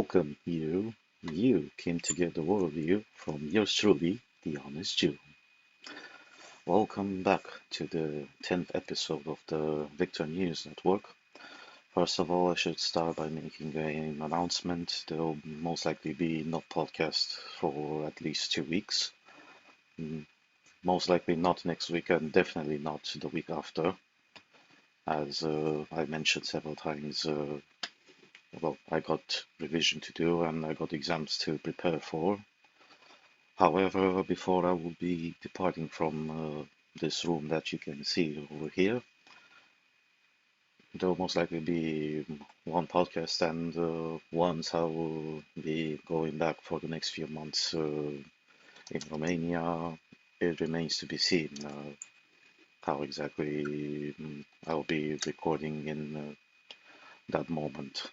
Welcome, you. You came to get the worldview from yours truly, the Honest Jew. Welcome back to the 10th episode of the Victor News Network. First of all, I should start by making an announcement. There will most likely be no podcast for at least 2 weeks. Most likely not next week, and definitely not the week after. As I mentioned several times, I got revision to do and I got exams to prepare for. However, before I will be departing from this room that you can see over here, there will most likely be one podcast, and once I will be going back for the next few months in Romania, it remains to be seen how exactly I'll be recording in that moment.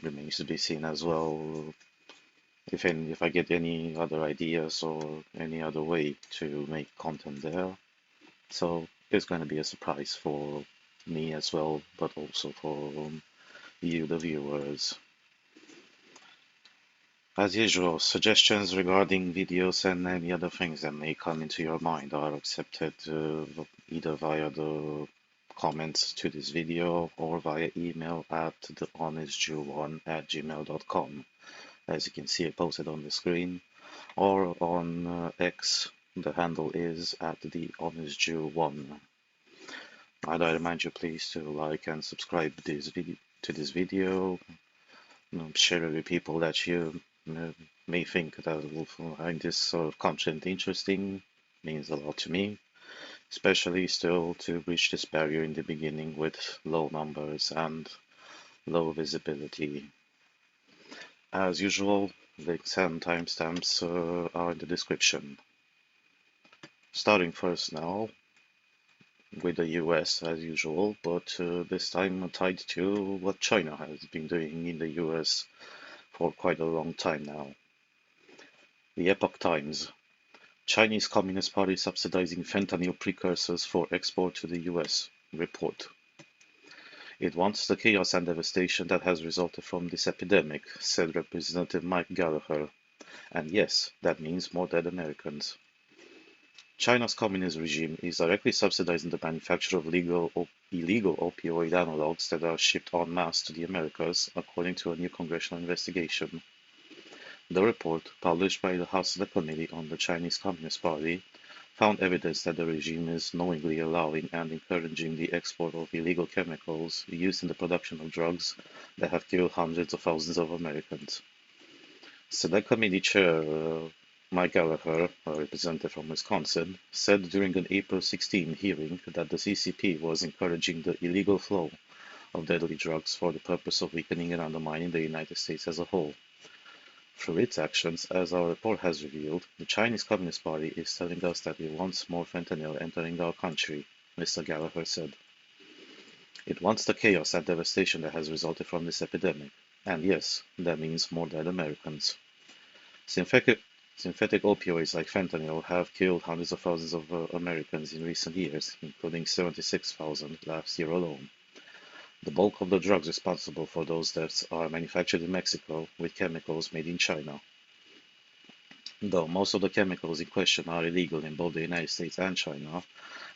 Remains to be seen as well if I get any other ideas or any other way to make content there. So it's going to be a surprise for me as well, but also for you, the viewers. As usual, suggestions regarding videos and any other things that may come into your mind are accepted either via the comments to this video or via email at thehonestjew1@gmail.com. As you can see, I posted on the screen, or on X. The handle is at thehonestjew1. I'd remind you please to like and subscribe to this video, share it with people that you may think that will find this sort of content interesting. Means a lot to me, especially still to reach this barrier in the beginning with low numbers and low visibility. As usual, links and timestamps are in the description. Starting first now with the US as usual, but this time tied to what China has been doing in the US for quite a long time now. The Epoch Times. Chinese Communist Party subsidizing fentanyl precursors for export to the US. Report. It wants the chaos and devastation that has resulted from this epidemic, said Representative Mike Gallagher. And yes, that means more dead Americans. China's communist regime is directly subsidizing the manufacture of illegal opioid analogs that are shipped en masse to the Americas, according to a new congressional investigation. The report, published by the House Select Committee on the Chinese Communist Party, found evidence that the regime is knowingly allowing and encouraging the export of illegal chemicals used in the production of drugs that have killed hundreds of thousands of Americans. Select Committee Chair Mike Gallagher, a representative from Wisconsin, said during an April 16 hearing that the CCP was encouraging the illegal flow of deadly drugs for the purpose of weakening and undermining the United States as a whole. Through its actions, as our report has revealed, the Chinese Communist Party is telling us that it wants more fentanyl entering our country, Mr. Gallagher said. It wants the chaos and devastation that has resulted from this epidemic, and yes, that means more dead Americans. Synthetic opioids like fentanyl have killed hundreds of thousands of Americans in recent years, including 76,000 last year alone. The bulk of the drugs responsible for those deaths are manufactured in Mexico with chemicals made in China. Though most of the chemicals in question are illegal in both the United States and China,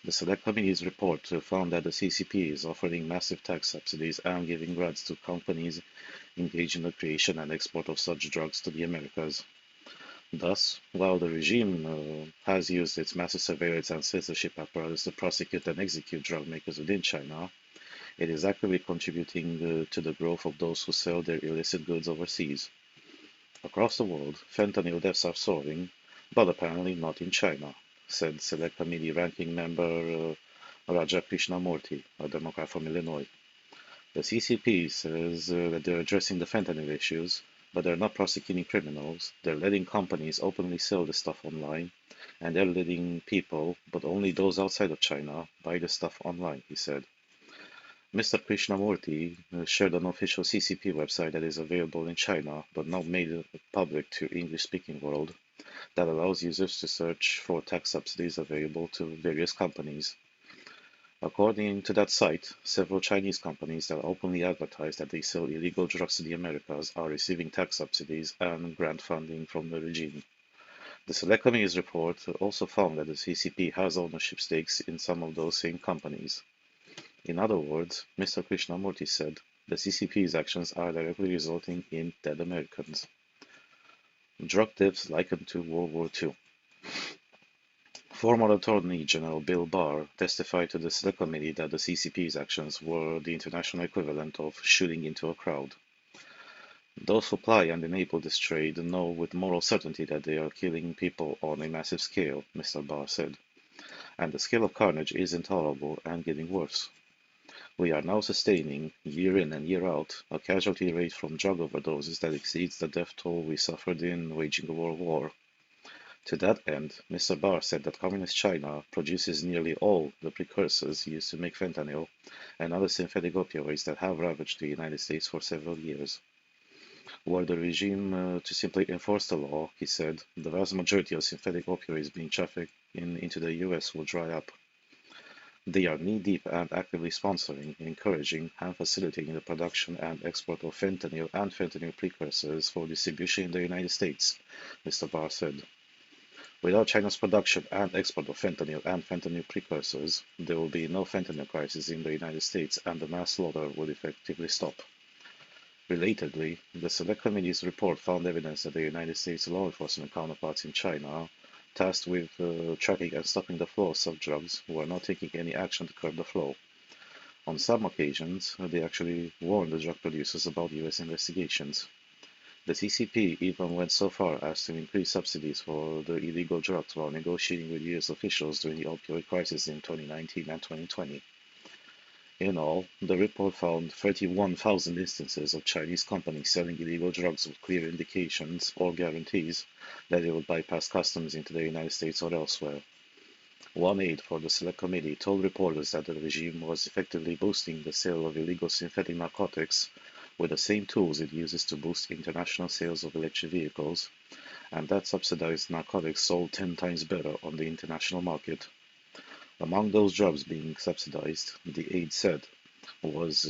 the Select Committee's report found that the CCP is offering massive tax subsidies and giving grants to companies engaged in the creation and export of such drugs to the Americas. Thus, while the regime has used its massive surveillance and censorship apparatus to prosecute and execute drug makers within China, it is actively contributing to the growth of those who sell their illicit goods overseas. Across the world, fentanyl deaths are soaring, but apparently not in China, said Select Committee Ranking Member Raja Krishnamurti, a Democrat from Illinois. The CCP says that they're addressing the fentanyl issues, but they're not prosecuting criminals. They're letting companies openly sell the stuff online, and they're letting people, but only those outside of China, buy the stuff online, he said. Mr. Krishnamurti shared an official CCP website that is available in China, but not made public to English-speaking world, that allows users to search for tax subsidies available to various companies. According to that site, several Chinese companies that openly advertise that they sell illegal drugs to the Americas are receiving tax subsidies and grant funding from the regime. The Select Committee's report also found that the CCP has ownership stakes in some of those same companies. In other words, Mr. Krishnamurti said, the CCP's actions are directly resulting in dead Americans. Drug deaths likened to World War II. Former Attorney General Bill Barr testified to the Select Committee that the CCP's actions were the international equivalent of shooting into a crowd. Those who ply and enable this trade know with moral certainty that they are killing people on a massive scale, Mr. Barr said, and the scale of carnage is intolerable and getting worse. We are now sustaining, year in and year out, a casualty rate from drug overdoses that exceeds the death toll we suffered in waging the World War. To that end, Mr. Barr said that Communist China produces nearly all the precursors used to make fentanyl and other synthetic opioids that have ravaged the United States for several years. Were the regime to simply enforce the law, he said, the vast majority of synthetic opioids being trafficked into the US will dry up. They are knee-deep and actively sponsoring, encouraging, and facilitating the production and export of fentanyl and fentanyl precursors for distribution in the United States, Mr. Barr said. Without China's production and export of fentanyl and fentanyl precursors, there will be no fentanyl crisis in the United States and the mass slaughter will effectively stop. Relatedly, the Select Committee's report found evidence that the United States law enforcement counterparts in China, tasked with tracking and stopping the flow of drugs, were not taking any action to curb the flow. On some occasions, they actually warned the drug producers about US investigations. The CCP even went so far as to increase subsidies for the illegal drugs while negotiating with US officials during the opioid crisis in 2019 and 2020. In all, the report found 31,000 instances of Chinese companies selling illegal drugs with clear indications or guarantees that they would bypass customs into the United States or elsewhere. One aide for the Select Committee told reporters that the regime was effectively boosting the sale of illegal synthetic narcotics with the same tools it uses to boost international sales of electric vehicles, and that subsidized narcotics sold 10 times better on the international market. Among those drugs being subsidized, the aide said, was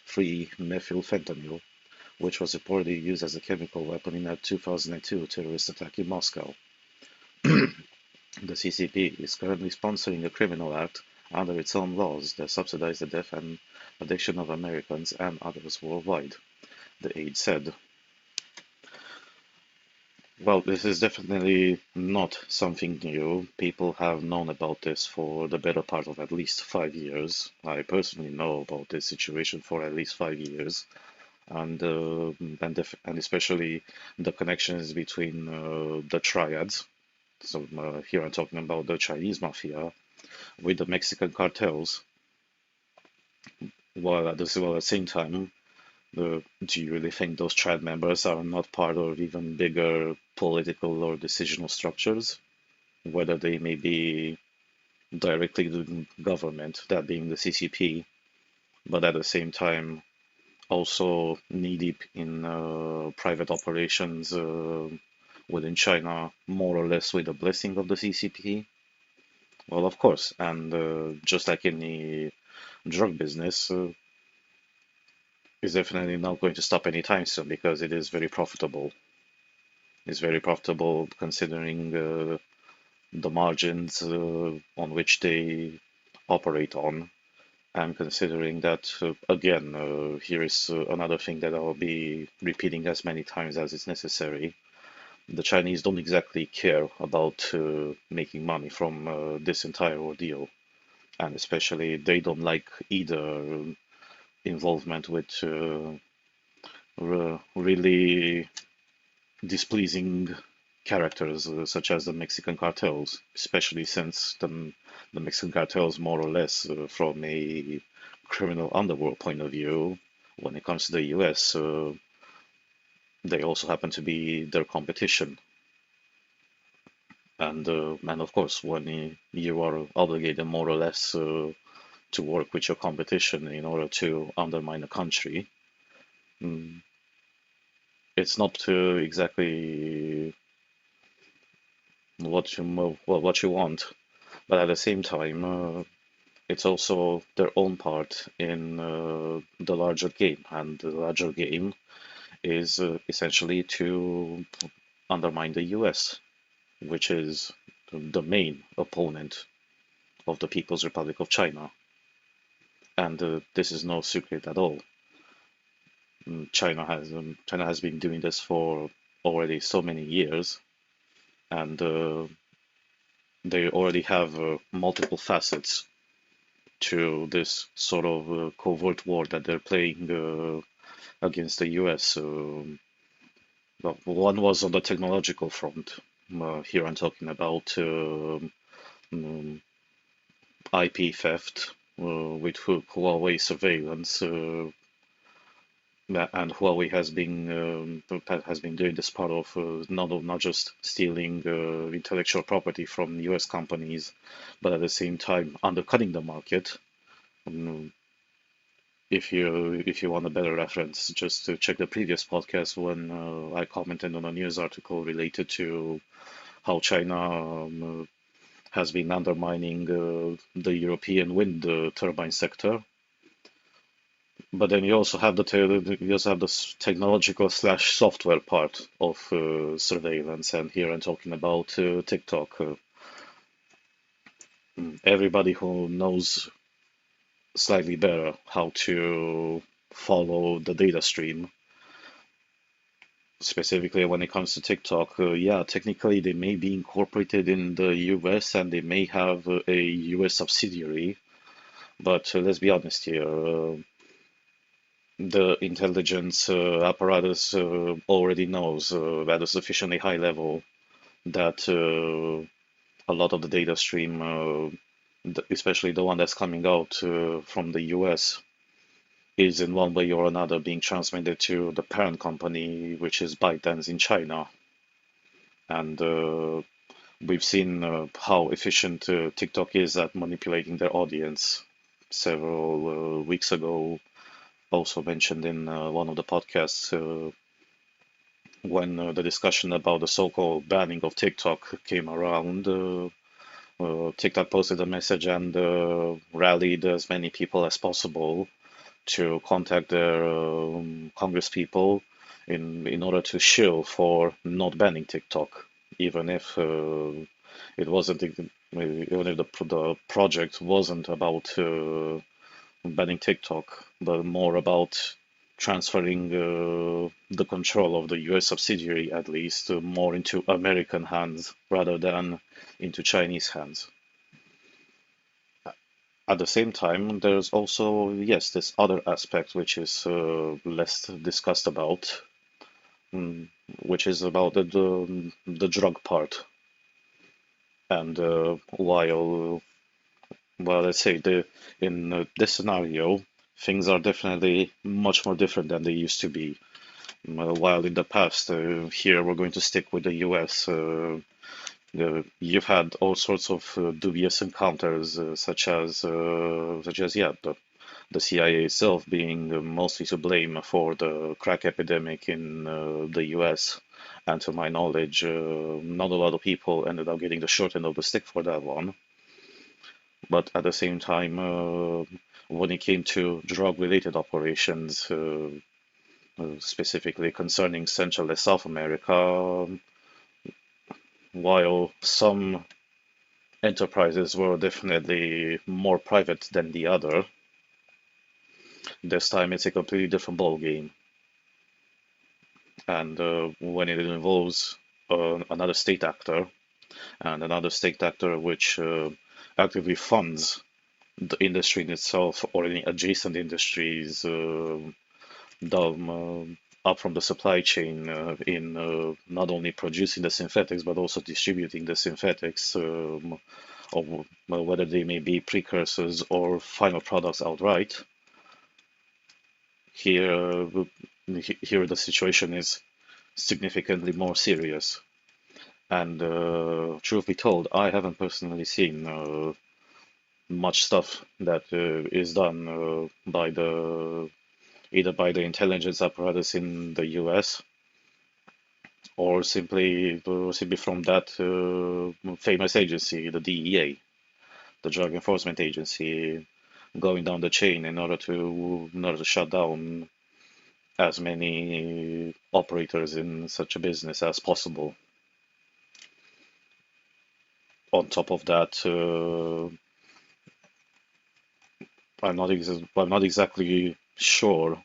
free methylfentanyl, which was reportedly used as a chemical weapon in a 2002 terrorist attack in Moscow. The CCP is currently sponsoring a criminal act under its own laws that subsidize the death and addiction of Americans and others worldwide, the aide said. Well, this is definitely not something new. People have known about this for the better part of at least 5 years. I personally know about this situation for at least 5 years, and especially the connections between the triads. So here I'm talking about the Chinese mafia with the Mexican cartels, while at the same time, do you really think those triad members are not part of even bigger political or decisional structures, whether they may be directly the government, that being the CCP, but at the same time also knee-deep in private operations within China, more or less with the blessing of the CCP? Well, of course, and just like any drug business, is definitely not going to stop anytime soon because it is very profitable. It's very profitable considering the margins on which they operate on, and considering that, again, here is another thing that I'll be repeating as many times as is necessary. The Chinese don't exactly care about making money from this entire ordeal, and especially they don't like either involvement with really displeasing characters such as the Mexican cartels, especially since the Mexican cartels, more or less, from a criminal underworld point of view, when it comes to the US, they also happen to be their competition. And of course, when you are obligated more or less to work with your competition in order to undermine a country, mm, it's not exactly what you want, but at the same time, it's also their own part in the larger game, and the larger game is essentially to undermine the US, which is the main opponent of the People's Republic of China. And this is no secret at all. China has been doing this for already so many years, and they already have multiple facets to this sort of covert war that they're playing against the US. Well, one was on the technological front. Here I'm talking about IP theft with Huawei surveillance, and Huawei has been doing this part of not just stealing intellectual property from U.S. companies, but at the same time undercutting the market. Um, if you want a better reference, just to check the previous podcast when I commented on a news article related to how China has been undermining the European wind turbine sector. But then you also have the technological slash software part of surveillance, and here I'm talking about TikTok. Everybody who knows slightly better how to follow the data stream, specifically when it comes to TikTok, yeah, technically they may be incorporated in the US and they may have a US subsidiary, but let's be honest here. The intelligence apparatus already knows at a sufficiently high level that a lot of the data stream, especially the one that's coming out from the US, is in one way or another being transmitted to the parent company, which is ByteDance in China. And we've seen how efficient TikTok is at manipulating their audience. Several weeks ago, also mentioned in one of the podcasts, when the discussion about the so-called banning of TikTok came around, TikTok posted a message and rallied as many people as possible to contact their congresspeople in order to shill for not banning TikTok, even if it wasn't, even if the project wasn't about banning TikTok, but more about transferring the control of the US subsidiary, at least, more into American hands rather than into Chinese hands. At the same time, there's also, yes, this other aspect which is less discussed about, mm, which is about the drug part. And well, let's say in this scenario, things are definitely much more different than they used to be. While in the past, here we're going to stick with the US. You've had all sorts of dubious encounters, such as yeah, the CIA itself being mostly to blame for the crack epidemic in the US. And to my knowledge, not a lot of people ended up getting the short end of the stick for that one. But at the same time, when it came to drug-related operations, specifically concerning Central and South America, while some enterprises were definitely more private than the other, this time it's a completely different ballgame. And when it involves another state actor, and another state actor which actively funds the industry in itself or any adjacent industries up from the supply chain in not only producing the synthetics but also distributing the synthetics, or whether they may be precursors or final products outright. Here, here the situation is significantly more serious. And truth be told, I haven't personally seen much stuff that is done by either by the intelligence apparatus in the US or simply from that famous agency, the DEA. the Drug Enforcement Agency going down the chain in order to shut down as many operators in such a business as possible. On top of that, I'm not exactly sure,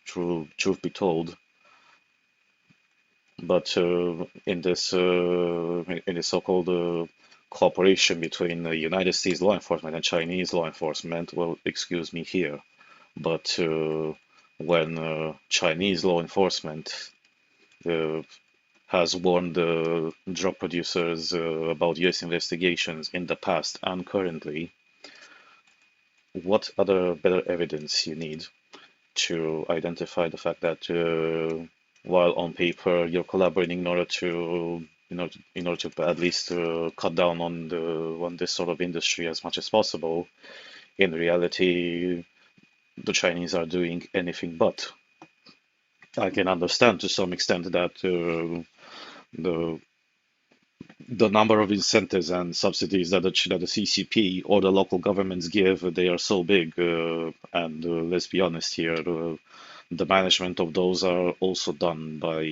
truth be told, but in this so-called cooperation between the United States law enforcement and Chinese law enforcement, well, excuse me here, but when Chinese law enforcement uh, has warned the drug producers about US investigations in the past and currently, what other better evidence you need to identify the fact that while on paper you're collaborating in order to at least cut down on this sort of industry as much as possible, in reality the Chinese are doing anything but. I can understand to some extent that the the number of incentives and subsidies that the CCP or the local governments give, they are so big, and let's be honest here, the management of those are also done by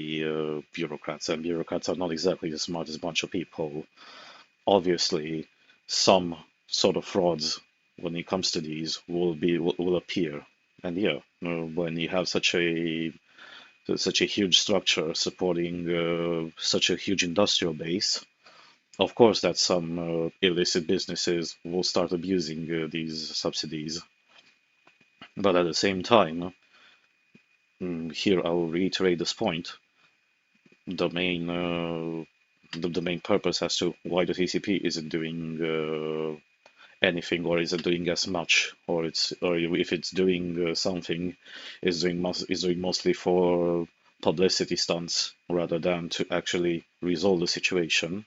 bureaucrats, and bureaucrats are not exactly the smartest bunch of people. Obviously, some sort of frauds when it comes to these will appear, and yeah, when you have such a huge structure supporting such a huge industrial base, of course that some illicit businesses will start abusing these subsidies. But at the same time, here I will reiterate this point, the main the main purpose as to why the TCP isn't doing anything, or isn't doing as much, or if it's doing something, is doing mostly for publicity stunts rather than to actually resolve the situation,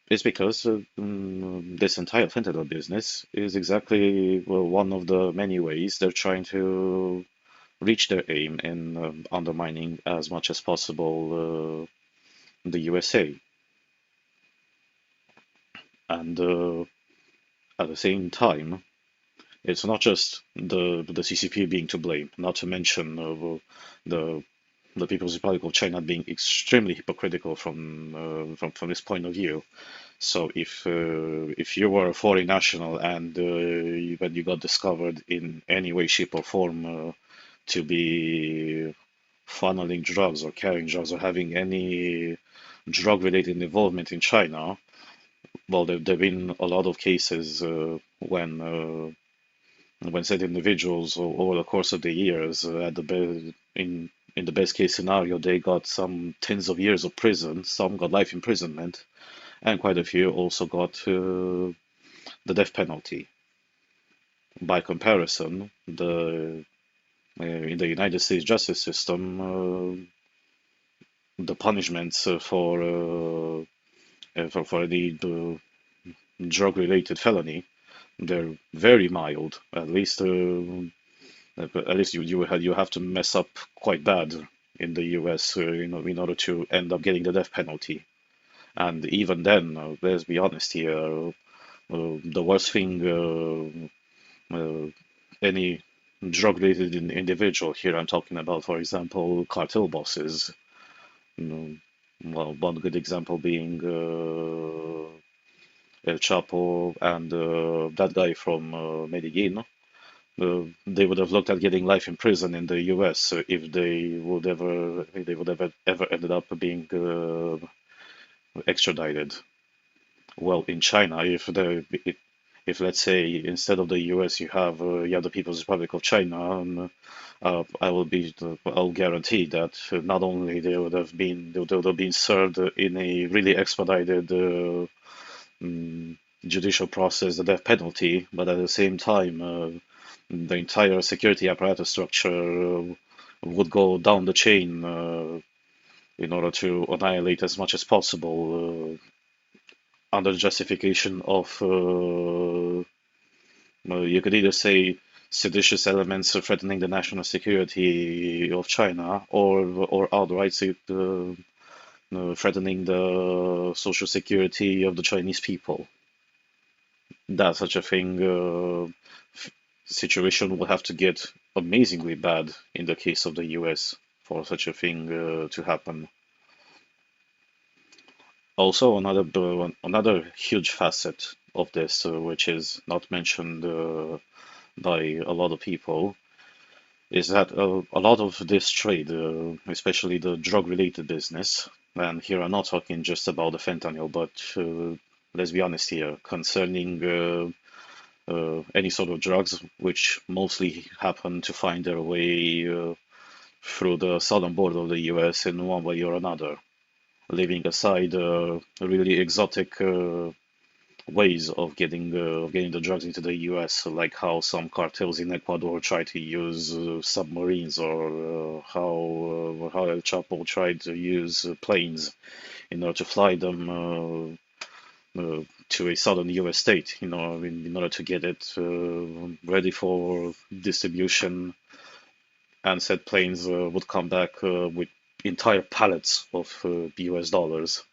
is because this entire fentanyl business is exactly, well, one of the many ways they're trying to reach their aim in undermining as much as possible the USA. And at the same time, it's not just the CCP being to blame, not to mention the the People's Republic of China being extremely hypocritical from this point of view. So if you were a foreign national and when you got discovered in any way, shape, or form to be funneling drugs or carrying drugs or having any drug-related involvement in China, well, there've been a lot of cases when said individuals over the course of the years, in the best case scenario, they got some tens of years of prison, some got life imprisonment, and quite a few also got the death penalty. By comparison, in the United States justice system, the punishments for any drug-related felony, they're very mild. At least you have to mess up quite bad in the U.S. In order to end up getting the death penalty. And even then, let's be honest here, the worst thing any drug-related individual here, I'm talking about, for example, cartel bosses. You know, well, one good example being El Chapo and that guy from Medellin. They would have looked at getting life in prison in the U.S. If they would ever ended up being extradited. Well, in China, if let's say instead of the U.S. you have the People's Republic of China, I'll guarantee that not only they would have been served in a really expedited judicial process, the death penalty, but at the same time, the entire security apparatus structure would go down the chain in order to annihilate as much as possible under the justification of you could either say seditious elements threatening the national security of China, or outright say, threatening the social security of the Chinese people. that such a thing situation will have to get amazingly bad in the case of the US for such a thing to happen. Also, another huge facet of this, which is not mentioned by a lot of people, is that a lot of this trade, especially the drug-related business, and here I'm not talking just about the fentanyl, but let's be honest here, concerning any sort of drugs, which mostly happen to find their way through the southern border of the US in one way or another, leaving aside really exotic ways of getting the drugs into the US, like how some cartels in Ecuador try to use submarines, or how El Chapo tried to use planes in order to fly them to a southern US state, in order to get it ready for distribution, and said planes would come back with entire pallets of US dollars.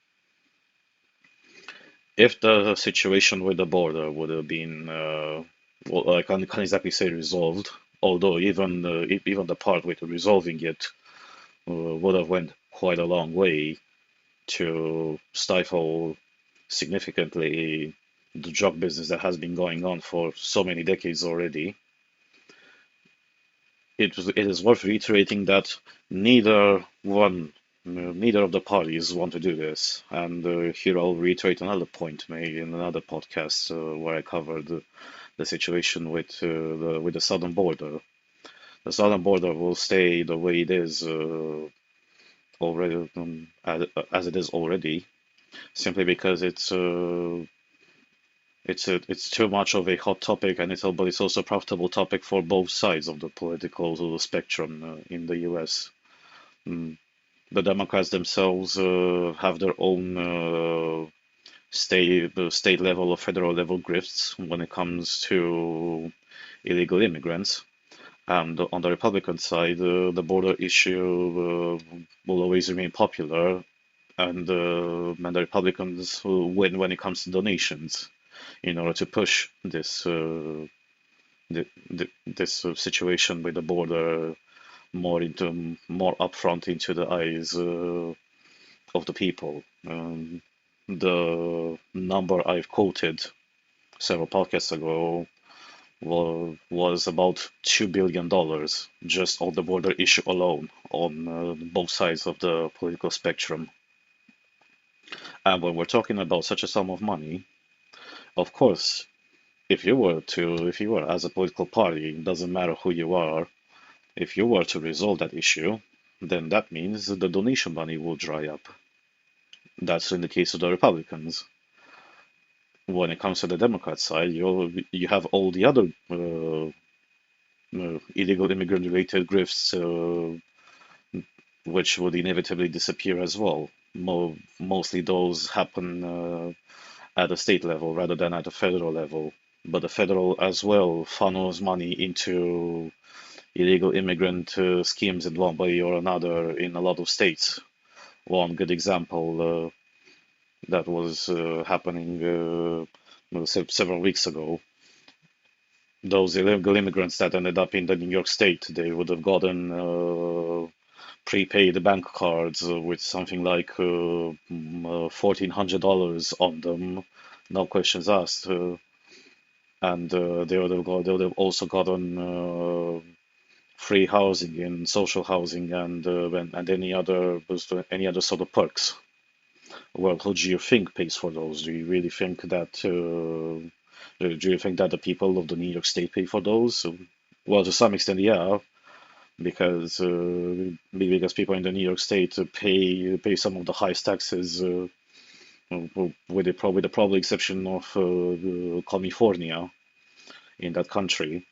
If the situation with the border would have been, well, I can't exactly say resolved, although even the part with resolving it would have went quite a long way to stifle significantly the drug business that has been going on for so many decades already. It is worth reiterating that neither of the parties want to do this. And here I'll reiterate another point made in another podcast where I covered the situation with the southern border. The southern border will stay the way it is already, as it is already, simply because it's too much of a hot topic, and but it's also a profitable topic for both sides of the political spectrum in the U.S. Mm. The Democrats themselves have their own state level or federal level grifts when it comes to illegal immigrants. And on the Republican side, the border issue will always remain popular, and the Republicans will win when it comes to donations in order to push this situation with the border more upfront into the eyes of the people. The number I've quoted several podcasts ago was about $2 billion just on the border issue alone on both sides of the political spectrum. And when we're talking about such a sum of money, of course, if you were as a political party, it doesn't matter who you are, if you were to resolve that issue, then that means the donation money will dry up. That's in the case of the Republicans. When it comes to the Democrat side, you have all the other illegal immigrant-related grifts, which would inevitably disappear as well. Mostly those happen at a state level rather than at a federal level. But the federal as well funnels money into illegal immigrant schemes in one way or another in a lot of states. One good example that was happening several weeks ago. Those illegal immigrants that ended up in the New York State, they would have gotten prepaid bank cards with something like $1,400 on them, no questions asked, and they would have also gotten free housing and social housing and any other sort of perks. Well, who do you think pays for those? Do you really think that the people of the New York State pay for those? Well, to some extent, yeah, because people in the New York State pay some of the highest taxes, with the probably exception of California in that country.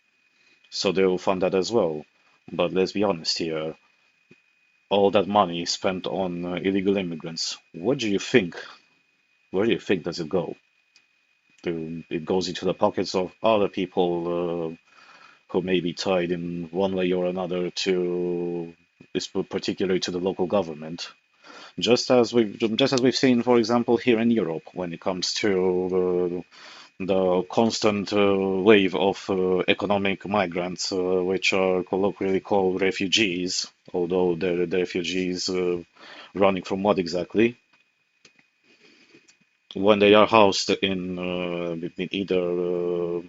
So they will fund that as well. But let's be honest here, all that money spent on illegal immigrants, what do you think? Where do you think does it go? It goes into the pockets of other people who may be tied in one way or another to, particularly to the local government. Just as we've seen, for example, here in Europe, when it comes to the constant wave of economic migrants, which are colloquially called refugees, although they're the refugees running from what exactly? When they are housed in either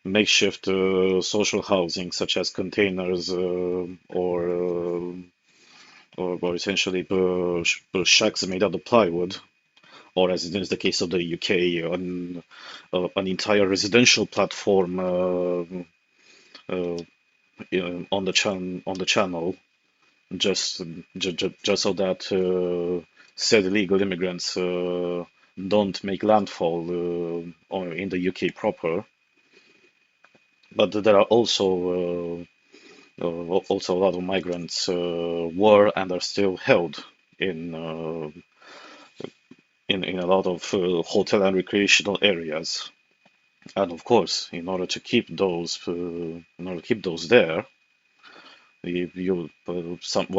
makeshift social housing, such as containers or essentially shacks made out of plywood, or as it is the case of the UK, an entire residential platform on the channel, just just so that said illegal immigrants don't make landfall in the UK proper. But there are also a lot of migrants were and are still held in in a lot of hotel and recreational areas. And of course, in order to keep those there,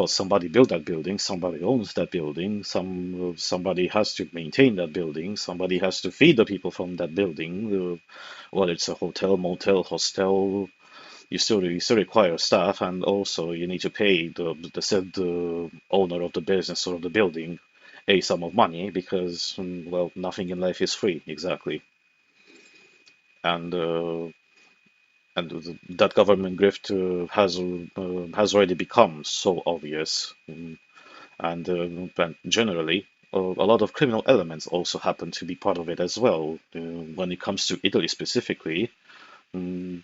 somebody built that building, somebody owns that building, somebody has to maintain that building, somebody has to feed the people from that building. Whether it's a hotel, motel, hostel, you still require staff, and also you need to pay the said owner of the business or of the building a sum of money because well, nothing in life is free exactly, and that government grift has already become so obvious, and generally a lot of criminal elements also happen to be part of it as well. When it comes to Italy specifically, um,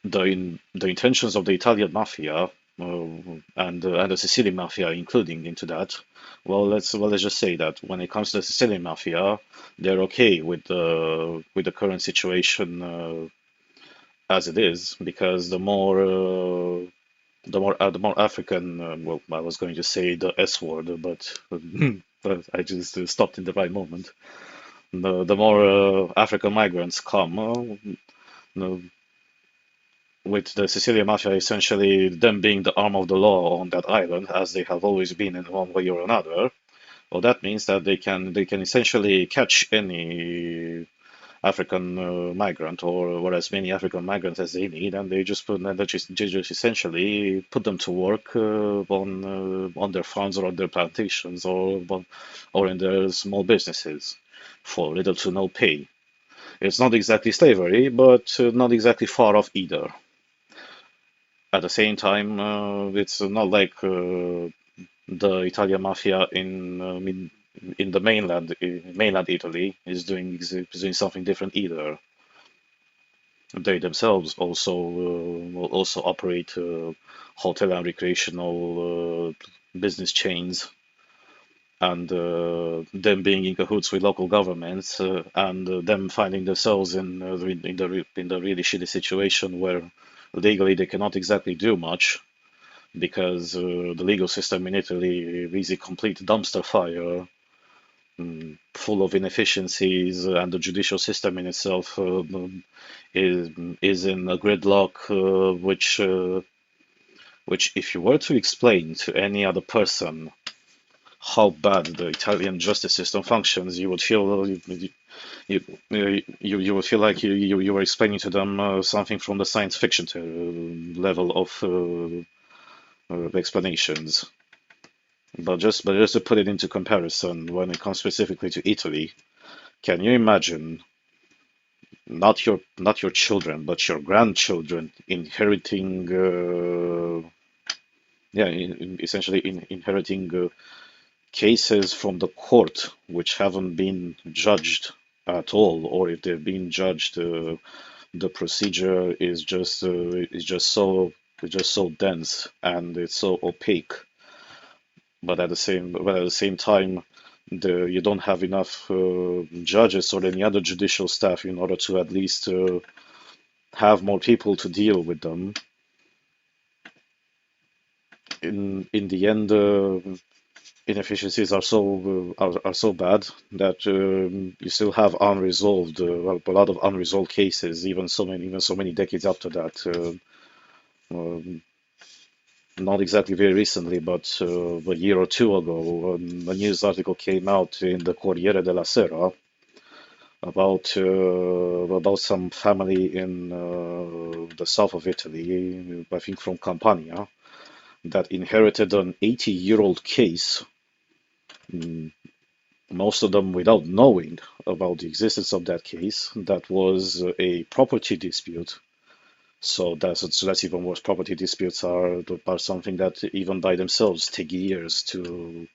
the intentions of the Italian mafia and the Sicilian mafia, including into that. Well, let's just say that when it comes to the Sicilian mafia, they're okay with the current situation as it is because the more African, well, I was going to say the S word, but but I just stopped in the right moment. The more African migrants come, the, with the Sicilian mafia essentially them being the arm of the law on that island, as they have always been in one way or another. Well, that means that they can essentially catch any African migrant or as many African migrants as they need, and they just essentially put them to work on their farms or on their plantations or in their small businesses for little to no pay. It's not exactly slavery, but not exactly far off either. At the same time, it's not like the Italian mafia in the mainland Italy is doing something different either. They themselves also will also operate hotel and recreational business chains, and them being in cahoots with local governments, and them finding themselves in the really shitty situation where legally they cannot exactly do much because the legal system in Italy is a complete dumpster fire, full of inefficiencies, and the judicial system in itself is in a gridlock, which if you were to explain to any other person how bad the Italian justice system functions, you would feel you would feel like you were explaining to them something from the science fiction level of explanations. But just to put it into comparison, when it comes specifically to Italy, can you imagine not your children, but your grandchildren inheriting, yeah, inheriting cases from the court which haven't been judged at all, or if they've been judged, the procedure is just so dense and it's so opaque. But at the same time, you don't have enough judges or any other judicial staff in order to at least have more people to deal with them. In the end, inefficiencies are so bad that you still have unresolved, well, a lot of unresolved cases, even so many decades after that. Um, Not exactly very recently, but a year or two ago, a news article came out in the Corriere della Sera about some family in the south of Italy, I think from Campania, that inherited an 80-year-old case, mm, most of them without knowing about the existence of that case. That was a property dispute. So that's even worse. Property disputes are something that even by themselves take years to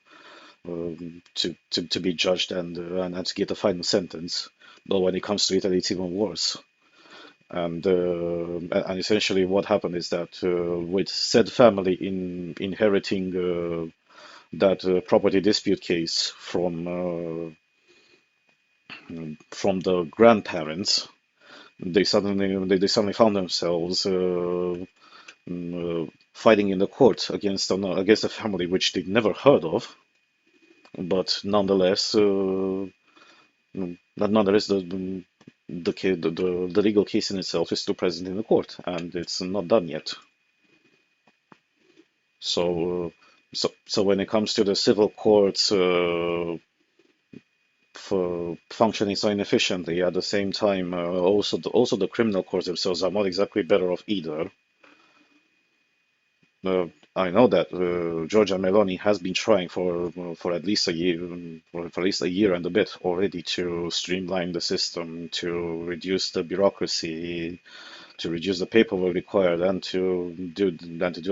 be judged and to get a final sentence. But when it comes to Italy, it's even worse. And essentially, what happened is that with said family inheriting that property dispute case from the grandparents, they suddenly found themselves fighting in the court against a family which they'd never heard of, but nonetheless, the legal case in itself is still present in the court, and it's not done yet. So when it comes to the civil courts for functioning so inefficiently, at the same time, also the criminal courts themselves are not exactly better off either. Uh, I know that Giorgia Meloni has been trying for at least a year, for at least a year and a bit already, to streamline the system, to reduce the bureaucracy, to reduce the paperwork required, and to do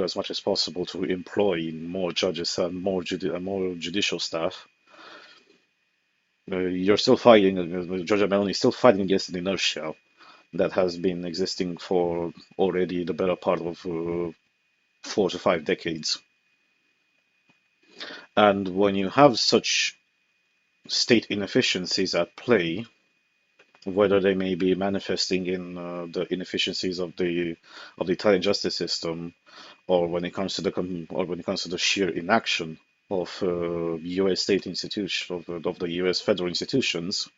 as much as possible to employ more judges and more judicial staff. You're still fighting. Giorgia Meloni is still fighting against an inertia that has been existing for already the better part of 4 to 5 decades. And when you have such state inefficiencies at play, whether they may be manifesting in the inefficiencies of the Italian justice system, or when it comes to the sheer inaction of U.S. state institutions, of the U.S. federal institutions,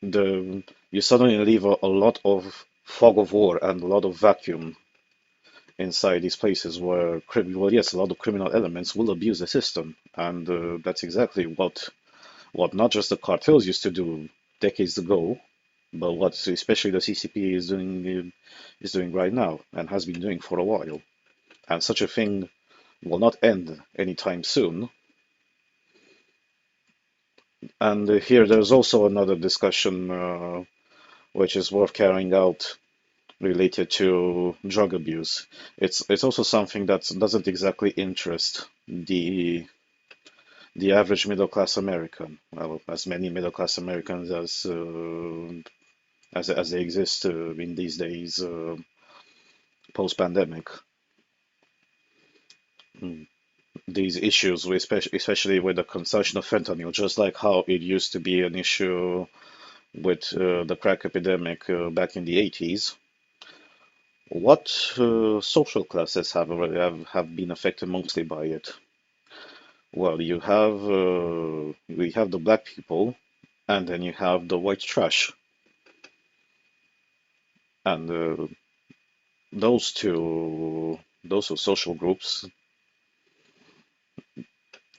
you suddenly leave a lot of fog of war and a lot of vacuum inside these places where, well, yes, a lot of criminal elements will abuse the system, and that's exactly what not just the cartels used to do decades ago, but what especially the CCP is doing right now and has been doing for a while. And such a thing will not end anytime soon. And here there's also another discussion which is worth carrying out related to drug abuse. It's also something that doesn't exactly interest the average middle class American, well, as many middle class Americans as they exist in these days post pandemic. These issues, especially with the consumption of fentanyl, just like how it used to be an issue with the crack epidemic back in the 80s. What social classes have been affected mostly by it? Well, we have the black people, and then you have the white trash, and those two social groups,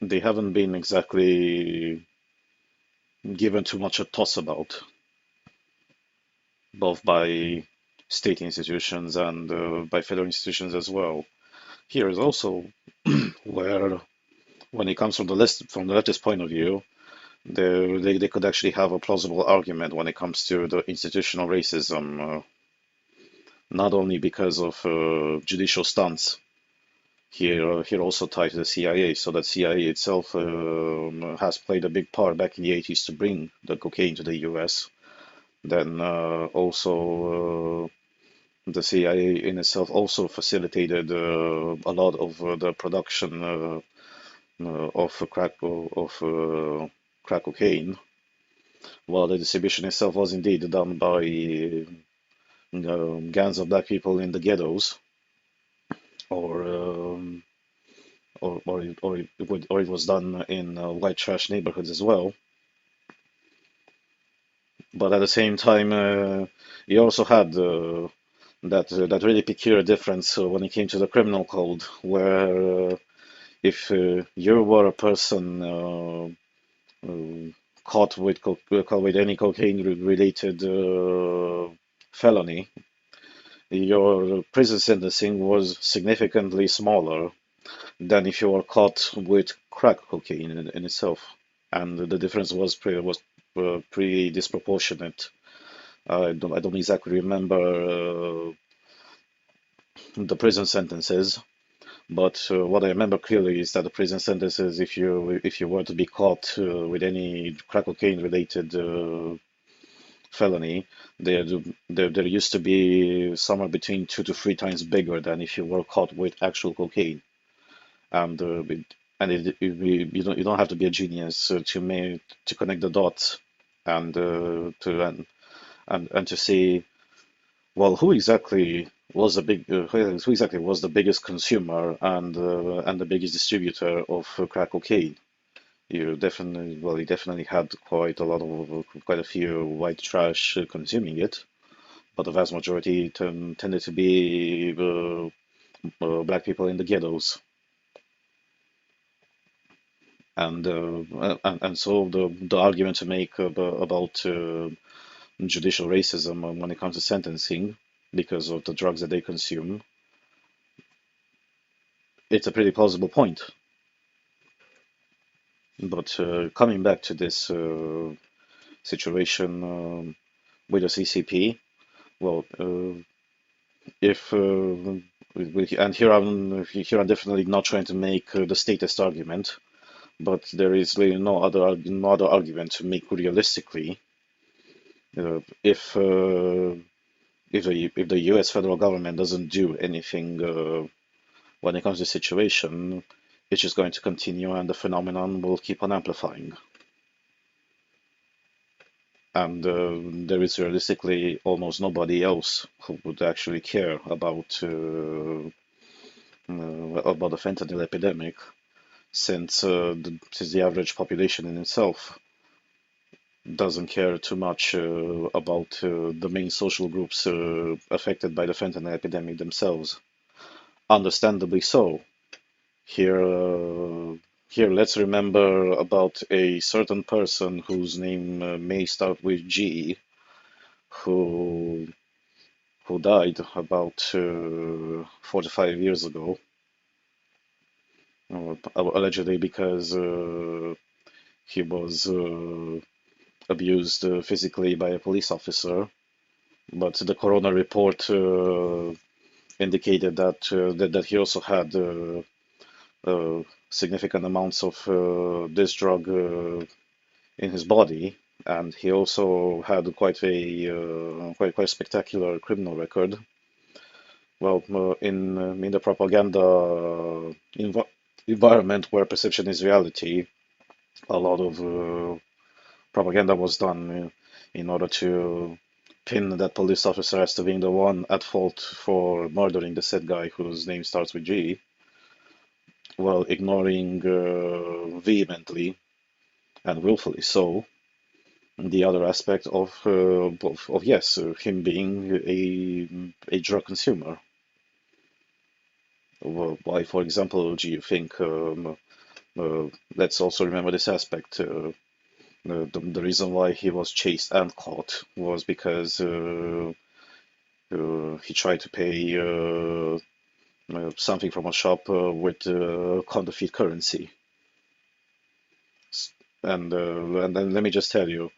they haven't been exactly given too much a toss about, both by state institutions and by federal institutions as well. Here is also where, when it comes from the leftist point of view, they could actually have a plausible argument when it comes to the institutional racism, not only because of judicial stunts. Here also tied to the CIA, so that CIA itself has played a big part back in the 80s to bring the cocaine to the US. Then also the CIA in itself also facilitated a lot of the production of crack cocaine, while the distribution itself was indeed done by gangs of black people in the ghettos, or it was done in white trash neighborhoods as well. But at the same time, you also had that really peculiar difference when it came to the criminal code, where if you were a person caught with any cocaine related felony, your prison sentencing was significantly smaller than if you were caught with crack cocaine in itself, and the difference was pretty disproportionate. I don't exactly remember the prison sentences, but what I remember clearly is that the prison sentences, if you were to be caught with any crack cocaine related felony, there used to be somewhere between 2 to 3 times bigger than if you were caught with actual cocaine. And you don't have to be a genius to connect the dots and to see, well, who exactly was the biggest consumer and the biggest distributor of crack cocaine. You definitely had quite a few white trash consuming it, but the vast majority tended to be black people in the ghettos. And so the argument to make about judicial racism when it comes to sentencing because of the drugs that they consume, it's a pretty plausible point. But coming back to this situation with the CCP, well, if and here I'm definitely not trying to make the statist argument, but there is really no other argument to make realistically. Uh, if uh, if the U.S. federal government doesn't do anything when it comes to the situation, it's just going to continue, and the phenomenon will keep on amplifying. And there is realistically almost nobody else who would actually care about the fentanyl epidemic, since the average population in itself doesn't care too much about the main social groups affected by the fentanyl epidemic themselves. Understandably so. Here, let's remember about a certain person whose name may start with G, who died about 45 years ago, allegedly because he was abused physically by a police officer. But the coroner report indicated that he also had significant amounts of this drug in his body, and he also had quite spectacular criminal record. Well, in the propaganda environment where perception is reality, a lot of propaganda was done in order to pin that police officer as to being the one at fault for murdering the said guy whose name starts with G, while ignoring vehemently and willfully so the other aspect of yes, him being a drug consumer. Well, why, for example, do you think? Let's also remember this aspect. The reason why he was chased and caught was because he tried to pay something from a shop with counterfeit currency. And then let me just tell you,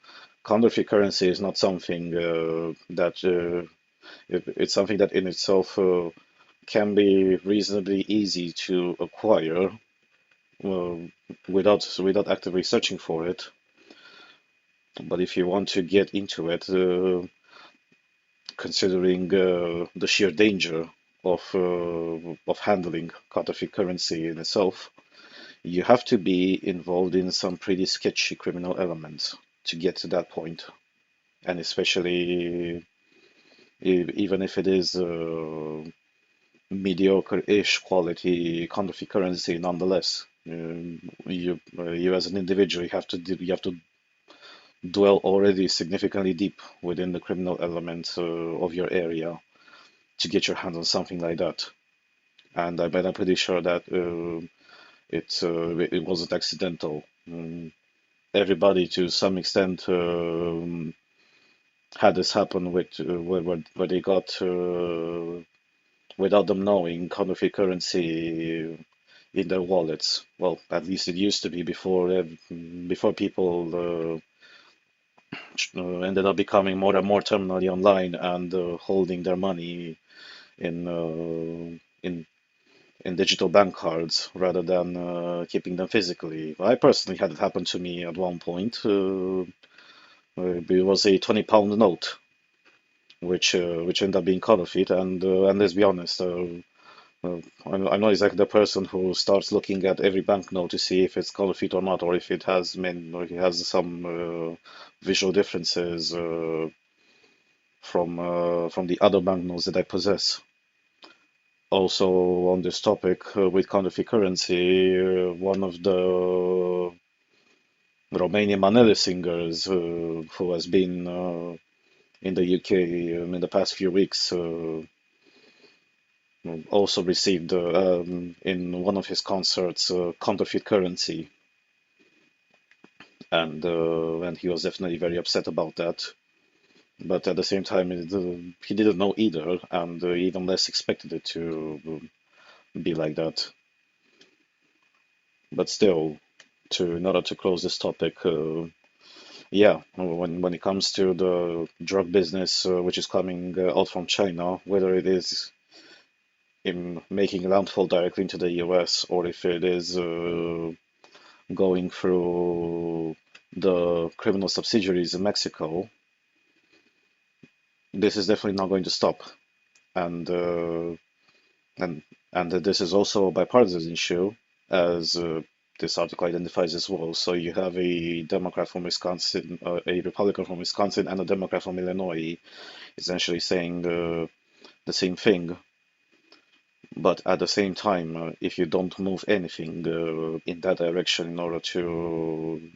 counterfeit currency is not something it's something that in itself can be reasonably easy to acquire uh, without actively searching for it. But if you want to get into it, considering the sheer danger of handling counterfeit currency in itself, you have to be involved in some pretty sketchy criminal elements to get to that point. And especially even if it is mediocre-ish quality counterfeit currency, nonetheless, you as an individual, you have to dwell already significantly deep within the criminal elements of your area to get your hands on something like that. And I'm pretty sure that it wasn't accidental. everybody to some extent had this happen with where they got without them knowing counterfeit currency in their wallets. Well, at least it used to be before people ended up becoming more and more terminally online and holding their money in in digital bank cards rather than keeping them physically. I personally had it happen to me at one point. It was a £20 note, which ended up being counterfeit, and let's be honest, I'm not exactly the person who starts looking at every banknote to see if it's counterfeit or not, or if it has or if it has some visual differences from the other banknotes that I possess. Also, on this topic with counterfeit currency, one of the Romanian Manele singers who has been in the UK in the past few weeks also received in one of his concerts counterfeit currency, and he was definitely very upset about that. But at the same time, he didn't know either, and even less expected it to be like that. But still, in order to close this topic, yeah, when it comes to the drug business, which is coming out from China, whether it is in making landfall directly into the US or if it is going through the criminal subsidiaries in Mexico, this is definitely not going to stop. And and this is also a bipartisan issue, as this article identifies as well. So you have a Democrat from Wisconsin, a Republican from Wisconsin, and a Democrat from Illinois, essentially saying the same thing. But at the same time, if you don't move anything in that direction in order to,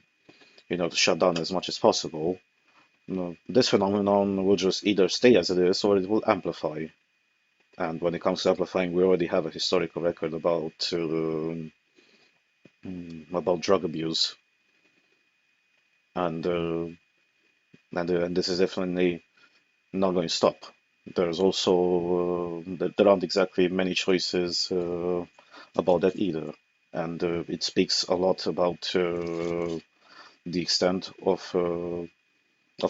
to shut down as much as possible, this phenomenon will just either stay as it is or it will amplify. And when it comes to amplifying, we already have a historical record about drug abuse, and and this is definitely not going to stop. There's also there aren't exactly many choices about that either, and it speaks a lot about the extent of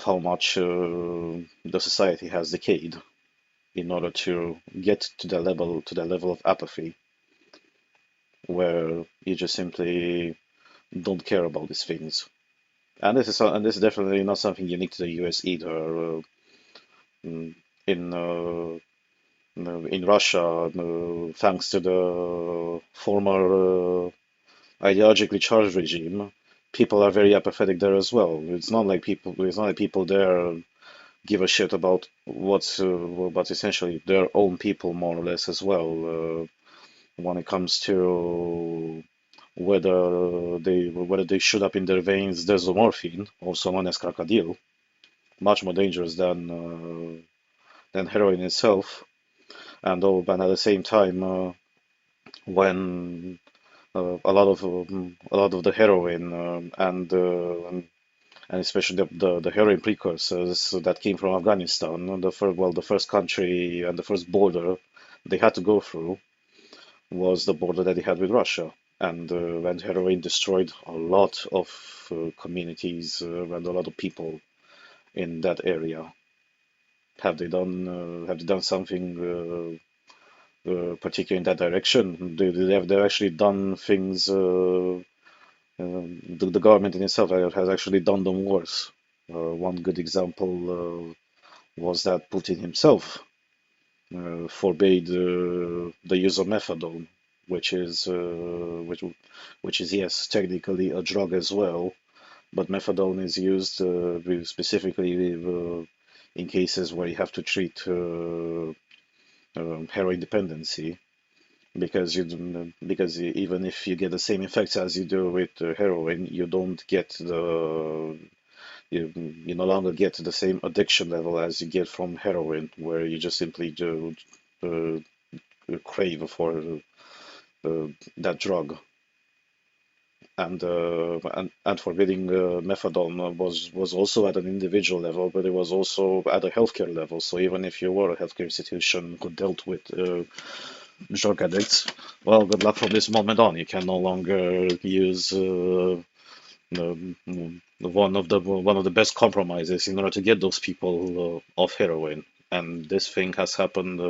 how much the society has decayed in order to get to the level of apathy where you just simply don't care about these things. And this is definitely not something unique to the US either. Mm, in in Russia, thanks to the former ideologically charged regime, people are very apathetic there as well. It's not like people there give a shit about what's essentially their own people more or less as well. When it comes to whether they shoot up in their veins desomorphine, also known as crocodile, much more dangerous than heroin itself. But at the same time, when a lot of the heroin and especially the heroin precursors that came from Afghanistan, the first country and the first border they had to go through was the border that they had with Russia. And heroin destroyed a lot of communities and a lot of people in that area. Have they done something particular in that direction? They've actually done things. The government in itself has actually done them worse. One good example was that Putin himself forbade the use of methadone, which is yes, technically a drug as well, but methadone is used specifically in cases where you have to treat heroin dependency, because even if you get the same effects as you do with heroin, you don't get you no longer get the same addiction level as you get from heroin, where you just simply do uh, crave for that drug. and forbidding methadone was also at an individual level, but it was also at a healthcare level. So even if you were a healthcare institution who dealt with drug addicts, well, good luck from this moment on. You can no longer use one of the best compromises in order to get those people off heroin. And this thing has happened,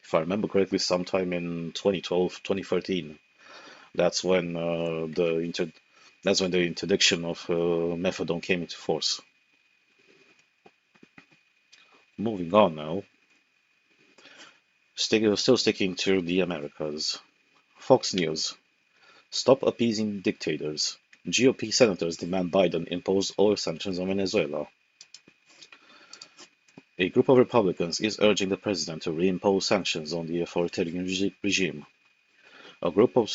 if I remember correctly, sometime in 2012, 2013. That's when that's when the interdiction of methadone came into force. Moving on now, still sticking to the Americas. Fox News. Stop appeasing dictators. GOP senators demand Biden impose oil sanctions on Venezuela. A group of Republicans is urging the president to reimpose sanctions on the authoritarian regime. A group of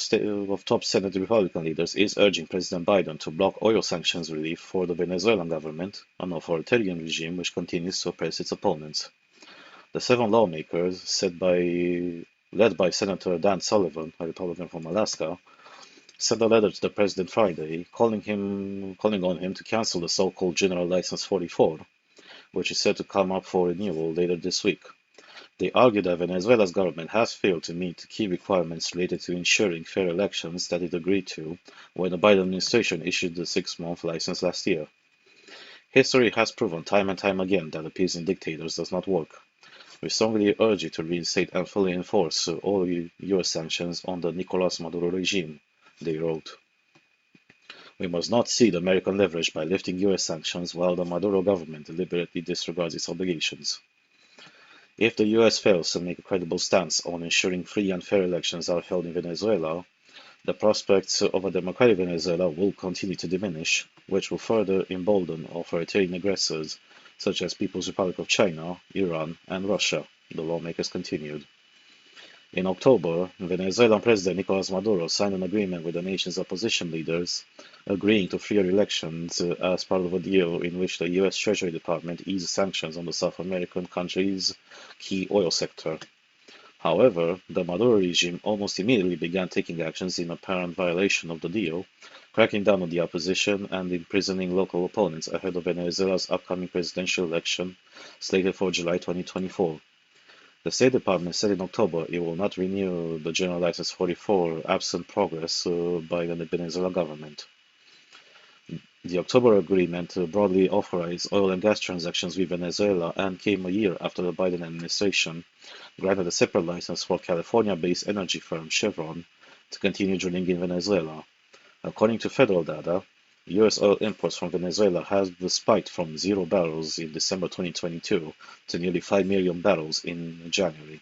top Senate Republican leaders is urging President Biden to block oil sanctions relief for the Venezuelan government, an authoritarian regime which continues to oppress its opponents. The seven lawmakers, led by Senator Dan Sullivan, a Republican from Alaska, sent a letter to the president Friday calling on him to cancel the so-called General License 44, which is set to come up for renewal later this week. They argue that Venezuela's government has failed to meet key requirements related to ensuring fair elections that it agreed to when the Biden administration issued the 6-month license last year. History has proven time and time again that appeasing dictators does not work. We strongly urge you to reinstate and fully enforce all U.S. sanctions on the Nicolás Maduro regime, they wrote. We must not cede American leverage by lifting U.S. sanctions while the Maduro government deliberately disregards its obligations. If the US fails to make a credible stance on ensuring free and fair elections are held in Venezuela, the prospects of a democratic Venezuela will continue to diminish, which will further embolden authoritarian aggressors such as People's Republic of China, Iran, and Russia, the lawmakers continued. In October, Venezuelan President Nicolás Maduro signed an agreement with the nation's opposition leaders, agreeing to freer elections as part of a deal in which the U.S. Treasury Department eased sanctions on the South American country's key oil sector. However, the Maduro regime almost immediately began taking actions in apparent violation of the deal, cracking down on the opposition and imprisoning local opponents ahead of Venezuela's upcoming presidential election, slated for July 2024. The State Department said in October it will not renew the General License 44 absent progress by the Venezuelan government. The October agreement broadly authorized oil and gas transactions with Venezuela and came a year after the Biden administration granted a separate license for California-based energy firm Chevron to continue drilling in Venezuela. According to federal data, U.S. oil imports from Venezuela have spiked from 0 barrels in December 2022 to nearly 5 million barrels in January.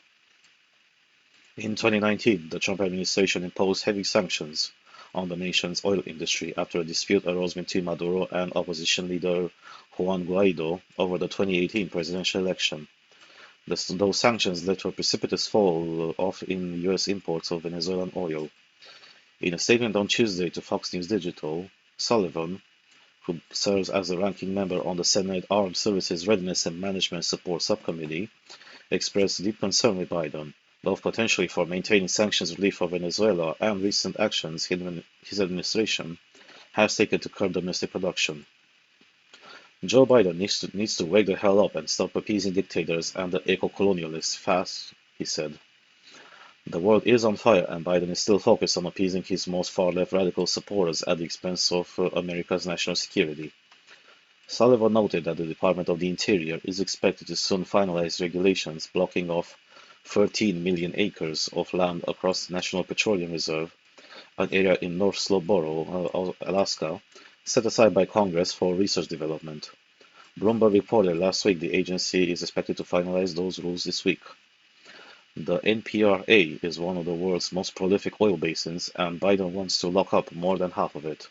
In 2019, the Trump administration imposed heavy sanctions on the nation's oil industry after a dispute arose between Maduro and opposition leader Juan Guaido over the 2018 presidential election. Those sanctions led to a precipitous fall off in U.S. imports of Venezuelan oil. In a statement on Tuesday to Fox News Digital, Sullivan, who serves as the ranking member on the Senate Armed Services Readiness and Management Support Subcommittee, expressed deep concern with Biden, both potentially for maintaining sanctions relief for Venezuela and recent actions his administration has taken to curb domestic production. Joe Biden needs to wake the hell up and stop appeasing dictators and the eco-colonialists fast, he said. The world is on fire and Biden is still focused on appeasing his most far-left radical supporters at the expense of America's national security. Sullivan noted that the Department of the Interior is expected to soon finalize regulations blocking off 13 million acres of land across the National Petroleum Reserve, an area in North Slope Borough, Alaska, set aside by Congress for research development. Bloomberg reported last week the agency is expected to finalize those rules this week. The NPRA is one of the world's most prolific oil basins, and Biden wants to lock up more than half of it.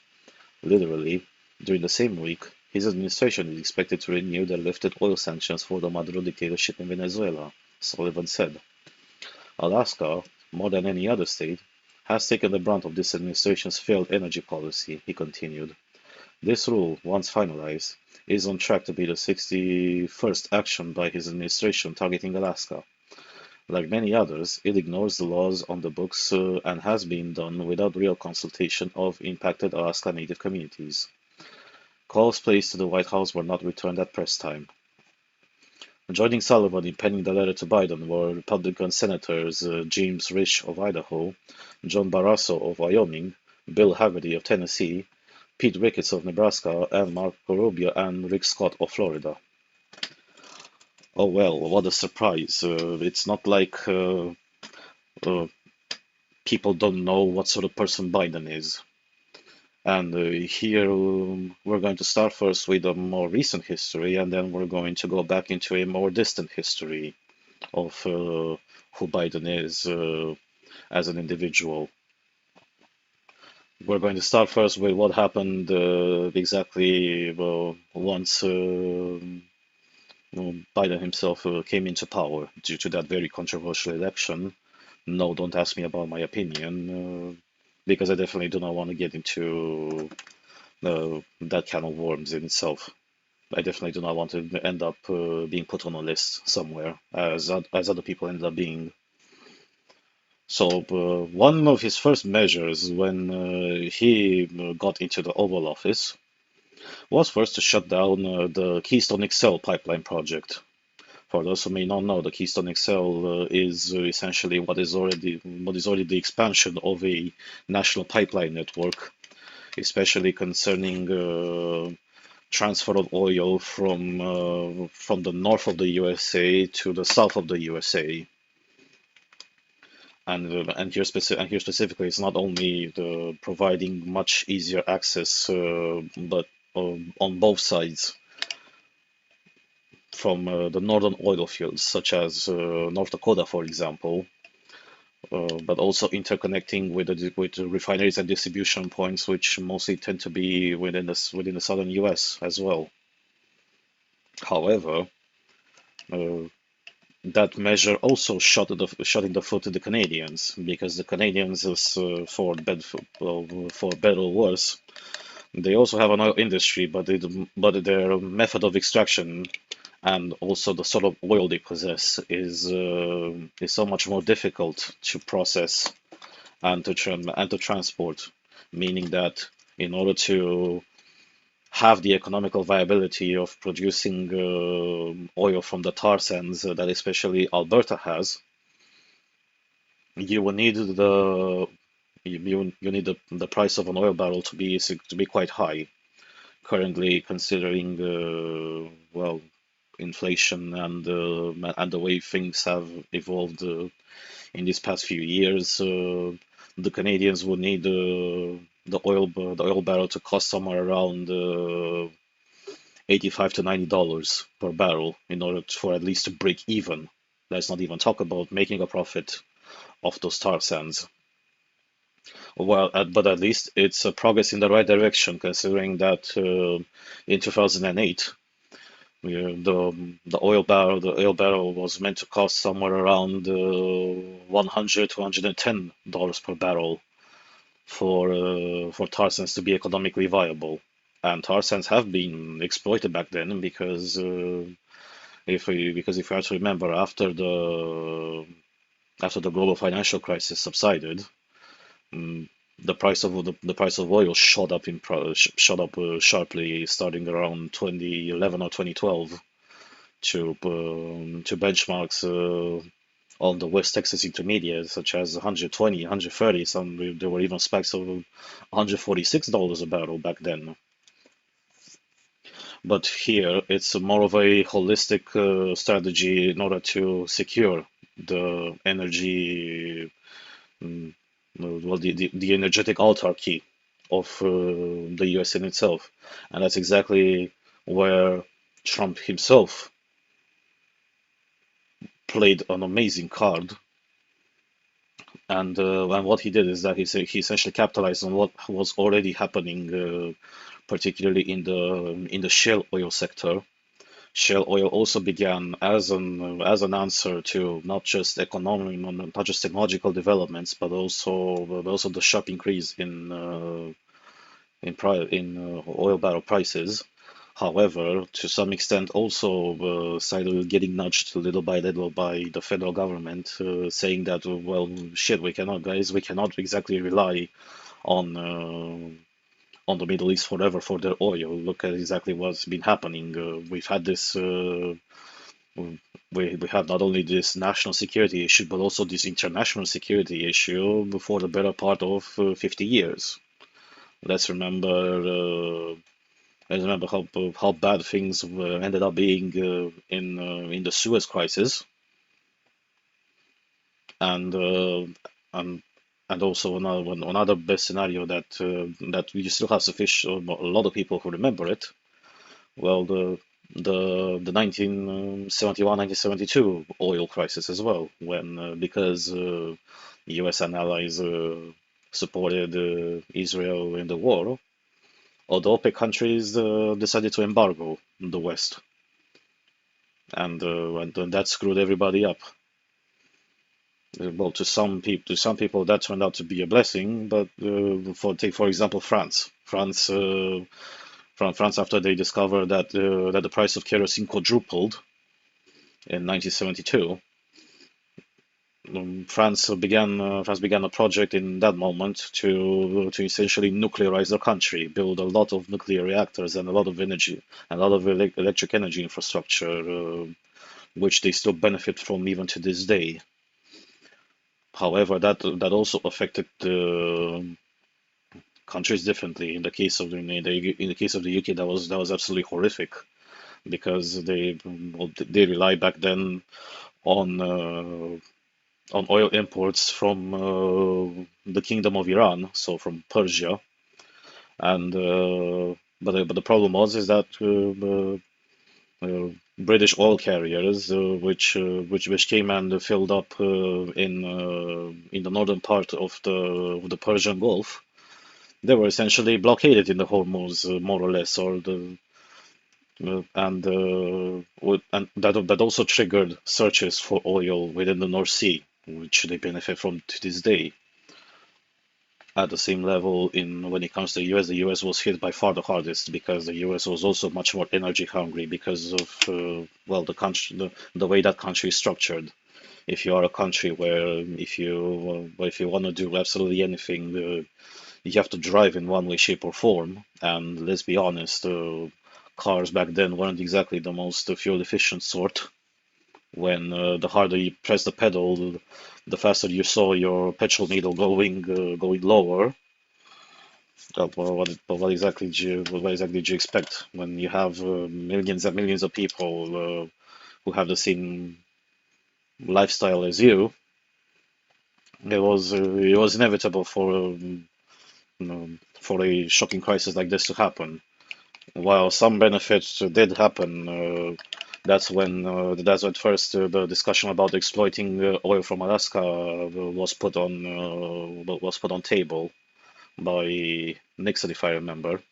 Literally, during the same week, his administration is expected to renew the lifted oil sanctions for the Maduro dictatorship in Venezuela, Sullivan said. Alaska, more than any other state, has taken the brunt of this administration's failed energy policy, he continued. This rule, once finalized, is on track to be the 61st action by his administration targeting Alaska. Like many others, it ignores the laws on the books and has been done without real consultation of impacted Alaska Native communities. Calls placed to the White House were not returned at press time. Joining Sullivan in penning the letter to Biden were Republican Senators James Risch of Idaho, John Barrasso of Wyoming, Bill Hagerty of Tennessee, Pete Ricketts of Nebraska, and Marco Rubio and Rick Scott of Florida. Oh well, what a surprise. It's not like uh, people don't know what sort of person Biden is. And here we're going to start first with a more recent history, and then we're going to go back into a more distant history of who Biden is as an individual. We're going to start first with what happened exactly once Biden himself came into power due to that very controversial election. No, don't ask me about my opinion, because I definitely do not want to get into that can of worms in itself. I definitely do not want to end up being put on a list somewhere, as other people ended up being. So one of his first measures when he got into the Oval Office was first to shut down the Keystone XL pipeline project. For those who may not know, the Keystone XL is essentially what is already the expansion of a national pipeline network, especially concerning transfer of oil from the north of the USA to the south of the USA. And here specifically, it's not only the providing much easier access, but on both sides from the northern oil fields, such as North Dakota, for example, but also interconnecting with the refineries and distribution points, which mostly tend to be within the southern U.S. as well. However, uh, that measure also shot in the foot to the Canadians, because the Canadians, for better or worse, they also have an oil industry, but their method of extraction and also the sort of oil they possess is so much more difficult to process and to transport, meaning that in order to have the economical viability of producing oil from the tar sands that especially Alberta has, you will need you need the price of an oil barrel to be quite high. Currently, considering well, inflation and the way things have evolved in these past few years, the Canadians will need the oil barrel to cost somewhere around 85 to $90 per barrel in order for at least to break even. Let's not even talk about making a profit off those tar sands. Well, but at least it's a progress in the right direction, considering that in 2008, the oil barrel was meant to cost somewhere around 100 to $110 per barrel for tar sands to be economically viable. And tar sands have been exploited back then because if you have to remember, after the global financial crisis subsided, mm, the price of oil shot up sharply starting around 2011 or 2012 to benchmarks on the West Texas Intermediate, such as 120, 130. There were even spikes of $146 a barrel back then. But here, it's more of a holistic strategy in order to secure the energy, mm, well, the energetic autarky of the US in itself. And that's exactly where Trump himself played an amazing card. And what he did is that he essentially capitalized on what was already happening, particularly in the shale oil sector. Shale oil also began as an answer to not just technological developments, but also the sharp increase in oil barrel prices. However, to some extent, also started getting nudged little by little by the federal government, saying that, well, shit, we cannot, guys, we cannot exactly rely on the Middle East forever for their oil. Look at exactly what's been happening. We've had this. We have not only this national security issue, but also this international security issue for the better part of 50 years. Let's remember. I remember how bad things ended up being in the Suez Crisis, and and and also another best scenario that we still have sufficient a lot of people who remember it. Well, the 1971-1972 oil crisis as well, when because U.S. and allies supported Israel in the war, although OPEC countries decided to embargo the West, and that screwed everybody up. Well, to some people that turned out to be a blessing, but for example France. France, after they discovered that the price of kerosene quadrupled in 1972, France began a project in that moment to essentially nuclearize the country, build a lot of nuclear reactors and a lot of energy, and a lot of electric energy infrastructure, which they still benefit from even to this day. However, that also affected the countries differently. In the case of the UK, that was absolutely horrific because they relied back then on oil imports from the Kingdom of Iran, so from Persia, and but the problem was is that British oil carriers, which came and filled up in the northern part of the Persian Gulf, they were essentially blockaded in the Hormuz, more or less, or the and that also triggered searches for oil within the North Sea, which they benefit from to this day. At the same level, in when it comes to the US was hit by far the hardest because the US was also much more energy hungry because of well the way that country is structured. If you are a country where if you want to do absolutely anything, you have to drive in one way, shape, or form. And let's be honest, cars back then weren't exactly the most fuel efficient sort. When the harder you press the pedal, the faster you saw your petrol needle going lower. What exactly did you expect when you have millions and millions of people who have the same lifestyle as you? It was inevitable for a shocking crisis like this to happen. While some benefits did happen, that's when first the discussion about exploiting oil from Alaska was put on table by Nixon, if I remember.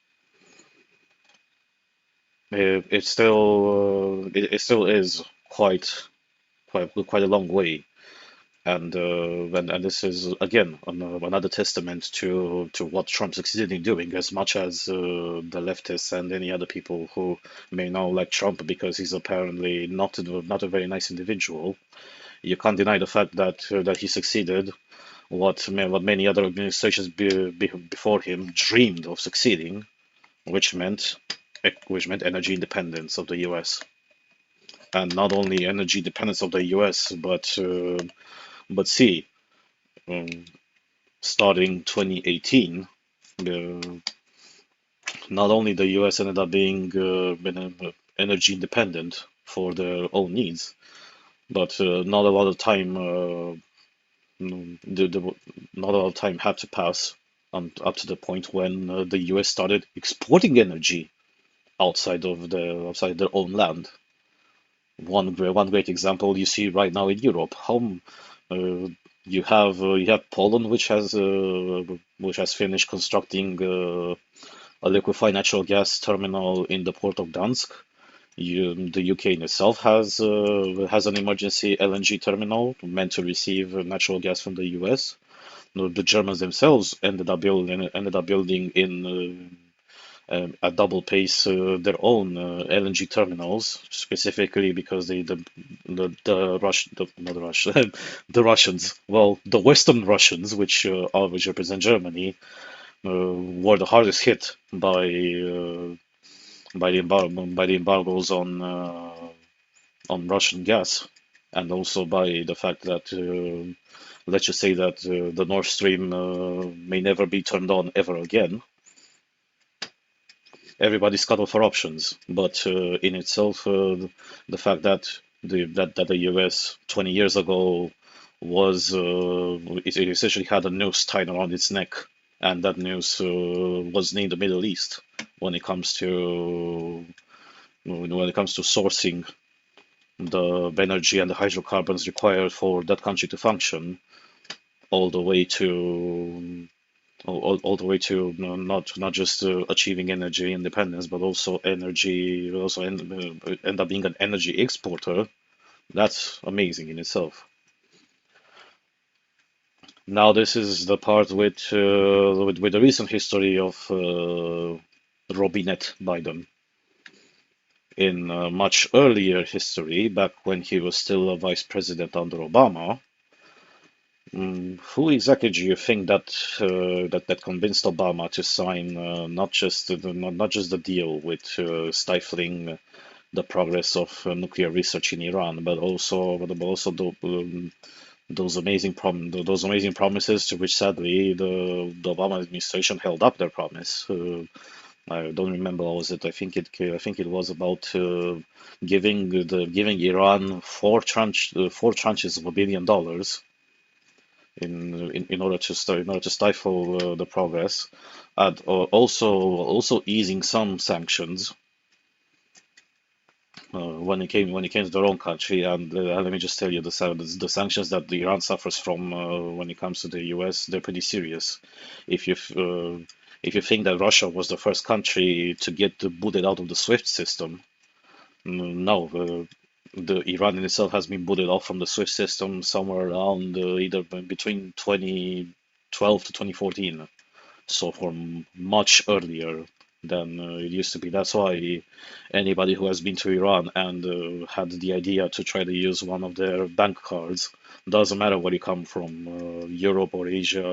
It still is quite a long way, and this is again another testament to what Trump succeeded in doing. As much as the leftists and any other people who may now like Trump because he's apparently not a very nice individual, you can't deny the fact that he succeeded what many other administrations before him dreamed of succeeding, which meant energy independence of the U.S. And not only energy independence of the U.S. But see, um, starting 2018, uh, not only the U.S. ended up being energy independent for their own needs, but not a lot of time not a lot of time had to pass up to the point when the U.S. started exporting energy outside their own land. One great example you see right now in Europe. How uh, you have Poland, which has finished constructing a liquefied natural gas terminal in the port of Gdansk. The UK in itself has an emergency LNG terminal meant to receive natural gas from the US. The Germans themselves ended up building at double pace their own LNG terminals, specifically because the Rush the, not the Rush the Russians, well, the Western Russians, which represent Germany, were the hardest hit by the embargoes on Russian gas, and also by the fact that let's just say that the Nord Stream may never be turned on ever again. Everybody's scuttled for options, but in itself, the fact that the US 20 years ago was it essentially had a noose tied around its neck, and that noose was named the Middle East when it comes to sourcing the energy and the hydrocarbons required for that country to function, all the way to all the way to not just achieving energy independence, but also end up being an energy exporter. That's amazing in itself. Now this is the part with the recent history of Robinette Biden. In much earlier history, back when he was still a vice president under Obama, who exactly do you think that convinced Obama to sign not just the deal with stifling the progress of nuclear research in Iran, but also those amazing promises to which sadly the Obama administration held up their promise. I don't remember what was it. I think it was about giving Iran four tranches of $1 billion in order to stifle the progress, and also easing some sanctions when it came to their own country. And let me just tell you, the sanctions that Iran suffers from when it comes to the US, they're pretty serious. If you if you think that Russia was the first country to get booted out of the SWIFT system, no, the Iran in itself has been booted off from the SWIFT system somewhere around either between 2012 to 2014, so from much earlier than it used to be. That's why anybody who has been to Iran and had the idea to try to use one of their bank cards, doesn't matter where you come from, Europe or Asia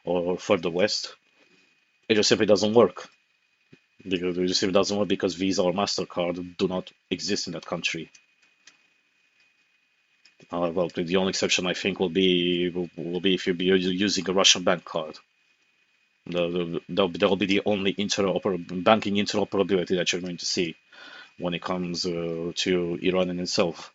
or further west, it just simply doesn't work. Because it just simply doesn't work because Visa or MasterCard do not exist in that country. Well, the only exception I think will be if you're using a Russian bank card. That'll be the only banking interoperability that you're going to see when it comes to Iran in itself.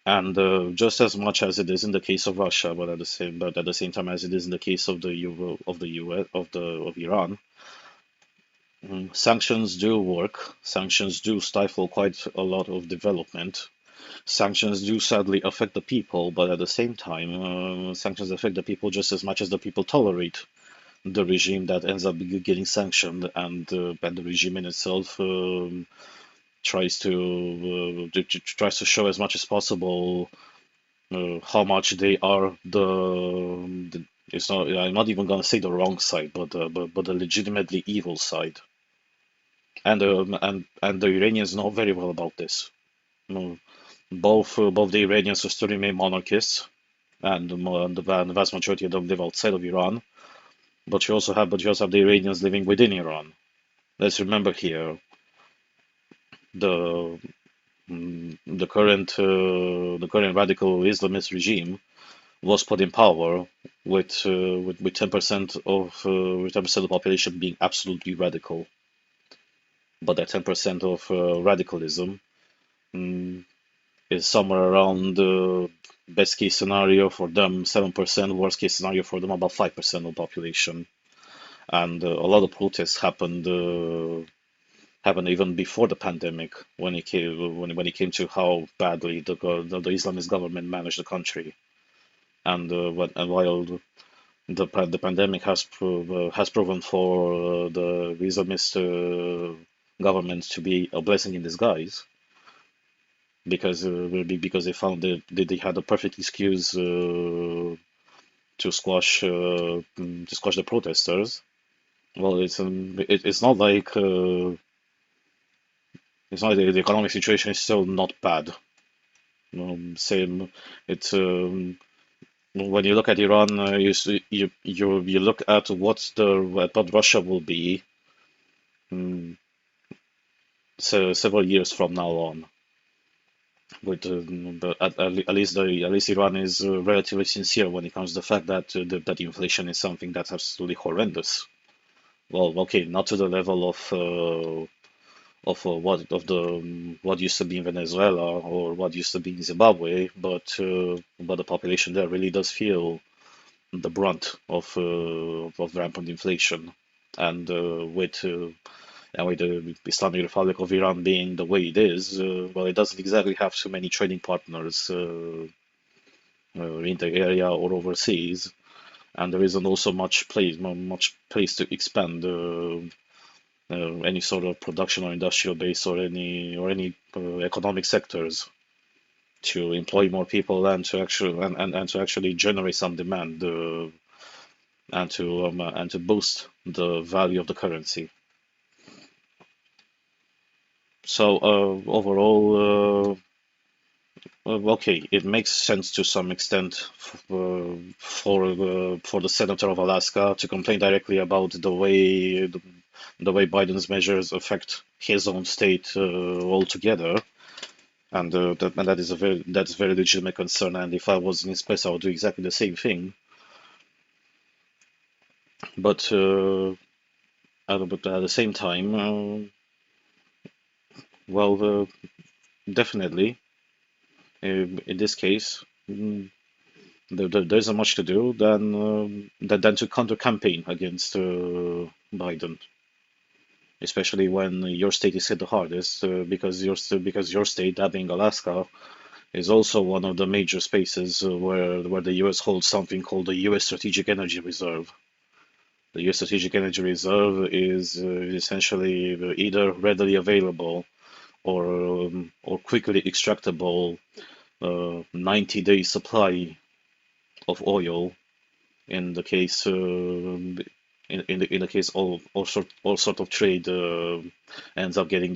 And just as much as it is in the case of Russia, but at the same time as it is in the case of the US of Iran, sanctions do work. Sanctions do stifle quite a lot of development. Sanctions do sadly affect the people, but at the same time, sanctions affect the people just as much as the people tolerate the regime that ends up getting sanctioned, and the regime in itself tries to show as much as possible how much they are it's not, I'm not even gonna say the wrong side, but the legitimately evil side. And the Iranians know very well about this. Both the Iranians who still remain monarchists, and the vast majority of them live outside of Iran. But you also have the Iranians living within Iran. Let's remember here the current radical Islamist regime was put in power with 10% of the population being absolutely radical. But that 10% of radicalism is somewhere around the best case scenario for them 7%, worst case scenario for them about 5% of the population. And a lot of protests happened even before the pandemic when it came to how badly the Islamist government managed the country. And while the pandemic has proven for the Islamist government to be a blessing in disguise, because they found that they had a perfect excuse to squash the protesters, Well, it's not like it's not the economic situation is still not bad. Same, it's when you look at Iran, you look at what Russia will be um, several years from now on. But at least Iran is relatively sincere when it comes to the fact that that inflation is something that's absolutely horrendous. Well, okay, not to the level what used to be in Venezuela or what used to be in Zimbabwe, but the population there really does feel the brunt of rampant inflation, and with the Islamic Republic of Iran being the way it is, well, it doesn't exactly have too many trading partners in the area or overseas, and there isn't also much place to expand any sort of production or industrial base or any economic sectors to employ more people and to actually generate some demand and to boost the value of the currency. So overall, okay, it makes sense to some extent for the senator of Alaska to complain directly about the way Biden's measures affect his own state altogether, and that's a very legitimate concern. And if I was in his place, I would do exactly the same thing. But at the same time, well, definitely, in this case. There isn't much to do than to counter campaign against Biden, especially when your state is hit the hardest, because your state, that being Alaska, is also one of the major spaces where the U.S. holds something called the U.S. Strategic Energy Reserve. The U.S. Strategic Energy Reserve is essentially either readily available or quickly extractable 90-day supply of oil in the case in the case all sort of trade ends up getting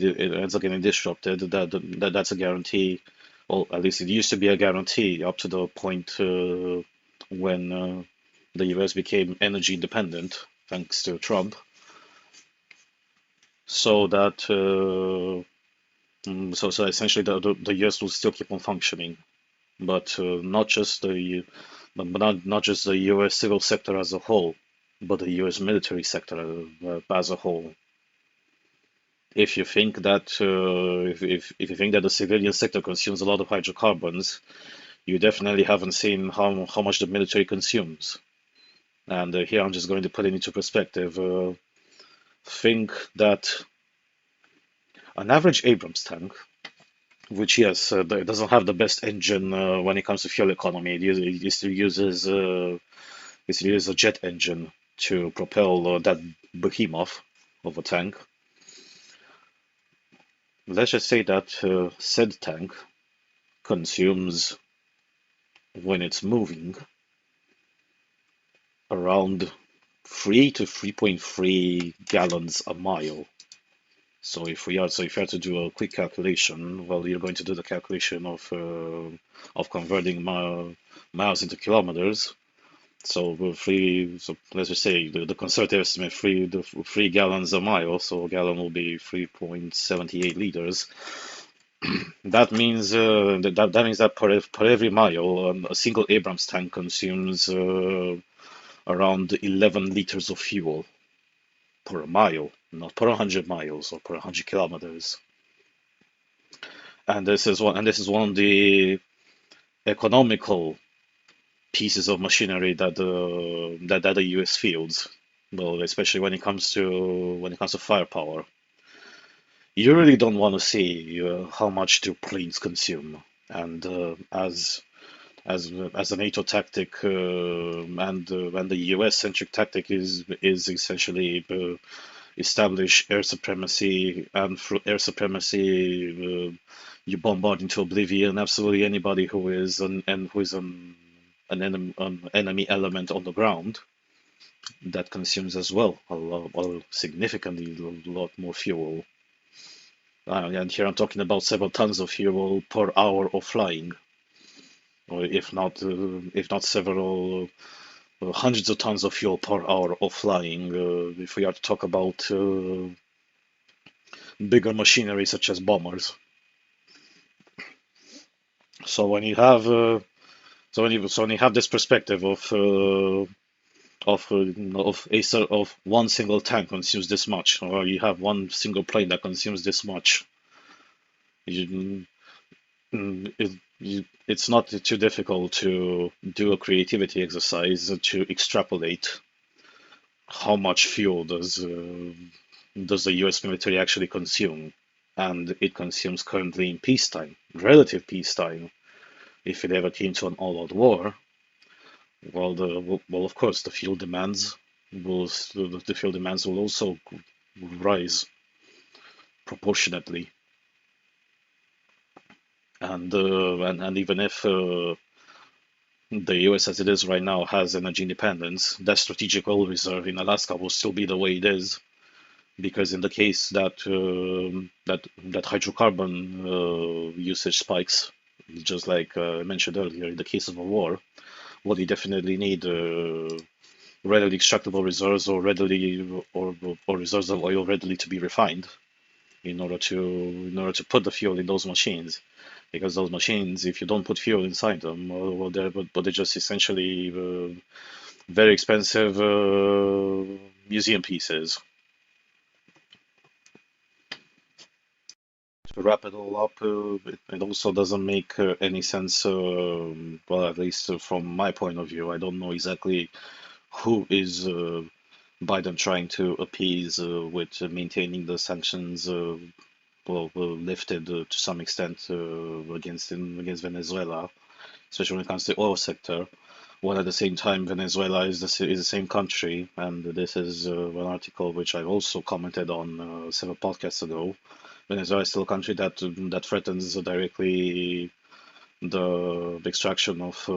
disrupted. That's a guarantee. Well, at least it used to be a guarantee up to the point when the U.S. became energy independent thanks to Trump. So that so essentially the U.S. will still keep on functioning, but not just the U.S. civil sector as a whole, but the U.S. military sector as a whole. If you think that if you think that the civilian sector consumes a lot of hydrocarbons, you definitely haven't seen how much the military consumes. And here I'm just going to put it into perspective. Think that an average Abrams tank, which yes, it doesn't have the best engine when it comes to fuel economy. It still uses a jet engine to propel that behemoth of a tank. Let's just say that said tank consumes, when it's moving, around 3 to 3.3 gallons a mile. So if you are to do a quick calculation, well, you're going to do the calculation of converting miles into kilometers. So let's just say the conservative estimate 3 gallons a mile. So a gallon will be 3.78 liters. That means that per every mile, a single Abrams tank consumes around 11 liters of fuel per mile, not per 100 miles or per 100 kilometers. And this is one of the economical pieces of machinery that the U.S. fields. Well, especially when it comes to firepower. You really don't want to see how much do planes consume, and as a NATO tactic, and the US centric tactic is essentially establish air supremacy, and through air supremacy, you bombard into oblivion absolutely anybody who is an enemy element on the ground. that consumes as well a significantly lot more fuel. And here I'm talking about several tons of fuel per hour of flying, or if not several hundreds of tons of fuel per hour of flying. If we are to talk about bigger machinery such as bombers. So when you have when you have this perspective of one single tank consumes this much, or you have one single plane that consumes this much, you, it's not too difficult to do a creativity exercise to extrapolate how much fuel does the U.S. military actually consume, and it consumes currently in peacetime, relative peacetime. If it ever came to an all-out war, well, of course, the fuel demands will also rise proportionately, and even if the U.S. as it is right now has energy independence, that strategic oil reserve in Alaska will still be the way it is, because in the case that hydrocarbon usage spikes, just like I mentioned earlier, in the case of a war, well, you definitely need readily extractable reserves or reserves of oil readily to be refined in order to put the fuel in those machines, because those machines, if you don't put fuel inside them, they're just essentially very expensive museum pieces. To wrap it all up, it also doesn't make any sense. Well, at least from my point of view, I don't know exactly who is Biden trying to appease with maintaining the sanctions lifted to some extent against Venezuela, especially when it comes to the oil sector. While at the same time, Venezuela is the same country, and this is an article which I also commented on several podcasts ago. Venezuela is still a country that threatens directly the extraction of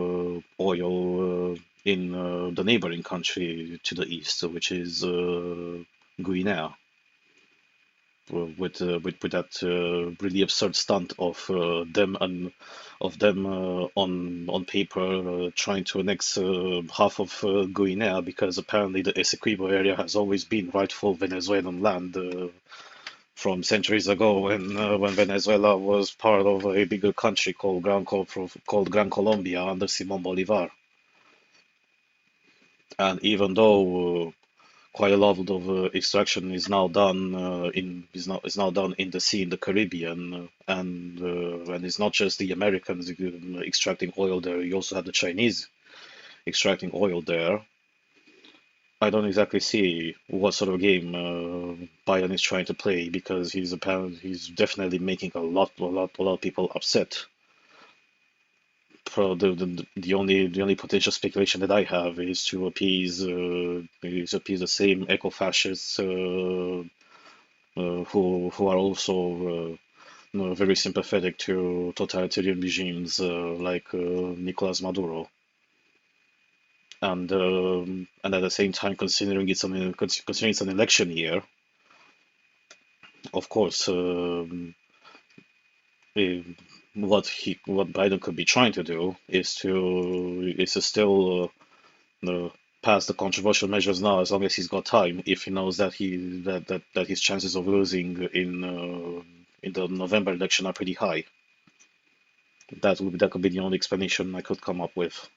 oil in the neighboring country to the east, which is Guinea, with that really absurd stunt of them on paper trying to annex half of Guinea, because apparently the Essequibo area has always been rightful Venezuelan land from centuries ago, when Venezuela was part of a bigger country called Gran Colombia under Simón Bolívar. And even though quite a lot of extraction is now done is now done in the sea in the Caribbean, and it's not just the Americans extracting oil there. You also have the Chinese extracting oil there. I don't exactly see what sort of game Biden is trying to play, because he's definitely making a lot of people upset. The only potential speculation that I have is to appease the same eco-fascists who are also very sympathetic to totalitarian regimes like Nicolas Maduro, and at the same time, considering it's an election year, of course, what Biden could be trying to do is to still pass the controversial measures now, as long as he's got time, if he knows that his chances of losing in the November election are pretty high. That could be the only explanation I could come up with.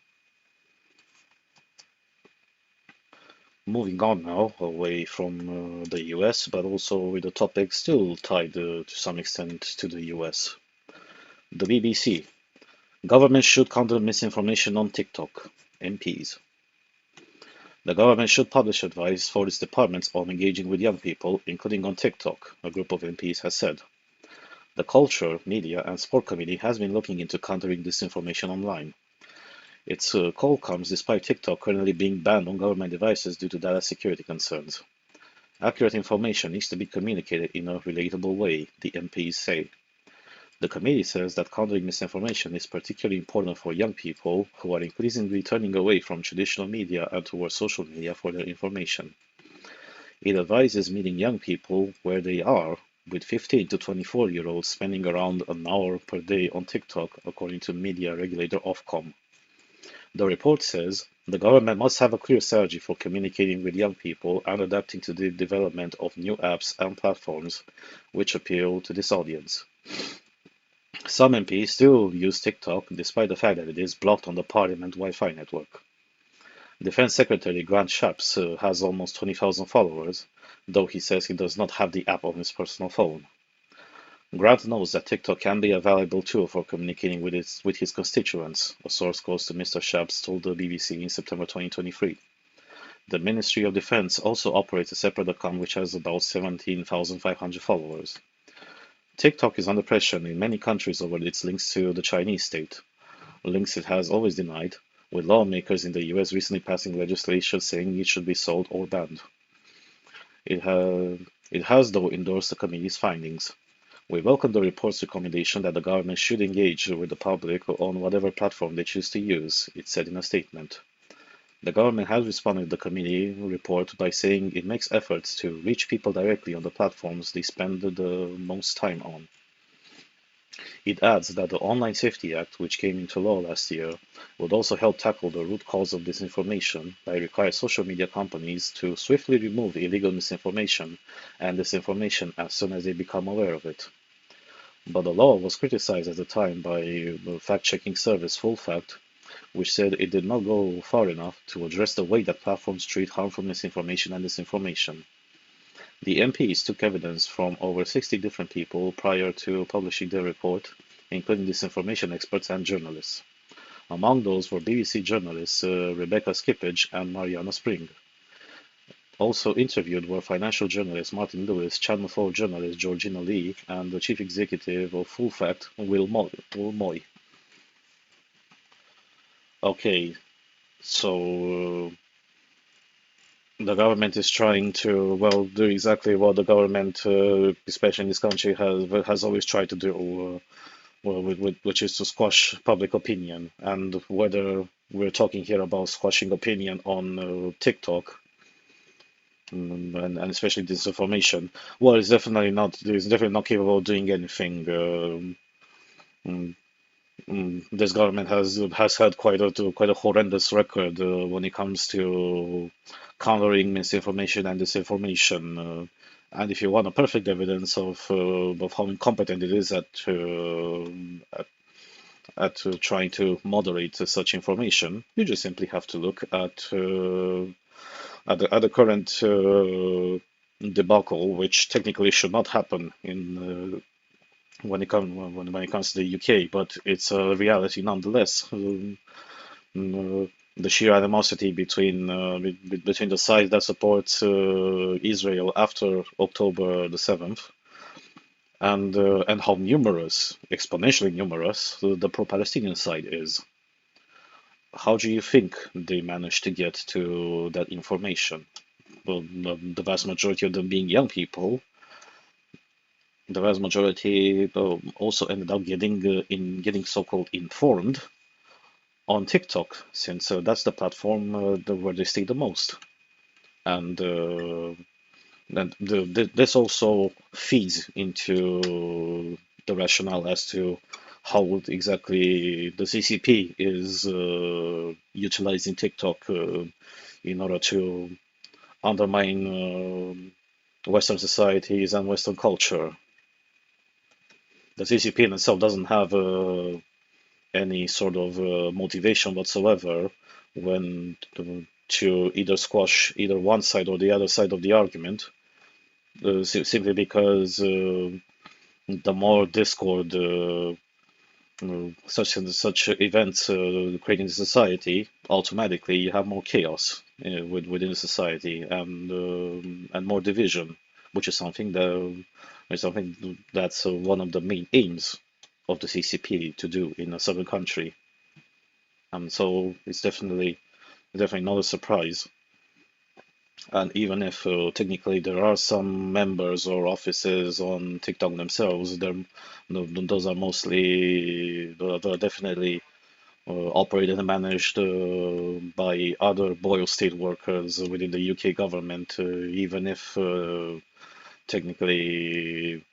Moving on now, away from the US, but also with a topic still tied to some extent to the US. The BBC. Government should counter misinformation on TikTok. MPs. The government should publish advice for its departments on engaging with young people, including on TikTok, a group of MPs has said. The Culture, Media and Sport Committee has been looking into countering disinformation online. Its call comes despite TikTok currently being banned on government devices due to data security concerns. Accurate information needs to be communicated in a relatable way, the MPs say. The committee says that countering misinformation is particularly important for young people who are increasingly turning away from traditional media and towards social media for their information. It advises meeting young people where they are, with 15 to 24-year-olds spending around an hour per day on TikTok, according to media regulator Ofcom. The report says the government must have a clear strategy for communicating with young people and adapting to the development of new apps and platforms which appeal to this audience. Some MPs still use TikTok despite the fact that it is blocked on the Parliament Wi-Fi network. Defense Secretary Grant Shapps has almost 20,000 followers, though he says he does not have the app on his personal phone. Grant knows that TikTok can be a valuable tool for communicating with his constituents, a source close to Mr. Shapps told the BBC in September 2023. The Ministry of Defense also operates a separate account which has about 17,500 followers. TikTok is under pressure in many countries over its links to the Chinese state, links it has always denied, with lawmakers in the US recently passing legislation saying it should be sold or banned. It has, though, endorsed the committee's findings. We welcome the report's recommendation that the government should engage with the public on whatever platform they choose to use, it said in a statement. The government has responded to the committee report by saying it makes efforts to reach people directly on the platforms they spend the most time on. It adds that the Online Safety Act, which came into law last year, would also help tackle the root cause of disinformation by requiring social media companies to swiftly remove illegal misinformation and disinformation as soon as they become aware of it. But the law was criticized at the time by the fact-checking service FullFact, which said it did not go far enough to address the way that platforms treat harmful misinformation and disinformation. The MPs took evidence from over 60 different people prior to publishing their report, including disinformation experts and journalists. Among those were BBC journalists Rebecca Skippage and Mariana Spring. Also interviewed were financial journalist Martin Lewis, Channel 4 journalist Georgina Lee, and the chief executive of FullFact, Will Moy. Okay, so the government is trying to, well, do exactly what the government, especially in this country, has always tried to do, which is to squash public opinion. And whether we're talking here about squashing opinion on TikTok, and especially disinformation, well, it's definitely not capable of doing anything. This government has had quite a horrendous record when it comes to countering misinformation and disinformation. And if you want a perfect evidence of how incompetent it is at trying to moderate such information, you just simply have to look at the current debacle, which technically should not happen in when it comes to the UK, but it's a reality nonetheless. The sheer animosity between the side that supports Israel after October the 7th, and how numerous, exponentially numerous, the pro-Palestinian side is. How do you think they managed to get to that information? Well, the vast majority of them being young people. The vast majority also ended up getting so-called informed on TikTok, since that's the platform where they stay the most. And this also feeds into the rationale as to how exactly the CCP is utilizing TikTok in order to undermine Western societies and Western culture. The CCP in itself doesn't have any sort of motivation whatsoever when to either squash either one side or the other side of the argument, simply because the more discord such events create in the society, automatically you have more chaos within the society and more division, which is something that's one of the main aims of the CCP to do in a southern country. So it's definitely not a surprise And even if technically there are some members or offices on TikTok themselves, those are mostly, they're definitely operated and managed by other loyal state workers within the UK government, even if technically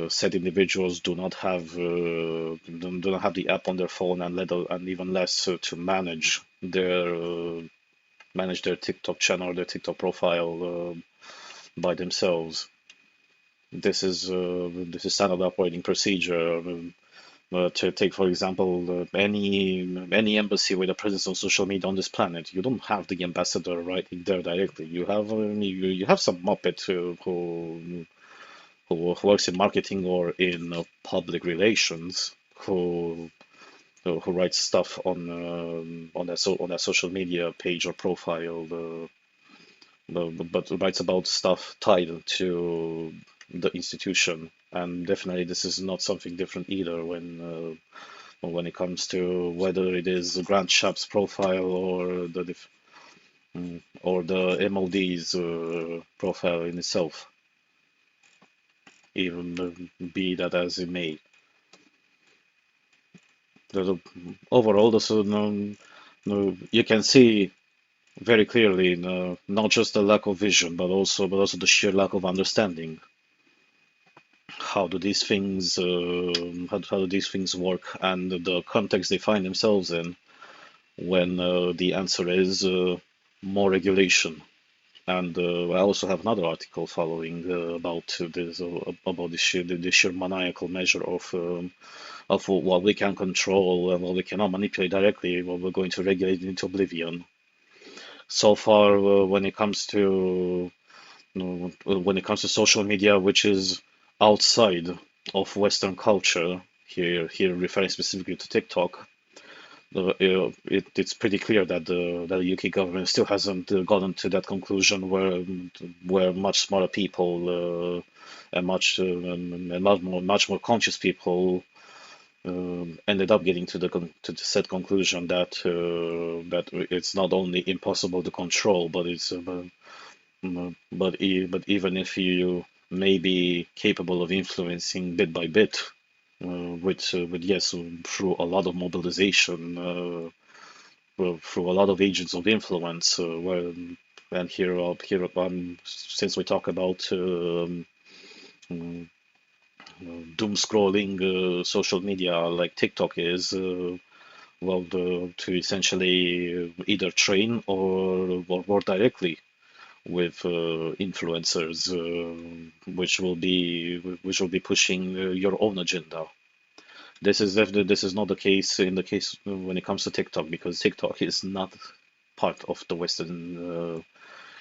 said individuals do not have the app on their phone, and even less to manage their TikTok channel or their TikTok profile by themselves. This is standard operating procedure. To take, for example, any embassy with a presence on social media on this planet, you don't have the ambassador writing there directly. You have some muppet who works in marketing or in public relations who writes stuff on their social media page or profile, but writes about stuff tied to the institution. And definitely, this is not something different either when it comes to whether it is Grant Shapps' profile or the MOD's profile in itself, even be that as it may. The, Overall, you can see very clearly not just the lack of vision, but also the sheer lack of understanding. How do these things work, and the context they find themselves in when the answer is more regulation. And I also have another article following about the sheer maniacal measure of what we can control and what we cannot manipulate directly, what we're going to regulate into oblivion. So far, when it comes to social media, which is outside of Western culture, here referring specifically to TikTok, it's pretty clear that the UK government still hasn't gotten to that conclusion where much smarter people and much more conscious people ended up getting to the said conclusion that it's not only impossible to control, but even if you may be capable of influencing bit by bit, with yes, through a lot of mobilization, through a lot of agents of influence, and since we talk about doom scrolling social media like TikTok is, to essentially either train or work directly with influencers, which will be pushing your own agenda. This is not the case in the case when it comes to TikTok, because TikTok is not part of the Western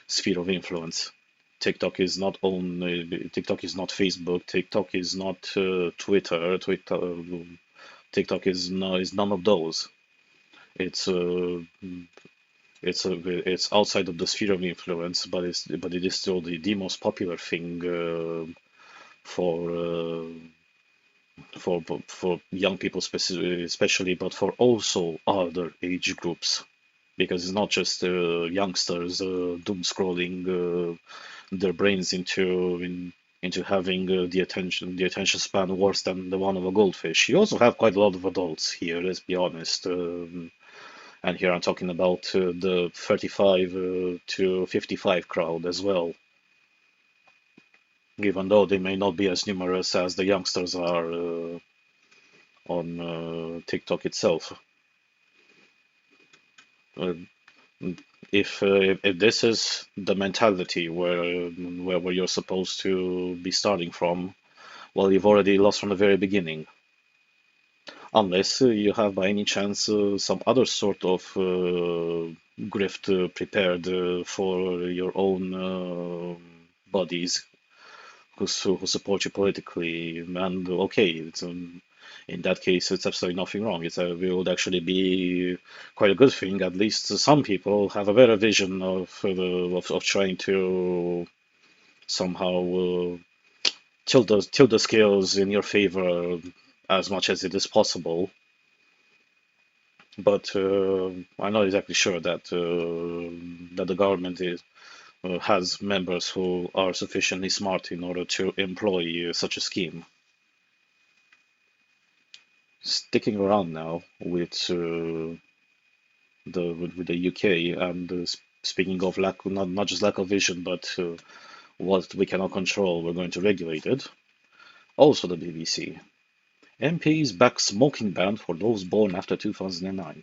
sphere of influence. TikTok is not Facebook. TikTok is not Twitter. TikTok is none of those. It's it's outside of the sphere of influence, but it is still the most popular thing for for young people especially, but for also other age groups, because it's not just youngsters doom scrolling their brains into having the attention span worse than the one of a goldfish. You also have quite a lot of adults here, let's be honest. And here I'm talking about the 35 to 55 crowd as well, even though they may not be as numerous as the youngsters are on TikTok itself. Uh, if this is the mentality where you're supposed to be starting from, well, you've already lost from the very beginning. Unless you have by any chance some other sort of grift prepared for your own bodies who support you politically. And okay, in that case, it's absolutely nothing wrong. It would actually be quite a good thing. At least some people have a better vision of trying to somehow tilt the scales in your favor as much as it is possible. But I'm not exactly sure that the government has members who are sufficiently smart in order to employ such a scheme. Sticking around now with the UK and speaking of not just lack of vision, but what we cannot control, we're going to regulate it. Also, the BBC. MPs back smoking ban for those born after 2009.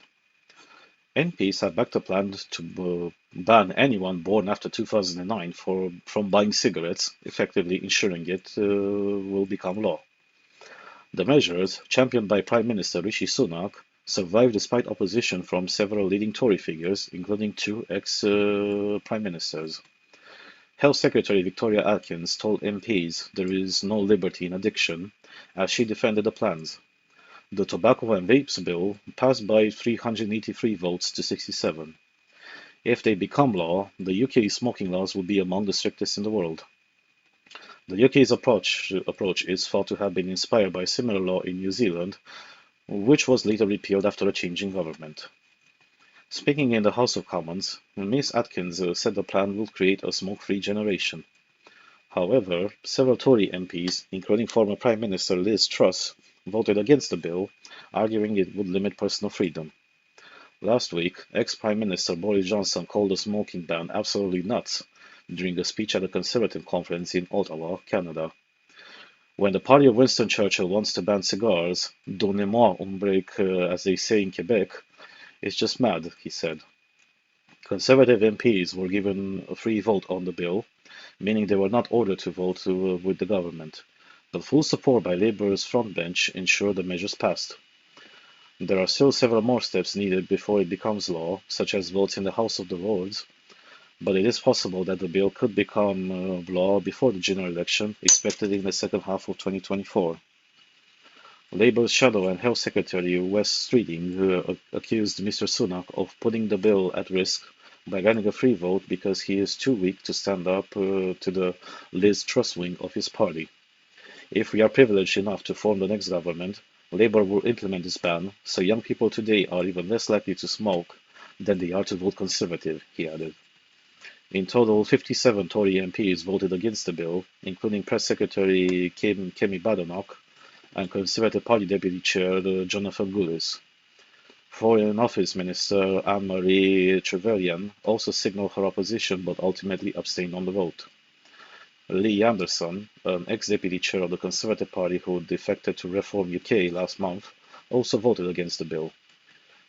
MPs have backed a plan to ban anyone born after 2009 from buying cigarettes, effectively ensuring it will become law. The measures, championed by Prime Minister Rishi Sunak, survived despite opposition from several leading Tory figures, including two ex-prime ministers. Health Secretary Victoria Atkins told MPs there is no liberty in addiction, as she defended the plans. The Tobacco and Vapes Bill passed by 383 votes to 67. If they become law, the UK's smoking laws will be among the strictest in the world. The UK's approach is thought to have been inspired by a similar law in New Zealand, which was later repealed after a change in government. Speaking in the House of Commons, Ms Atkins said the plan will create a smoke-free generation. However, several Tory MPs, including former Prime Minister Liz Truss, voted against the bill, arguing it would limit personal freedom. Last week, ex-Prime Minister Boris Johnson called the smoking ban absolutely nuts during a speech at a Conservative conference in Ottawa, Canada. When the party of Winston Churchill wants to ban cigars, donnez-moi un break, as they say in Quebec, it's just mad, he said. Conservative MPs were given a free vote on the bill, meaning they were not ordered to vote with the government, but full support by Labour's frontbench ensured the measures passed. There are still several more steps needed before it becomes law, such as votes in the House of the Lords, but it is possible that the bill could become law before the general election, expected in the second half of 2024. Labour's Shadow and Health Secretary Wes Streeting accused Mr Sunak of putting the bill at risk by getting a free vote because he is too weak to stand up to the Liz Truss wing of his party. If we are privileged enough to form the next government, Labour will implement this ban, so young people today are even less likely to smoke than they are to vote Conservative, he added. In total, 57 Tory MPs voted against the bill, including Press Secretary Kemi Badenoch and Conservative Party Deputy Chair Jonathan Gullis. Foreign Office Minister Anne-Marie Trevelyan also signalled her opposition but ultimately abstained on the vote. Lee Anderson, an ex-deputy chair of the Conservative Party who defected to Reform UK last month, also voted against the bill.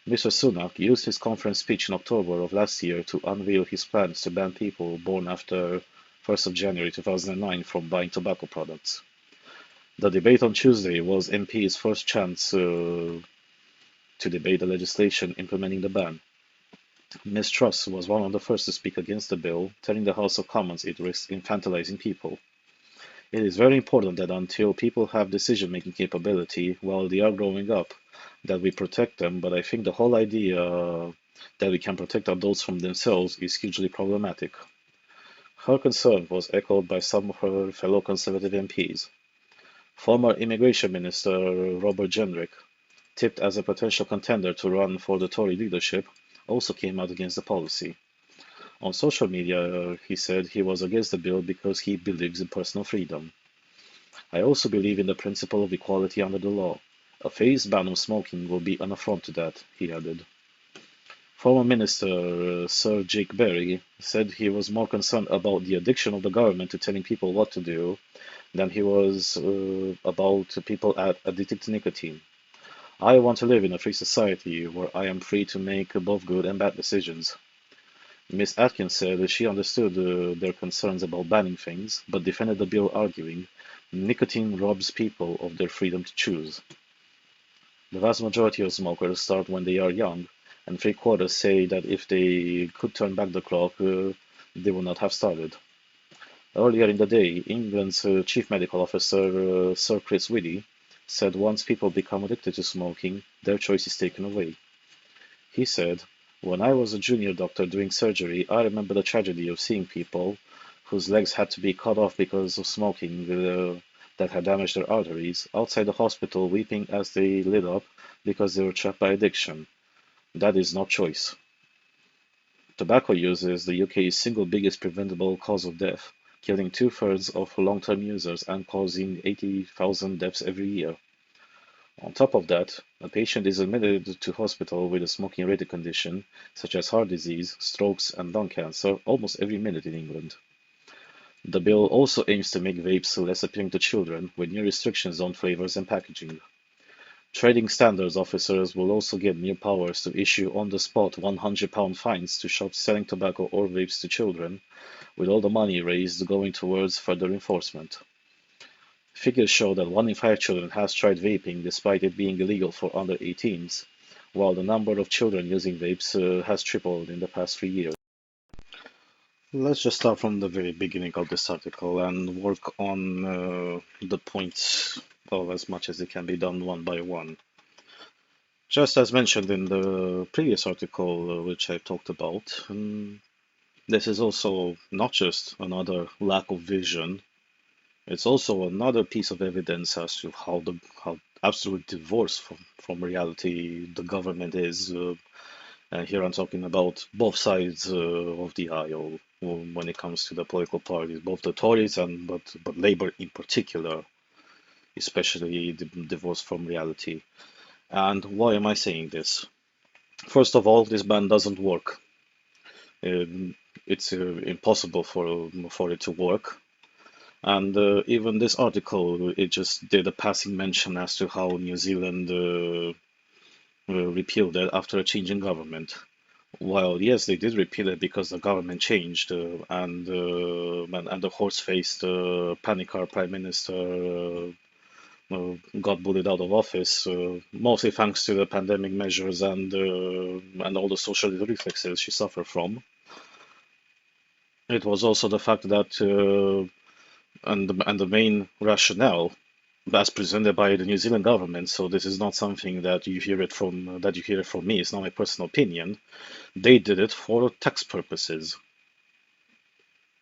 Mr Sunak used his conference speech in October of last year to unveil his plans to ban people born after 1st of January 2009 from buying tobacco products. The debate on Tuesday was MP's first chance to debate the legislation implementing the ban. Ms Truss was one of the first to speak against the bill, telling the House of Commons it risks infantilizing people. It is very important that until people have decision-making capability while they are growing up, that we protect them, but I think the whole idea that we can protect adults from themselves is hugely problematic. Her concern was echoed by some of her fellow Conservative MPs. Former Immigration Minister Robert Jenrick, tipped as a potential contender to run for the Tory leadership, also came out against the policy. On social media, he said he was against the bill because he believes in personal freedom. I also believe in the principle of equality under the law. A phased ban of smoking will be an affront to that, he added. Former Minister Sir Jake Berry said he was more concerned about the addiction of the government to telling people what to do than he was about people addicted to nicotine. I want to live in a free society where I am free to make both good and bad decisions. Ms Atkins said she understood their concerns about banning things, but defended the bill arguing, nicotine robs people of their freedom to choose. The vast majority of smokers start when they are young, and 3/4 say that if they could turn back the clock, they would not have started. Earlier in the day, England's Chief Medical Officer, Sir Chris Whitty, said once people become addicted to smoking, their choice is taken away. He said, "When I was a junior doctor doing surgery, I remember the tragedy of seeing people whose legs had to be cut off because of smoking that had damaged their arteries, outside the hospital weeping as they lit up because they were trapped by addiction. That is not choice." Tobacco use is the UK's single biggest preventable cause of death, killing two-thirds of long-term users and causing 80,000 deaths every year. On top of that, a patient is admitted to hospital with a smoking-related condition, such as heart disease, strokes, and lung cancer, almost every minute in England. The bill also aims to make vapes less appealing to children, with new restrictions on flavors and packaging. Trading Standards officers will also get new powers to issue on-the-spot £100 fines to shops selling tobacco or vapes to children, with all the money raised going towards further enforcement. Figures show that 1 in 5 children has tried vaping despite it being illegal for under 18s, while the number of children using vapes has tripled in the past 3 years. Let's just start from the very beginning of this article and work on the points of as much as it can be done one by one. Just as mentioned in the previous article, which I talked about, this is also not just another lack of vision, it's also another piece of evidence as to how absolute divorce from reality the government is. And here I'm talking about both sides of the aisle when it comes to the political parties, both the Tories and but Labour in particular, especially divorce from reality. And why am I saying this? First of all, this ban doesn't work. It's impossible for it to work. And even this article, it just did a passing mention as to how New Zealand repealed it after a change in government. While yes, they did repeal it because the government changed and the horse-faced panic car prime minister got bullied out of office, mostly thanks to the pandemic measures and all the social reflexes she suffered from. It was also the fact that and the main rationale as presented by the New Zealand government. So this is not something that you hear it from me. It's not my personal opinion. They did it for tax purposes.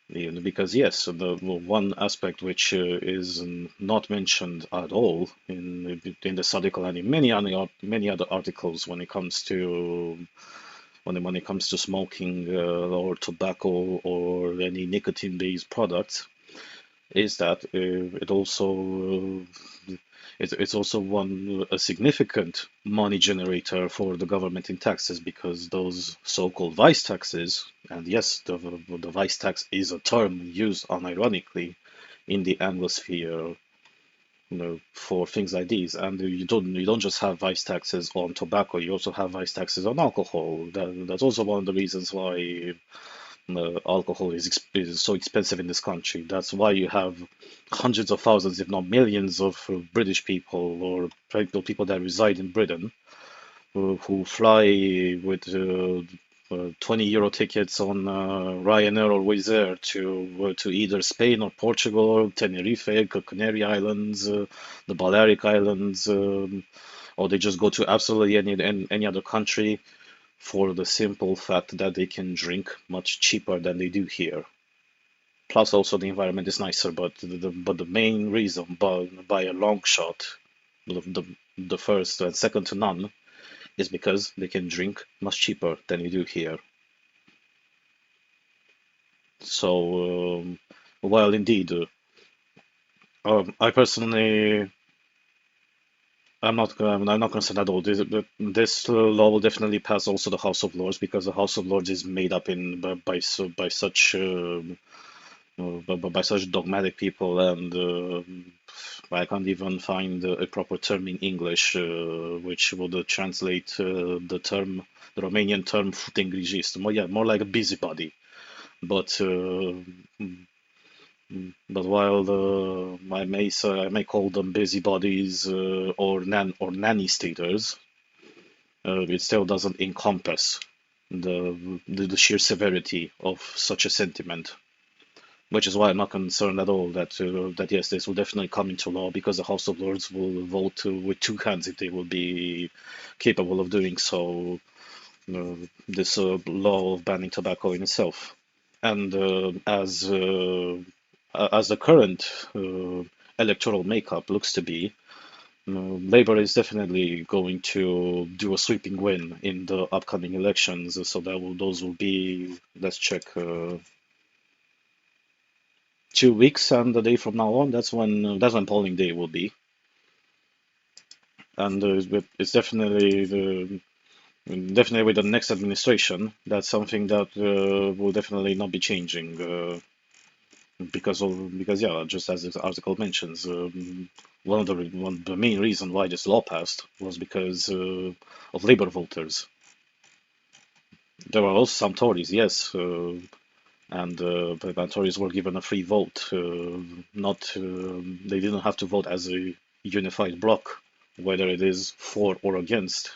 Because yes, the one aspect which is not mentioned at all in this article and in many other articles when it comes to smoking or tobacco or any nicotine-based products is that it's also a significant money generator for the government in taxes because those so-called vice taxes, and yes, the vice tax is a term used unironically in the Anglosphere, for things like these. And you don't just have vice taxes on tobacco, you also have vice taxes on alcohol. That's also one of the reasons why alcohol is so expensive in this country. That's why you have hundreds of thousands, if not millions, of British people or people that reside in Britain who fly with €20 tickets on Ryanair or Wizz Air to either Spain or Portugal, or Tenerife, Canary Islands, the Balearic Islands, or they just go to absolutely any other country for the simple fact that they can drink much cheaper than they do here. Plus, also the environment is nicer, but the main reason, by a long shot, the first and second to none, is because they can drink much cheaper than you do here. So, while indeed, I personally, I'm not concerned at all. This law will definitely pass also the House of Lords because the House of Lords is made up by such dogmatic people, and I can't even find a proper term in English which would translate the Romanian term "futingrijist." More like a busybody. But while I may call them busybodies or nanny staters, it still doesn't encompass the sheer severity of such a sentiment. Which is why I'm not concerned at all that yes, this will definitely come into law because the House of Lords will vote with two hands if they will be capable of doing so. This law of banning tobacco in itself, and as the current electoral makeup looks to be, Labour is definitely going to do a sweeping win in the upcoming elections, so those will be, let's check, 2 weeks and a day from now on. That's when polling day will be, and it's definitely with the next administration. That's something that will definitely not be changing. Because yeah, just as the article mentions, the main reason why this law passed was because of Labour voters. There were also some Tories, yes, but Tories were given a free vote. Not They didn't have to vote as a unified bloc, whether it is for or against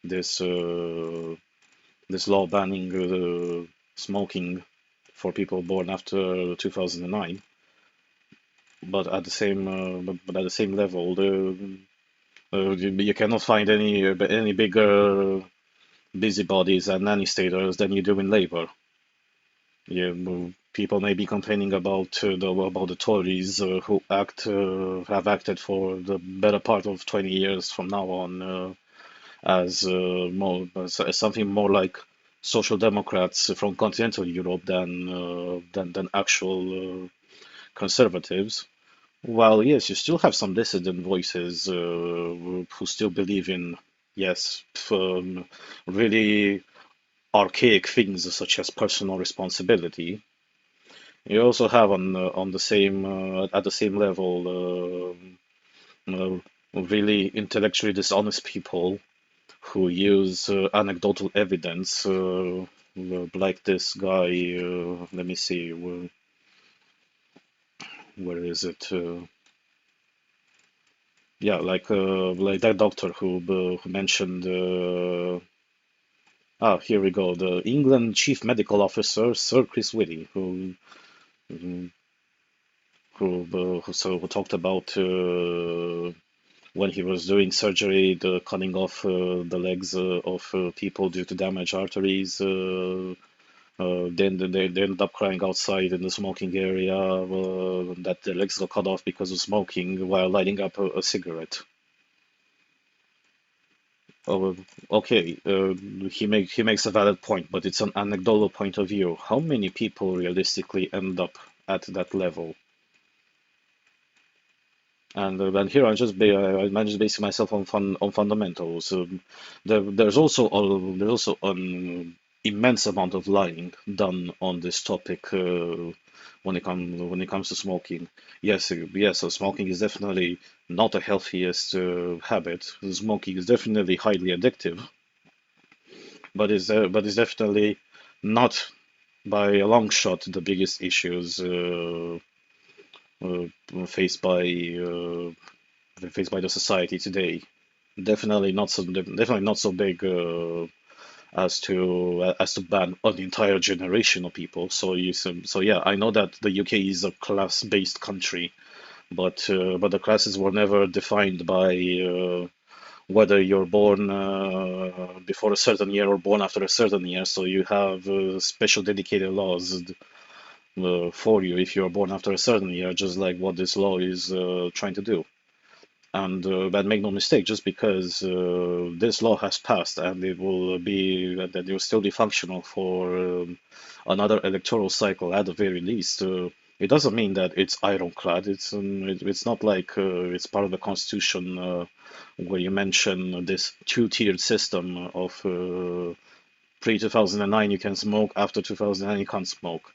this this law banning smoking for people born after 2009. But at the same but at the same level, you cannot find any bigger busybodies and nanny staters than you do in Labour. People may be complaining about the Tories who have acted for the better part of 20 years from now on as something more like social democrats from continental Europe than actual conservatives. While yes, you still have some dissident voices who still believe in yes, really archaic things such as personal responsibility. You also have on the same at the same level really intellectually dishonest people who use anecdotal evidence, like this guy. Let me see, where is it? Yeah, like that doctor who mentioned. Here we go. The England Chief Medical Officer, Sir Chris Whitty, who talked about when he was doing surgery, the cutting off the legs of people due to damaged arteries. Then they ended up crying outside in the smoking area that their legs got cut off because of smoking while lighting up a cigarette. Oh, okay, he makes a valid point, but it's an anecdotal point of view. How many people realistically end up at that level? And here I'm just basing myself on fundamentals. There's also an immense amount of lying done on this topic when it comes to smoking. Yes, so smoking is definitely not the healthiest habit. Smoking is definitely highly addictive, but it's definitely not by a long shot the biggest issues uh, faced by uh, faced by the society today. Definitely not so big as to ban an entire generation of people. So yeah, I know that the UK is a class-based country, but the classes were never defined by whether you're born before a certain year or born after a certain year. So you have special dedicated laws for you if you're born after a certain year, just like what this law is trying to do. But make no mistake, just because this law has passed and that it will still be functional for another electoral cycle at the very least, it doesn't mean that it's ironclad. It's not like it's part of the constitution where you mention this two-tiered system of pre-2009 you can smoke, after 2009 you can't smoke.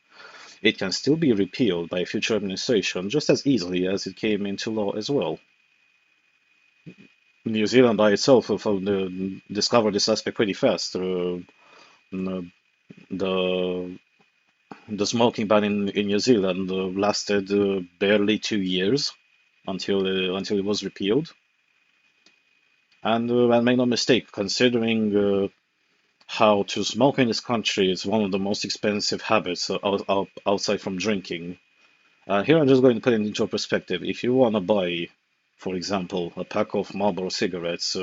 It can still be repealed by a future administration just as easily as it came into law as well. New Zealand by itself discovered this aspect pretty fast. The the smoking ban in New Zealand lasted barely 2 years until it was repealed. And make no mistake, considering how to smoke in this country is one of the most expensive habits outside from drinking. Here I'm just going to put it into perspective. If you want to buy, for example, a pack of Marlboro cigarettes,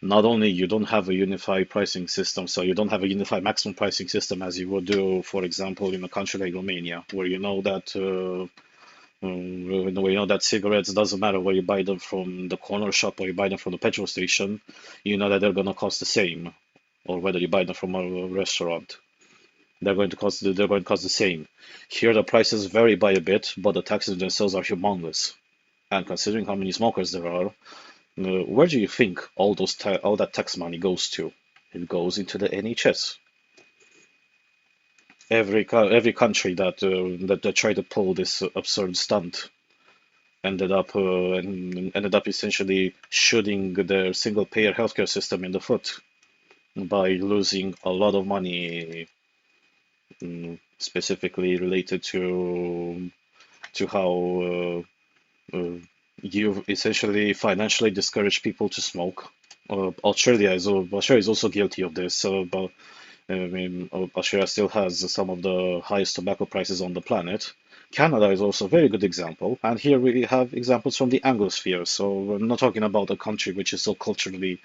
not only you don't have a unified pricing system, so you don't have a unified maximum pricing system as you would do, for example, in a country like Romania, where you know that We know that cigarettes doesn't matter where you buy them from the corner shop or you buy them from the petrol station, you know that they're gonna cost the same, or whether you buy them from a restaurant, they're going to cost the same. Here the prices vary by a bit, but the taxes themselves are humongous. And considering how many smokers there are, where do you think all that tax money goes to? It goes into the NHS. Every country that tried to pull this absurd stunt ended up essentially shooting their single payer healthcare system in the foot by losing a lot of money, specifically related to how uh, you essentially financially discourage people to smoke. Australia is also guilty of this, but I mean, Australia still has some of the highest tobacco prices on the planet. Canada is also a very good example, and here we have examples from the Anglosphere. So we're not talking about a country which is so culturally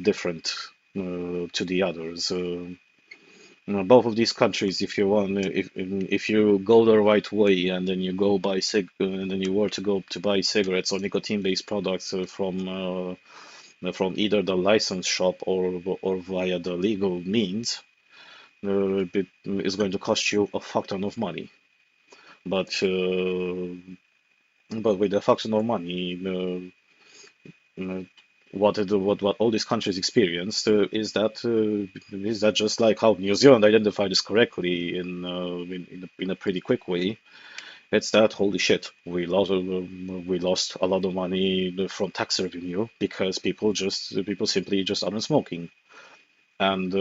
different to the others. Both of these countries, if you go the right way and then you go buy and then you were to go to buy cigarettes or nicotine-based products from either the license shop or via the legal means, it's going to cost you a fuck ton of money. But with a fuck ton of money, uh, what all these countries experienced is that just like how New Zealand identified this correctly in a pretty quick way. It's that holy shit, we lost a lot of money from tax revenue because people simply just aren't smoking. And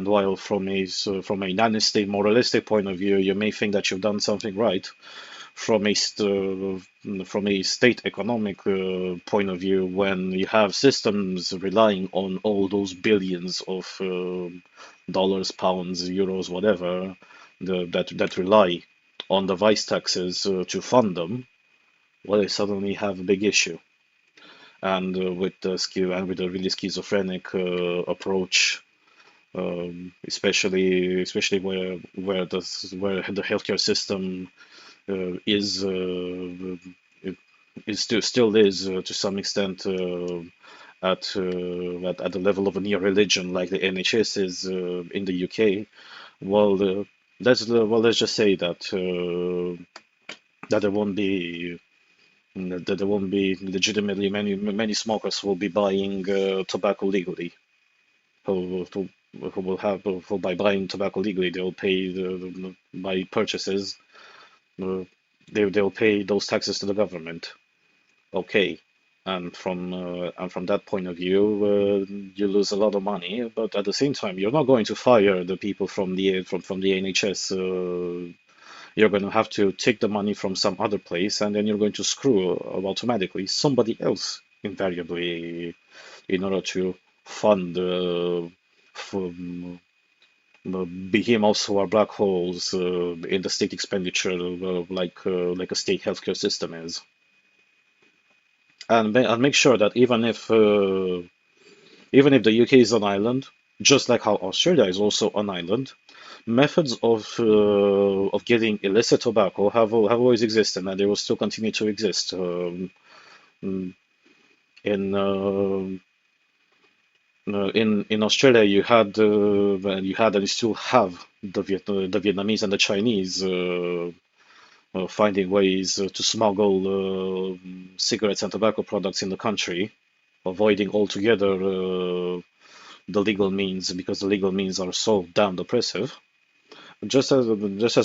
while from a non-state moralistic point of view, you may think that you've done something right, from a state economic point of view, when you have systems relying on all those billions of dollars, pounds, euros, whatever, that rely on the vice taxes to fund them, well, they suddenly have a big issue. And with the really schizophrenic approach, especially where the healthcare system is it still is to some extent at the level of a near religion like the NHS is in the UK. Well, let's just say that there won't be legitimately many smokers who will be buying tobacco legally. Who will have who by buying tobacco legally they'll pay by purchases, uh, they'll pay those taxes to the government. Okay, and from that point of view, you lose a lot of money, but at the same time, you're not going to fire the people from the NHS. You're going to have to take the money from some other place, and then you're going to screw automatically somebody else invariably in order to fund behemoths who are black holes in the state expenditure, like a state healthcare system is. And make sure that even if the UK is an island, just like how Australia is also an island, methods of getting illicit tobacco have always existed, and they will still continue to exist. Mm, in in Australia, and you still have the Vietnamese and the Chinese finding ways to smuggle cigarettes and tobacco products in the country, avoiding altogether the legal means because the legal means are so damn oppressive. Just as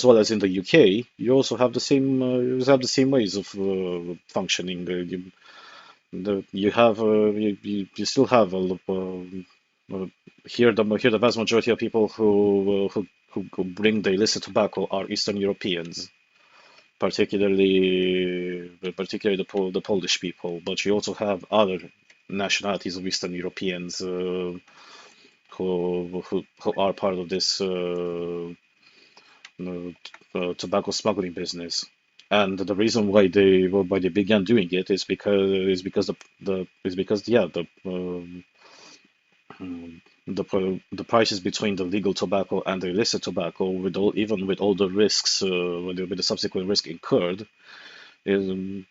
well as in the UK, you have the same ways of functioning. You still have uh, here the vast majority of people who bring the illicit tobacco are Eastern Europeans, particularly the Polish people, but you also have other nationalities of Eastern Europeans who are part of this tobacco smuggling business. And the reason why they began doing it is because yeah the prices between the legal tobacco and the illicit tobacco, with all the risks, with the subsequent risk incurred, is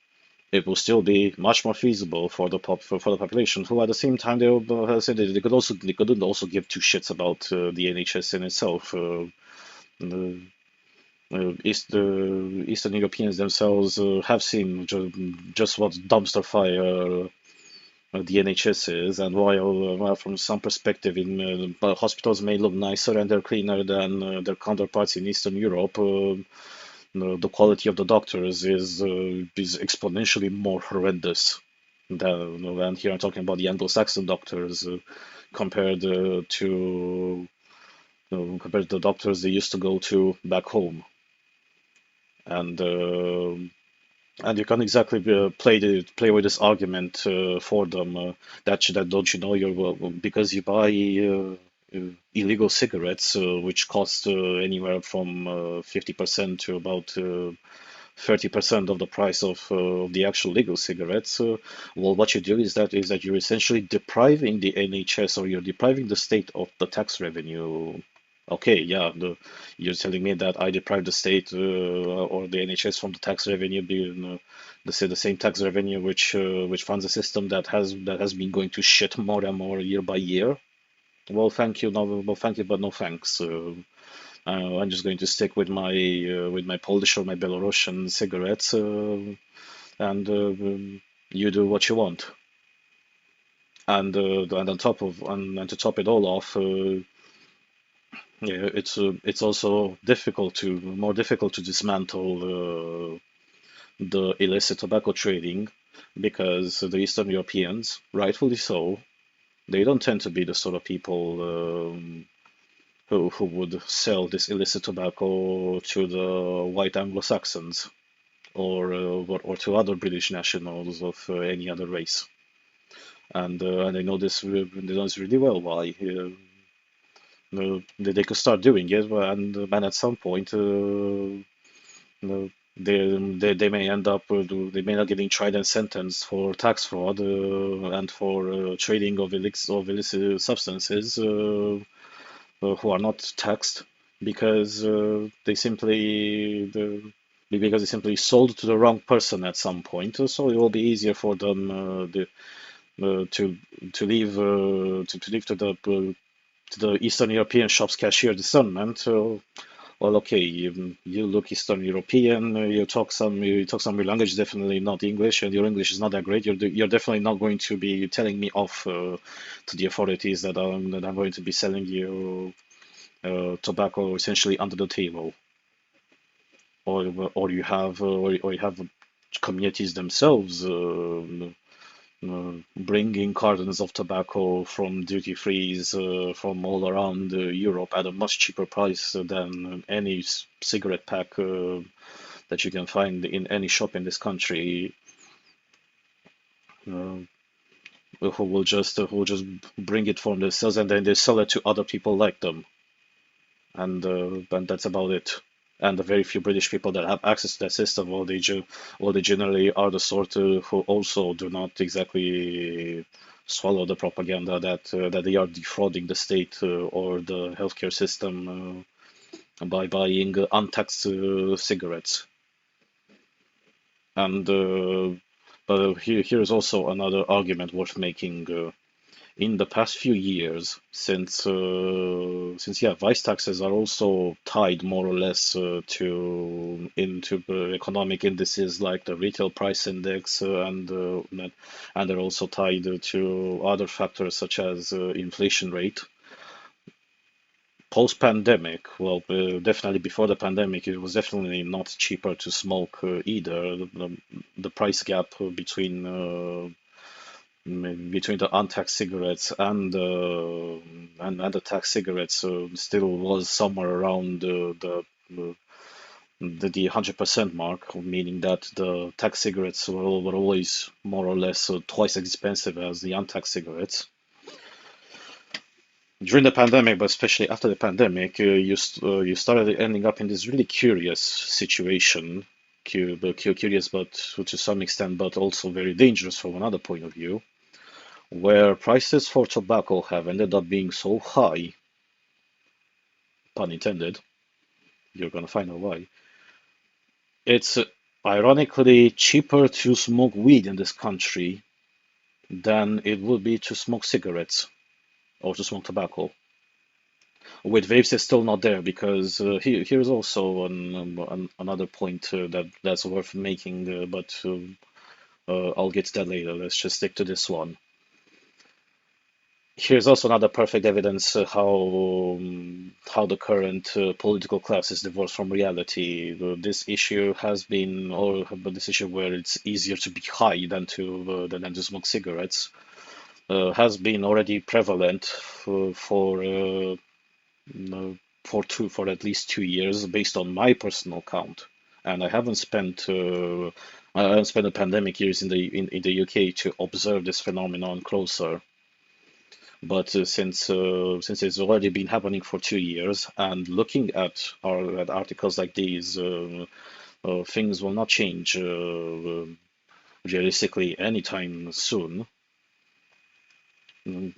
it will still be much more feasible for the population, who at the same time they couldn't also give two shits about the NHS in itself. The, the Eastern Europeans themselves have seen just what dumpster fire the NHS is, and while from some perspective, hospitals may look nicer and they're cleaner than their counterparts in Eastern Europe, the quality of the doctors is exponentially more horrendous than, and here I'm talking about the Anglo-Saxon doctors compared to compared to the doctors they used to go to back home, and uh, and you can't exactly play with this argument for them that don't you know you're because you buy illegal cigarettes which cost anywhere from 50% to about 30% of the price of the actual legal cigarettes. Well, what you do is that you're essentially depriving the NHS, or you're depriving the state of the tax revenue. Okay, yeah, you're telling me that I deprive the state or the NHS from the tax revenue, being the same tax revenue which funds a system that has been going to shit more and more year by year. Well, thank you, no, well, thank you, but no thanks. I'm just going to stick with my Polish or my Belarusian cigarettes, and you do what you want. And on top of and to top it all off, yeah, it's also more difficult to dismantle the illicit tobacco trading because the Eastern Europeans, rightfully so, they don't tend to be the sort of people who would sell this illicit tobacco to the white Anglo-Saxons or to other British nationals of any other race. And they know this really well. Why? They could start doing it, and at some point, they may end up they may not getting tried and sentenced for tax fraud and for trading of illicit substances who are not taxed because they simply sold to the wrong person at some point. So it will be easier for them to leave to the Eastern European shop's cashier discernment. Well, okay, you look Eastern European, you talk some language, definitely not English, and your English is not that great. You're definitely not going to be telling me off to the authorities that I'm going to be selling you tobacco essentially under the table, or you have communities themselves bringing cartons of tobacco from duty frees from all around Europe at a much cheaper price than any cigarette pack that you can find in any shop in this country. Uh, who will just bring it from themselves and then they sell it to other people like them, and that's about it. And the very few British people that have access to that system, well, they generally are the sort who also do not exactly swallow the propaganda that they are defrauding the state or the healthcare system by buying untaxed cigarettes. And but here is also another argument worth making. In the past few years, since yeah, vice taxes are also tied more or less into economic indices like the retail price index, and they're also tied to other factors such as inflation rate. Post-pandemic, well, definitely before the pandemic, it was definitely not cheaper to smoke either. The price gap between the untaxed cigarettes and the tax cigarettes still was somewhere around the 100% mark, meaning that the tax cigarettes were always more or less twice as expensive as the untaxed cigarettes. During the pandemic, but especially after the pandemic, you started ending up in this really curious situation. Curious, but to some extent, but also very dangerous from another point of view, where prices for tobacco have ended up being so high, pun intended, you're gonna find out why. It's ironically cheaper to smoke weed in this country than it would be to smoke cigarettes or to smoke tobacco. With vapes, it's still not there because here's also another point that's worth making, but I'll get to that later. Let's just stick to this one. Here's also another perfect evidence how the current political class is divorced from reality. This issue has been, or but this issue where it's easier to be high than to smoke cigarettes, has been already prevalent uh, for at least 2 years, based on my personal count. And I haven't spent the pandemic years in the UK to observe this phenomenon closer. But since it's already been happening for 2 years, and looking at articles like these, things will not change realistically anytime soon. Mm,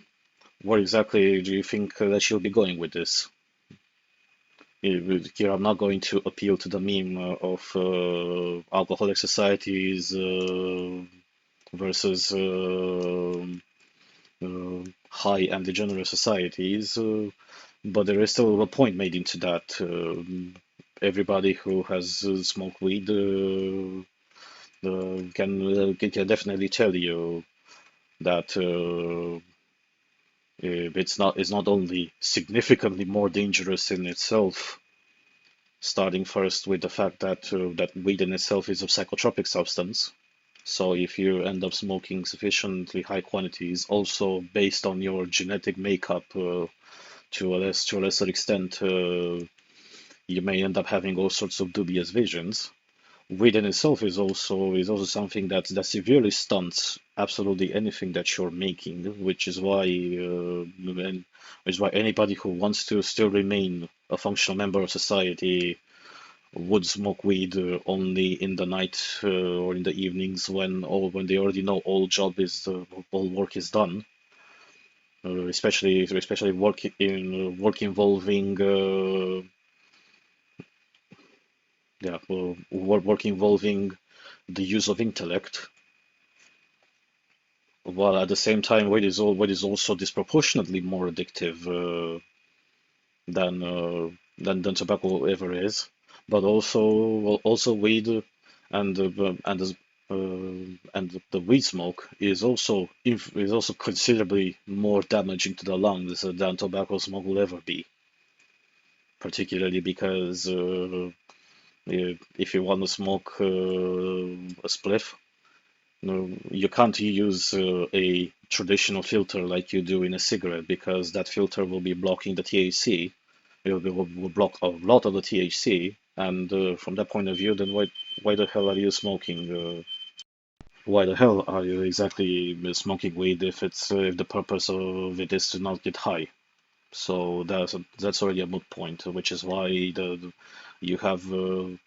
Where exactly do you think that she'll be going with this? Here, I'm not going to appeal to the meme of alcoholic societies versus high and degenerate societies, but there is still a point made into that. Everybody who has smoked weed can definitely tell you that it's not only significantly more dangerous in itself, starting first with the fact that weed in itself is a psychotropic substance. So if you end up smoking sufficiently high quantities, also based on your genetic makeup, to a lesser extent, you may end up having all sorts of dubious visions. Weed in itself is also something that severely stunts absolutely anything that you're making, which is why anybody who wants to still remain a functional member of society would smoke weed only in the night or in the evenings when they already know all work is done. Especially work involving work involving the use of intellect, while at the same time weed is also disproportionately more addictive than than tobacco ever is. But also weed and the weed smoke is also considerably more damaging to the lungs than tobacco smoke will ever be. Particularly because if you want to smoke a spliff, no, you can't use a traditional filter like you do in a cigarette, because that filter will be blocking the THC. Will block a lot of the THC, and from that point of view, then why the hell are you smoking? Why the hell are you exactly smoking weed if the purpose of it is to not get high? So that's already a moot point, which is why you have a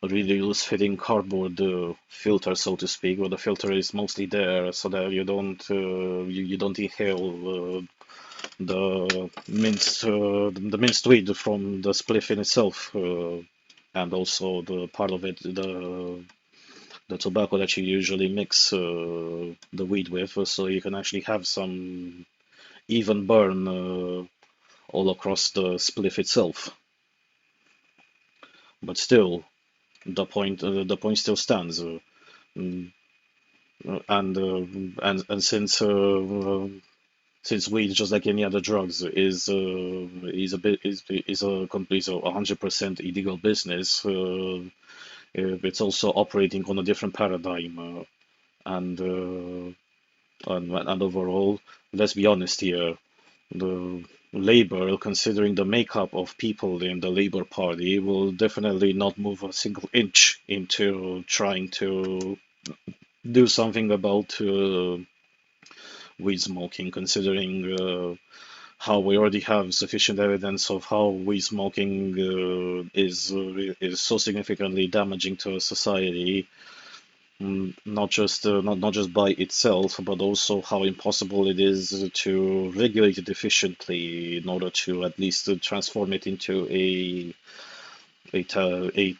really loose-fitting cardboard filter, so to speak, where the filter is mostly there so that you don't inhale the minced weed from the spliff in itself, and also the part of it, the tobacco that you usually mix the weed with, so you can actually have some even burn all across the spliff itself. But still, the point still stands. Mm, and since weed, just like any other drugs, is a bit is a complete 100% illegal business, it's also operating on a different paradigm, and, and overall, let's be honest here, the Labour, considering the makeup of people in the Labour Party, will definitely not move a single inch into trying to do something about weed smoking, considering how we already have sufficient evidence of how weed smoking is so significantly damaging to a society, not just by itself, but also how impossible it is to regulate it efficiently in order to at least transform it into a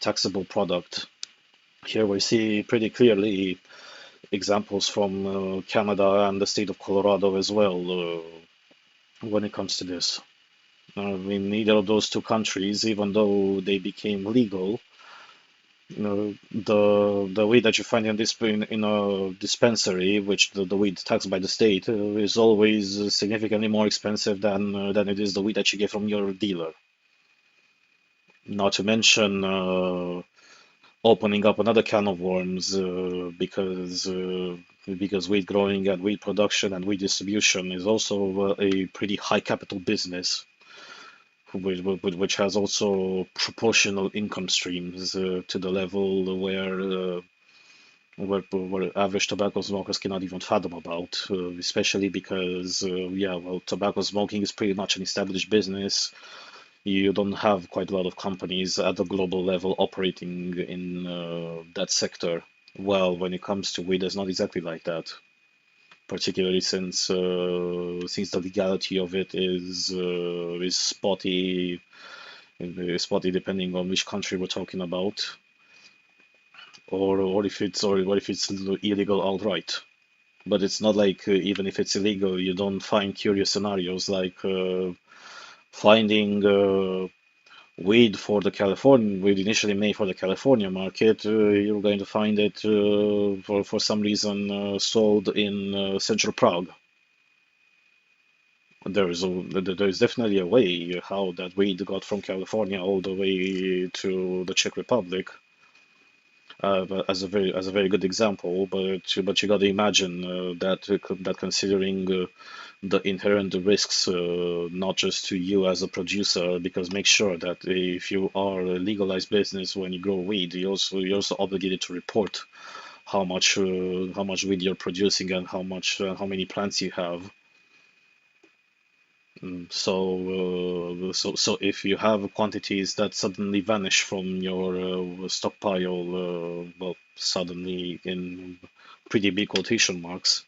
taxable product. Here we see pretty clearly examples from Canada and the state of Colorado as well when it comes to this. In neither of those two countries, even though they became legal, the weed that you find in a dispensary, which the weed taxed by the state, is always significantly more expensive than it is the weed that you get from your dealer. Not to mention opening up another can of worms because weed growing and weed production and weed distribution is also a pretty high capital business, which has also proportional income streams to the level where average tobacco smokers cannot even fathom about, especially because, yeah, well, tobacco smoking is pretty much an established business. You don't have quite a lot of companies at the global level operating in that sector. Well, when it comes to weed, it's not exactly like that, particularly since the legality of it is spotty, spotty depending on which country we're talking about, or if it's illegal outright. But it's not like even if it's illegal, you don't find curious scenarios like finding weed initially made for the California market. You're going to find it for some reason sold in central Prague. There is definitely a way how that weed got from California all the way to the Czech Republic. As a very good example, but you got to imagine that considering the inherent risks, not just to you as a producer, because make sure that if you are a legalized business when you grow weed, you're also obligated to report how much weed you're producing and how many plants you have. So if you have quantities that suddenly vanish from your stockpile, well, suddenly in pretty big quotation marks,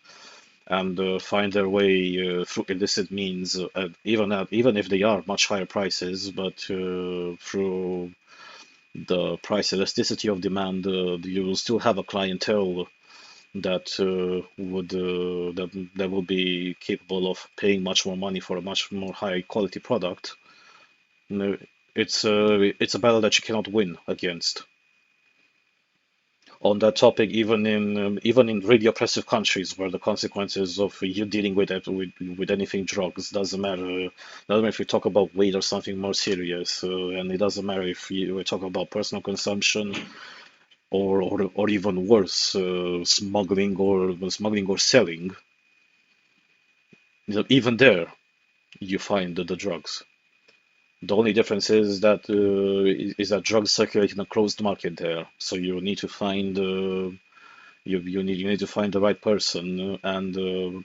and find their way through illicit means, even if they are much higher prices, but through the price elasticity of demand, you will still have a clientele that will be capable of paying much more money for a much more high quality product. No, it's a battle that you cannot win against. On that topic, even in really oppressive countries where the consequences of you dealing with anything drugs doesn't matter if we talk about weed or something more serious, and it doesn't matter if we talk about personal consumption or even worse, smuggling or selling. Even there, you find the drugs. The only difference is that drugs circulate in a closed market there. So you need to find you need to find the right person, and the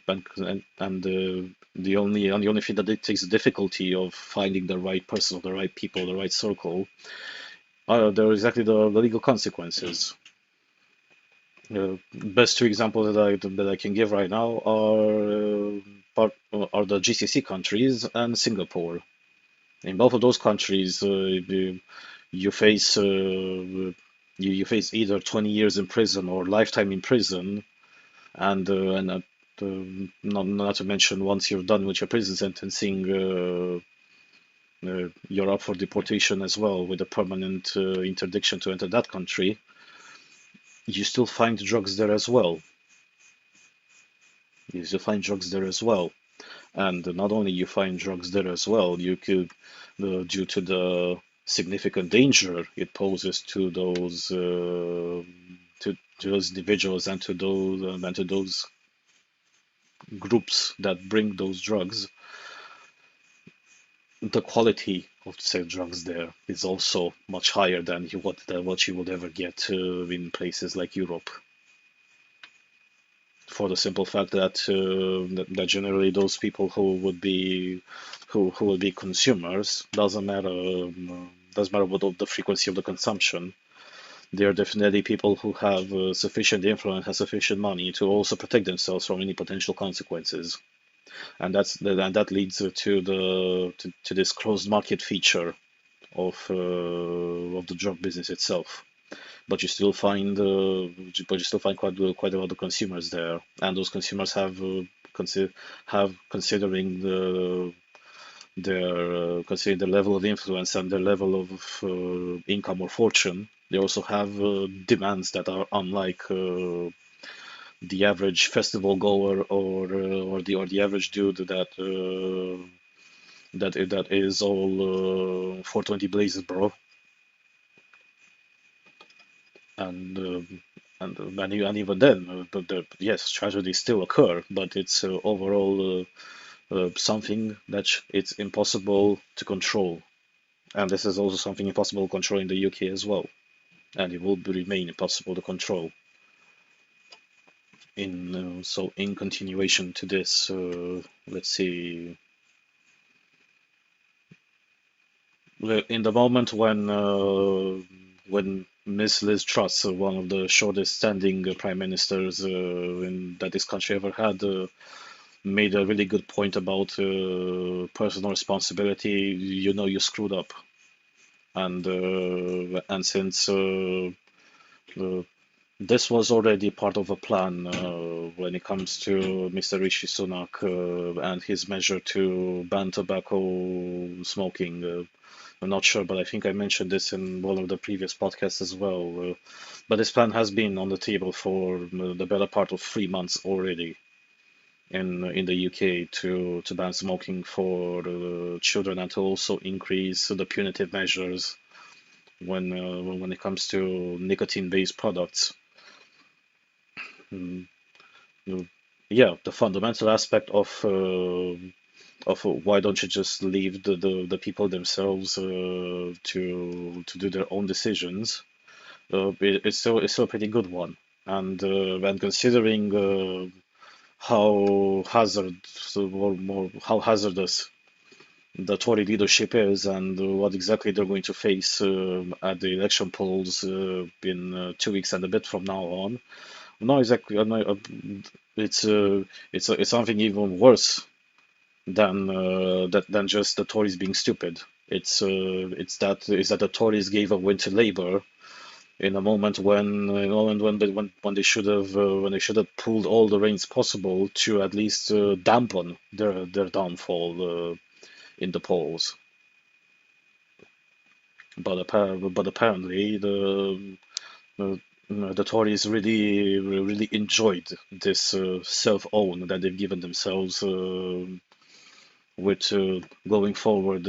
only thing that it takes difficulty of finding the right person, the right people, the right circle, are there exactly the legal consequences. Best two examples that I can give right now are the GCC countries and Singapore. In both of those countries, you face either 20 years in prison or lifetime in prison, and not to mention once you're done with your prison sentencing, you're up for deportation as well with a permanent interdiction to enter that country. You still find drugs there as well. You still find drugs there as well. And not only you find drugs there as well, you could, due to the significant danger it poses to those individuals and to those groups that bring those drugs, the quality of said drugs there is also much higher than what you would ever get in places like Europe. For the simple fact that generally those people who will be consumers, doesn't matter what the frequency of the consumption, they are definitely people who have sufficient influence, have sufficient money to also protect themselves from any potential consequences, and that leads to this closed market feature of the drug business itself. but you still find quite a lot of consumers there, and those consumers have considering considering the level of influence and their level of income or fortune, they also have demands that are unlike the average festival goer or the average dude that is all 420 blazes, bro. And and even then, yes, tragedies still occur, but it's overall something that it's impossible to control. And this is also something impossible to control in the UK as well, and it will remain impossible to control. In continuation to this, let's see. In the moment when Miss Liz Truss, one of the shortest standing prime ministers that this country ever had, made a really good point about personal responsibility, you know you screwed up. And since uh, this was already part of a plan when it comes to Mr. Rishi Sunak and his measure to ban tobacco smoking. I'm not sure, but I think I mentioned this in one of the previous podcasts as well. But this plan has been on the table for the better part of 3 months already in the UK to ban smoking for children and to also increase the punitive measures when it comes to nicotine-based products. Mm, yeah, the fundamental aspect of why don't you just leave the people themselves to do their own decisions? It's still a pretty good one, and when considering how hazardous the Tory leadership is and what exactly they're going to face at the election polls in 2 weeks and a bit from now on. No, exactly. It's something even worse than just the Tories being stupid. It's that the Tories gave a win to Labour in a moment when they should have pulled all the reins possible to at least dampen their downfall in the polls. But apparently uh, the Tories really enjoyed this self-own that they've given themselves with going forward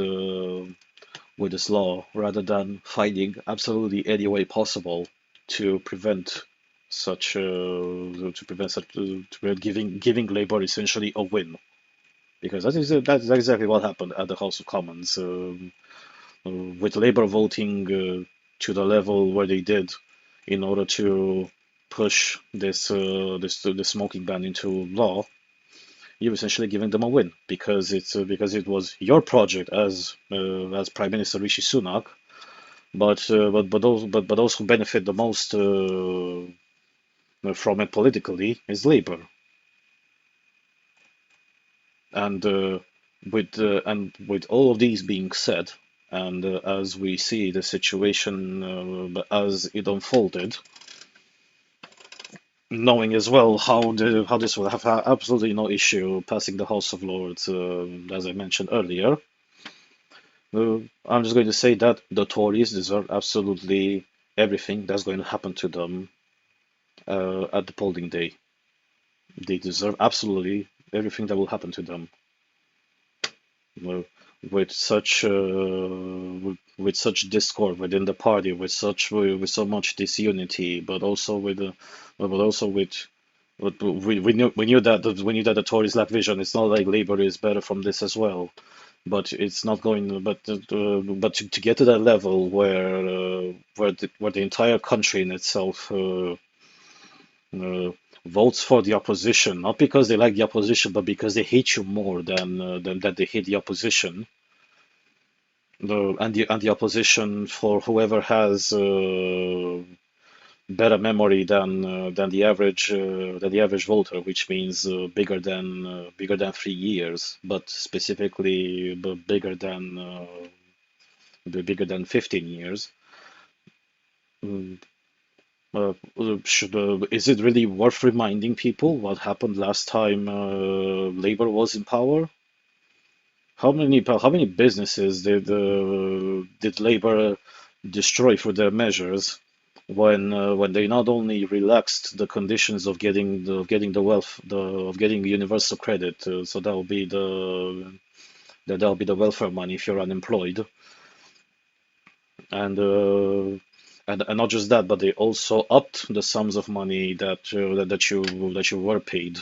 with this law, rather than finding absolutely any way possible to prevent to prevent giving Labour essentially a win, because that's exactly what happened at the House of Commons. With Labour voting to the level where they did in order to push this smoking ban into law, you're essentially giving them a win because it was your project as Prime Minister Rishi Sunak, but those who benefit the most from it politically is Labour, and with all of these being said, and as we see the situation as it unfolded, knowing as well how this will have absolutely no issue passing the House of Lords, as I mentioned earlier, I'm just going to say that the Tories deserve absolutely everything that's going to happen to them at the polling day. They deserve absolutely everything that will happen to them. Uh, with such with such discord within the party, with so much disunity, but also with we knew that the Tories lack vision. It's not like Labour is better from this as well, but it's not going. But to get to that level where the entire country in itself uh, votes for the opposition, not because they like the opposition, but because they hate you more than that they hate the opposition. And the opposition for whoever has better memory than the average voter, which means bigger than 3 years, but specifically bigger than 15 years. Mm, Is it really worth reminding people what happened last time Labour was in power? How many businesses did Labour destroy through their measures when they not only relaxed the conditions of getting the wealth of getting universal credit, so that'll be the welfare money if you're unemployed, and and not just that, but they also upped the sums of money that you were paid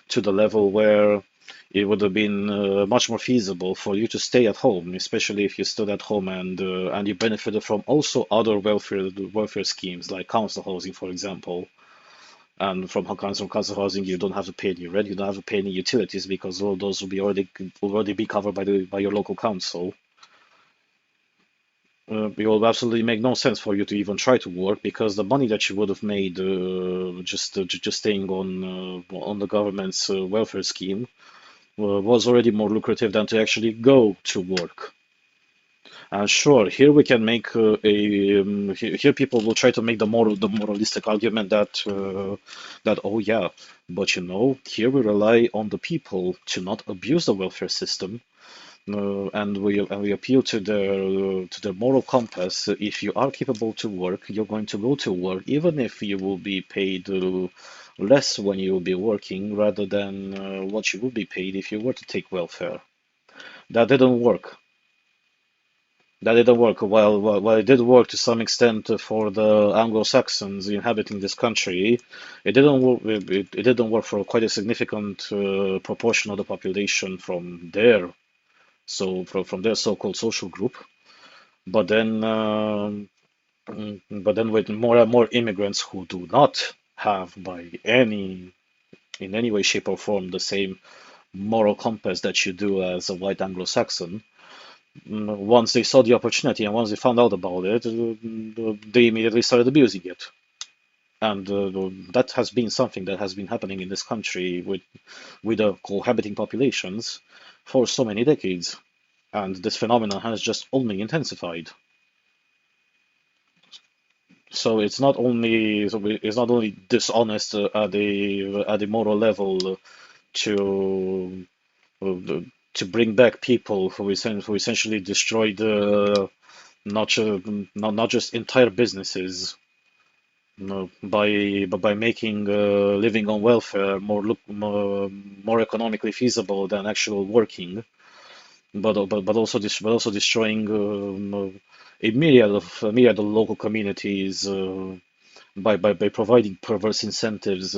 to the level where it would have been much more feasible for you to stay at home, especially if you stood at home and you benefited from also other welfare schemes like council housing, for example. And from council housing, you don't have to pay any rent, you don't have to pay any utilities because all those will already be covered by your local council. It will absolutely make no sense for you to even try to work because the money that you would have made just staying on the government's welfare scheme was already more lucrative than to actually go to work. And sure, here we can make here people will try to make the moralistic argument that oh yeah, but here we rely on the people to not abuse the welfare system. And we appeal to their moral compass. If you are capable to work, you're going to go to work, even if you will be paid less when you will be working, rather than what you would be paid if you were to take welfare. That didn't work. That didn't work. While it did work to some extent for the Anglo-Saxons inhabiting this country, it didn't work. It didn't work for quite a significant proportion of the population from their so-called social group. But then, with more and more immigrants who do not have in any way, shape, or form the same moral compass that you do as a white Anglo-Saxon, once they saw the opportunity and once they found out about it, they immediately started abusing it. And that has been something that has been happening in this country with the cohabiting populations for so many decades. And this phenomenon has just only intensified. So it's not only dishonest at the moral level to uh, to bring back people who essentially destroyed not not just entire businesses, by making living on welfare more economically feasible than actual working, but also destroying a myriad of local communities by providing perverse incentives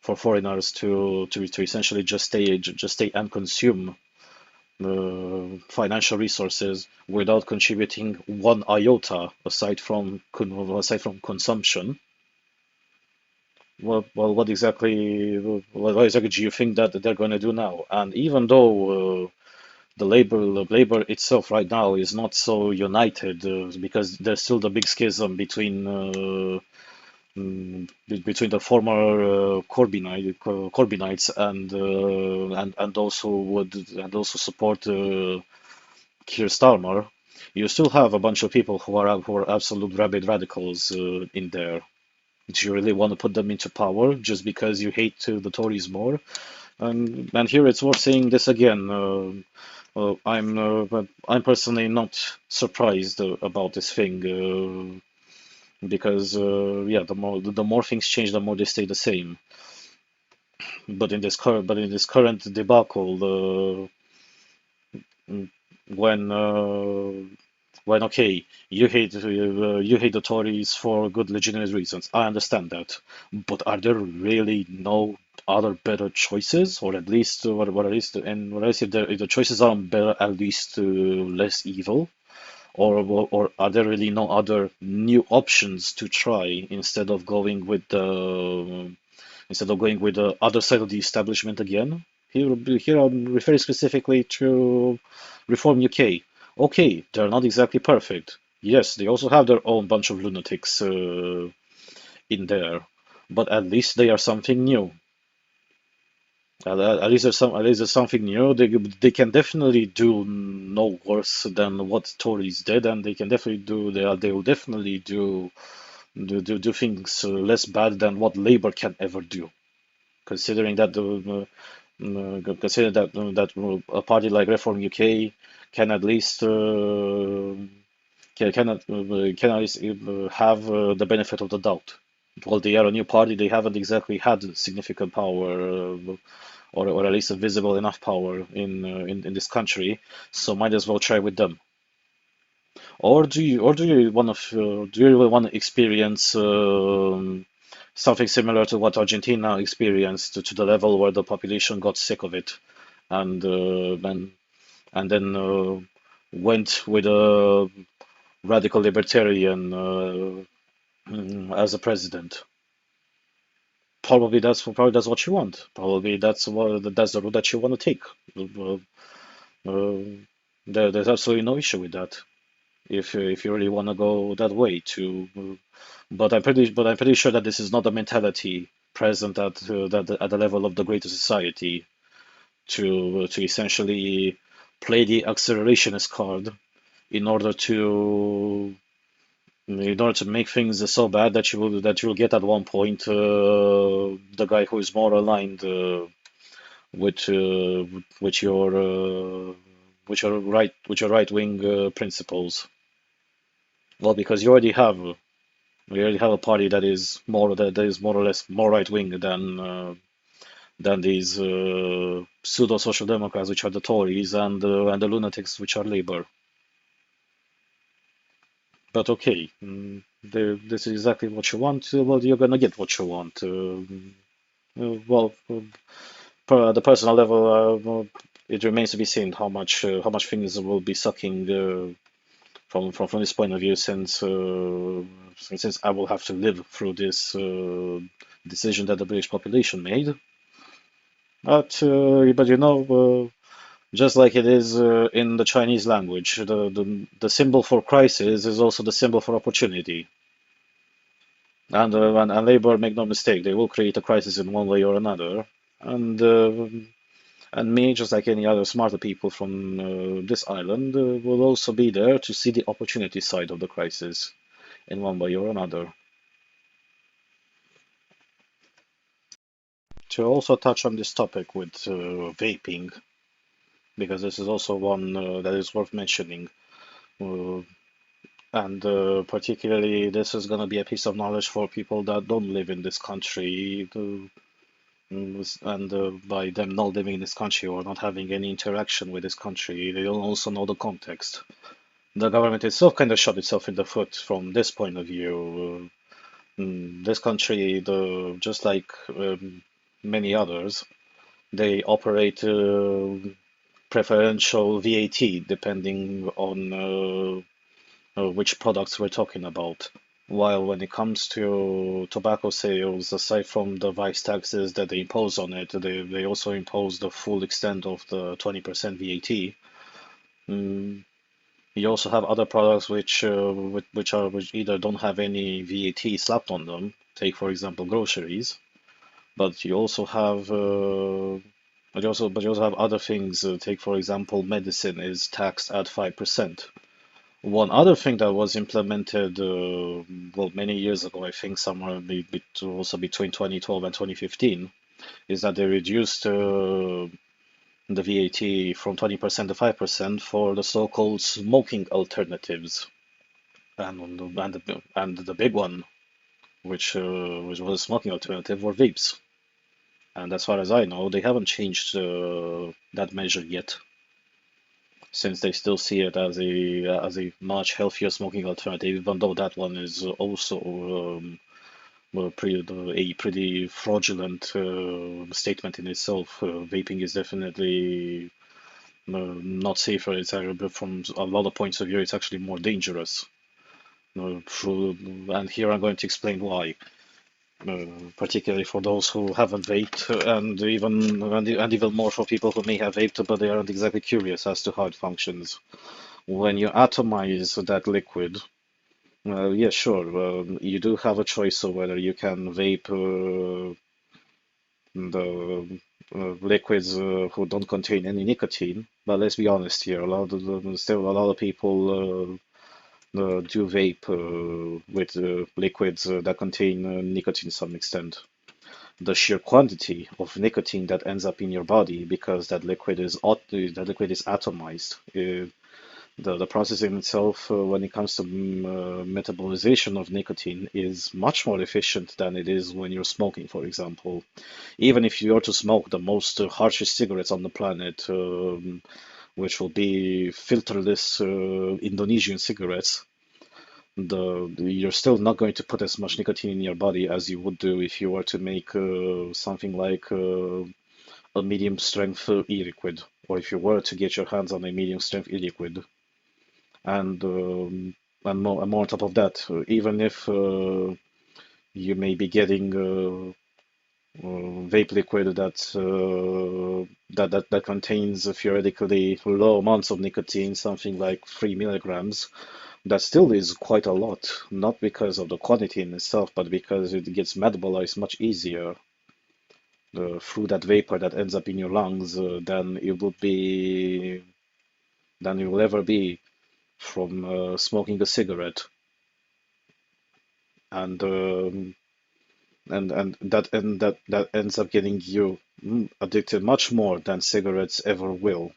for foreigners to essentially just stay and consume financial resources without contributing one iota aside from consumption. What exactly do you think that they're going to do now? And even though the labor itself right now is not so united because there's still the big schism between the former Corbynites and those who support Keir Starmer. You still have a bunch of people who are absolute rabid radicals in there. Do you really want to put them into power just because you hate the Tories more? And here it's worth saying this again. I'm personally not surprised about this thing because yeah, the more things change, the more they stay the same. But in this current debacle, mm, when okay, you hate the Tories for good legitimate reasons. I understand that, but are there really no other better choices, or at least what at least and what I say if the choices are better, at least less evil, or are there really no other new options to try instead of going with the other side of the establishment again? Here I'm referring specifically to Reform UK. Okay, they're not exactly perfect. Yes, they also have their own bunch of lunatics in there, but at least they are something new. At least there's something new. They can definitely do no worse than what Tories did, and they will definitely do do things less bad than what Labour can ever do, considering that a party like Reform UK can at least can at least have the benefit of the doubt. While they are a new party, they haven't exactly had significant power, or at least a visible enough power in this country. So might as well try with them. Or do you want to do you really want to experience something similar to what Argentina experienced to the level where the population got sick of it and then went with a radical libertarian as a president? Probably that's what you want. Probably that's the route that you want to take. Uh, uh, there's absolutely no issue with that. If you really want to go that way to but I'm pretty sure that this is not the mentality present at the level of the greater society to essentially play the accelerationist card in order to make things so bad that you'll get at one point the guy who is more aligned with right wing principles. Well, because we already have a party that is more or less more right wing than these pseudo social democrats, which are the Tories, and the lunatics, which are Labour. But okay, this is exactly what you want. Well, you're gonna get what you want. Well, at the personal level, well, it remains to be seen how much things will be sucking from this point of view, since I will have to live through this decision that the British population made. But just like it is in the Chinese language, the symbol for crisis is also the symbol for opportunity. And Labour, make no mistake, they will create a crisis in one way or another. And me, just like any other smarter people from this island, will also be there to see the opportunity side of the crisis in one way or another. To also touch on this topic with vaping, because this is also one that is worth mentioning. Uh, and particularly, this is going to be a piece of knowledge for people that don't live in this country, and by them not living in this country or not having any interaction with this country, they don't also know the context. The government itself kind of shot itself in the foot from this point of view. This country, just like many others, they operate preferential VAT depending on which products we're talking about. While when it comes to tobacco sales, aside from the vice taxes that they impose on it, they also impose the full extent of the 20% VAT. Mm, you also have other products which either don't have any VAT slapped on them. Take for example groceries, but you also have other things. Take for example medicine is taxed at 5%. One other thing that was implemented, well, many years ago, I think somewhere also between 2012 and 2015, is that they reduced the VAT from 20% to 5% for the so-called smoking alternatives. And the big one, which was a smoking alternative, were vapes. And as far as I know, they haven't changed that measure yet, since they still see it as a much healthier smoking alternative, even though that one is also a pretty fraudulent statement in itself. Vaping is definitely not safer. From a lot of points of view, it's actually more dangerous. And here I'm going to explain why. Particularly for those who haven't vaped, and even more for people who may have vaped, but they aren't exactly curious as to how it functions. When you atomize that liquid, yeah, sure, you do have a choice of whether you can vape the liquids who don't contain any nicotine. But let's be honest here, still a lot of people do vape with liquids that contain nicotine to some extent. The sheer quantity of nicotine that ends up in your body because that liquid is atomized. The process in itself, when it comes to metabolization of nicotine, is much more efficient than it is when you're smoking, for example. Even if you were to smoke the most harshest cigarettes on the planet, which will be filterless Indonesian cigarettes, you're still not going to put as much nicotine in your body as you would do if you were to make something like a medium strength e-liquid, or if you were to get your hands on a medium strength e-liquid. And more on top of that, even if you may be getting vape liquid that contains theoretically low amounts of nicotine, something like 3 milligrams, that still is quite a lot, not because of the quantity in itself, but because it gets metabolized much easier through that vapor that ends up in your lungs than it will ever be from smoking a cigarette. And that ends up getting you addicted much more than cigarettes ever will.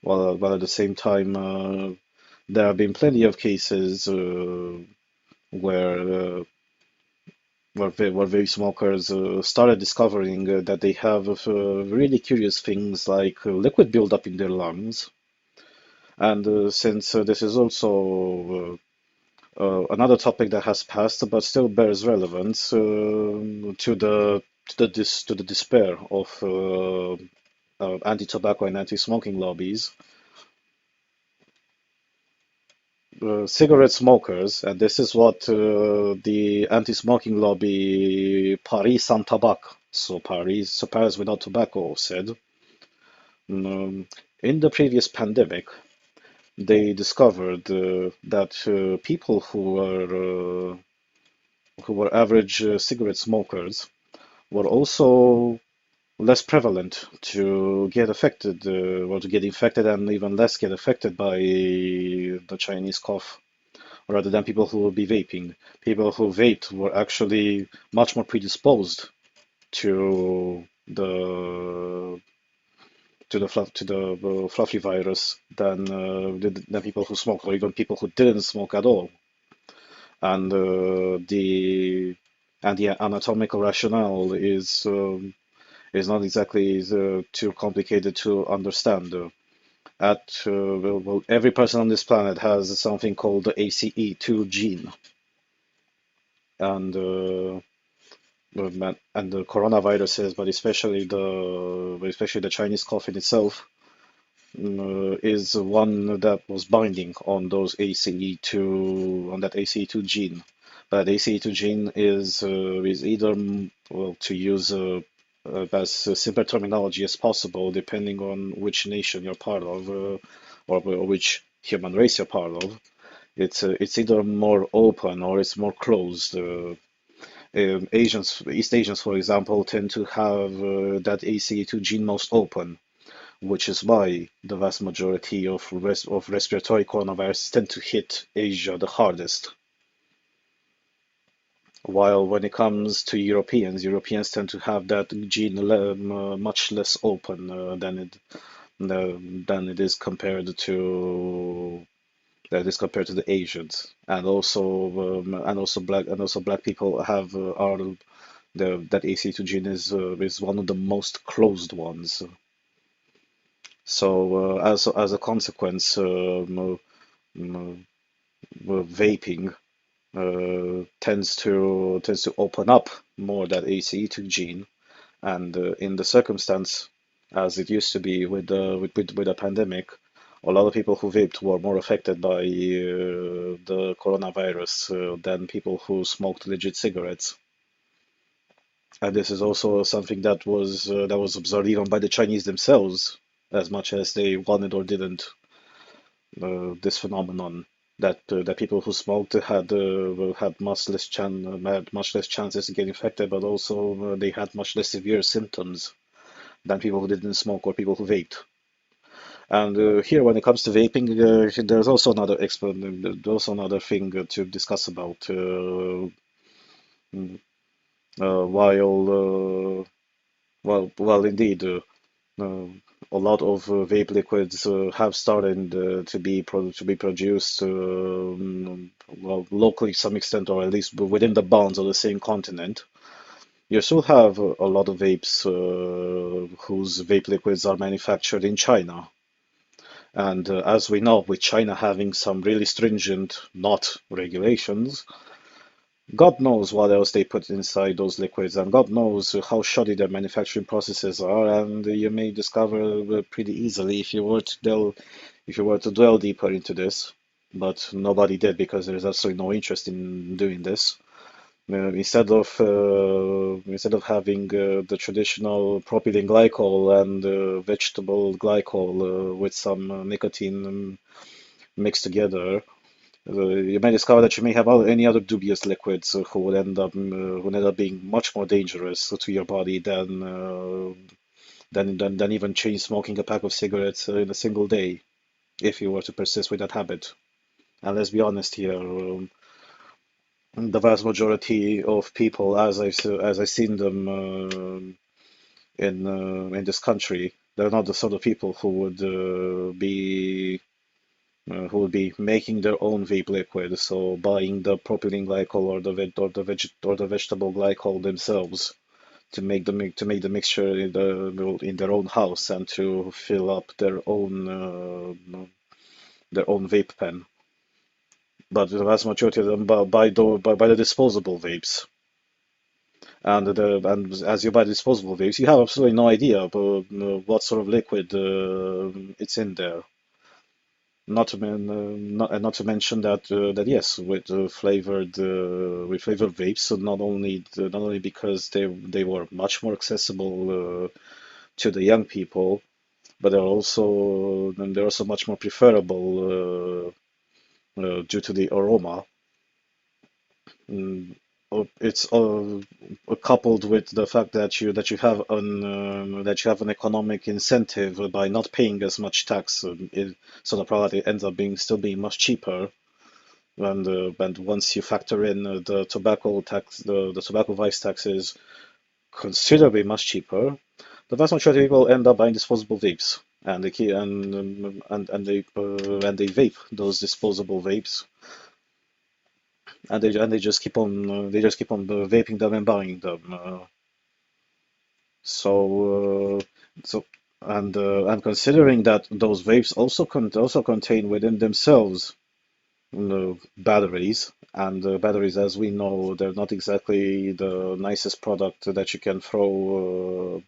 While at the same time, there have been plenty of cases where where vape smokers started discovering that they have really curious things like liquid buildup in their lungs. And since this is also another topic that has passed but still bears relevance to the despair of anti-tobacco and anti-smoking lobbies, cigarette smokers, and this is what the anti-smoking lobby Paris Sans Tabac, so Paris without tobacco, said. Um, in the previous pandemic, they discovered that people who were average cigarette smokers were also less prevalent to get affected or to get infected and even less get affected by the Chinese cough rather than people who will be vaping. People who vaped were actually much more predisposed to the fluffy virus than people who smoke or even people who didn't smoke at all. And the anatomical rationale is not exactly too complicated to understand. Every person on this planet has something called the ACE2 gene, and and the coronaviruses, but especially the Chinese cough in itself, is one that was binding on those ACE2 on that ACE2 gene. But ACE2 gene is either, well, to use as simple terminology as possible, depending on which nation you're part of, or which human race you're part of. It's either more open or it's more closed. East Asians, for example, tend to have that ACE2 gene most open, which is why the vast majority of respiratory coronaviruses tend to hit Asia the hardest. While when it comes to Europeans tend to have that gene much less open than it is compared to the Asians, and also black people have are that ACE2 gene is one of the most closed ones. So as a consequence, vaping tends to open up more that ACE2 gene, and in the circumstance as it used to be with the pandemic, a lot of people who vaped were more affected by the coronavirus than people who smoked legit cigarettes. And this is also something that was observed even by the Chinese themselves, as much as they wanted or didn't. This phenomenon that people who smoked had much less chances to get infected, but also they had much less severe symptoms than people who didn't smoke or people who vaped. And here, when it comes to vaping, there's also another thing to discuss about. Mm, while indeed, uh, a lot of vape liquids have started to be produced, locally to some extent, or at least within the bounds of the same continent. You still have a lot of vapes whose vape liquids are manufactured in China. And as we know, with China having some really stringent not regulations, God knows what else they put inside those liquids, and God knows how shoddy their manufacturing processes are. And you may discover pretty easily if you were to dwell deeper into this. But nobody did because there is absolutely no interest in doing this. Instead of having the traditional propylene glycol and vegetable glycol with some nicotine mixed together, you may discover that you may have any other dubious liquids who would end up being much more dangerous to your body than even chain smoking a pack of cigarettes in a single day, if you were to persist with that habit. And let's be honest here, the vast majority of people, as I've seen them in this country, they're not the sort of people who would be making their own vape liquid, so buying the propylene glycol or the vegetable glycol themselves to make the mixture in their own house and to fill up their own vape pen. But the vast majority of them buy the disposable vapes. And as you buy disposable vapes, you have absolutely no idea about what sort of liquid it's in there. Not to mention that yes, with flavored vapes, so not only because they were much more accessible to the young people, but they're also much more preferable due to the aroma. Mm, it's coupled with the fact that you have an economic incentive by not paying as much tax, so the product ends up being much cheaper. And once you factor in the tobacco tax, the tobacco vice tax is considerably much cheaper. The vast majority of people end up buying disposable vapes, and they keep, and they vape those disposable vapes, and they just keep on vaping them and buying them. So so and considering that those vapes also contain within themselves batteries, and batteries, as we know, they're not exactly the nicest product that you can throw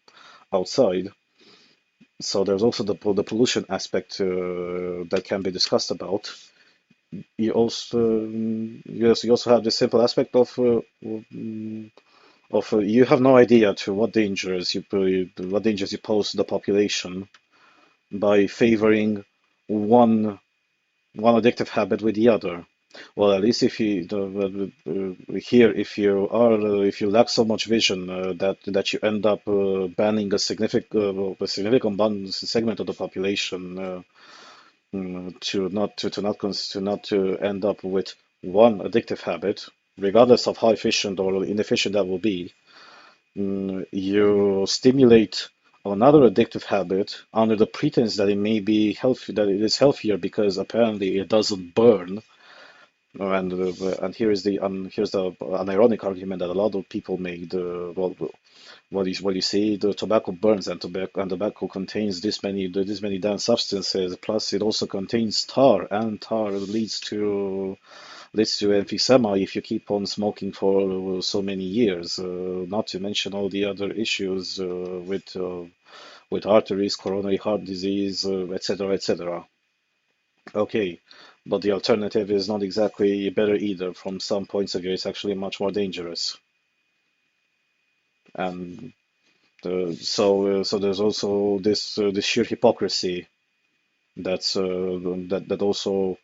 outside. So there's also the pollution aspect that can be discussed about. You also have the simple aspect of you have no idea to what dangers you pose to the population by favoring one one addictive habit with the other. Well, at least if you lack so much vision that you end up banning a significant segment of the population to not to end up with one addictive habit, regardless of how efficient or inefficient that will be. You stimulate another addictive habit under the pretense that it may be healthy, that it is healthier because apparently it doesn't burn. And here's the an ironic argument that a lot of people made. What you see, the tobacco burns, and tobacco contains this many damn substances. Plus, it also contains tar, and tar leads to emphysema if you keep on smoking for so many years. Not to mention all the other issues with arteries, coronary heart disease, etc., etc. Okay, but the alternative is not exactly better either. From some points of view, it's actually much more dangerous. And so there's also this sheer hypocrisy that also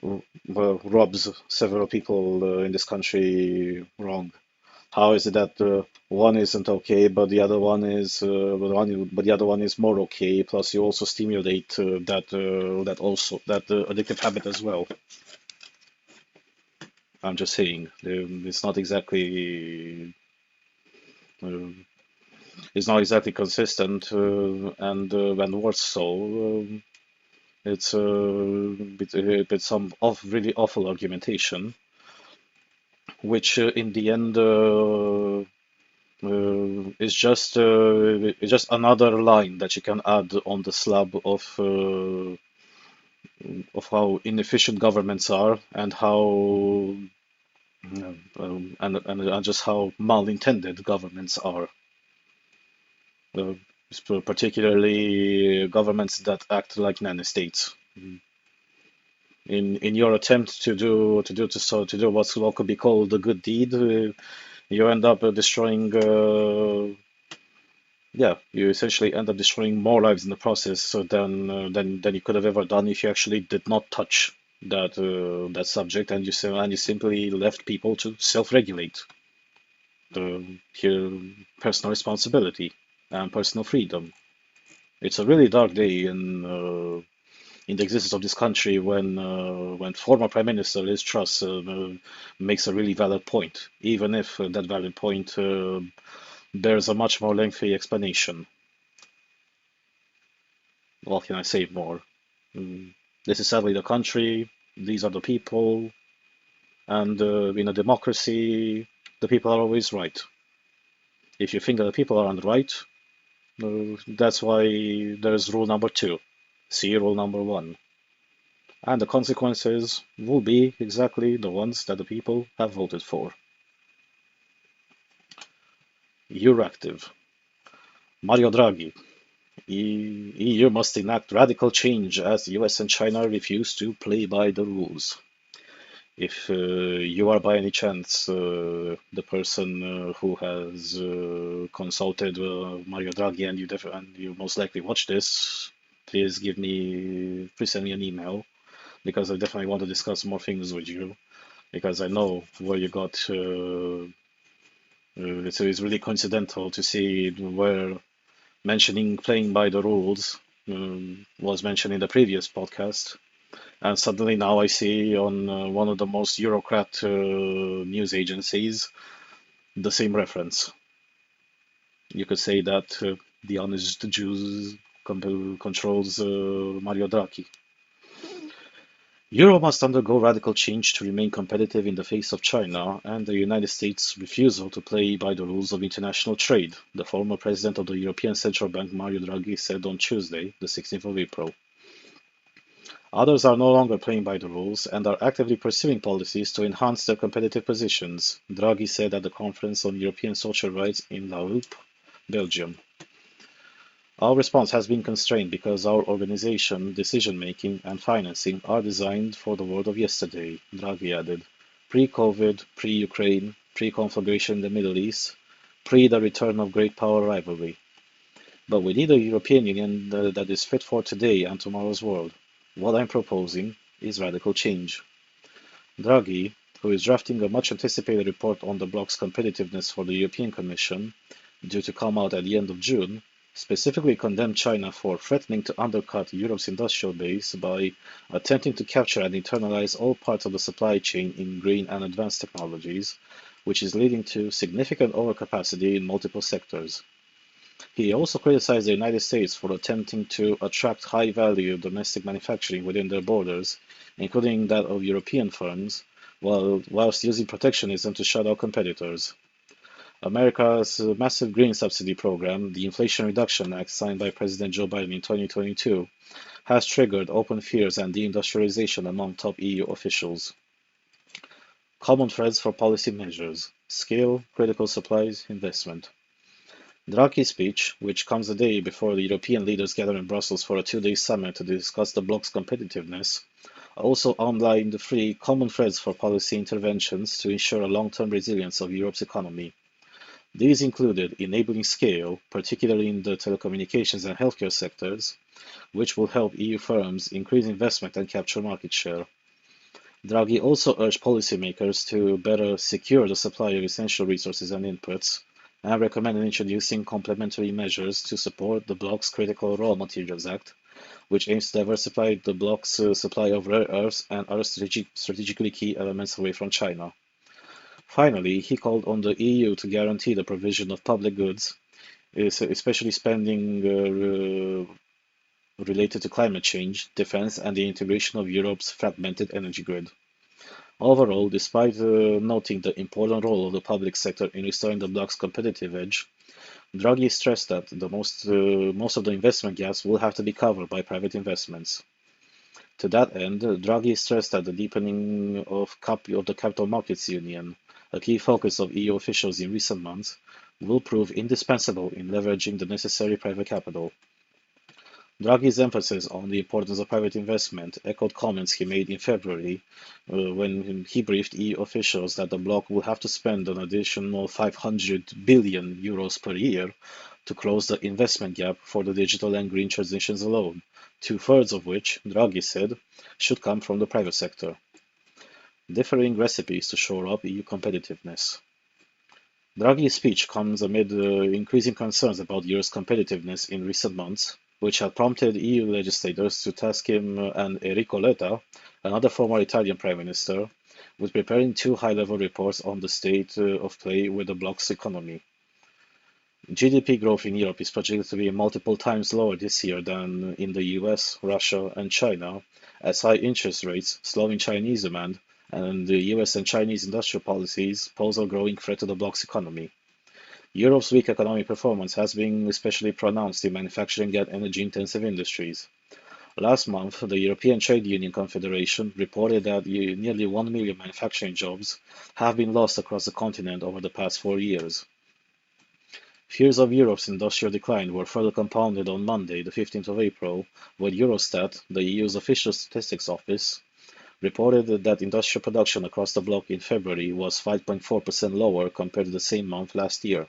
well, rubs several people in this country wrong. How is it that one isn't okay, but the other one is, but the other one is more okay? Plus, you also stimulate that addictive habit as well. I'm just saying, it's not exactly uh, consistent, and worse so, it's with some really awful argumentation, which in the end is just another line that you can add on the slab of how inefficient governments are and how and just how malintended governments are, uh, particularly governments that act like nanny states. In your attempt to do what could be called a good deed, you end up destroying. Yeah, you essentially end up destroying more lives in the process than you could have ever done if you actually did not touch that subject and you simply left people to self-regulate here personal responsibility and personal freedom. It's a really dark day in the existence of this country when former Prime Minister Liz Truss makes a really valid point, even if that valid point bears a much more lengthy explanation. What can I say more? Mm, This is sadly the country, these are the people, and in a democracy, the people are always right. If you think that the people aren't right, that's why there's rule number two. See rule number one. And the consequences will be exactly the ones that the people have voted for. Euractiv. Mario Draghi. EU must enact radical change as US and China refuse to play by the rules. If you are by any chance the person who has consulted Mario Draghi and you most likely watch this, please send me an email because I definitely want to discuss more things with you because I know where you got. It's really coincidental to see where mentioning playing by the rules was mentioned in the previous podcast. And suddenly now I see on one of the most Eurocrat news agencies the same reference. You could say that the honest Jews controls Mario Draghi. Euro must undergo radical change to remain competitive in the face of China and the United States' refusal to play by the rules of international trade, the former president of the European Central Bank Mario Draghi said on Tuesday, the 16th of April. Others are no longer playing by the rules and are actively pursuing policies to enhance their competitive positions, Draghi said at the Conference on European Social Rights in La Hulpe, Belgium. Our response has been constrained because our organization, decision-making, and financing are designed for the world of yesterday, Draghi added. Pre-COVID, pre-Ukraine, pre-conflagration in the Middle East, pre the return of great power rivalry. But we need a European Union that is fit for today and tomorrow's world. What I'm proposing is radical change. Draghi, who is drafting a much-anticipated report on the bloc's competitiveness for the European Commission, due to come out at the end of June, specifically condemned China for threatening to undercut Europe's industrial base by attempting to capture and internalize all parts of the supply chain in green and advanced technologies, which is leading to significant overcapacity in multiple sectors. He also criticized the United States for attempting to attract high-value domestic manufacturing within their borders, including that of European firms, whilst using protectionism to shut out competitors. America's massive green subsidy program, the Inflation Reduction Act signed by President Joe Biden in 2022, has triggered open fears and deindustrialization among top EU officials. Common threads for policy measures: scale, critical supplies, investment. Draghi's speech, which comes a day before the European leaders gather in Brussels for a two-day summit to discuss the bloc's competitiveness, also outlined the three common threads for policy interventions to ensure a long-term resilience of Europe's economy. These included enabling scale, particularly in the telecommunications and healthcare sectors, which will help EU firms increase investment and capture market share. Draghi also urged policymakers to better secure the supply of essential resources and inputs, and recommended introducing complementary measures to support the bloc's Critical Raw Materials Act, which aims to diversify the bloc's supply of rare earths and other strategically key elements away from China. Finally, he called on the EU to guarantee the provision of public goods, especially spending related to climate change, defense, and the integration of Europe's fragmented energy grid. Overall, despite noting the important role of the public sector in restoring the bloc's competitive edge, Draghi stressed that most of the investment gaps will have to be covered by private investments. To that end, Draghi stressed that the deepening of the capital markets union, a key focus of EU officials in recent months, will prove indispensable in leveraging the necessary private capital. Draghi's emphasis on the importance of private investment echoed comments he made in February when he briefed EU officials that the bloc will have to spend an additional 500 billion euros per year to close the investment gap for the digital and green transitions alone, two-thirds of which, Draghi said, should come from the private sector. Differing recipes to shore up EU competitiveness. Draghi's speech comes amid increasing concerns about Euro's competitiveness in recent months, which had prompted EU legislators to task him and Enrico Letta, another former Italian Prime Minister, with preparing two high-level reports on the state of play with the bloc's economy. GDP growth in Europe is projected to be multiple times lower this year than in the US, Russia, and China, as high interest rates, slowing Chinese demand, and the US and Chinese industrial policies pose a growing threat to the bloc's economy. Europe's weak economic performance has been especially pronounced in manufacturing and energy-intensive industries. Last month, the European Trade Union Confederation reported that nearly 1 million manufacturing jobs have been lost across the continent over the past 4 years. Fears of Europe's industrial decline were further compounded on Monday, the 15th of April, when Eurostat, the EU's official statistics office, reported that industrial production across the bloc in February was 5.4% lower compared to the same month last year.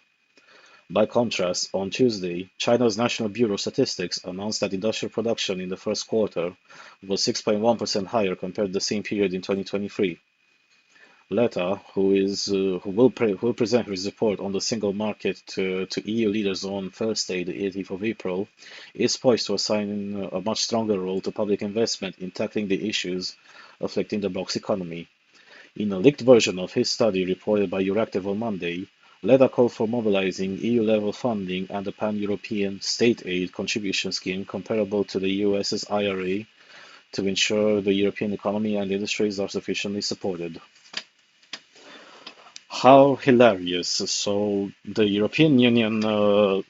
By contrast, on Tuesday, China's National Bureau of Statistics announced that industrial production in the first quarter was 6.1% higher compared to the same period in 2023. Letta, who will present his report on the single market to EU leaders on Thursday, the 18th of April, is poised to assign a much stronger role to public investment in tackling the issues afflicting the bloc's economy. In a leaked version of his study reported by Euractiv on Monday, Letta called for mobilizing EU-level funding and a pan-European state aid contribution scheme comparable to the US's IRA to ensure the European economy and industries are sufficiently supported. How hilarious. So the European Union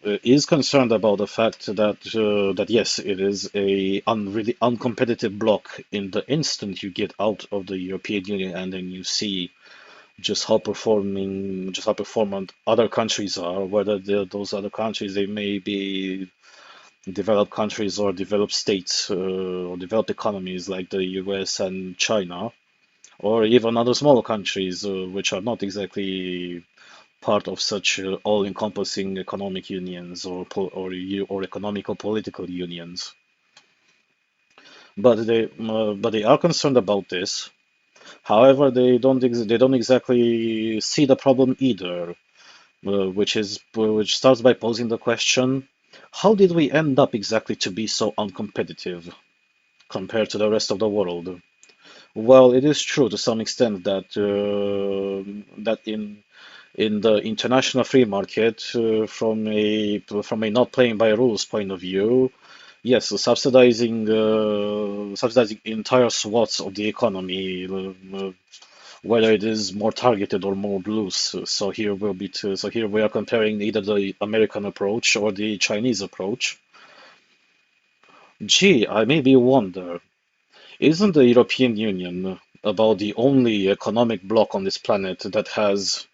is concerned about the fact that yes, it is a really uncompetitive bloc in the instant you get out of the European Union and then you see just how performant other countries are, whether those other countries they may be developed countries or developed states or developed economies like the US and China, or even other smaller countries which are not exactly part of such all-encompassing economic unions or economical political unions. But they are concerned about this. However, they don't exactly see the problem either, which starts by posing the question: how did we end up exactly to be so uncompetitive compared to the rest of the world? Well, it is true to some extent that in the international free market, from a not playing by rules point of view, yes, so subsidizing entire swaths of the economy, whether it is more targeted or more loose. So here we are comparing either the American approach or the Chinese approach. Gee, I maybe wonder, isn't the European Union about the only economic bloc on this planet that has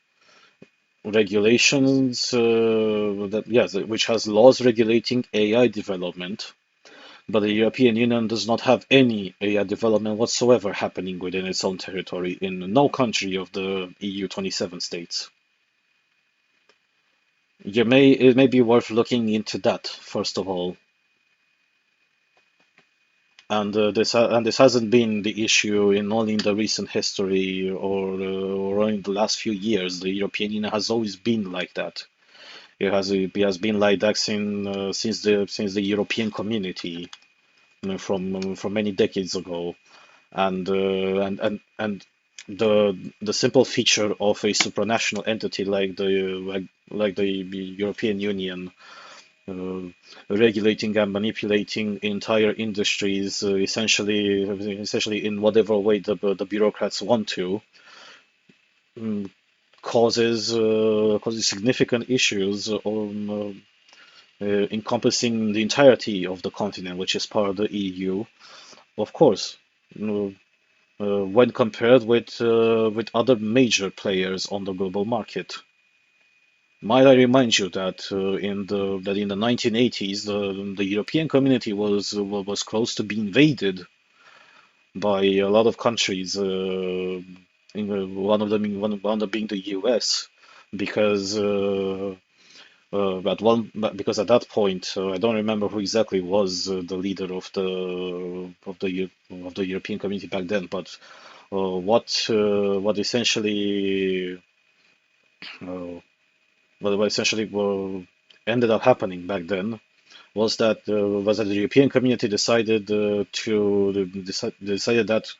regulations which has laws regulating AI development, but the European Union does not have any AI development whatsoever happening within its own territory in no country of the EU 27 states. It may be worth looking into that, first of all. And this hasn't been the issue in only in the recent history or in the last few years. The European Union has always been like that. It has been like that since the European community, from many decades ago. And the simple feature of a supranational entity like the European Union, uh, regulating and manipulating entire industries, essentially in whatever way the bureaucrats want to, um, causes significant issues encompassing the entirety of the continent, which is part of the EU. Of course, when compared with other major players on the global market. Might I remind you that in the 1980s the European community was close to being invaded by a lot of countries, one of them being the US, because because at that point, I don't remember who exactly was the leader of the European community back then, but what essentially uh, what essentially ended up happening back then was that the European community decided that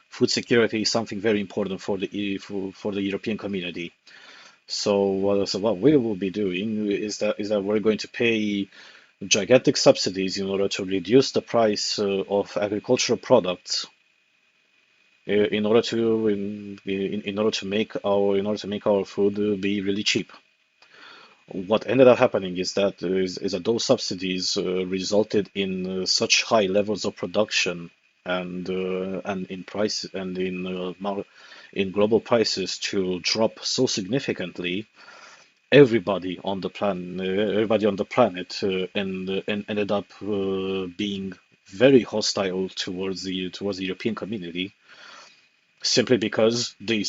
food security is something very important for the European community. So what we will be doing is that we're going to pay gigantic subsidies in order to reduce the price of agricultural products, in order to make our food be really cheap. What ended up happening is that those subsidies resulted in such high levels of production and in price and in global prices to drop so significantly. Everybody on the planet and ended up being very hostile towards the European community, simply because the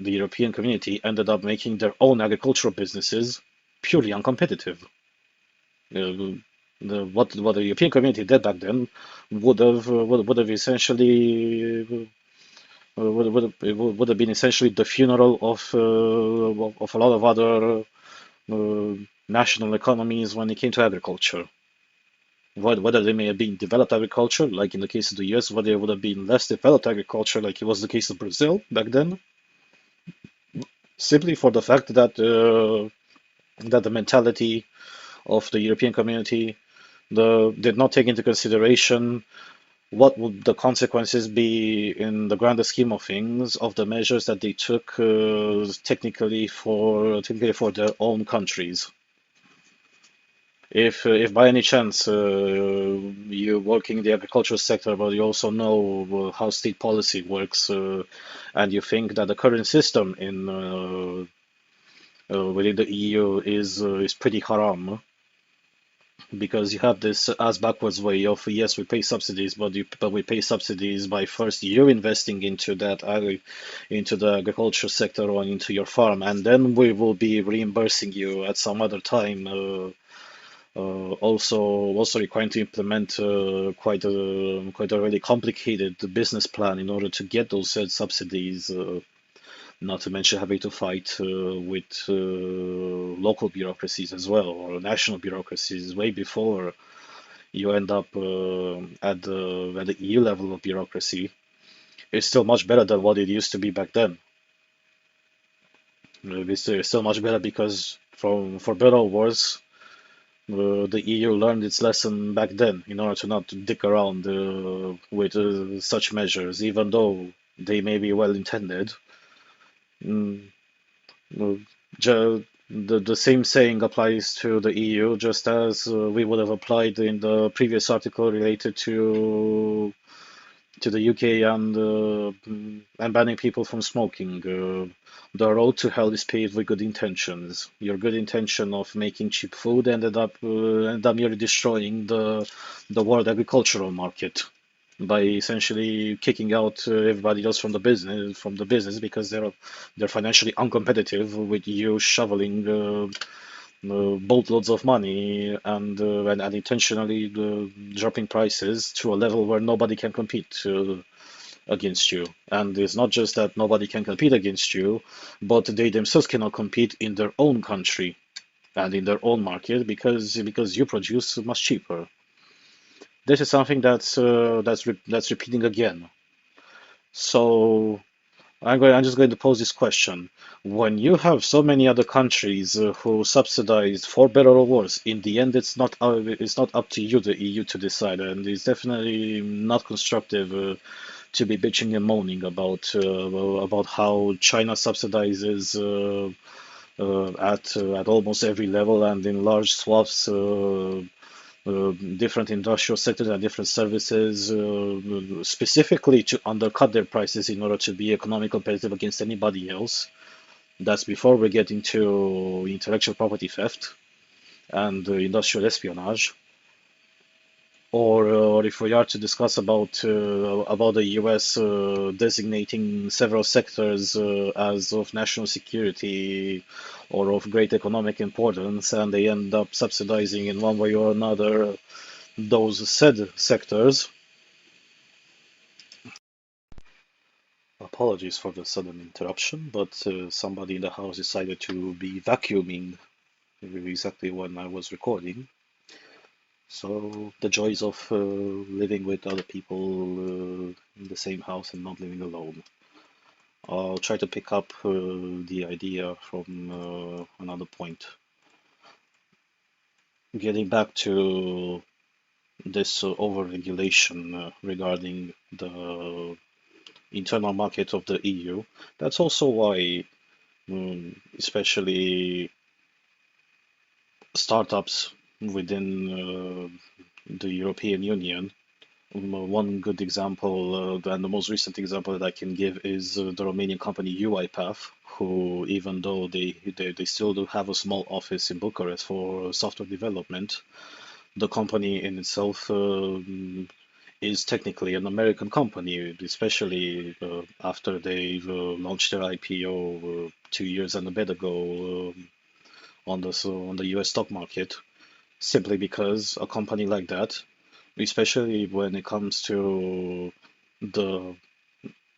European community ended up making their own agricultural businesses purely uncompetitive. Uh, what the European community did back then would have essentially would have been essentially the funeral of a lot of other national economies when it came to agriculture. Whether they may have been developed agriculture, like in the case of the US, whether it would have been less developed agriculture, like it was the case of Brazil back then, simply for the fact that the mentality of the European community did not take into consideration what would the consequences be in the grander scheme of things of the measures that they took, technically for their own countries. If by any chance you work in the agricultural sector, but you also know how state policy works, and you think that the current system within the EU is pretty haram, because you have this ass backwards way of, yes, we pay subsidies, but we pay subsidies by first you investing into the agriculture sector or into your farm, and then we will be reimbursing you at some other time. Also requiring to implement quite a really complicated business plan in order to get those said subsidies. Not to mention having to fight with local bureaucracies as well, or national bureaucracies, way before you end up at the EU level of bureaucracy. It's still much better than what it used to be back then. It's still much better because, for better or worse, the EU learned its lesson back then in order to not dick around with such measures, even though they may be well intended. Mm, uh, the same saying applies to the EU, just as we would have applied in the previous article related to the UK and banning people from smoking. The road to hell is paved with good intentions. Your good intention of making cheap food ended up merely destroying the world agricultural market by essentially kicking out everybody else from the business because they're financially uncompetitive with you shoveling boatloads of money and intentionally dropping prices to a level where nobody can compete against you. And it's not just that nobody can compete against you, but they themselves cannot compete in their own country and in their own market because you produce much cheaper. This is something that's repeating again. So I'm just going to pose this question. When you have so many other countries who subsidize, for better or worse, in the end it's not up to you, the EU, to decide, and it's definitely not constructive to be bitching and moaning about how China subsidizes at almost every level and in large swaths. Different industrial sectors and different services, specifically to undercut their prices in order to be economically competitive against anybody else. That's before we get into intellectual property theft and industrial espionage. Or if we are to discuss about the US designating several sectors as of national security or of great economic importance, and they end up subsidizing in one way or another those said sectors. Apologies for the sudden interruption, but somebody in the house decided to be vacuuming exactly when I was recording. So the joys of living with other people in the same house and not living alone. I'll try to pick up the idea from another point. Getting back to this over-regulation regarding the internal market of the EU. That's also why, especially startups within the European Union, one good example, and the most recent example that I can give is the Romanian company UiPath, who, even though they still do have a small office in Bucharest for software development, the company in itself is technically an American company, especially after they've launched their IPO 2 years and a bit ago on the US stock market, simply because a company like that, especially when it comes to the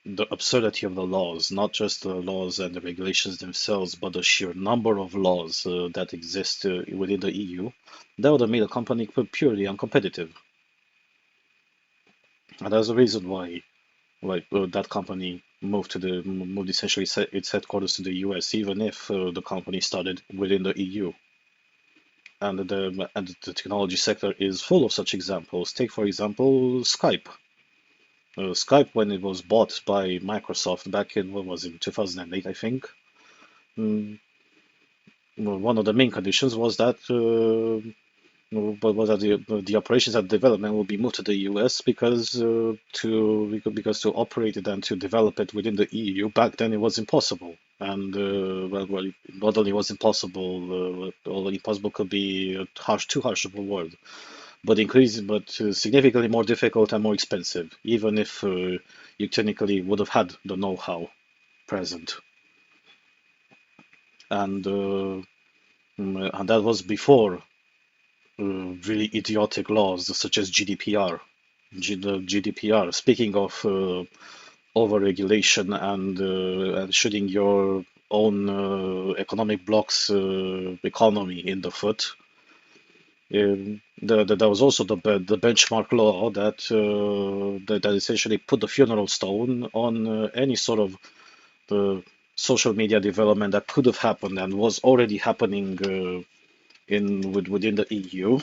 the absurdity of the laws, not just the laws and the regulations themselves, but the sheer number of laws that exist within the EU, that would have made a company purely uncompetitive. And that's the reason why that company moved essentially its headquarters to the US, even if the company started within the EU. And the technology sector is full of such examples. Take, for example, Skype. Skype, when it was bought by Microsoft back in, what was it, 2008, I think. Mm, well, one of the main conditions was that the operations and development will be moved to the US because to operate it and to develop it within the EU back then it was impossible. And not only was impossible, although impossible could be too harsh of a word, but significantly more difficult and more expensive, even if you technically would have had the know-how present. And and that was before really idiotic laws such as GDPR. The GDPR. Speaking of overregulation and shooting your own economic bloc's economy in the foot. There was also the benchmark law that essentially put the funeral stone on any sort of social media development that could have happened and was already happening within the EU,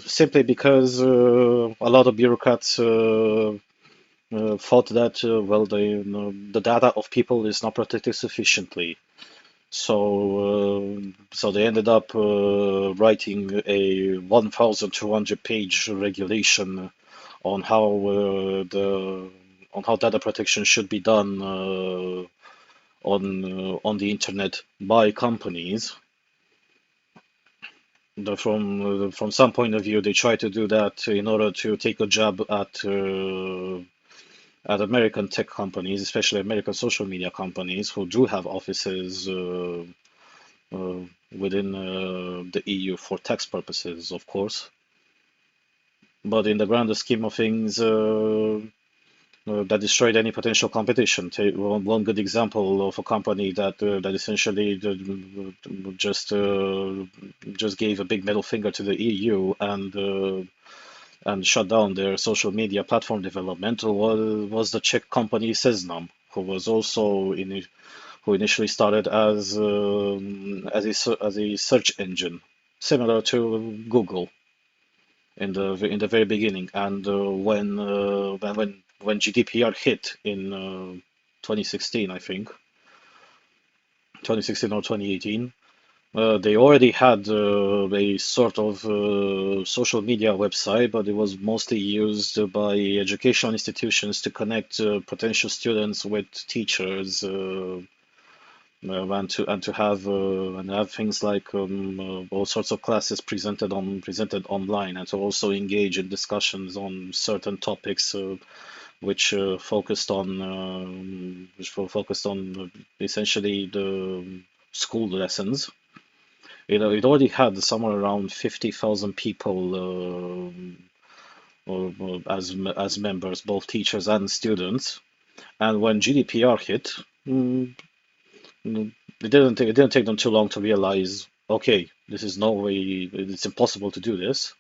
simply because a lot of bureaucrats thought that the data of people is not protected sufficiently. So they ended up writing a 1,200-page regulation on how data protection should be done on the internet by companies. From some point of view, they try to do that in order to take a jab at American tech companies, especially American social media companies, who do have offices within the EU for tax purposes, of course. But in the grander scheme of things, that destroyed any potential competition. Take one good example of a company that essentially just gave a big middle finger to the EU and shut down their social media platform development was the Czech company Seznam, who was also who initially started as a search engine, similar to Google in the very beginning. And when GDPR hit in 2016, I think 2016 or 2018, they already had a sort of social media website, but it was mostly used by educational institutions to connect potential students with teachers. And have things like all sorts of classes presented online, and to also engage in discussions on certain topics which focused on essentially the school lessons. It already had somewhere around 50,000 people as members, both teachers and students. And when GDPR hit, mm, it didn't take them too long to realize, okay, this is no way, it's impossible to do this.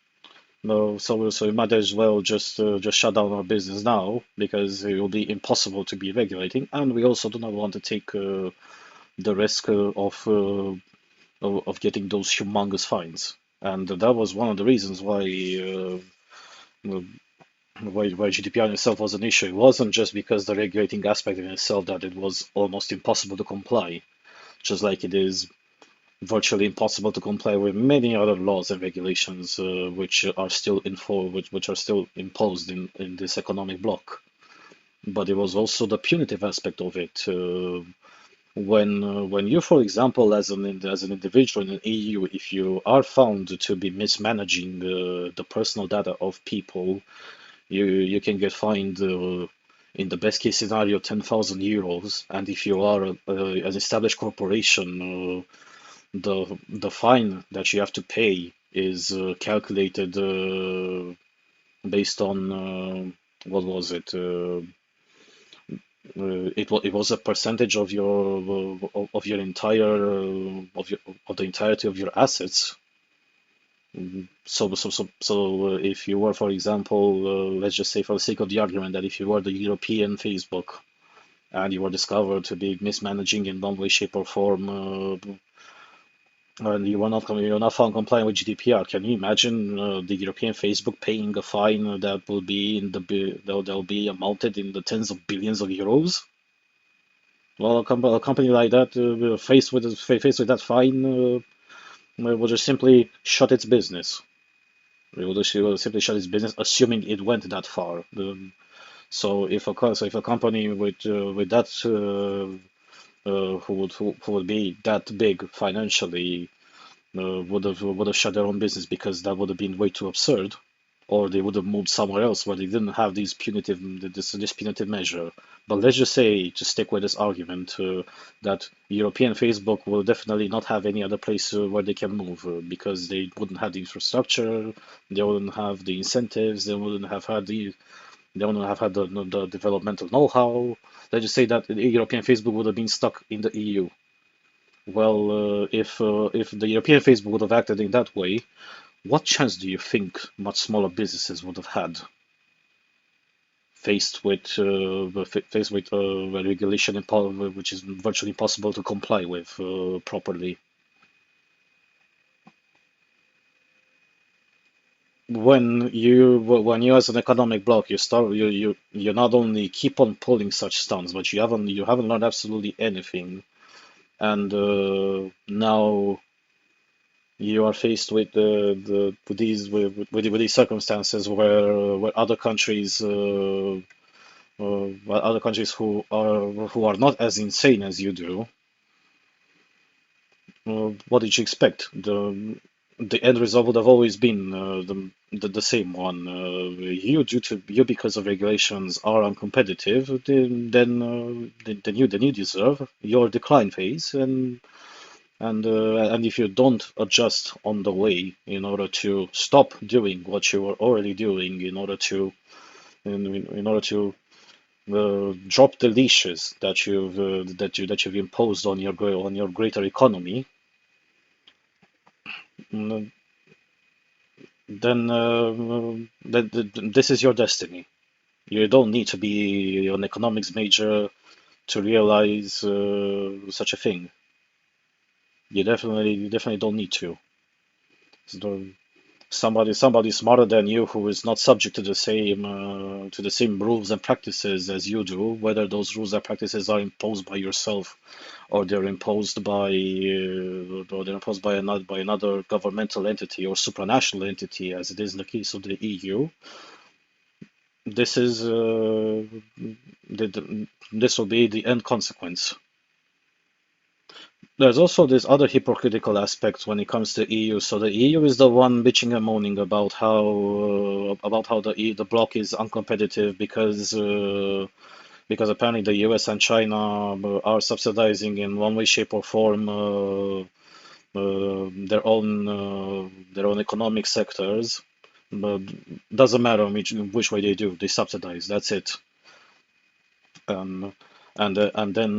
No, so we might as well just shut down our business now because it will be impossible to be regulating, and we also do not want to take the risk of getting those humongous fines. And that was one of the reasons why GDPR in itself was an issue. It wasn't just because the regulating aspect in itself that it was almost impossible to comply, just like it is virtually impossible to comply with many other laws and regulations which are still which are still imposed in this economic bloc. But it was also the punitive aspect of it. When you, for example, as an individual in the EU, if you are found to be mismanaging the personal data of people, you can get fined. In the best case scenario, 10,000 euros, and if you are an established corporation, the fine that you have to pay is calculated based on what was it? It was a percentage of your entire of the entirety of your assets. So if you were, for example, let's just say for the sake of the argument that if you were the European Facebook and you were discovered to be mismanaging in one way, shape, or form, and you're not found complying with GDPR, can you imagine the European Facebook paying a fine that will be that will be amounted in the tens of billions of euros? Well, a company like that, faced with that fine, will just simply shut its business. It will simply shut its business, assuming it went that far. So if a company with that who would be that big financially would have shut their own business because that would have been way too absurd, or they would have moved somewhere else where they didn't have this punitive measure. But let's just say, to stick with this argument, that European Facebook will definitely not have any other place where they can move because they wouldn't have the infrastructure, they wouldn't have the incentives, they wouldn't have had the developmental know-how. Let's just say that the European Facebook would have been stuck in the EU. Well, if the European Facebook would have acted in that way, what chance do you think much smaller businesses would have had faced with a regulation which is virtually impossible to comply with properly? When you as an economic bloc you not only keep on pulling such stunts, but you haven't learned absolutely anything, and now you are faced with these circumstances where other countries who are not as insane as you do. What did you expect? The end result would have always been the same one. You because of regulations are uncompetitive, then you deserve your decline phase, and if you don't adjust on the way in order to stop doing what you were already doing, in order to drop the leashes that you've imposed on your greater economy, mm, then this is your destiny. You don't need to be an economics major to realize such a thing. You definitely don't need to. So somebody smarter than you who is not subject to the same rules and practices as you do, whether those rules and practices are imposed by yourself or they're imposed by another governmental entity or supranational entity, as it is in the case of the EU. This is this will be the end consequence. There's also this other hypocritical aspect when it comes to EU. So the EU is the one bitching and moaning about how the bloc is uncompetitive because apparently the US and China are subsidizing in one way, shape, or form their own economic sectors. But doesn't matter which way they do, they subsidize. That's it. Um, and then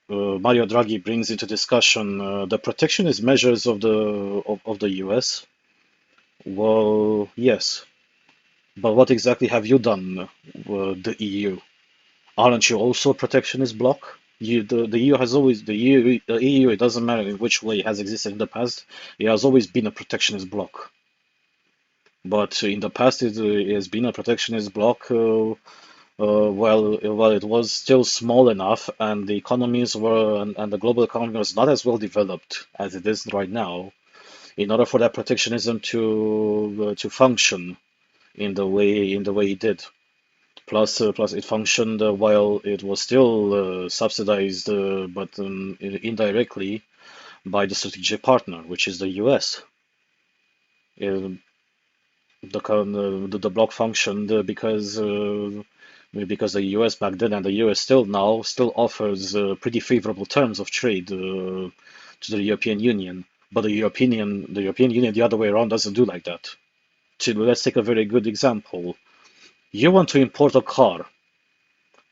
Mario Draghi brings into discussion the protectionist measures of the US. Well, yes, but what exactly have you done, the EU? Aren't you also a protectionist bloc? The EU has always the EU. It doesn't matter in which way it has existed in the past. It has always been a protectionist bloc. But in the past, it has been a protectionist bloc. Well, it was still small enough, and the economies were, and the global economy was not as well developed as it is right now, in order for that protectionism to function in the way it did. Plus it functioned while it was still subsidized, but indirectly by the strategic partner, which is the US. Uh, the bloc functioned because the US back then and the US still now still offers pretty favorable terms of trade to the European Union. But the European Union the other way around doesn't do like that. Let's take a very good example. You want to import a car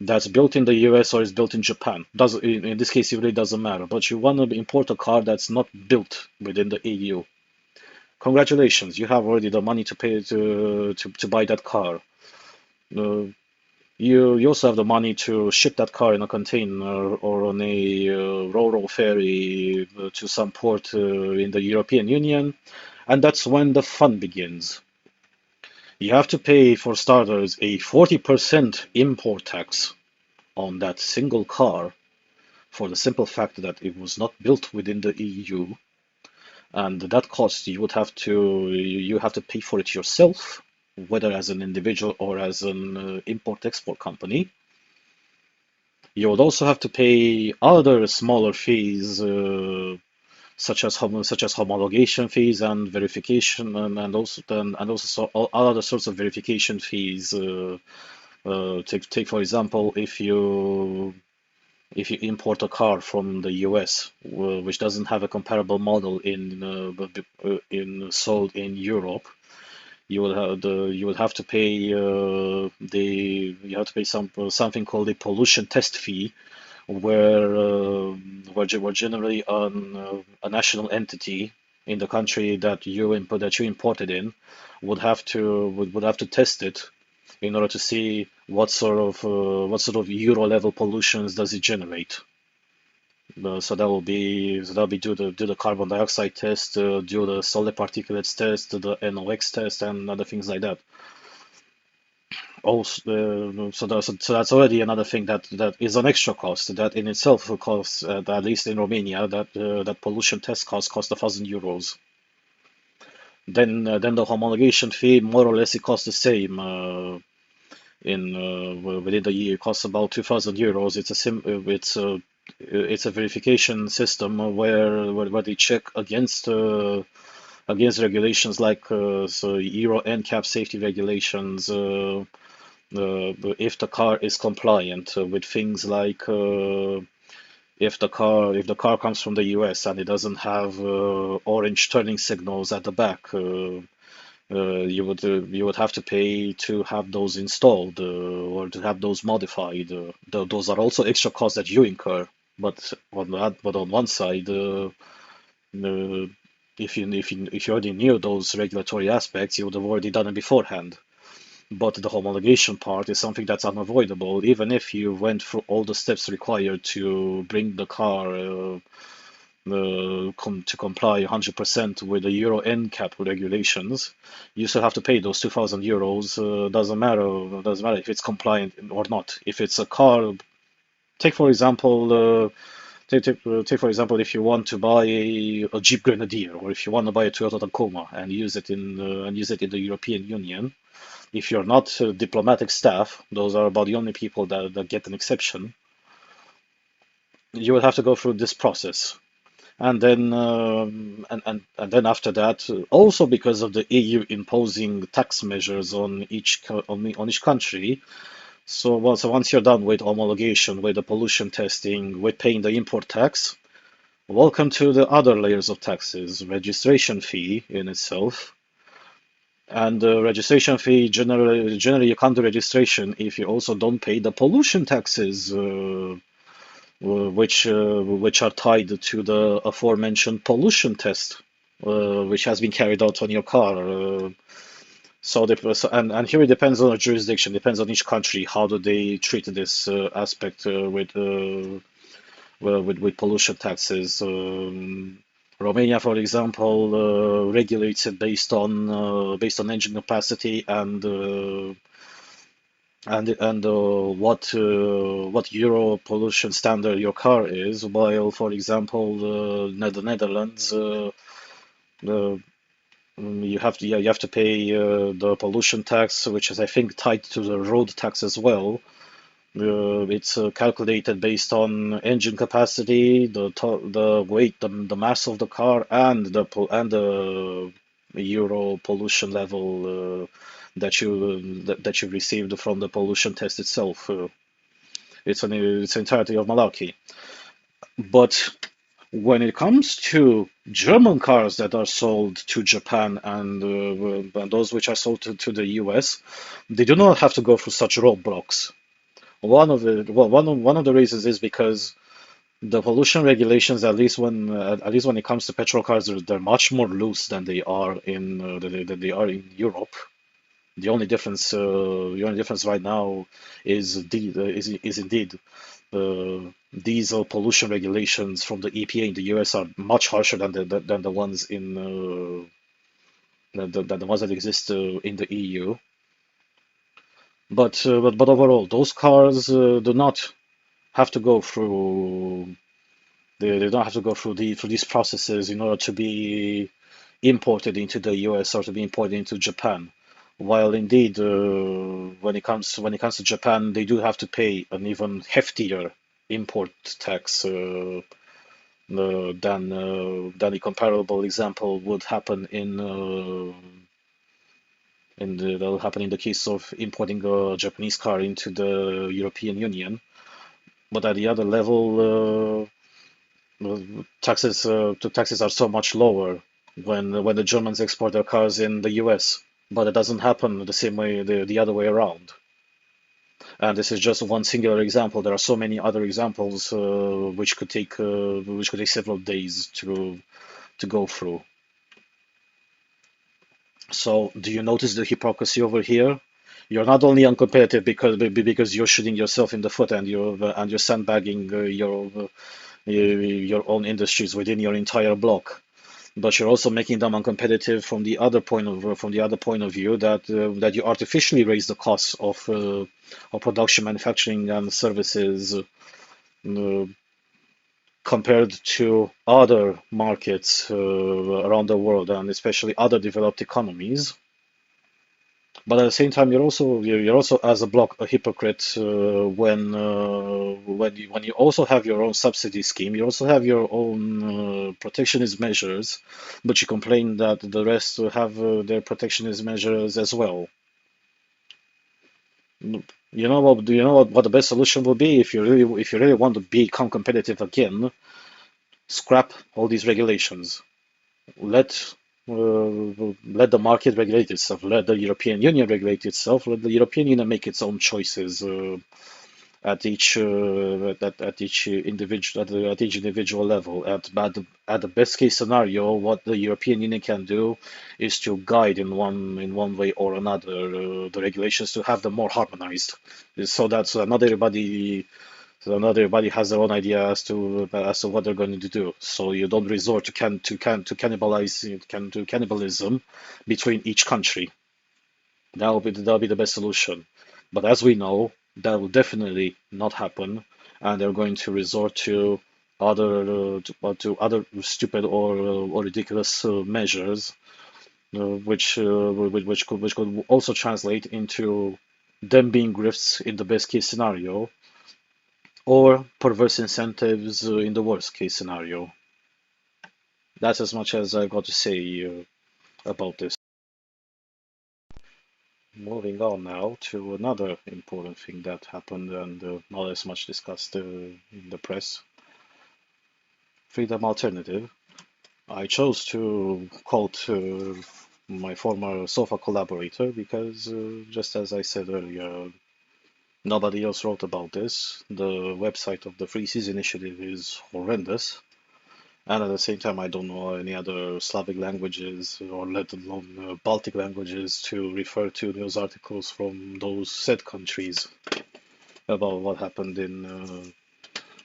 that's built in the US or is built in Japan. In this case, it really doesn't matter. But you want to import a car that's not built within the EU. Congratulations, you have already the money to pay to buy that car. Uh, you also have the money to ship that car in a container or on a ro-ro ferry to some port in the European Union, and that's when the fun begins. You have to pay, for starters, a 40% import tax on that single car for the simple fact that it was not built within the EU, and that cost you have to pay for it yourself, whether as an individual or as an import-export company. You would also have to pay other smaller fees, such as homologation fees and verification, and also all other sorts of verification fees. Take for example, if you import a car from the US, which doesn't have a comparable model in sold in Europe, you would have to pay something called a pollution test fee, where generally a national entity in the country that you imported in would have to test it in order to see what sort of Euro level pollutions does it generate. So that'll be do the carbon dioxide test, do the solid particulates test, the NOx test, and other things like that. Also, so that's already another thing that is an extra cost that in itself costs, at least in Romania, that pollution test cost 1,000 euros. Then the homologation fee, more or less, it costs the same. Within the year, it costs about 2,000 euros. It's a verification system where they check against regulations like so Euro NCAP safety regulations, if the car is compliant with things like if the car comes from the US and it doesn't have orange turning signals at the back, you would have to pay to have those installed or to have those modified. Those are also extra costs that you incur. But on one side, uh, if you already knew those regulatory aspects, you would have already done it beforehand. But the homologation part is something that's unavoidable, even if you went through all the steps required to bring the car to comply 100% with the Euro NCAP regulations. You still have to pay those 2,000 euros. Doesn't matter if it's compliant or not. If it's a car, take for example, take for example, if you want to buy a Jeep Grenadier, or if you want to buy a Toyota Tacoma and use it in the European Union. If you're not diplomatic staff, those are about the only people that get an exception. You would have to go through this process, and then and then after that, also because of the EU imposing tax measures on on each country. So once you're done with homologation, with the pollution testing, with paying the import tax, welcome to the other layers of taxes, registration fee in itself. And the registration fee, generally you can't do registration if you also don't pay the pollution taxes, which are tied to the aforementioned pollution test, which has been carried out on your car. And here it depends on the jurisdiction, depends on each country, how do they treat this aspect with pollution taxes. Romania, for example, regulates it based on engine capacity and what Euro pollution standard your car is. While, for example, the Netherlands, the you have to pay the pollution tax, which is I think tied to the road tax as well. It's calculated based on engine capacity, the weight, the mass of the car, and the Euro pollution level that you received from the pollution test itself. It's entirety of malarkey. But when it comes to German cars that are sold to Japan and those which are sold to the US, they do not have to go through such roadblocks. One of the reasons is because the pollution regulations, at least when it comes to petrol cars, they're much more loose than they are than they are in Europe. The only difference right now is indeed diesel pollution regulations from the EPA in the US are much harsher than the ones than the ones that exist in the EU. But overall, those cars do not have to go through they don't have to go through these processes in order to be imported into the US or to be imported into Japan. While indeed, when it comes to Japan, they do have to pay an even heftier import tax than a comparable example would happen that will happen in the case of importing a Japanese car into the European Union. But at the other level, the taxes are so much lower when the Germans export their cars in the US, but it doesn't happen the same way the other way around. And this is just one singular example. There are so many other examples which could take several days to go through. So, do you notice the hypocrisy over here? You're not only uncompetitive because you're shooting yourself in the foot and you're sandbagging your own industries within your entire block, but you're also making them uncompetitive from the other point of view that you artificially raise the costs of production, manufacturing, and services compared to other markets around the world and especially other developed economies. But at the same time, you're also as a bloc a hypocrite when you also have your own subsidy scheme, you also have your own protectionist measures, but you complain that the rest have their protectionist measures as well. You know what? Do you know what the best solution will be if you really want to become competitive again? Scrap all these regulations. Let let the market regulate itself. Let the European Union regulate itself. Let the European Union make its own choices at each individual level. At the best case scenario, what the European Union can do is to guide in one way or another the regulations to have them more harmonized, so that not everybody has their own idea as to what they're going to do. So you don't resort to cannibalism between each country. That'll be the best solution. But as we know, that will definitely not happen, and they're going to resort to other stupid or ridiculous measures, which could also translate into them being grifts in the best case scenario, or perverse incentives in the worst case scenario. That's as much as I've got to say about this. Moving on now to another important thing that happened and not as much discussed in the press. Freedom Alternative. I chose to quote my former SOFA collaborator because, just as I said earlier, nobody else wrote about this. The website of the Free Seas Initiative is horrendous. And at the same time, I don't know any other Slavic languages or let alone Baltic languages to refer to news articles from those said countries about what happened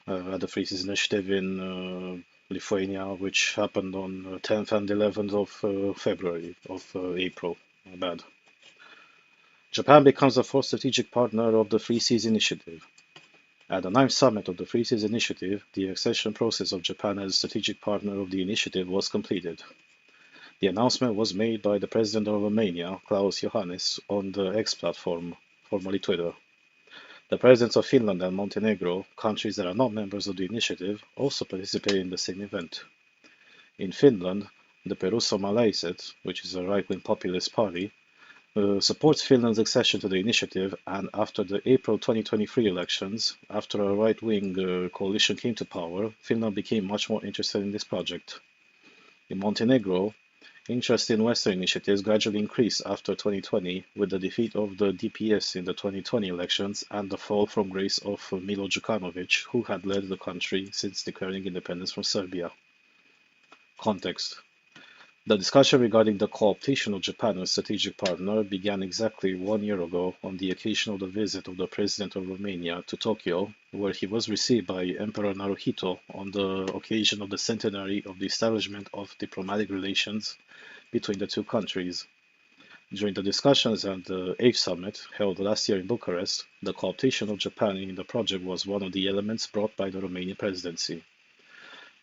at the Free Seas Initiative in Lithuania, which happened on 10th and 11th of April. My bad. Japan becomes the fourth strategic partner of the Free Seas Initiative. At the ninth summit of the Free Seas Initiative, the accession process of Japan as strategic partner of the initiative was completed. The announcement was made by the President of Romania, Klaus Iohannis, on the X platform, formerly Twitter. The presidents of Finland and Montenegro, countries that are not members of the initiative, also participated in the same event. In Finland, the Perussuomalaiset, which is a right-wing populist party, supports Finland's accession to the initiative, and after the April 2023 elections, after a right-wing coalition came to power, Finland became much more interested in this project. In Montenegro, interest in Western initiatives gradually increased after 2020 with the defeat of the DPS in the 2020 elections and the fall from grace of Milo Djukanovic, who had led the country since declaring independence from Serbia. Context. The discussion regarding the co-optation of Japan as strategic partner began exactly 1 year ago on the occasion of the visit of the President of Romania to Tokyo, where he was received by Emperor Naruhito on the occasion of the centenary of the establishment of diplomatic relations between the two countries. During the discussions at the 8th summit, held last year in Bucharest, the co-optation of Japan in the project was one of the elements brought by the Romanian presidency.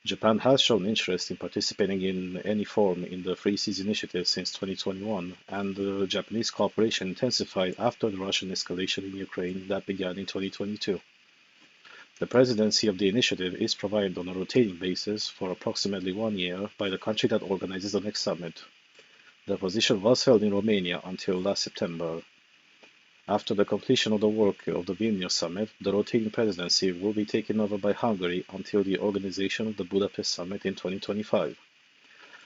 Japan has shown interest in participating in any form in the Free Seas Initiative since 2021, and the Japanese cooperation intensified after the Russian escalation in Ukraine that began in 2022. The presidency of the initiative is provided on a rotating basis for approximately 1 year by the country that organizes the next summit. The position was held in Romania until last September. After the completion of the work of the Vilnius summit, the rotating presidency will be taken over by Hungary until the organization of the Budapest summit in 2025.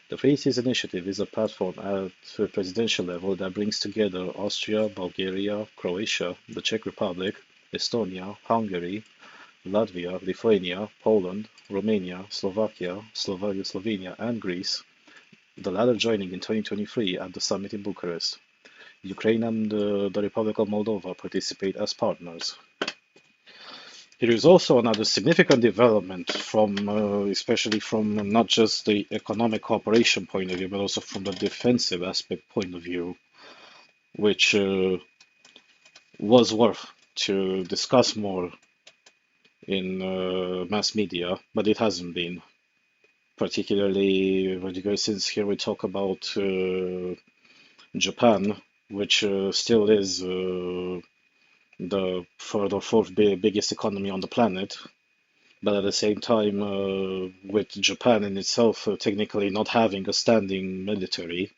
The Free Seas Initiative is a platform at presidential level that brings together Austria, Bulgaria, Croatia, the Czech Republic, Estonia, Hungary, Latvia, Lithuania, Poland, Romania, Slovakia, Slovenia, and Greece, the latter joining in 2023 at the summit in Bucharest. Ukraine and the Republic of Moldova participate as partners. There is also another significant development especially from not just the economic cooperation point of view, but also from the defensive aspect point of view, which was worth to discuss more in mass media, but it hasn't been. Particularly, since here we talk about Japan, which still is the third or fourth biggest economy on the planet, but at the same time, with Japan in itself technically not having a standing military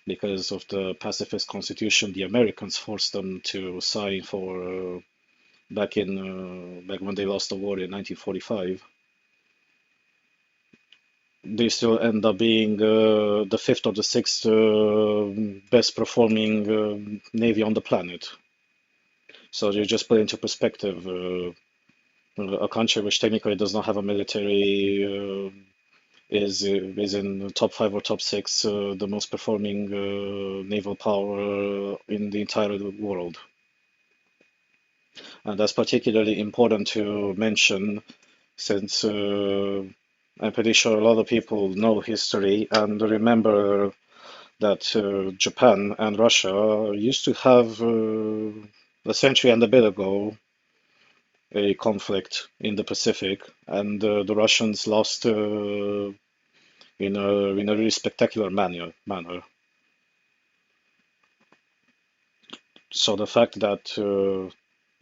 because of the pacifist constitution the Americans forced them to sign for back when they lost the war in 1945, they still end up being the fifth or the sixth best performing navy on the planet. So you just put into perspective, a country which technically does not have a military is in the top five or top six, the most performing naval power in the entire world. And that's particularly important to mention since I'm pretty sure a lot of people know history and remember that Japan and Russia used to have a century and a bit ago a conflict in the Pacific, and the Russians lost in a really spectacular manner. So the fact that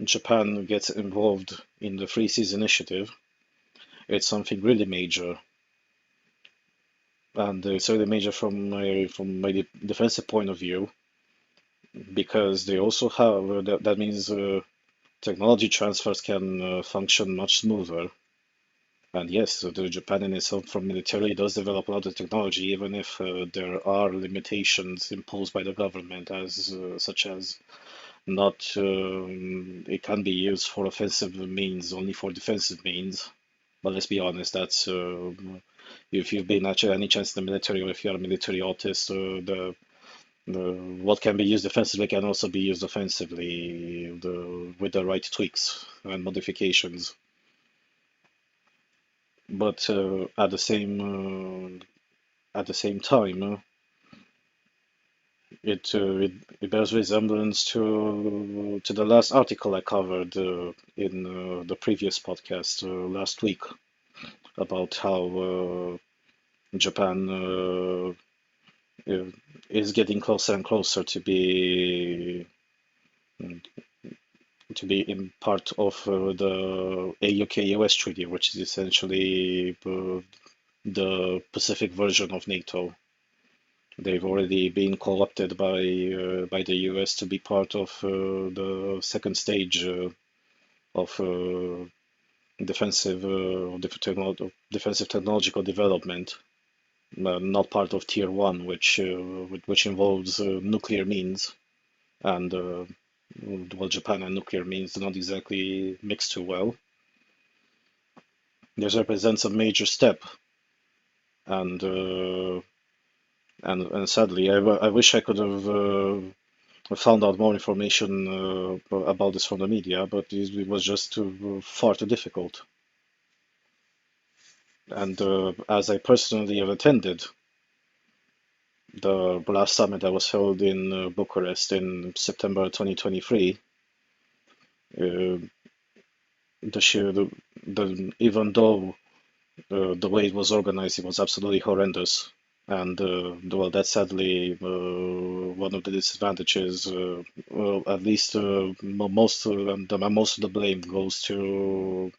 Japan gets involved in the Free Seas Initiative, it's something really major, and it's really major from my defensive point of view because they also have that means technology transfers can function much smoother. And yes, the Japan in itself from military does develop a lot of technology, even if there are limitations imposed by the government, as such as not it can be used for offensive means, only for defensive means. But let's be honest, that's if you've been at any chance in the military or if you're a military autist, the what can be used defensively can also be used offensively with the right tweaks and modifications. But at the same time, it bears resemblance to the last article I covered in the previous podcast last week about how Japan is getting closer and closer to be in part of the AUK-US treaty, which is essentially the Pacific version of NATO. They've already been co-opted by the US to be part of the second stage of defensive technological development, not part of Tier 1, which involves nuclear means, and well, Japan and nuclear means do not exactly mix too well. This represents a major step, and sadly, I wish I could have found out more information about this from the media, but it was just far too difficult. And as I personally have attended the last summit that was held in Bucharest in September 2023, uh, even though the way it was organized, it was absolutely horrendous. And well, that's sadly one of the disadvantages. Well, at least most most of the blame goes to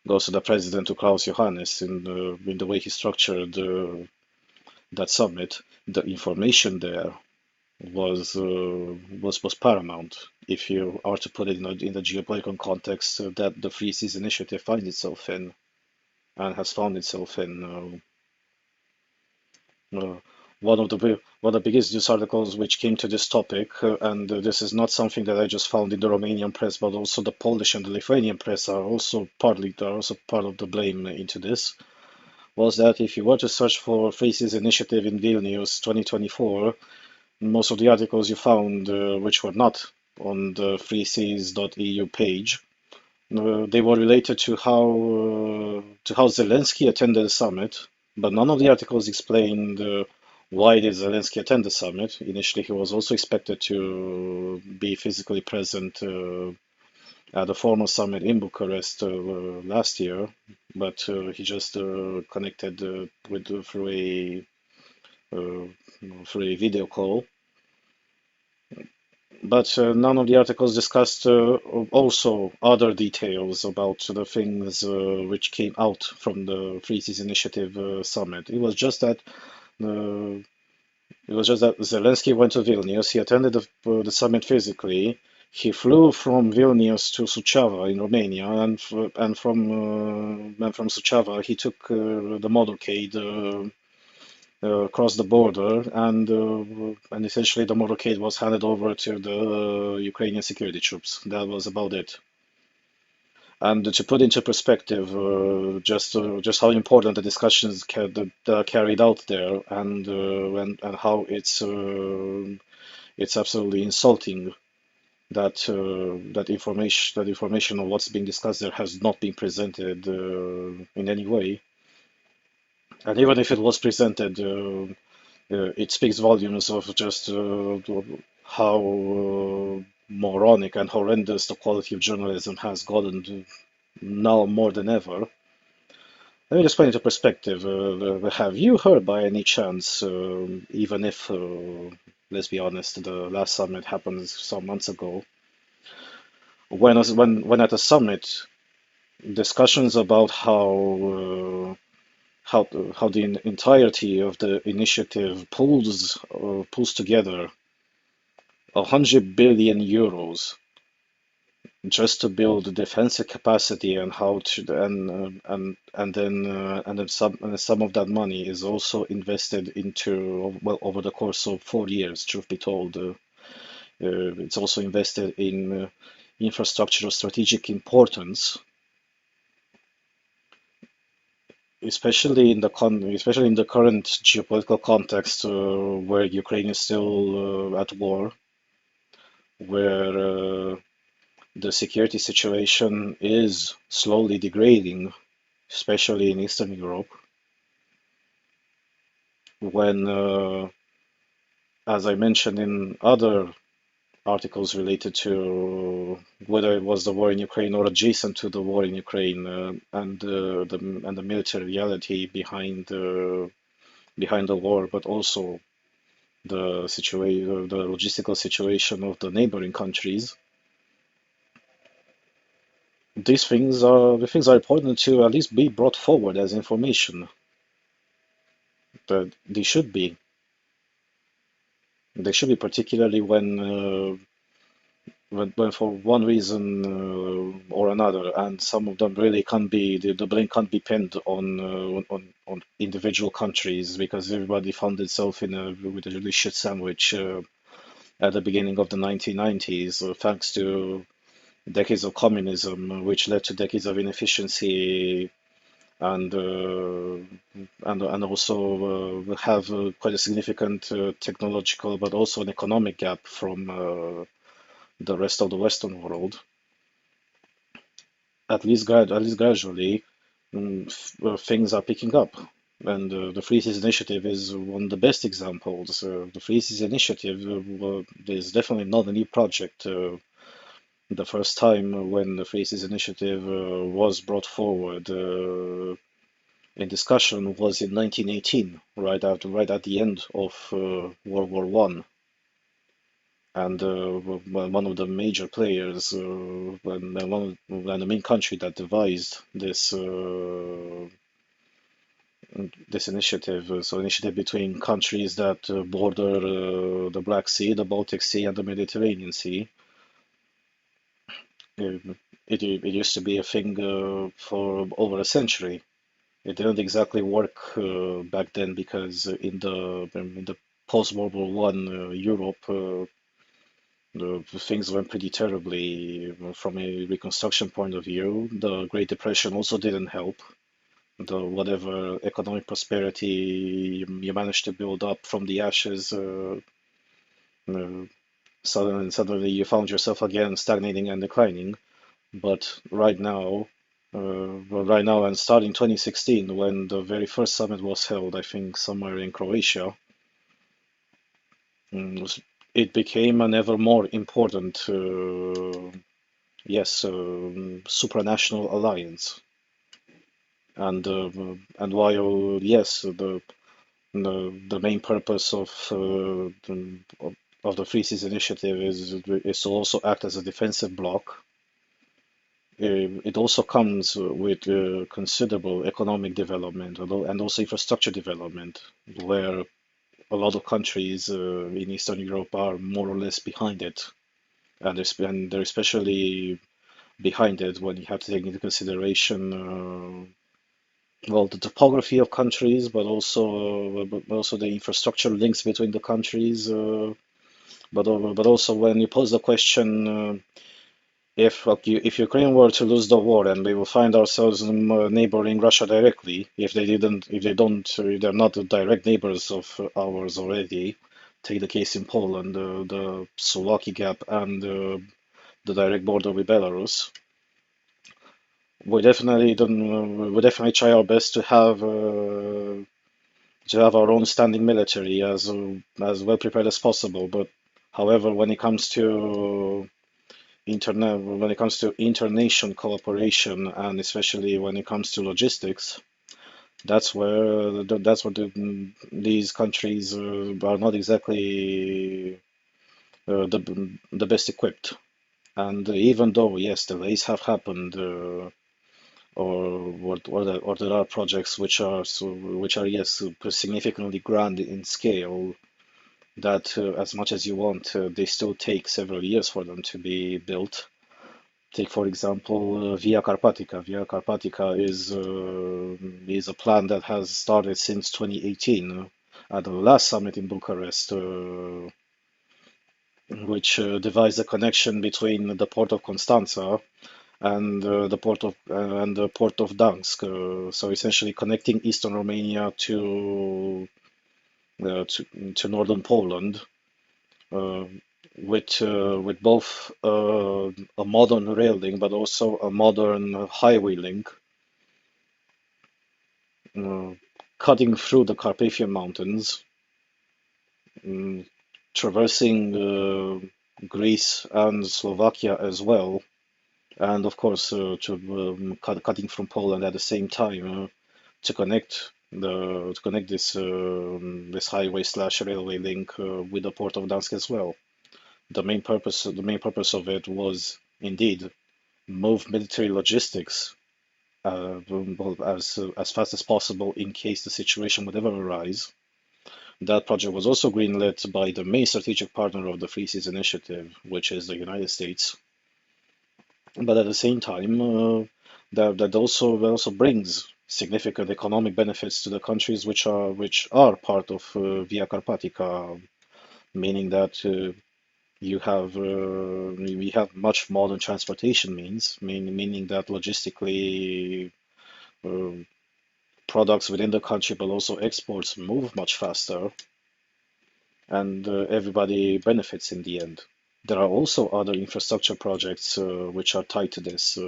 the president, to Klaus Johannes, in the way he structured that summit. The information there was paramount. If you are to put it in the geopolitical context that the Free Seas Initiative finds itself in and has found itself in. Uh, one of the biggest news articles which came to this topic, and this is not something that I just found in the Romanian press, but also the Polish and the Lithuanian press are also part of the blame into this, was that if you were to search for Free Seas Initiative in Vilnius 2024, most of the articles you found, which were not on the freeseas.eu page, they were related to how Zelensky attended the summit, but none of the articles explained why did Zelensky attend the summit. Initially, he was also expected to be physically present at the formal summit in Bucharest last year, but he just connected uh, through a video call. But none of the articles discussed also other details about the things which came out from the Free Seas Initiative summit. It was just that Zelensky went to Vilnius. He attended the summit physically. He flew from Vilnius to Suceava in Romania, and from Suceava he took the motorcade across the border, and essentially the motorcade was handed over to the Ukrainian security troops. That was about it. And to put into perspective, just how important the discussions that are carried out there, and how it's absolutely insulting that information of what's being discussed there has not been presented in any way. And even if it was presented, it speaks volumes of just how moronic and horrendous the quality of journalism has gotten now more than ever. Let me just put into perspective. Have you heard by any chance, even if, let's be honest, the last summit happened some months ago, when at a summit, discussions about how the entirety of the initiative pulls together 100 billion euros just to build defensive capacity, and how to and then some of that money is also invested into, well, over the course of 4 years, truth be told, it's also invested in infrastructure of strategic importance, especially in the current geopolitical context, where Ukraine is still at war, where the security situation is slowly degrading, especially in Eastern Europe, when, as I mentioned in other articles related to whether it was the war in Ukraine or adjacent to the war in Ukraine, and the military reality behind the war, but also the logistical situation of the neighboring countries. The things are important to at least be brought forward as information. But they should be. They should be, particularly when for one reason or another, and some of them really can't be, the blame can't be pinned on individual countries, because everybody found itself with a really shit sandwich at the beginning of the 1990s, thanks to decades of communism, which led to decades of inefficiency, and also have quite a significant technological but also an economic gap from the rest of the Western world. At least gradually, things are picking up. And the Free Cities Initiative is one of the best examples. The Free Cities Initiative is definitely not a new project. The first time when the Free Cities Initiative was brought forward in discussion was in 1918, right at the end of World War One, and one of the major players, and the main country that devised this initiative, so initiative between countries that border the Black Sea, the Baltic Sea, and the Mediterranean Sea. It used to be a thing for over a century. It didn't exactly work back then, because in the post-World War One Europe, things went pretty terribly from a reconstruction point of view. The Great Depression also didn't help. Whatever economic prosperity you managed to build up from the ashes, uh, suddenly you found yourself again stagnating and declining. But right now, and starting 2016, when the very first summit was held, I think somewhere in Croatia, it became an ever more important, yes, supranational alliance. And while, yes, the main purpose of the Free Seas Initiative is to also act as a defensive bloc, it also comes with considerable economic development, and also infrastructure development, where a lot of countries in Eastern Europe are more or less behind it. and they're especially behind it when you have to take into consideration well, the topography of countries, but also the infrastructure links between the countries. But also when you pose the question, if like if Ukraine were to lose the war and we will find ourselves neighboring Russia directly, if they don't, if they're not the direct neighbors of ours already, take the case in Poland, the Slovakia gap, and the direct border with Belarus. We definitely try our best to have our own standing military as well prepared as possible. But however, when it comes to international cooperation, and especially when it comes to logistics, these countries are not exactly the best equipped. And even though yes, delays have happened, or there are projects which are yes significantly grand in scale, that as much as you want, they still take several years for them to be built. Take, for example, Via Carpatica. Via Carpatica is a plan that has started since 2018 at the last summit in Bucharest, which devised a connection between the port of Constanța and the port of Gdansk. So essentially connecting eastern Romania to northern Poland, uh, with both a modern rail link but also a modern highway link, uh, cutting through the Carpathian Mountains, um, traversing Greece and Slovakia as well, and of course cutting from Poland at the same time, to connect this highway slash railway link with the port of Gdansk as well. The main purpose of it was indeed move military logistics well, as fast as possible in case the situation would ever arise. That project was also greenlit by the main strategic partner of the Free Seas Initiative, which is the United States. But at the same time, that also brings significant economic benefits to the countries which are part of Via Carpatica, meaning that we have much modern transportation means, meaning that logistically uh, products within the country, but also exports move much faster, and everybody benefits in the end. There are also other infrastructure projects which are tied to this.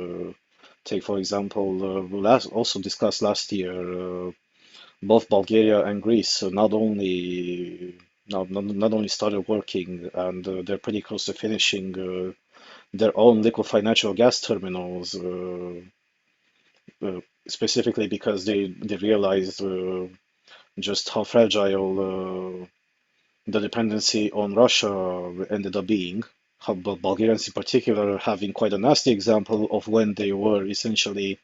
Take, for example, also discussed last year, both Bulgaria and Greece not only started working, and they're pretty close to finishing their own liquefied natural gas terminals, specifically because they realized just how fragile the dependency on Russia ended up being. How Bulgarians, in particular, having quite a nasty example of when they were essentially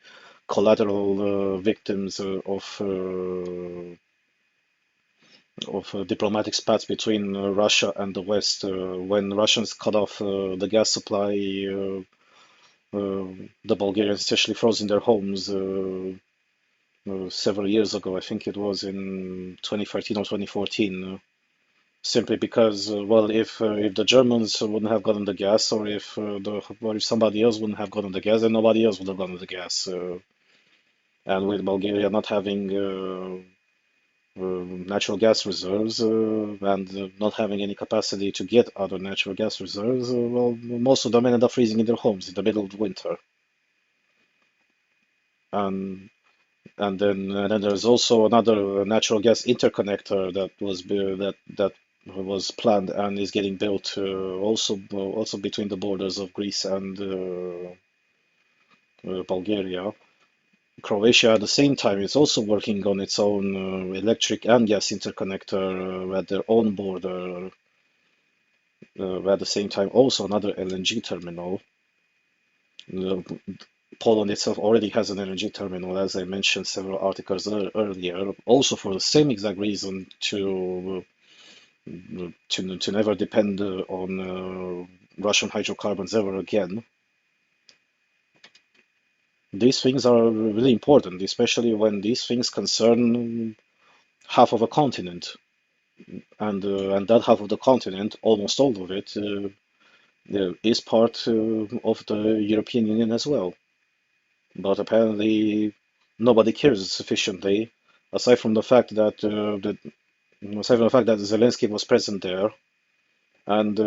collateral victims of diplomatic spats between Russia and the West, when Russians cut off the gas supply. Uh, the Bulgarians essentially froze in their homes several years ago. I think it was in 2013 or 2014. Simply because, well, if the Germans wouldn't have gotten the gas, or if somebody else wouldn't have gotten the gas, then nobody else would have gotten the gas. And with Bulgaria not having natural gas reserves, and not having any capacity to get other natural gas reserves, well, most of them ended up freezing in their homes in the middle of winter. And and then there's also another natural gas interconnector that was planned and is getting built, also between the borders of Greece and Bulgaria. Croatia at the same time is also working on its own electric and gas interconnector at their own border. At the same time, also another LNG terminal. Uh, Poland itself already has an LNG terminal, as I mentioned several articles earlier, also for the same exact reason, to never depend on Russian hydrocarbons ever again. These things are really important, especially when these things concern half of a continent, and that half of the continent, almost all of it, is part of the European Union as well. But apparently, nobody cares sufficiently, aside from the fact that aside from the fact that Zelensky was present there and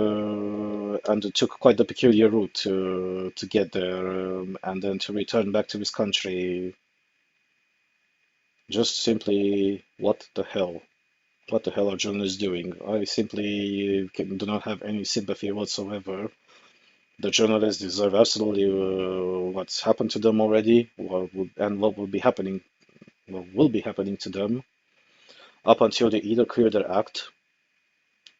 it took quite the peculiar route to get there and then to return back to his country. Just simply, what the hell? What the hell are journalists doing? I simply do not have any sympathy whatsoever. The journalists deserve absolutely what's happened to them already, and what will be happening to them up until they either clear their act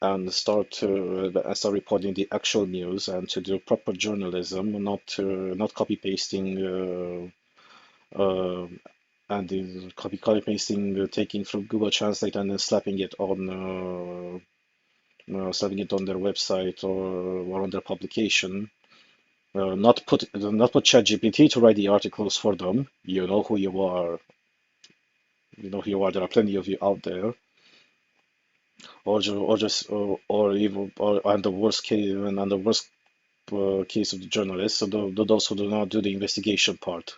and start reporting the actual news and to do proper journalism, not copy pasting and the copy pasting, taking from Google Translate and then slapping it on their website or on their publication. Not put ChatGPT to write the articles for them. You know who you are. You know who you are. There are plenty of you out there. Or even and the worst case and the worst case of the journalists, so those who do not do the investigation part.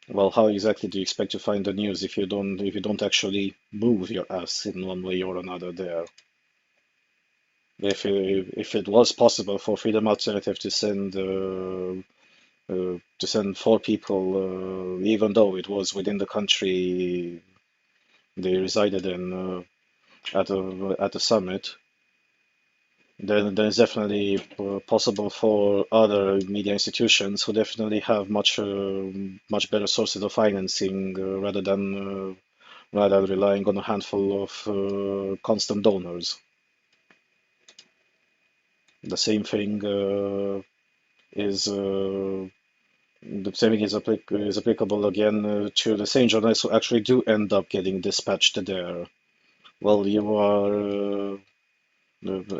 Well, how exactly do you expect to find the news if you don't actually move your ass in one way or another there? If it was possible for Freedom Alternative to send four people, even though it was within the country they resided in at the summit, then it's definitely possible for other media institutions who definitely have much better sources of financing rather than relying on a handful of constant donors. The same thing is the same thing is applicable again to the same journalists who actually do end up getting dispatched there. Well, you are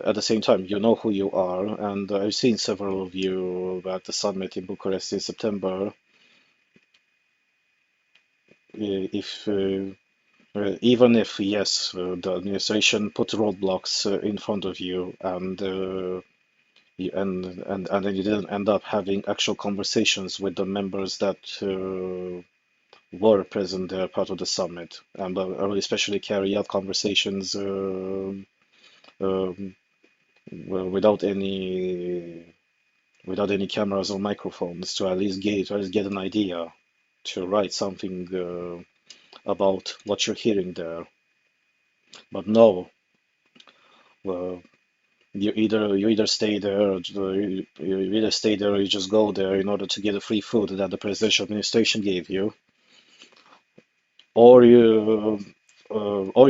at the same time, you know who you are, and I've seen several of you at the summit in Bucharest in September. If Even if, yes, the administration put roadblocks in front of you, and then you didn't end up having actual conversations with the members that were present there, part of the summit, and I would especially carry out conversations um, well, without any cameras or microphones to at least get an idea, to write something about what you're hearing there. But no, uh, you either stay there, or you either stay there, or you just go there in order to get the free food that the presidential administration gave you, or you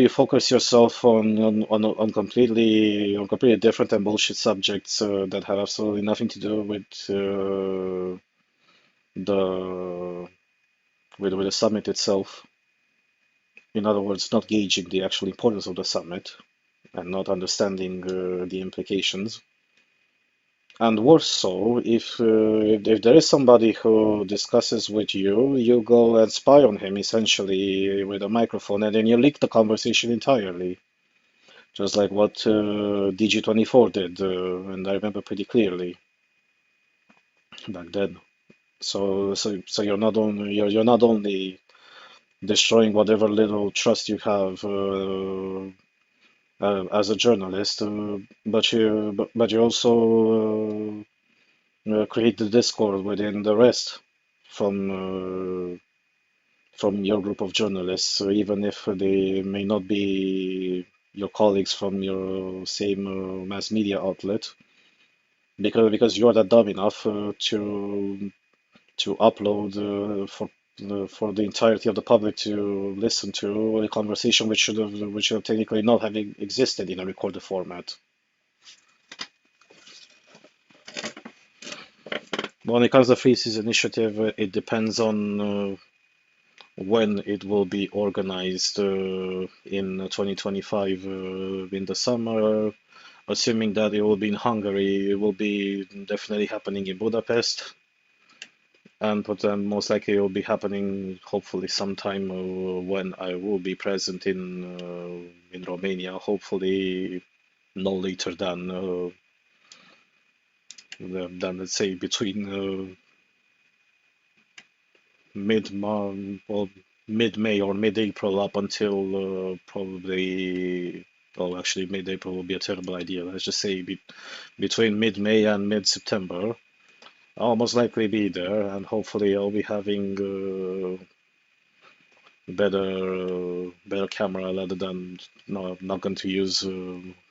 focus yourself on completely different and bullshit subjects that have absolutely nothing to do the with the summit itself. In other words, not gauging the actual importance of the summit and not understanding the implications. And worse so, if there is somebody who discusses with you, you go and spy on him essentially with a microphone, and then you leak the conversation entirely, just like what DG24 did, and I remember pretty clearly back then. So you're not only destroying whatever little trust you have as a journalist, but you also create the discord within the rest from from your group of journalists, even if they may not be your colleagues from your same mass media outlet, because you are that dumb enough to upload for the entirety of the public to listen to a conversation which should have technically not have existed in a recorded format. When it comes to the Free Seas Initiative, it depends on when it will be organized in 2025 in the summer. Assuming that it will be in Hungary, it will be definitely happening in Budapest, and but then most likely it will be happening hopefully sometime when I will be present in Romania. Hopefully no later than let's say between mid-month or mid-May or mid-April up until probably, well, actually mid-April will be a terrible idea. Let's just say between mid-May and mid-September. I'll most likely be there, and hopefully I'll be having better camera rather than no, I'm not going to use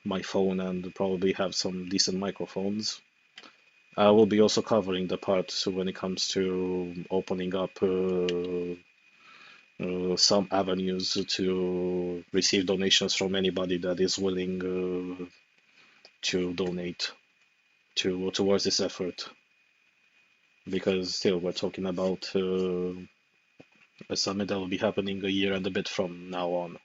my phone and probably have some decent microphones. I will be also covering the part when it comes to opening up some avenues to receive donations from anybody that is willing to donate towards this effort. Because still, we're talking about a summit that will be happening a year and a bit from now on.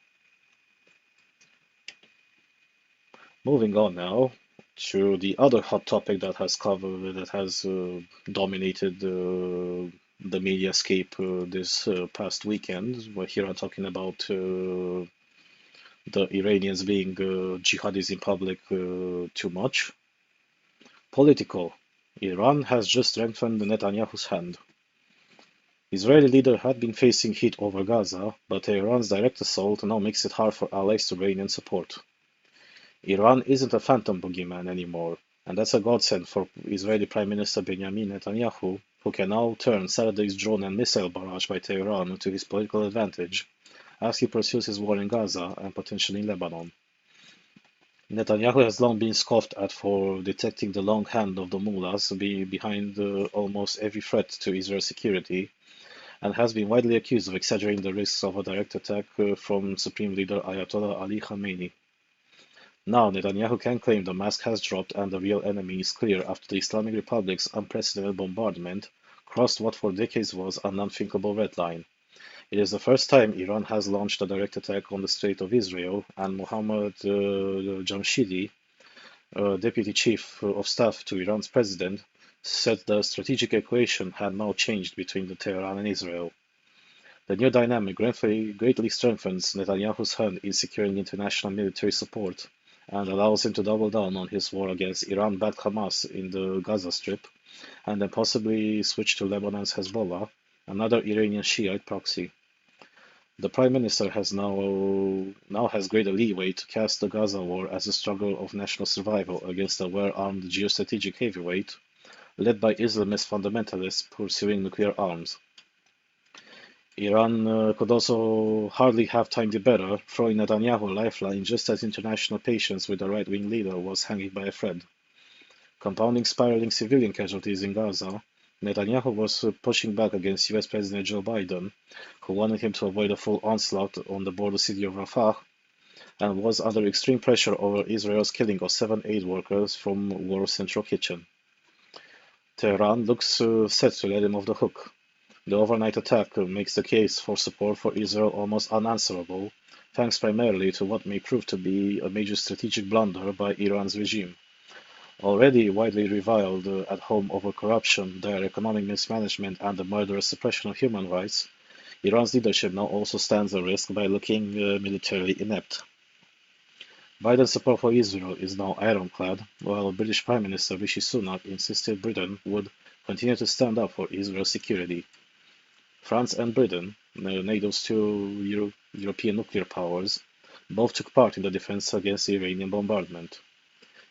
Moving on now to the other hot topic that has dominated the mediascape this past weekend. We're here I'm talking about the Iranians being jihadis in public too much. Political. Iran has just strengthened Netanyahu's hand. Israeli leader had been facing heat over Gaza, but Iran's direct assault now makes it hard for allies to rein in support. Iran isn't a phantom boogeyman anymore, and that's a godsend for Israeli Prime Minister Benjamin Netanyahu, who can now turn Saturday's drone and missile barrage by Tehran to his political advantage as he pursues his war in Gaza and potentially in Lebanon. Netanyahu has long been scoffed at for detecting the long hand of the mullahs behind almost every threat to Israel's security, and has been widely accused of exaggerating the risks of a direct attack from Supreme Leader Ayatollah Ali Khamenei. Now Netanyahu can claim the mask has dropped and the real enemy is clear after the Islamic Republic's unprecedented bombardment crossed what for decades was an unthinkable red line. It is the first time Iran has launched a direct attack on the State of Israel, and Mohammad Jamshidi, Deputy Chief of Staff to Iran's president, said the strategic equation had now changed between Tehran and Israel. The new dynamic greatly strengthens Netanyahu's hand in securing international military support and allows him to double down on his war against Iran-backed Hamas in the Gaza Strip, and then possibly switch to Lebanon's Hezbollah, another Iranian Shiite proxy. The Prime Minister now has greater leeway to cast the Gaza war as a struggle of national survival against a well-armed geostrategic heavyweight led by Islamist fundamentalists pursuing nuclear arms. Iran could also hardly have timed it better, throwing Netanyahu a lifeline just as international patience with the right-wing leader was hanging by a thread. Compounding spiraling civilian casualties in Gaza, Netanyahu was pushing back against US President Joe Biden, who wanted him to avoid a full onslaught on the border city of Rafah, and was under extreme pressure over Israel's killing of 7 aid workers from War's Central Kitchen. Tehran looks set to let him off the hook. The overnight attack makes the case for support for Israel almost unanswerable, thanks primarily to what may prove to be a major strategic blunder by Iran's regime. Already widely reviled at home over corruption, dire economic mismanagement, and the murderous suppression of human rights, Iran's leadership now also stands a risk by looking militarily inept. Biden's support for Israel is now ironclad, while British Prime Minister Rishi Sunak insisted Britain would continue to stand up for Israel's security. France and Britain, NATO's two European nuclear powers, both took part in the defense against the Iranian bombardment.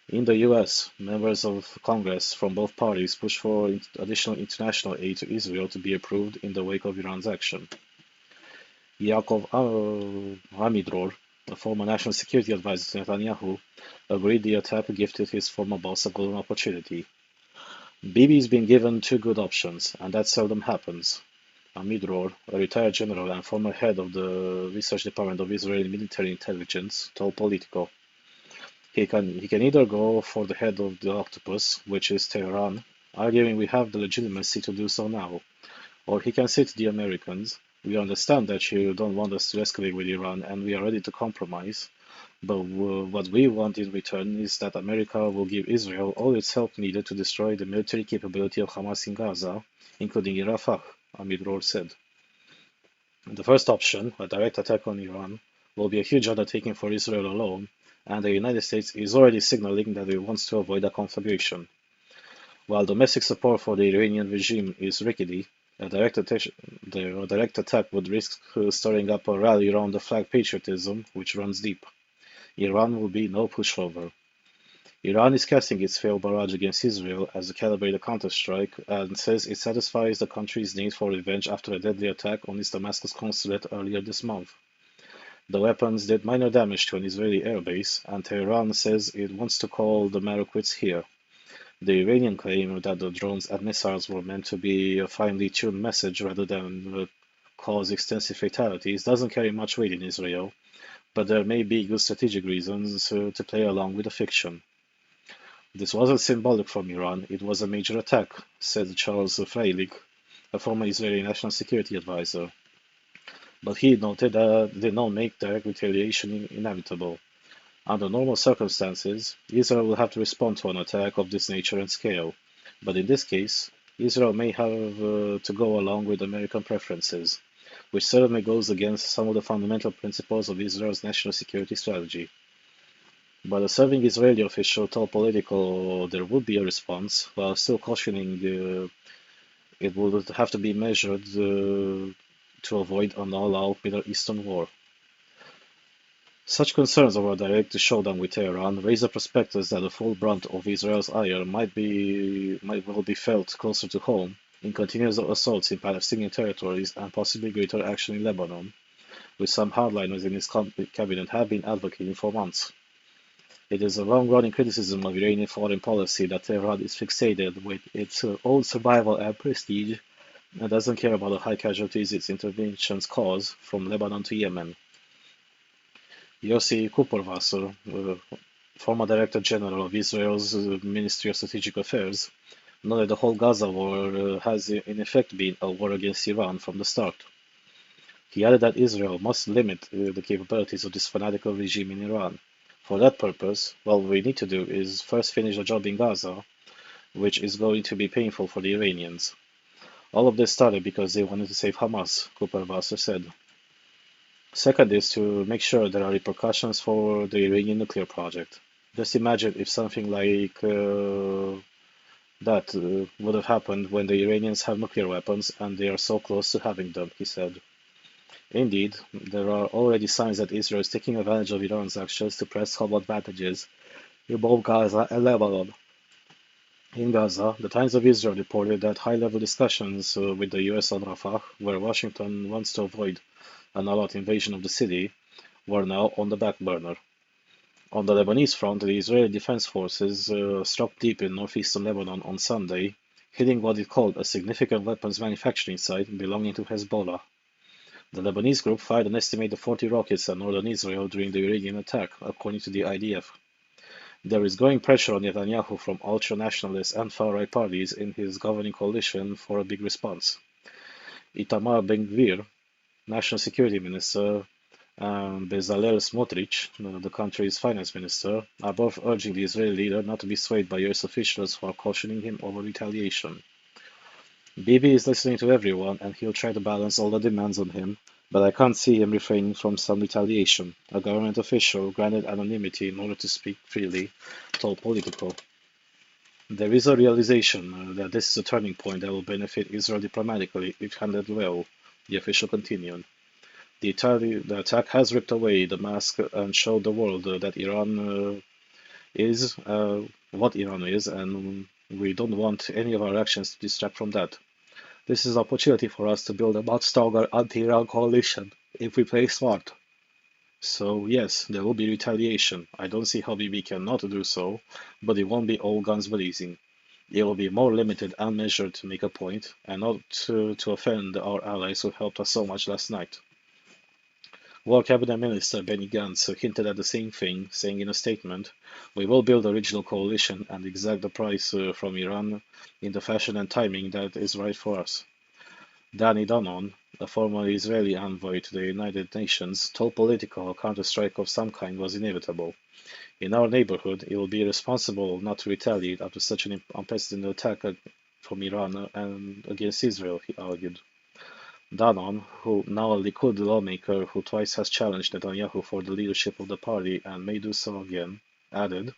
In the US, members of Congress from both parties pushed for additional international aid to Israel to be approved in the wake of Iran's action. Yaakov Amidror, a former national security advisor to Netanyahu, agreed the attack gifted his former boss a golden opportunity. Bibi's been given two good options, and that seldom happens. Amidror, a retired general and former head of the research department of Israeli military intelligence, told Politico. He can either go for the head of the octopus, which is Tehran, arguing we have the legitimacy to do so now, or he can say to the Americans, we understand that you don't want us to escalate with Iran and we are ready to compromise, But what we want in return is that America will give Israel all its help needed to destroy the military capability of Hamas in Gaza, including in Rafah, Amidror said. The first option, a direct attack on Iran, will be a huge undertaking for Israel alone, and the United States is already signaling that it wants to avoid a conflagration. While domestic support for the Iranian regime is rickety, a direct attack would risk stirring up a rally around the flag patriotism, which runs deep. Iran will be no pushover. Iran is casting its failed barrage against Israel as a calibrated counterstrike and says it satisfies the country's need for revenge after a deadly attack on its Damascus consulate earlier this month. The weapons did minor damage to an Israeli airbase, and Tehran says it wants to call the matter quits here. The Iranian claim that the drones and missiles were meant to be a finely tuned message rather than cause extensive fatalities doesn't carry much weight in Israel, but there may be good strategic reasons to play along with the fiction. This wasn't symbolic from Iran, it was a major attack, said Charles Freilich, a former Israeli national security advisor. But he noted that it did not make direct retaliation inevitable. Under normal circumstances, Israel will have to respond to an attack of this nature and scale, but in this case, Israel may have to go along with American preferences, which certainly goes against some of the fundamental principles of Israel's national security strategy. But a serving Israeli official told Politico there would be a response, while still cautioning it would have to be measured to avoid an all-out Middle Eastern war. Such concerns over a direct showdown with Tehran raise the prospectus that the full brunt of Israel's ire might well be felt closer to home in continuous assaults in Palestinian territories and possibly greater action in Lebanon, which some hardliners in its cabinet have been advocating for months. It is a long-running criticism of Iranian foreign policy that Tehran is fixated with its own survival and prestige and doesn't care about the high casualties its interventions cause from Lebanon to Yemen. Yossi Kuperwasser, former Director General of Israel's Ministry of Strategic Affairs, noted the whole Gaza war has in effect been a war against Iran from the start. He added that Israel must limit the capabilities of this fanatical regime in Iran. For that purpose, what we need to do is first finish the job in Gaza, which is going to be painful for the Iranians. All of this started because they wanted to save Hamas, Kuperwasser said. Second is to make sure there are repercussions for the Iranian nuclear project. Just imagine if something like that would have happened when the Iranians have nuclear weapons and they are so close to having them, he said. Indeed, there are already signs that Israel is taking advantage of Iran's actions to press home advantages in both Gaza and Lebanon. In Gaza, the Times of Israel reported that high-level discussions with the US on Rafah, where Washington wants to avoid an all-out invasion of the city, were now on the back burner. On the Lebanese front, the Israeli Defense Forces struck deep in northeastern Lebanon on Sunday, hitting what it called a significant weapons manufacturing site belonging to Hezbollah. The Lebanese group fired an estimated 40 rockets at northern Israel during the Iranian attack, according to the IDF. There is growing pressure on Netanyahu from ultra-nationalist and far-right parties in his governing coalition for a big response. Itamar Ben-Gvir, National Security Minister, and Bezalel Smotrich, the country's finance minister, are both urging the Israeli leader not to be swayed by US officials who are cautioning him over retaliation. Bibi is listening to everyone and he'll try to balance all the demands on him, but I can't see him refraining from some retaliation, a government official granted anonymity in order to speak freely told Politico. There is a realization that this is a turning point that will benefit Israel diplomatically if handled well, the official continued. The attack has ripped away the mask and showed the world that Iran is what Iran is, and we don't want any of our actions to distract from that. This is an opportunity for us to build a much stronger anti-Iran coalition if we play smart. So yes, there will be retaliation. I don't see how Bibi cannot do so, but it won't be all guns blazing. It will be more limited and measured to make a point, and not to offend our allies who helped us so much last night. War Cabinet Minister Benny Gantz hinted at the same thing, saying in a statement, "We will build a regional coalition and exact the price from Iran in the fashion and timing that is right for us." Danny Danon, a former Israeli envoy to the United Nations, told political counterstrike of some kind was inevitable. In our neighborhood, it will be irresponsible not to retaliate after such an unprecedented attack from Iran and against Israel, he argued. Danon, who now a Likud lawmaker who twice has challenged Netanyahu for the leadership of the party and may do so again, added,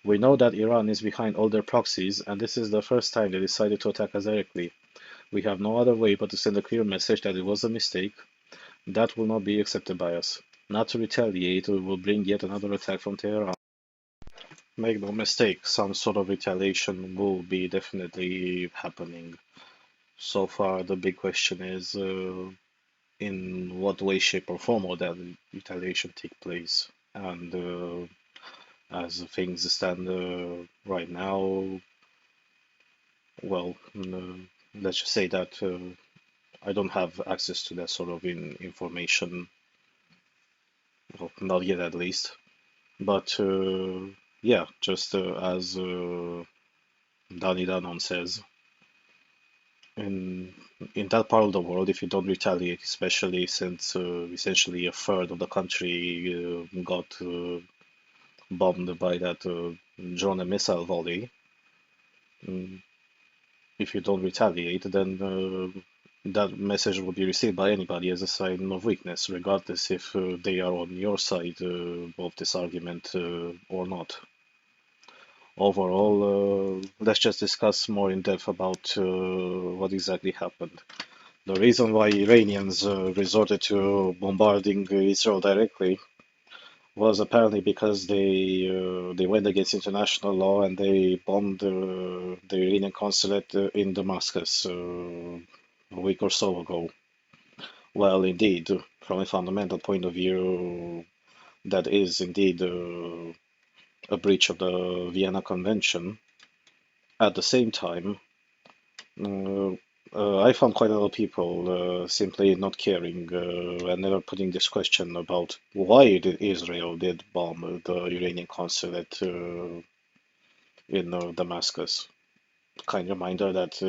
"We know that Iran is behind all their proxies, and this is the first time they decided to attack us directly. We have no other way but to send a clear message that it was a mistake. That will not be accepted by us. Not to retaliate will bring yet another attack from Tehran." Make no mistake, some sort of retaliation will be definitely happening. So far, the big question is in what way, shape, or form will that retaliation take place? And as things stand right now, well, let's just say that I don't have access to that sort of information, well, not yet at least. But yeah, just as Danny Danon says, in that part of the world, if you don't retaliate, especially since essentially a third of the country got bombed by that drone and missile volley, mm, if you don't retaliate, then that message will be received by anybody as a sign of weakness, regardless if they are on your side of this argument or not. Overall, let's just discuss more in depth about what exactly happened. The reason why Iranians resorted to bombarding Israel directly was apparently because they went against international law and they bombed the Iranian consulate in Damascus a week or so ago. Well, indeed, from a fundamental point of view, that is indeed a breach of the Vienna Convention. At the same time, uh, I found quite a lot of people simply not caring and never putting this question about why did Israel did bomb the Iranian consulate in Damascus. Kind reminder that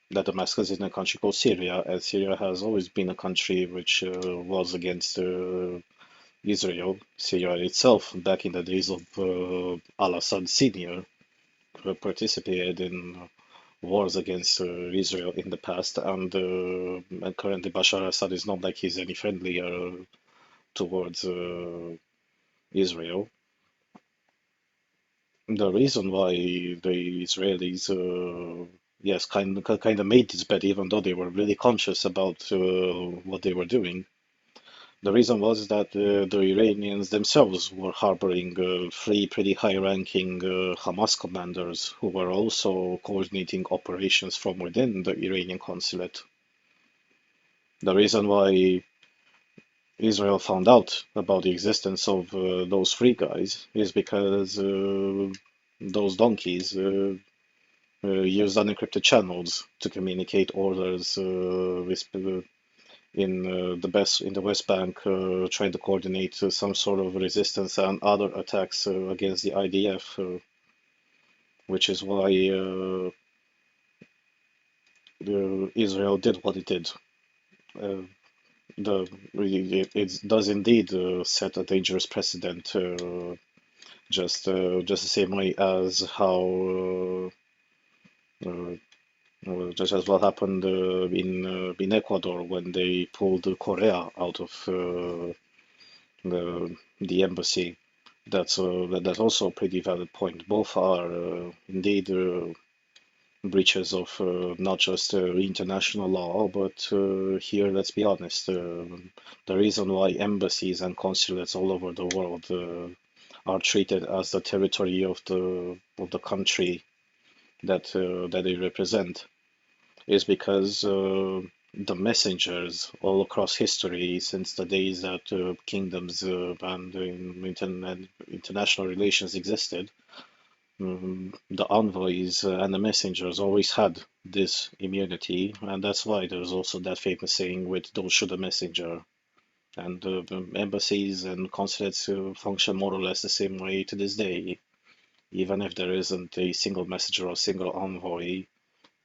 Damascus is in a country called Syria, and Syria has always been a country which was against Israel. Syria itself, back in the days of al-Assad Senior, participated in wars against Israel in the past, and currently Bashar Assad is not like he's any friendlier towards Israel. The reason why the Israelis, yes, kind of made this bet, even though they were really conscious about what they were doing. The reason was that the Iranians themselves were harboring three pretty high-ranking Hamas commanders who were also coordinating operations from within the Iranian consulate. The reason why Israel found out about the existence of those three guys is because those donkeys used unencrypted channels to communicate orders in the West Bank, trying to coordinate some sort of resistance and other attacks against the IDF, which is why Israel did what it did. It does indeed set a dangerous precedent, just the same way as how just as what happened in Ecuador when they pulled Korea out of the embassy. That's also a pretty valid point. Both are indeed breaches of not just international law, but here, let's be honest, the reason why embassies and consulates all over the world are treated as the territory of the country that they represent is because the messengers all across history, since the days that kingdoms and international relations existed, the envoys and the messengers always had this immunity, and that's why there's also that famous saying with "Don't shoot a messenger." And embassies and consulates function more or less the same way to this day. Even if there isn't a single messenger or single envoy,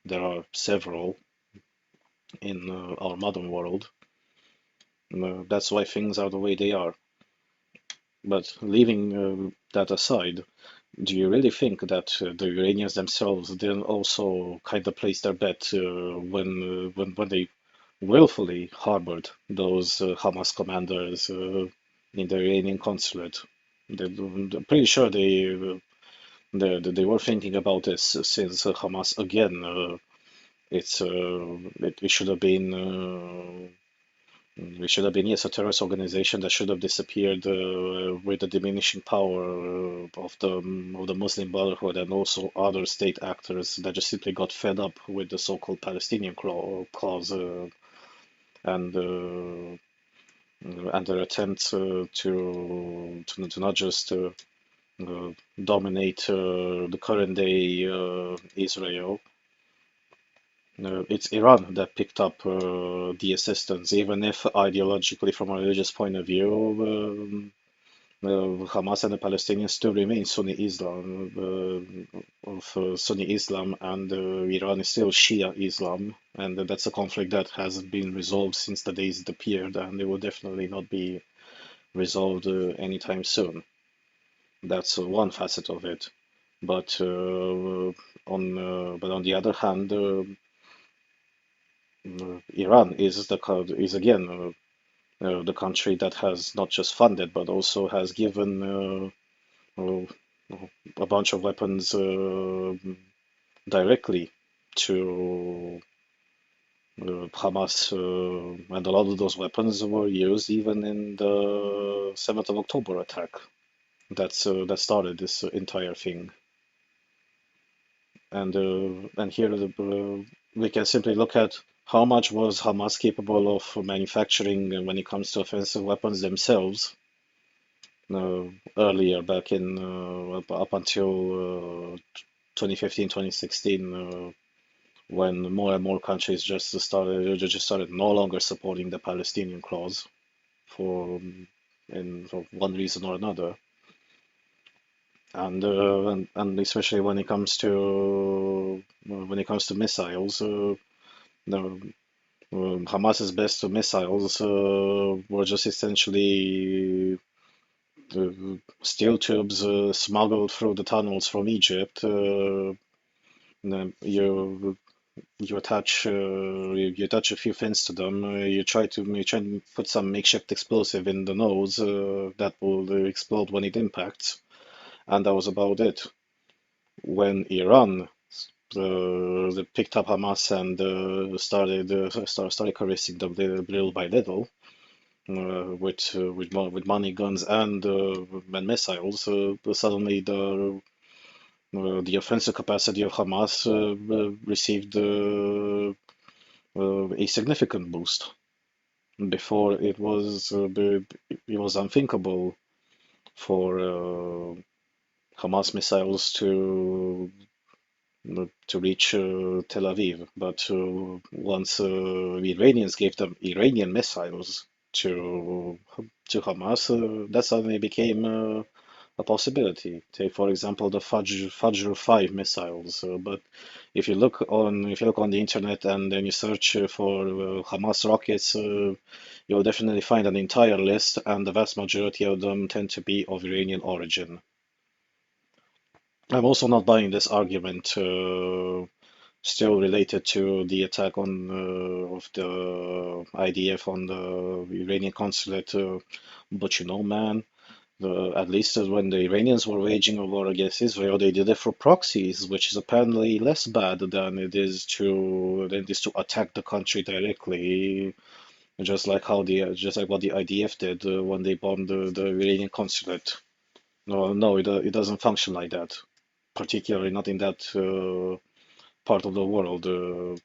there are several. in our modern world. That's why things are the way they are. But leaving that aside, do you really think that the Iranians themselves didn't also kind of place their bet when they willfully harbored those Hamas commanders in the Iranian consulate? I'm pretty sure they were thinking about this since Hamas again. It should have been. We should have been, yes, a terrorist organization that should have disappeared with the diminishing power of the Muslim Brotherhood and also other state actors that just simply got fed up with the so-called Palestinian cause and their attempts to not just dominate the current day Israel. It's Iran that picked up the assistance, even if ideologically, from a religious point of view, Hamas and the Palestinians still remain Sunni Islam, and Iran is still Shia Islam, and that's a conflict that hasn't been resolved since the days it appeared, and it will definitely not be resolved anytime soon. That's one facet of it. But on the other hand, Iran is again the country that has not just funded but also has given a bunch of weapons directly to Hamas, and a lot of those weapons were used even in the 7th of October attack. That started this entire thing. And here we can simply look at how much was Hamas capable of manufacturing when it comes to offensive weapons themselves uh, earlier, back in up until 2015, 2016, when more and more countries just started no longer supporting the Palestinian cause for one reason or another. And especially when it comes to missiles, the Hamas's best missiles were just essentially steel tubes smuggled through the tunnels from Egypt. You attach a few fins to them. You try to put some makeshift explosive in the nose that will explode when it impacts, and that was about it. When Iran they picked up Hamas and started caressing them little by little with money, guns, and missiles. Suddenly, the offensive capacity of Hamas received a significant boost. Before it was unthinkable for Hamas missiles to reach Tel Aviv. But once the Iranians gave them Iranian missiles to Hamas, that suddenly became a possibility. Take, for example, the Fajr 5 missiles. But if you look on the internet and then you search for Hamas rockets, you'll definitely find an entire list, and the vast majority of them tend to be of Iranian origin. I'm also not buying this argument, still related to the attack of the IDF on the Iranian consulate. But man, at least when the Iranians were waging a war against Israel, they did it for proxies, which is apparently less bad than it is to attack the country directly, just like what the IDF did when they bombed the Iranian consulate. No, no, it doesn't function like that, particularly not in that part of the world. The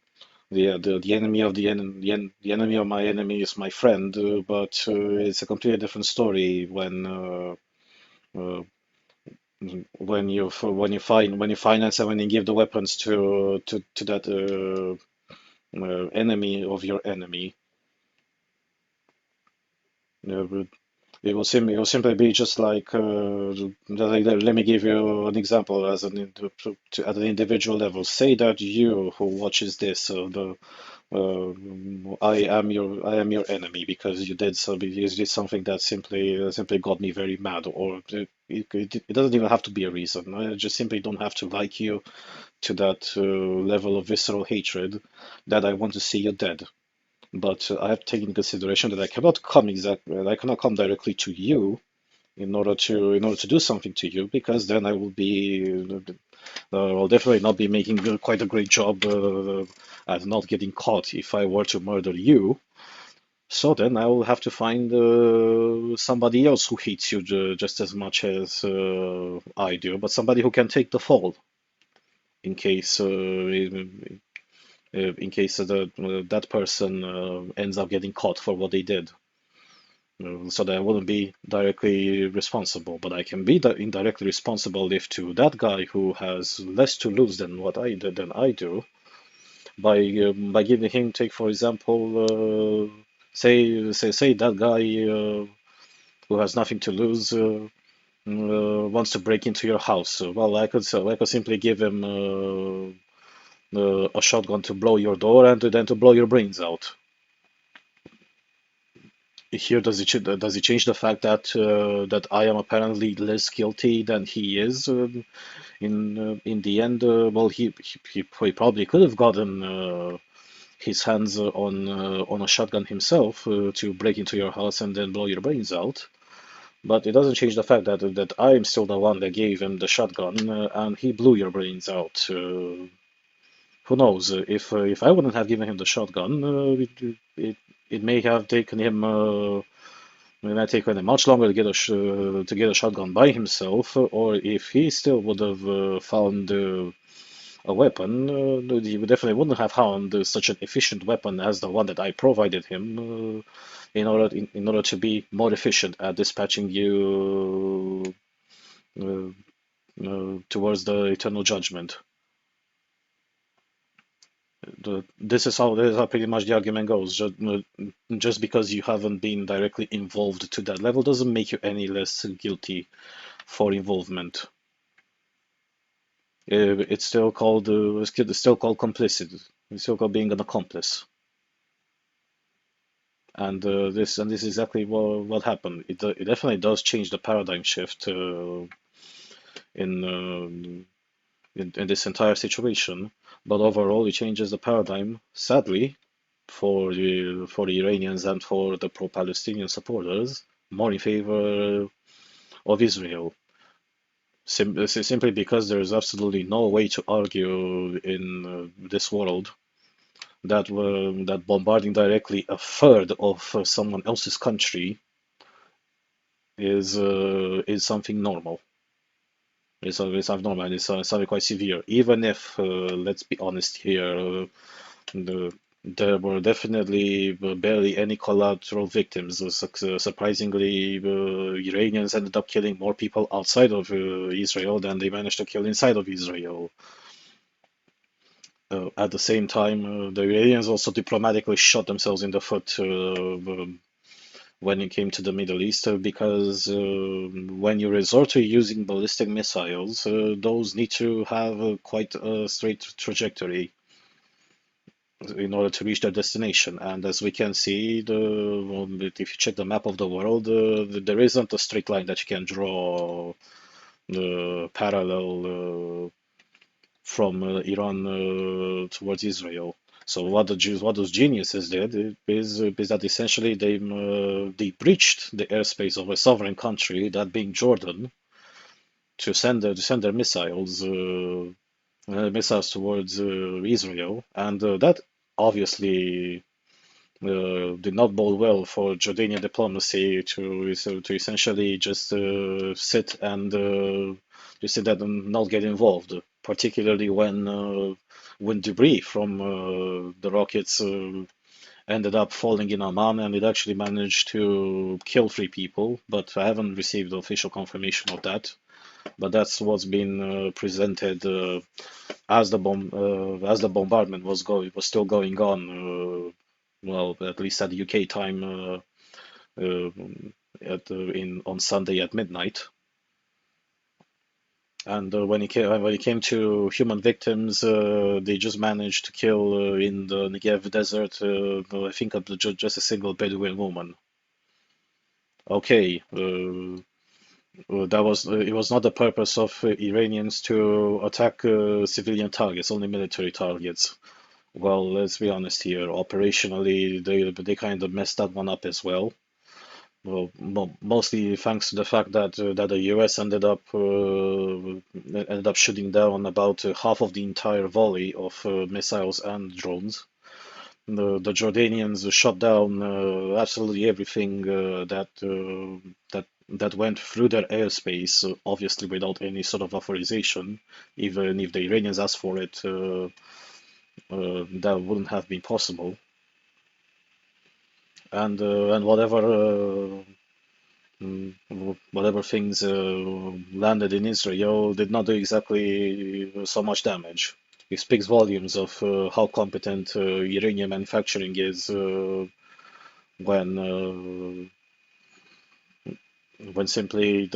enemy of the enemy of my enemy is my friend, but it's a completely different story uh, when you finance and when you give the weapons to that enemy of your enemy. Uh, it will simply be just like, let me give you an example as at an individual level. Say that you who watches this, I am your enemy because you did something that simply got me very mad, or it doesn't even have to be a reason. I just simply don't have to like you to that level of visceral hatred that I want to see you dead. But I have taken into consideration that I cannot come directly to you in order to do something to you, because then I'll definitely not be making quite a great job at not getting caught if I were to murder you. So then I will have to find somebody else who hates you just as much as I do, but somebody who can take the fall in case that person ends up getting caught for what they did. So that I wouldn't be directly responsible, but I can be indirectly responsible if to that guy who has less to lose than I do, by giving him, take for example, say that guy who has nothing to lose wants to break into your house. Well, I could simply give him a shotgun to blow your door and then to blow your brains out. Here, does it change the fact that I am apparently less guilty than he is? In the end, well, he probably could have gotten his hands on a shotgun himself to break into your house and then blow your brains out. But it doesn't change the fact that I am still the one that gave him the shotgun and he blew your brains out. Who knows? If I wouldn't have given him the shotgun, it may have taken him. It might take him much longer to to get a shotgun by himself, or if he still would have found a weapon, he definitely wouldn't have found such an efficient weapon as the one that I provided him, in order to be more efficient at dispatching you towards the eternal judgment. This is how pretty much the argument goes. Just because you haven't been directly involved to that level doesn't make you any less guilty for involvement. It's still called complicit. It's still called being an accomplice. And this is exactly what happened. It definitely does change the paradigm shift in, in this entire situation. But overall, it changes the paradigm, sadly, for the Iranians and for the pro-Palestinian supporters, more in favor of Israel. Simply because there is absolutely no way to argue in this world that bombarding directly a third of someone else's country is something normal. It's something normal, and it's something quite severe. Even if, let's be honest here, the, there were definitely barely any collateral victims. Surprisingly, Iranians ended up killing more people outside of Israel than they managed to kill inside of Israel. At the same time, the Iranians also diplomatically shot themselves in the foot when it came to the Middle East, because when you resort to using ballistic missiles, those need to have quite a straight trajectory in order to reach their destination. And as we can see, if you check the map of the world, there isn't a straight line that you can draw parallel from Iran towards Israel. So what those geniuses did is that essentially they breached the airspace of a sovereign country, that being Jordan, to send their missiles towards Israel, and that obviously did not bode well for Jordanian diplomacy to essentially just sit there and not get involved, particularly when debris from the rockets ended up falling in Amman, and it actually managed to kill 3 people, but I haven't received official confirmation of that. But that's what's been presented as the bombardment was still going on. Well, at least at the UK time, uh, on Sunday at midnight. And when it came to human victims, they just managed to kill in the Negev desert, I think, just a single Bedouin woman. Okay, it was not the purpose of Iranians to attack civilian targets, only military targets. Well, let's be honest here. Operationally, they kind of messed that one up as well. Well, mostly thanks to the fact that the US ended up shooting down about half of the entire volley of missiles and drones. The Jordanians shot down absolutely everything that went through their airspace, obviously without any sort of authorization. Even if the Iranians asked for it, that wouldn't have been possible. And whatever things landed in Israel did not do exactly so much damage. It speaks volumes of how competent Iranian manufacturing is when simply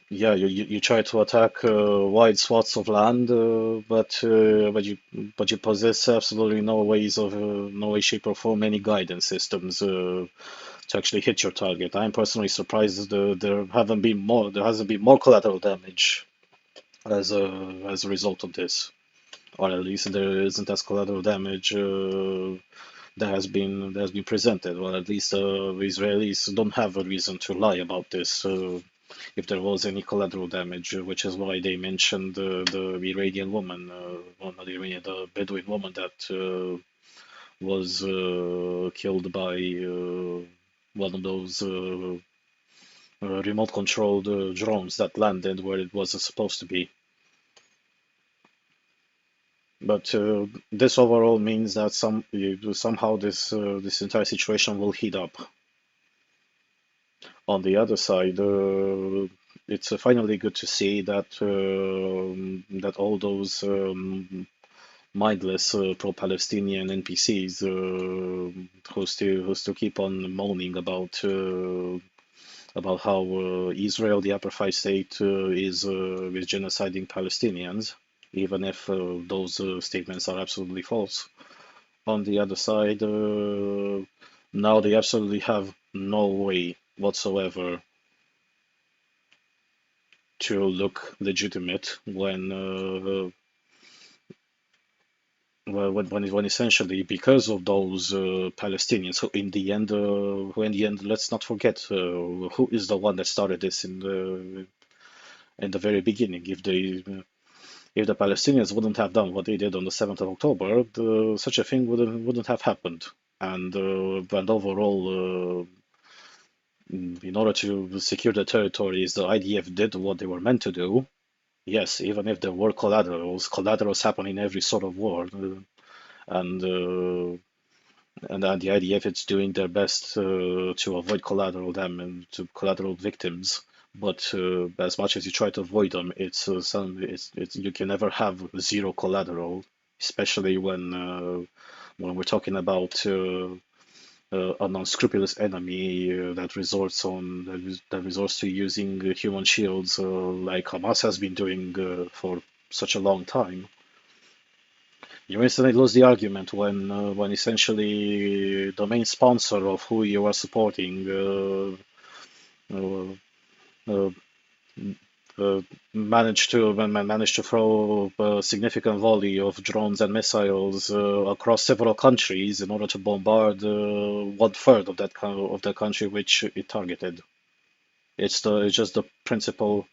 you try to attack wide swaths of land, but you possess absolutely no way, shape, or form any guidance systems to actually hit your target. I'm personally surprised there hasn't been more collateral damage as a result of this, or at least there isn't as collateral damage that has been presented. Well, at least Israelis don't have a reason to lie about this. If there was any collateral damage, which is why they mentioned the Iranian woman, well, not the Iranian, the Bedouin woman that was killed by one of those remote-controlled drones that landed where it was supposed to be. But this overall means that somehow this entire situation will heat up. On the other side, it's finally good to see that that all those mindless pro-Palestinian NPCs who still keep on moaning about how Israel, the apartheid state, is genociding Palestinians, even if those statements are absolutely false. On the other side, now they absolutely have no way whatsoever to look legitimate when essentially because of those Palestinians who in the end let's not forget who is the one that started this in the very beginning. If the Palestinians wouldn't have done what they did on the 7th of October, such a thing wouldn't have happened. And overall, in order to secure the territories, the IDF did what they were meant to do. Yes, even if there were collaterals happen in every sort of war, and the IDF is doing their best to avoid collateral damage to collateral victims. But as much as you try to avoid them, you can never have zero collateral, especially when we're talking about an unscrupulous enemy that resorts to using human shields like Hamas has been doing for such a long time. You instantly lose the argument when essentially the main sponsor of who you are supporting uh, uh, managed to throw a significant volley of drones and missiles across several countries in order to bombard one third of that country which it targeted. It's just the principle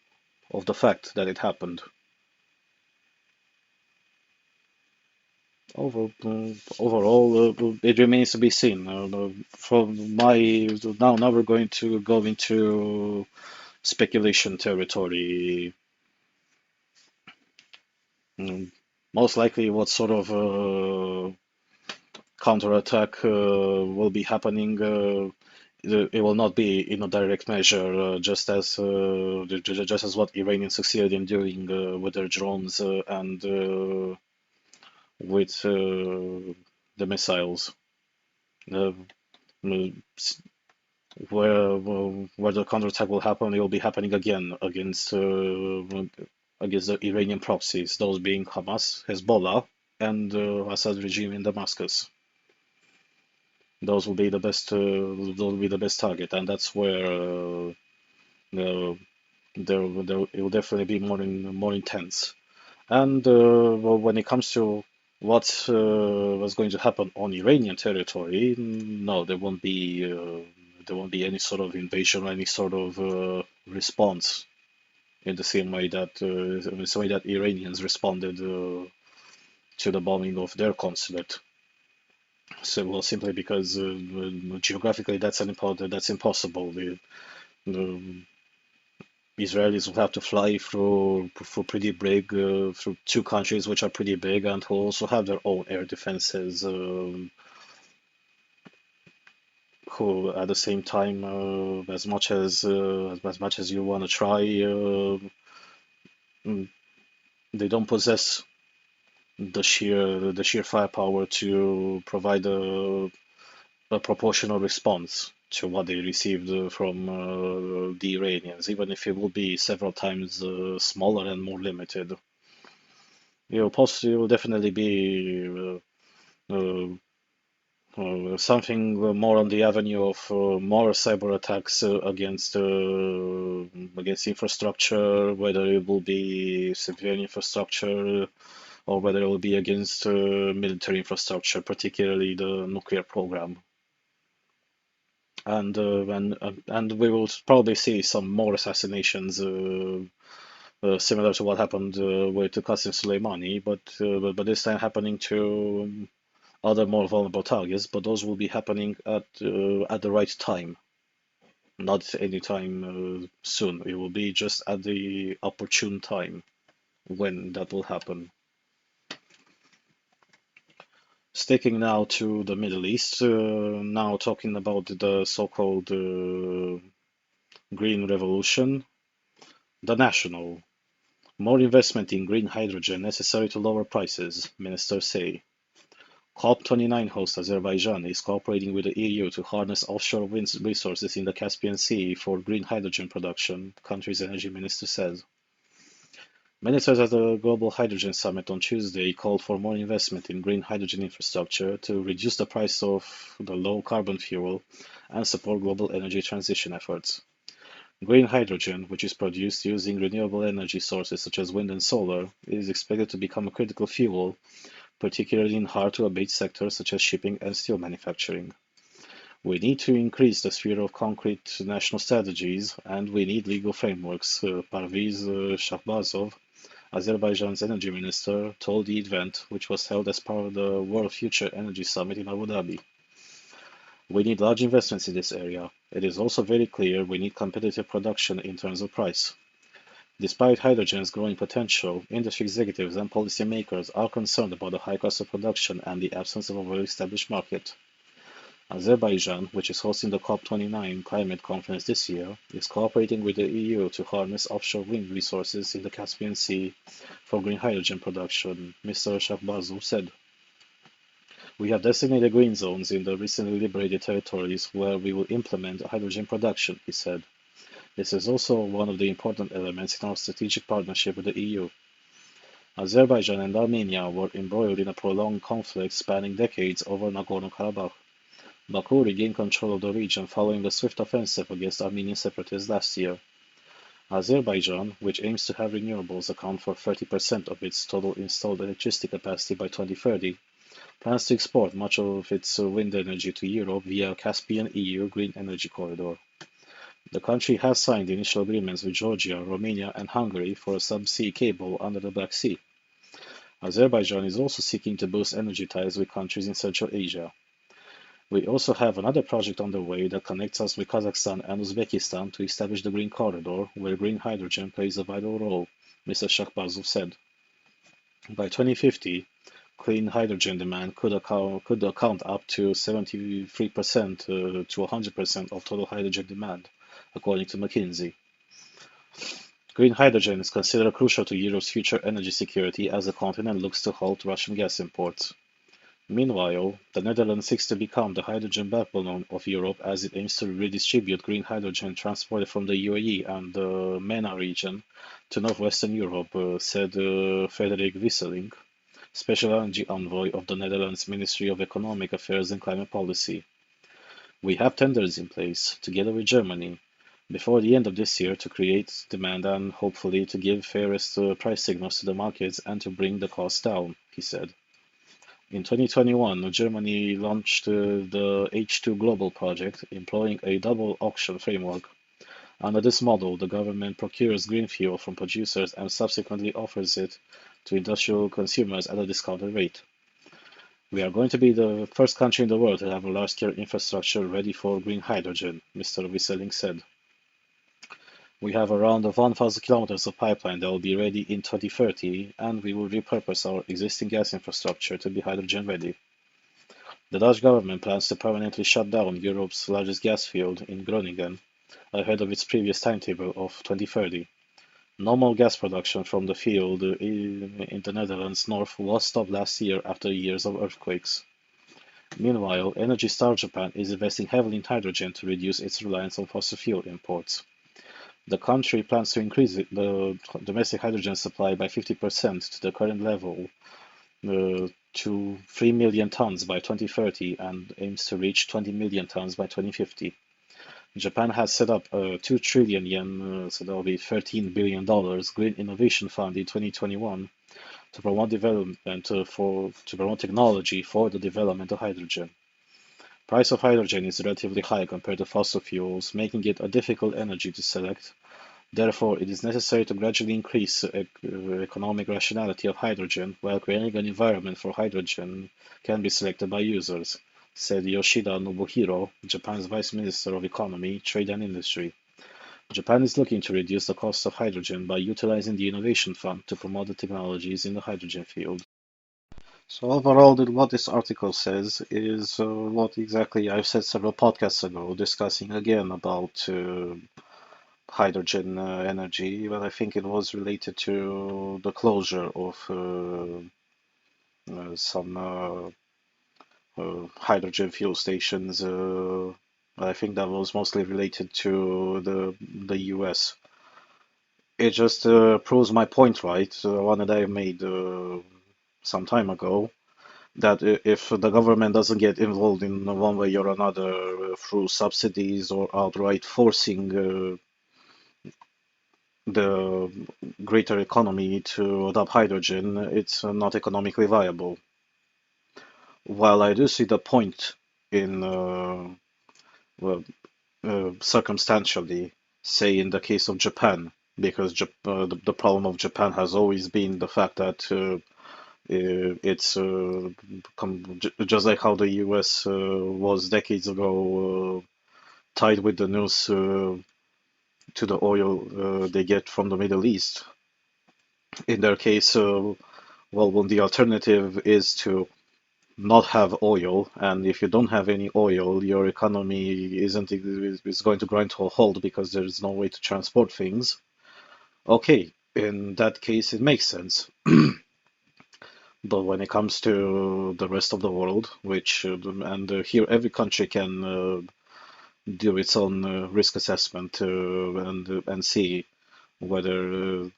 of the fact that it happened. Overall, it remains to be seen. From my now we're going to go into speculation territory. Mm, Most likely, what sort of counterattack will be happening? It will not be in a direct measure, just as what Iranians succeeded in doing with their drones and with the missiles. Uh, where the counterattack will happen, it will be happening again against the Iranian proxies, those being Hamas, Hezbollah, and Assad regime in Damascus. Those will be the best. Those will be the best target, and that's where uh, it will definitely be more intense. And well, when it comes to what's going to happen on Iranian territory, no, there won't be any sort of invasion or any sort of response in the same way that Iranians responded to the bombing of their consulate. So, well, simply because geographically that's impossible. The Israelis will have to fly through two countries which are pretty big and who also have their own air defenses. Who at the same time, as much as you want to try, mm, they don't possess the sheer firepower to provide a proportional response to what they received from the Iranians, even if it will be several times smaller and more limited. It will definitely be something more on the avenue of more cyber attacks against infrastructure, whether it will be civilian infrastructure or whether it will be against military infrastructure, particularly the nuclear program. And we will probably see some more assassinations similar to what happened with Qasem Soleimani, but this time happening to other more vulnerable targets. But those will be happening at the right time, not any time soon. It will be just at the opportune time when that will happen. Sticking now to the Middle East, now talking about the so-called Green Revolution, the National. More investment in green hydrogen necessary to lower prices, ministers say. COP29 host Azerbaijan is cooperating with the EU to harness offshore wind resources in the Caspian Sea for green hydrogen production, country's energy minister says. Ministers at the Global Hydrogen Summit on Tuesday called for more investment in green hydrogen infrastructure to reduce the price of the low-carbon fuel and support global energy transition efforts. Green hydrogen, which is produced using renewable energy sources such as wind and solar, is expected to become a critical fuel, particularly in hard-to-abate sectors such as shipping and steel manufacturing. We need to increase the sphere of concrete national strategies, and we need legal frameworks, Parviz Shahbazov, Azerbaijan's energy minister, told the event, which was held as part of the World Future Energy Summit in Abu Dhabi. We need large investments in this area. It is also very clear we need competitive production in terms of price. Despite hydrogen's growing potential, industry executives and policymakers are concerned about the high cost of production and the absence of a well-established market. Azerbaijan, which is hosting the COP29 climate conference this year, is cooperating with the EU to harness offshore wind resources in the Caspian Sea for green hydrogen production, Mr. Shahbazov said. We have designated green zones in the recently liberated territories where we will implement hydrogen production, he said. This is also one of the important elements in our strategic partnership with the EU. Azerbaijan and Armenia were embroiled in a prolonged conflict spanning decades over Nagorno-Karabakh. Baku regained control of the region following the swift offensive against Armenian separatists last year. Azerbaijan, which aims to have renewables account for 30% of its total installed electricity capacity by 2030, plans to export much of its wind energy to Europe via a Caspian EU green energy corridor. The country has signed initial agreements with Georgia, Romania, and Hungary for a subsea cable under the Black Sea. Azerbaijan is also seeking to boost energy ties with countries in Central Asia. We also have another project underway that connects us with Kazakhstan and Uzbekistan to establish the Green Corridor, where green hydrogen plays a vital role, Mr. Shahbazov said. By 2050, clean hydrogen demand could account up to 73% to 100% of total hydrogen demand, according to McKinsey. Green hydrogen is considered crucial to Europe's future energy security as the continent looks to halt Russian gas imports. Meanwhile, the Netherlands seeks to become the hydrogen backbone of Europe as it aims to redistribute green hydrogen transported from the UAE and the MENA region to northwestern Europe, said Frederik Wieseling, Special Energy Envoy of the Netherlands Ministry of Economic Affairs and Climate Policy. We have tenders in place, together with Germany, before the end of this year to create demand and hopefully to give fairest price signals to the markets and to bring the cost down, he said. In 2021, Germany launched the H2 Global project, employing a double auction framework. Under this model, the government procures green fuel from producers and subsequently offers it to industrial consumers at a discounted rate. We are going to be the first country in the world to have a large-scale infrastructure ready for green hydrogen, Mr. Wieseling said. We have around 1,000 kilometers of pipeline that will be ready in 2030, and we will repurpose our existing gas infrastructure to be hydrogen ready. The Dutch government plans to permanently shut down Europe's largest gas field in Groningen ahead of its previous timetable of 2030. Normal gas production from the field in the Netherlands north was stopped last year after years of earthquakes. Meanwhile, Energy Star Japan is investing heavily in hydrogen to reduce its reliance on fossil fuel imports. The country plans to increase the domestic hydrogen supply by 50% to the current level to 3 million tons by 2030 and aims to reach 20 million tons by 2050. Japan has set up a 2 trillion yen, so that will be $13 billion, Green Innovation Fund in 2021 to promote development to promote technology for the development of hydrogen. Price of hydrogen is relatively high compared to fossil fuels, making it a difficult energy to select. Therefore, it is necessary to gradually increase economic rationality of hydrogen while creating an environment for hydrogen can be selected by users, said Yoshida Nobuhiro, Japan's Vice Minister of Economy, Trade and Industry. Japan is looking to reduce the cost of hydrogen by utilizing the Innovation Fund to promote the technologies in the hydrogen field. So overall, what this article says is what exactly I've said several podcasts ago, discussing again about hydrogen energy, but I think it was related to the closure of some hydrogen fuel stations. I think that was mostly related to the US. It just proves my point, right? One that I made some time ago, that if the government doesn't get involved in one way or another through subsidies or outright forcing the greater economy to adopt hydrogen, it's not economically viable. While I do see the point in well, circumstantially, say in the case of Japan, because the problem of Japan has always been the fact that it's just like how the US was decades ago tied with the news to the oil they get from the Middle East. In their case, well, when the alternative is to not have oil, and if you don't have any oil, your economy is going to grind to a halt because there's no way to transport things. Okay, in that case, it makes sense. But when it comes to the rest of the world, which and here every country can do its own risk assessment and see whether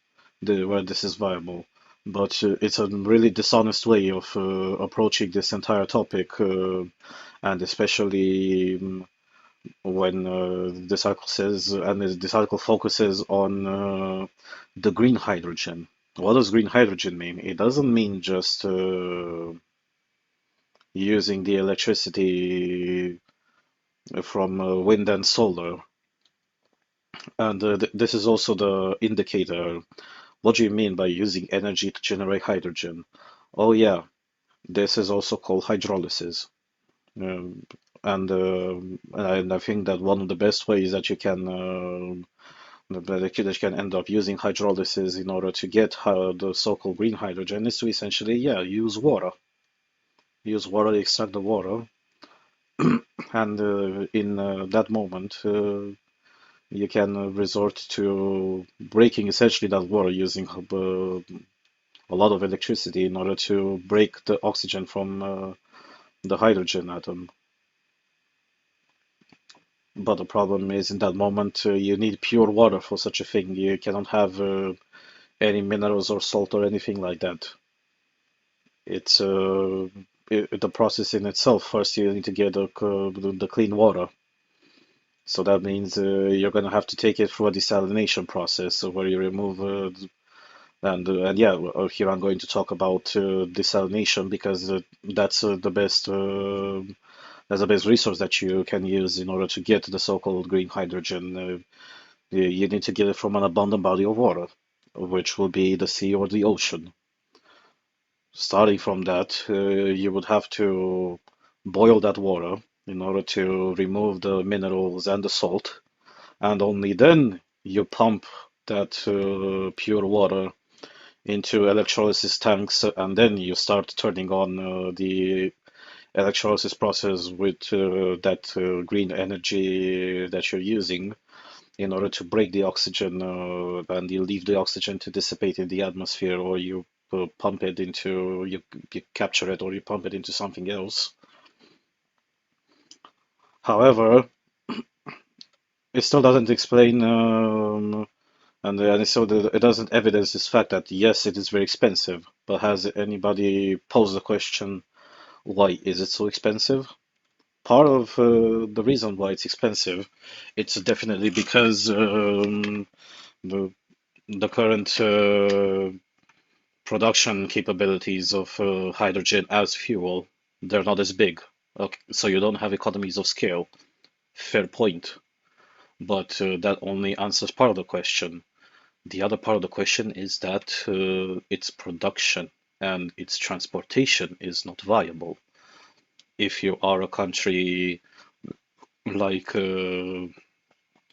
where this is viable. But it's a really dishonest way of approaching this entire topic, and especially when this article says, and this article focuses on the green hydrogen. What does green hydrogen mean? It doesn't mean just using the electricity from wind and solar. And this is also the indicator. What do you mean by using energy to generate hydrogen? Oh yeah, this is also called hydrolysis. Um, and I think that one of the best ways that you can that you can end up using hydrolysis in order to get the so-called green hydrogen is to essentially, yeah, use water. Use water to extract the water, and in that moment, you can resort to breaking essentially that water using a lot of electricity in order to break the oxygen from the hydrogen atom. But the problem is, in that moment, you need pure water for such a thing. You cannot have any minerals or salt or anything like that. It's the process in itself. First, you need to get the clean water. So that means you're going to have to take it through a desalination process where you remove and yeah, here I'm going to talk about desalination because that's the best resource that you can use in order to get the so-called green hydrogen. You need to get it from an abundant body of water, which will be the sea or the ocean. Starting from that, you would have to boil that water in order to remove the minerals and the salt, and only then you pump that pure water into electrolysis tanks, and then you start turning on the electrolysis process with that green energy that you're using in order to break the oxygen, and you leave the oxygen to dissipate in the atmosphere, or you pump it into, you capture it, or you pump it into something else. However, it still doesn't explain, and so it doesn't evidence this fact that yes, it is very expensive. But has anybody posed the question, why is it so expensive? Part of the reason why it's expensive, it's definitely because the the current production capabilities of hydrogen as fuel, they're not as big. Okay, so you don't have economies of scale. Fair point. But that only answers part of the question. The other part of the question is that its production and its transportation is not viable. If you are a country like the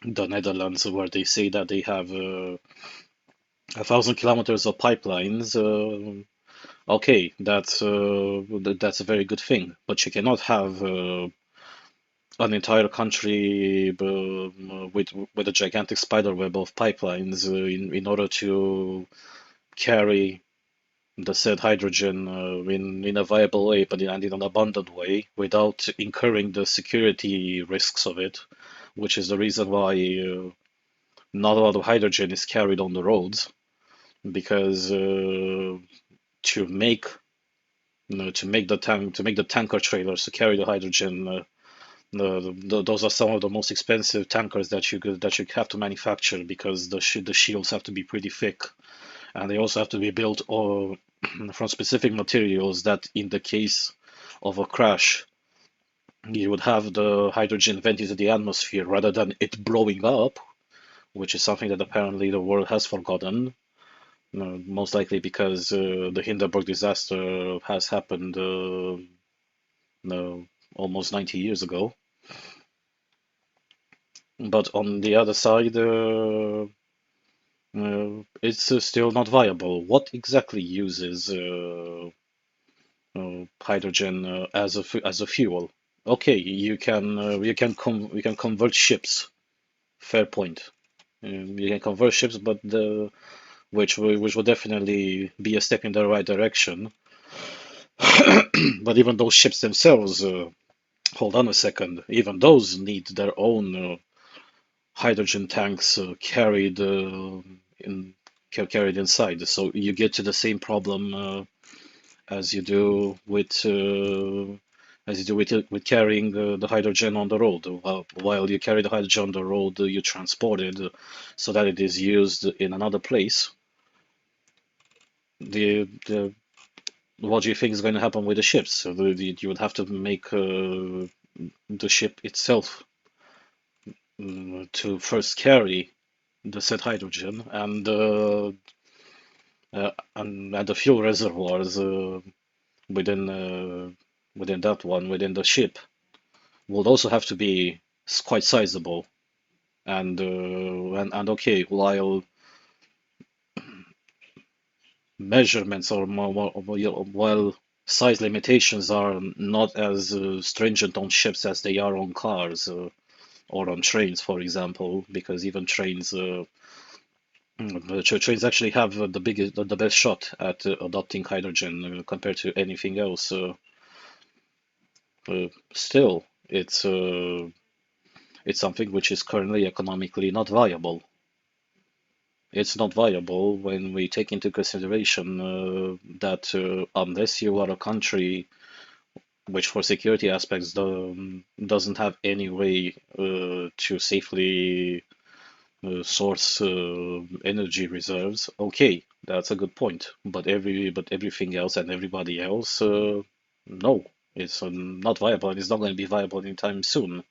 Netherlands, where they say that they have 1,000 kilometers of pipelines, okay, that's a very good thing. But you cannot have an entire country with a gigantic spider web of pipelines in order to carry the said hydrogen in a viable way, but in an abundant way, without incurring the security risks of it, which is the reason why not a lot of hydrogen is carried on the roads, because to make to make the tanker trailers to carry the hydrogen, those are some of the most expensive tankers that you have to manufacture, because the shields have to be pretty thick, and they also have to be built from specific materials that, in the case of a crash, you would have the hydrogen vent into the atmosphere rather than it blowing up, which is something that apparently the world has forgotten. Most likely because the Hindenburg disaster has happened almost 90 years ago. But on the other side, it's still not viable. What exactly uses hydrogen as a fuel? Okay, you can convert ships. Fair point. You can convert ships, but which will definitely be a step in the right direction. But even those ships themselves, hold on a second, even those need their own hydrogen tanks in carried inside. So you get to the same problem as you do with carrying the hydrogen on the road. While you carry the hydrogen on the road, you transport it so that it is used in another place. The what do you think is going to happen with the ships? So you would have to make the ship itself to first carry the said hydrogen, and the fuel reservoirs within within the ship would also have to be quite sizable. And okay, while measurements or while size limitations are not as stringent on ships as they are on cars or on trains, for example, because even trains actually have the best shot at adopting hydrogen compared to anything else. Still, it's something which is currently economically not viable. It's not viable when we take into consideration that unless you are a country which, for security aspects, doesn't have any way to safely source energy reserves, okay, that's a good point. But everything else and everybody else, no, it's not viable, and it's not going to be viable anytime soon.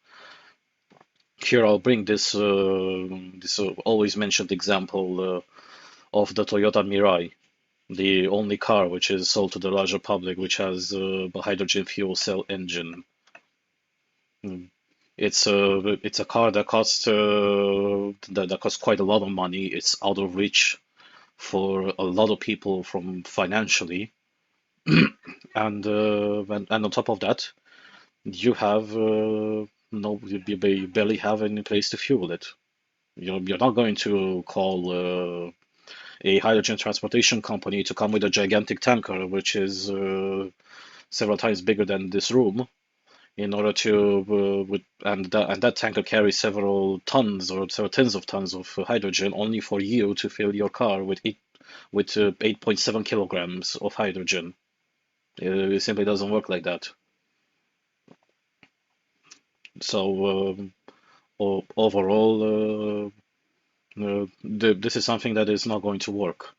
Here I'll bring this always mentioned example of the Toyota Mirai, the only car which is sold to the larger public which has a hydrogen fuel cell engine. Mm. It's a car that costs quite a lot of money. It's out of reach for a lot of people from financially, and on top of that, you have no you barely have any place to fuel it. You're not going to call a hydrogen transportation company to come with a gigantic tanker, which is several times bigger than this room, in order to and that tanker carries several tons or several tens of tons of hydrogen, only for you to fill your car with 8.7 kilograms of hydrogen. It simply doesn't work like that. So overall, this is something that is not going to work.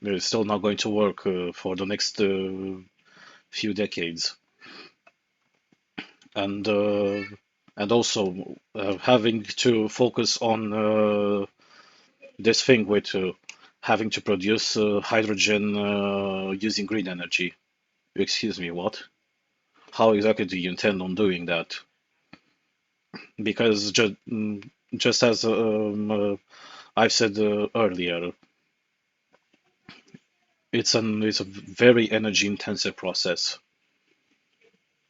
It's still not going to work for the next few decades. And also having to focus on this thing with having to produce hydrogen using green energy. Excuse me, what? How exactly do you intend on doing that? Because just as I've said earlier, it's a very energy intensive process.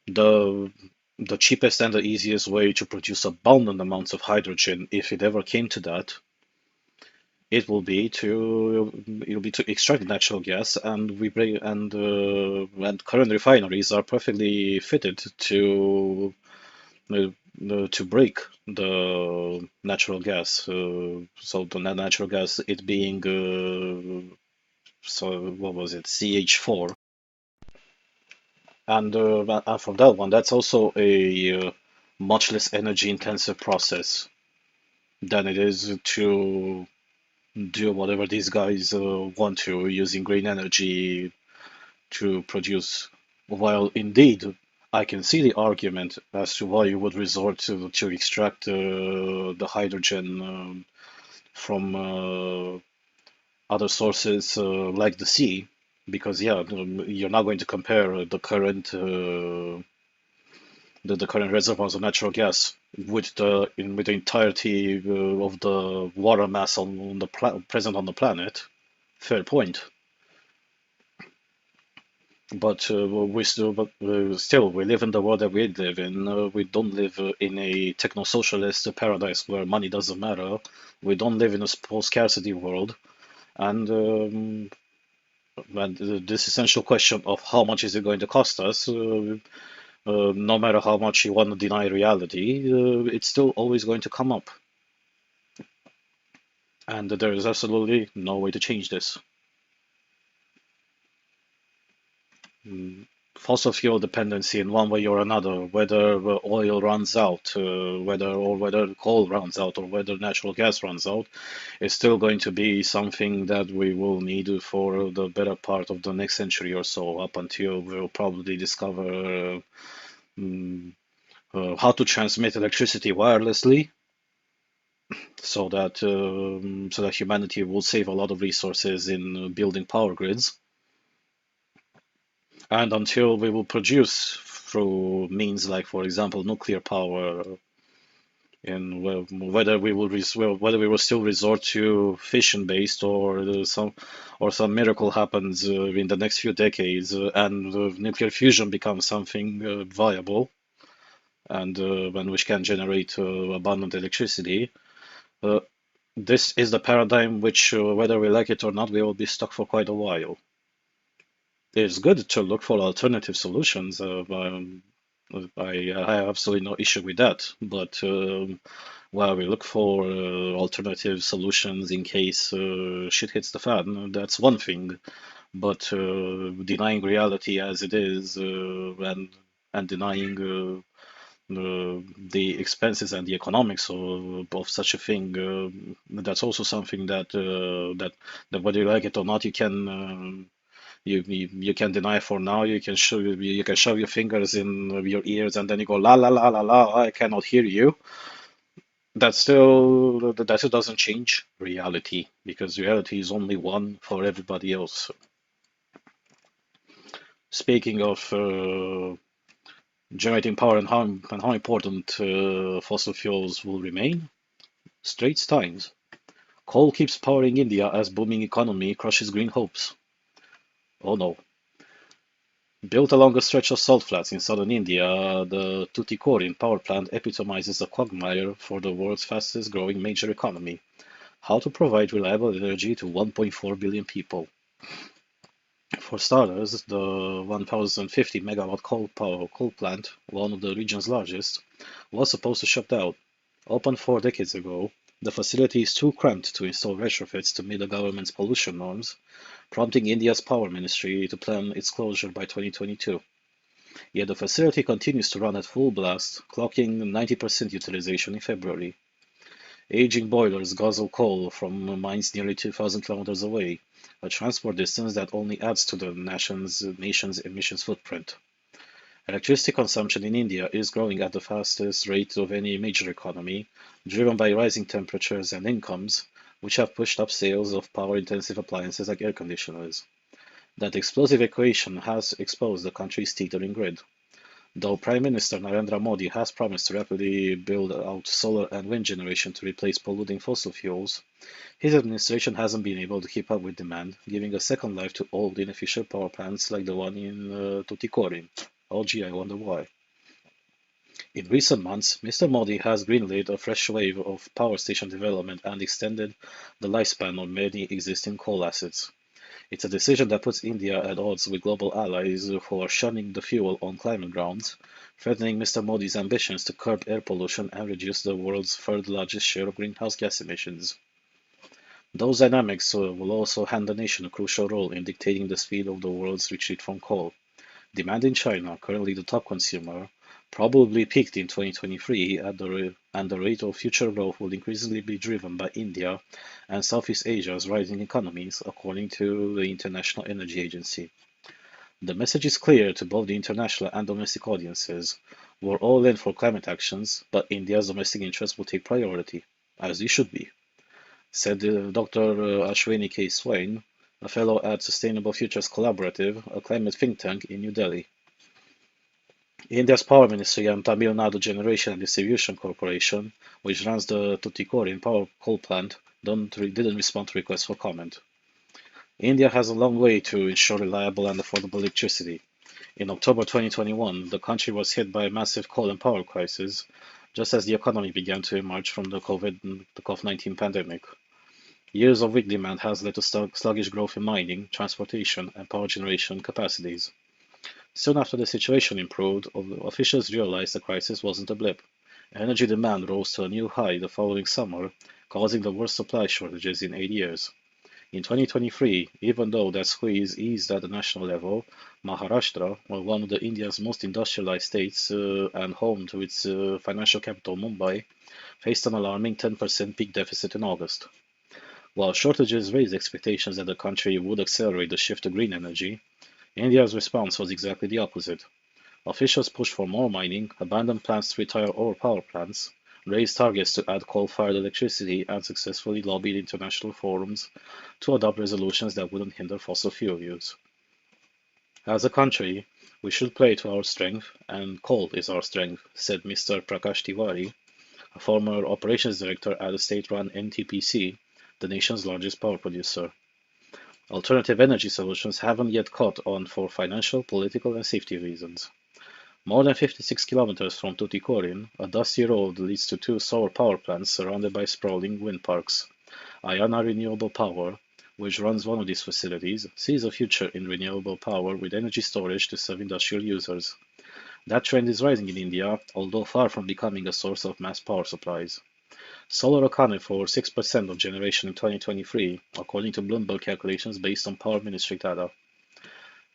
The the cheapest and the easiest way to produce abundant amounts of hydrogen, if it ever came to that, it'll be to extract natural gas, and we bring and current refineries are perfectly fitted uh, to break the natural gas. So the natural gas, it being so what was it, CH4, and from that one, that's also a much less energy intensive process than it is to do whatever these guys want to using green energy to produce. While indeed, I can see the argument as to why you would resort to extract the hydrogen from other sources like the sea, because yeah, you're not going to compare the current reservoirs of natural gas with the entirety of the water mass on the present on the planet. Fair point. But we live in the world that we live in. We don't live in a techno-socialist paradise where money doesn't matter. We don't live in a post-scarcity world, and this essential question of how much is it going to cost us, no matter how much you want to deny reality, it's still always going to come up, and there is absolutely no way to change this. Mm, Fossil fuel dependency in one way or another, whether oil runs out, whether coal runs out, or whether natural gas runs out, is still going to be something that we will need for the better part of the next century or so, up until we'll probably discover mm, how to transmit electricity wirelessly, so that humanity will save a lot of resources in building power grids. And until we will produce through means like, for example, nuclear power, and whether we will still resort to fission-based, or some miracle happens in the next few decades, and nuclear fusion becomes something viable, and which can generate abundant electricity. Uh, this is the paradigm which, whether we like it or not, we will be stuck for quite a while. It's good to look for alternative solutions. I have absolutely no issue with that. But while we look for alternative solutions in case shit hits the fan, that's one thing. But denying reality as it is and denying the expenses and the economics of such a thing, that's also something that whether you like it or not, you can. You can deny for now. You can shove your fingers in your ears and then you go la la la la la. I cannot hear you. That still doesn't change reality because reality is only one for everybody else. Speaking of generating power and how important fossil fuels will remain, Straits Times. Coal keeps powering India as booming economy crushes green hopes. Oh no. Built along a stretch of salt flats in southern India, the Tuticorin power plant epitomizes a quagmire for the world's fastest growing major economy. How to provide reliable energy to 1.4 billion people. For starters, the 1050 megawatt coal plant, one of the region's largest, was supposed to shut down. Opened 4 decades ago, the facility is too cramped to install retrofits to meet the government's pollution norms, prompting India's power ministry to plan its closure by 2022. Yet the facility continues to run at full blast, clocking 90% utilization in February. Aging boilers guzzle coal from mines nearly 2,000 kilometers away, a transport distance that only adds to the nation's emissions footprint. Electricity consumption in India is growing at the fastest rate of any major economy, driven by rising temperatures and incomes, which have pushed up sales of power-intensive appliances like air conditioners. That explosive equation has exposed the country's teetering grid. Though Prime Minister Narendra Modi has promised to rapidly build out solar and wind generation to replace polluting fossil fuels, his administration hasn't been able to keep up with demand, giving a second life to old inefficient power plants like the one in Tuticorin. Oh gee, I wonder why. In recent months, Mr. Modi has greenlit a fresh wave of power station development and extended the lifespan of many existing coal assets. It's a decision that puts India at odds with global allies who are shunning the fuel on climate grounds, threatening Mr. Modi's ambitions to curb air pollution and reduce the world's third largest share of greenhouse gas emissions. Those dynamics will also hand the nation a crucial role in dictating the speed of the world's retreat from coal. Demand in China, currently the top consumer, probably peaked in 2023 and the rate of future growth will increasingly be driven by India and Southeast Asia's rising economies, according to the International Energy Agency. The message is clear to both the international and domestic audiences. We're all in for climate actions, but India's domestic interests will take priority, as they should be, said Dr. Ashwini K. Swain, a fellow at Sustainable Futures Collaborative, a climate think tank in New Delhi. India's Power Ministry and Tamil Nadu Generation and Distribution Corporation, which runs the Tuticorin power coal plant, didn't respond to requests for comment. India has a long way to ensure reliable and affordable electricity. In October 2021, the country was hit by a massive coal and power crisis, just as the economy began to emerge from the COVID-19 pandemic. Years of weak demand has led to sluggish growth in mining, transportation, and power generation capacities. Soon after the situation improved, officials realized the crisis wasn't a blip. Energy demand rose to a new high the following summer, causing the worst supply shortages in 8 years. In 2023, even though that squeeze eased at the national level, Maharashtra, one of India's most industrialized states and home to its financial capital Mumbai, faced an alarming 10% peak deficit in August. While shortages raised expectations that the country would accelerate the shift to green energy, India's response was exactly the opposite. Officials pushed for more mining, abandoned plans to retire old power plants, raised targets to add coal-fired electricity, and successfully lobbied international forums to adopt resolutions that wouldn't hinder fossil fuel use. As a country, we should play to our strength, and coal is our strength, said Mr. Prakash Tiwari, a former operations director at the state-run NTPC, the nation's largest power producer. Alternative energy solutions haven't yet caught on for financial, political, and safety reasons. More than 56 kilometers from Tuticorin, a dusty road leads to 2 solar power plants surrounded by sprawling wind parks. Ayana Renewable Power, which runs one of these facilities, sees a future in renewable power with energy storage to serve industrial users. That trend is rising in India, although far from becoming a source of mass power supplies. Solar accounted for 6% of generation in 2023, according to Bloomberg calculations based on Power Ministry data.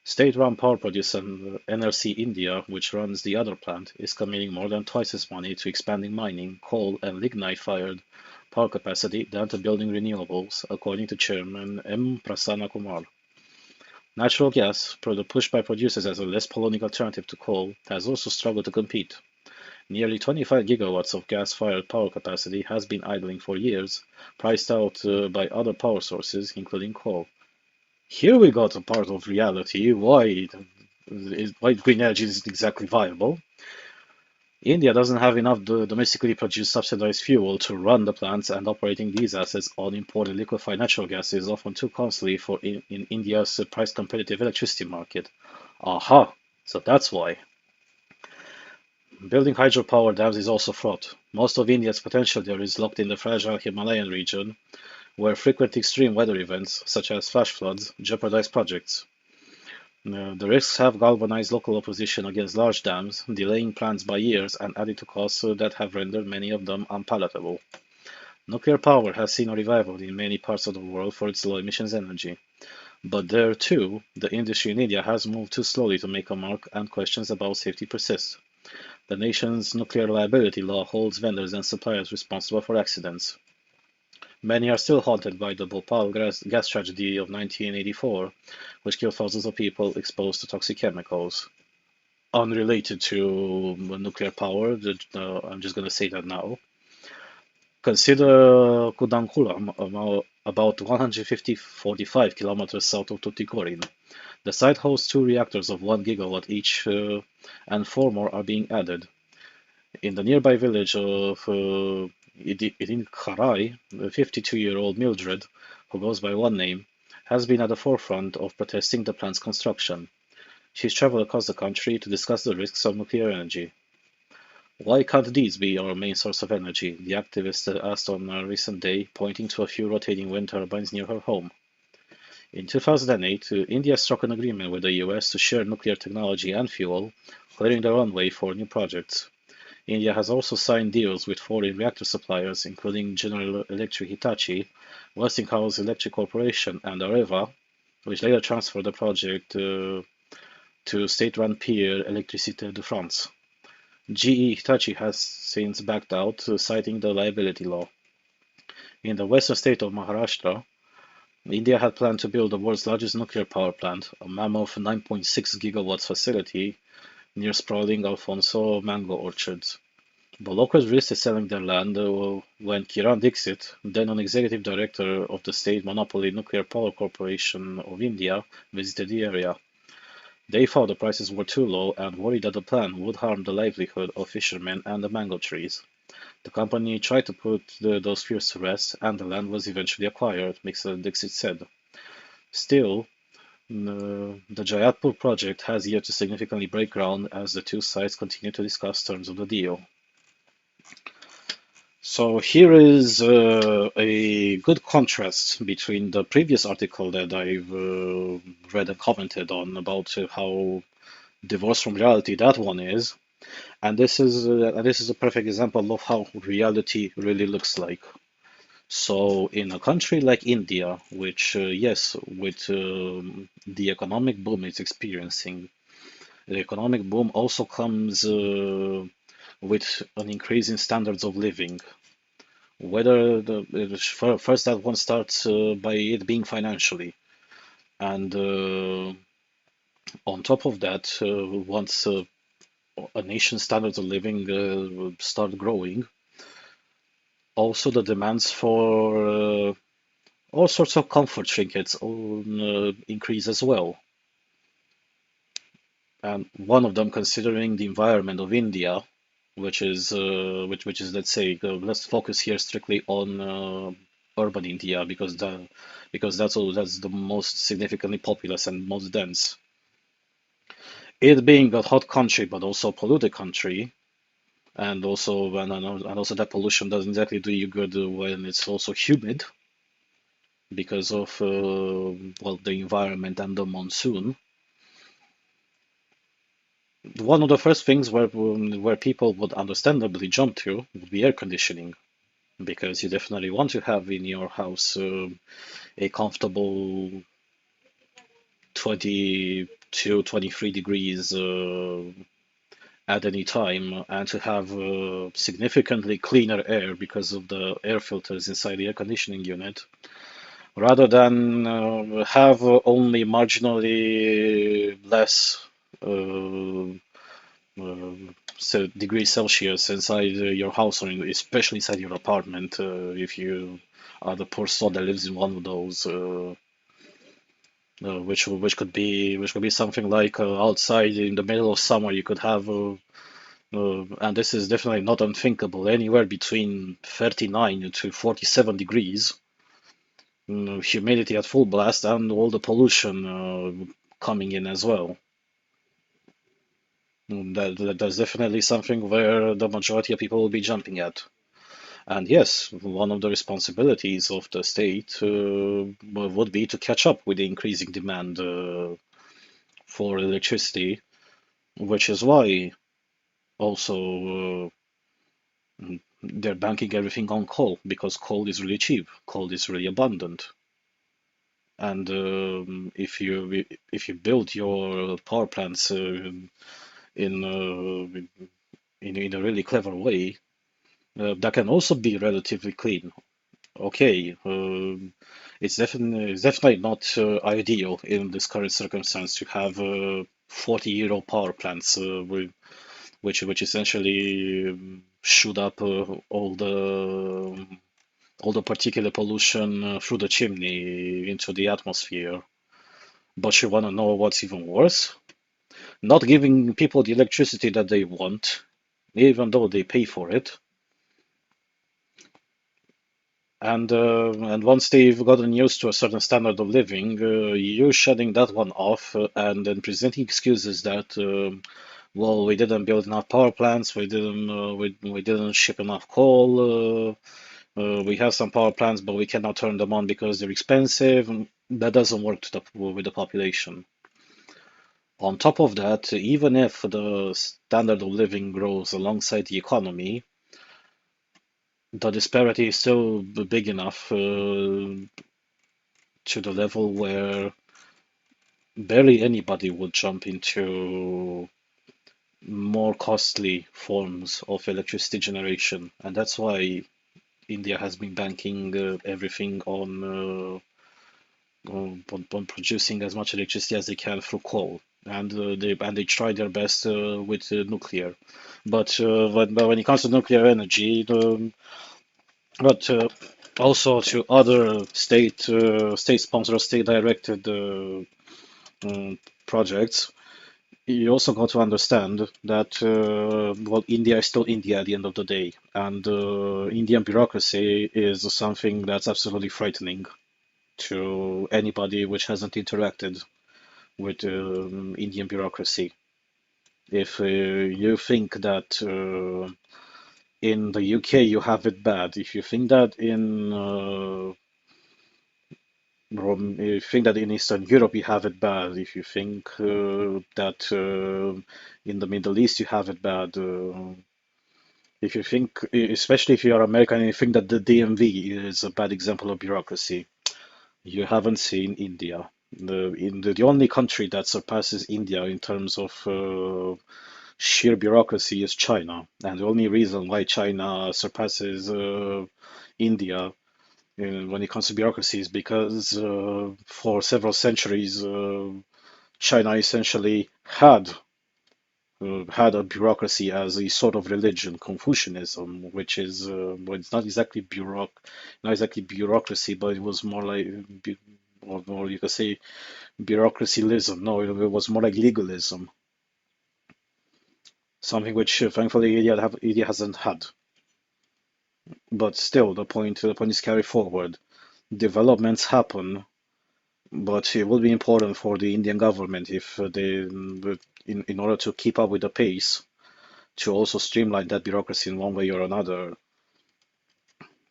State-run power producer NRC India, which runs the other plant, is committing more than twice as money to expanding mining, coal, and lignite-fired power capacity than to building renewables, according to Chairman M. Prasanna Kumar. Natural gas, pushed by producers as a less polluting alternative to coal, has also struggled to compete. Nearly 25 gigawatts of gas-fired power capacity has been idling for years, priced out by other power sources, including coal. Here we got a part of reality why green energy isn't exactly viable. India doesn't have enough domestically produced subsidized fuel to run the plants, and operating these assets on imported liquefied natural gas is often too costly in India's price competitive electricity market. Aha! So that's why. Building hydropower dams is also fraught. Most of India's potential there is locked in the fragile Himalayan region, where frequent extreme weather events, such as flash floods, jeopardize projects. The risks have galvanized local opposition against large dams, delaying plans by years and adding to costs that have rendered many of them unpalatable. Nuclear power has seen a revival in many parts of the world for its low emissions energy. But there, too, the industry in India has moved too slowly to make a mark, and questions about safety persist. The nation's nuclear liability law holds vendors and suppliers responsible for accidents. Many are still haunted by the Bhopal gas tragedy of 1984, which killed thousands of people exposed to toxic chemicals. Unrelated to nuclear power, I'm just going to say that now. Consider Kudankulam, about 145 kilometers south of Tuticorin. The site hosts two reactors of 1 gigawatt each, and four more are being added. In the nearby village of Idinkharai, the 52-year-old Mildred, who goes by one name, has been at the forefront of protesting the plant's construction. She's traveled across the country to discuss the risks of nuclear energy. Why can't these be our main source of energy? The activist asked on a recent day, pointing to a few rotating wind turbines near her home. In 2008, India struck an agreement with the US to share nuclear technology and fuel, clearing the runway for new projects. India has also signed deals with foreign reactor suppliers, including General Electric Hitachi, Westinghouse Electric Corporation, and Areva, which later transferred the project to state-run peer Électricité de France. GE Hitachi has since backed out, citing the liability law. In the western state of Maharashtra, India had planned to build the world's largest nuclear power plant, a mammoth 9.6 gigawatts facility near sprawling Alfonso mango orchards. The locals resisted selling their land when Kiran Dixit, then an executive director of the state monopoly Nuclear Power Corporation of India, visited the area. They found the prices were too low and worried that the plan would harm the livelihood of fishermen and the mango trees. The company tried to put those fears to rest, and the land was eventually acquired, Mr. Dixit said. Still, the Jayapur project has yet to significantly break ground as the two sides continue to discuss terms of the deal. So here is a good contrast between the previous article that I've read and commented on about how divorced from reality that one is, and this is a perfect example of how reality really looks like. So in a country like India, which yes, with the economic boom it's experiencing, the economic boom also comes with an increase in standards of living. Whether first that one starts by it being financially, and on top of that, once a nation's standards of living start growing, also the demands for all sorts of comfort trinkets increase as well. And one of them, considering the environment of India, which is let's say let's focus here strictly on urban India because that's the most significantly populous and most dense. It being a hot country but also a polluted country, and also that pollution doesn't exactly do you good when it's also humid because of well, the environment and the monsoon. one of the first things where people would understandably jump to would be air conditioning, because you definitely want to have in your house a comfortable 22, 23 degrees at any time, and to have significantly cleaner air because of the air filters inside the air conditioning unit, rather than have only marginally less uh, degrees Celsius inside your house, or especially inside your apartment, if you are the poor soul that lives in one of those. Which could be something like outside in the middle of summer you could have and this is definitely not unthinkable, anywhere between 39 to 47 degrees, humidity at full blast, and all the pollution coming in as well. That's definitely something where the majority of people will be jumping at. And yes, one of the responsibilities of the state would be to catch up with the increasing demand for electricity, which is why also they're banking everything on coal, because coal is really cheap, coal is really abundant. And if you build your power plants in, in a really clever way, that can also be relatively clean. Okay, it's definitely not ideal in this current circumstance to have 40-year-old power plants which essentially shoot up all the particulate pollution through the chimney into the atmosphere. But you want to know what's even worse? Not giving people the electricity that they want, even though they pay for it. And once they've gotten used to a certain standard of living, you're shutting that one off and then presenting excuses that, well, we didn't build enough power plants, we didn't ship enough coal, we have some power plants, but we cannot turn them on because they're expensive. That doesn't work with the population. On top of that, even if the standard of living grows alongside the economy, the disparity is still big enough to the level where barely anybody would jump into more costly forms of electricity generation. And that's why India has been banking everything on producing as much electricity as they can through coal. And they try their best with nuclear, but when it comes to nuclear energy, but also to other state-sponsored, state-directed projects, you also got to understand that well, India is still India at the end of the day, and Indian bureaucracy is something that's absolutely frightening to anybody which hasn't interacted with Indian bureaucracy. If you think that in the UK you have it bad, if you think that in Eastern Europe you have it bad, if you think that in the Middle East you have it bad, if you think, especially if you're American, and you think that the DMV is a bad example of bureaucracy, you haven't seen India. The only country that surpasses India in terms of sheer bureaucracy is China, and the only reason why China surpasses India when it comes to bureaucracy is because for several centuries China essentially had a bureaucracy as a sort of religion, Confucianism, which is well, it's not exactly bureaucracy, but it was more like, or you could say bureaucracyism. No, it was more like legalism, something which thankfully India hasn't had. But still, the point is carried forward. Developments happen, but it will be important for the Indian government if in order to keep up with the pace, to also streamline that bureaucracy in one way or another,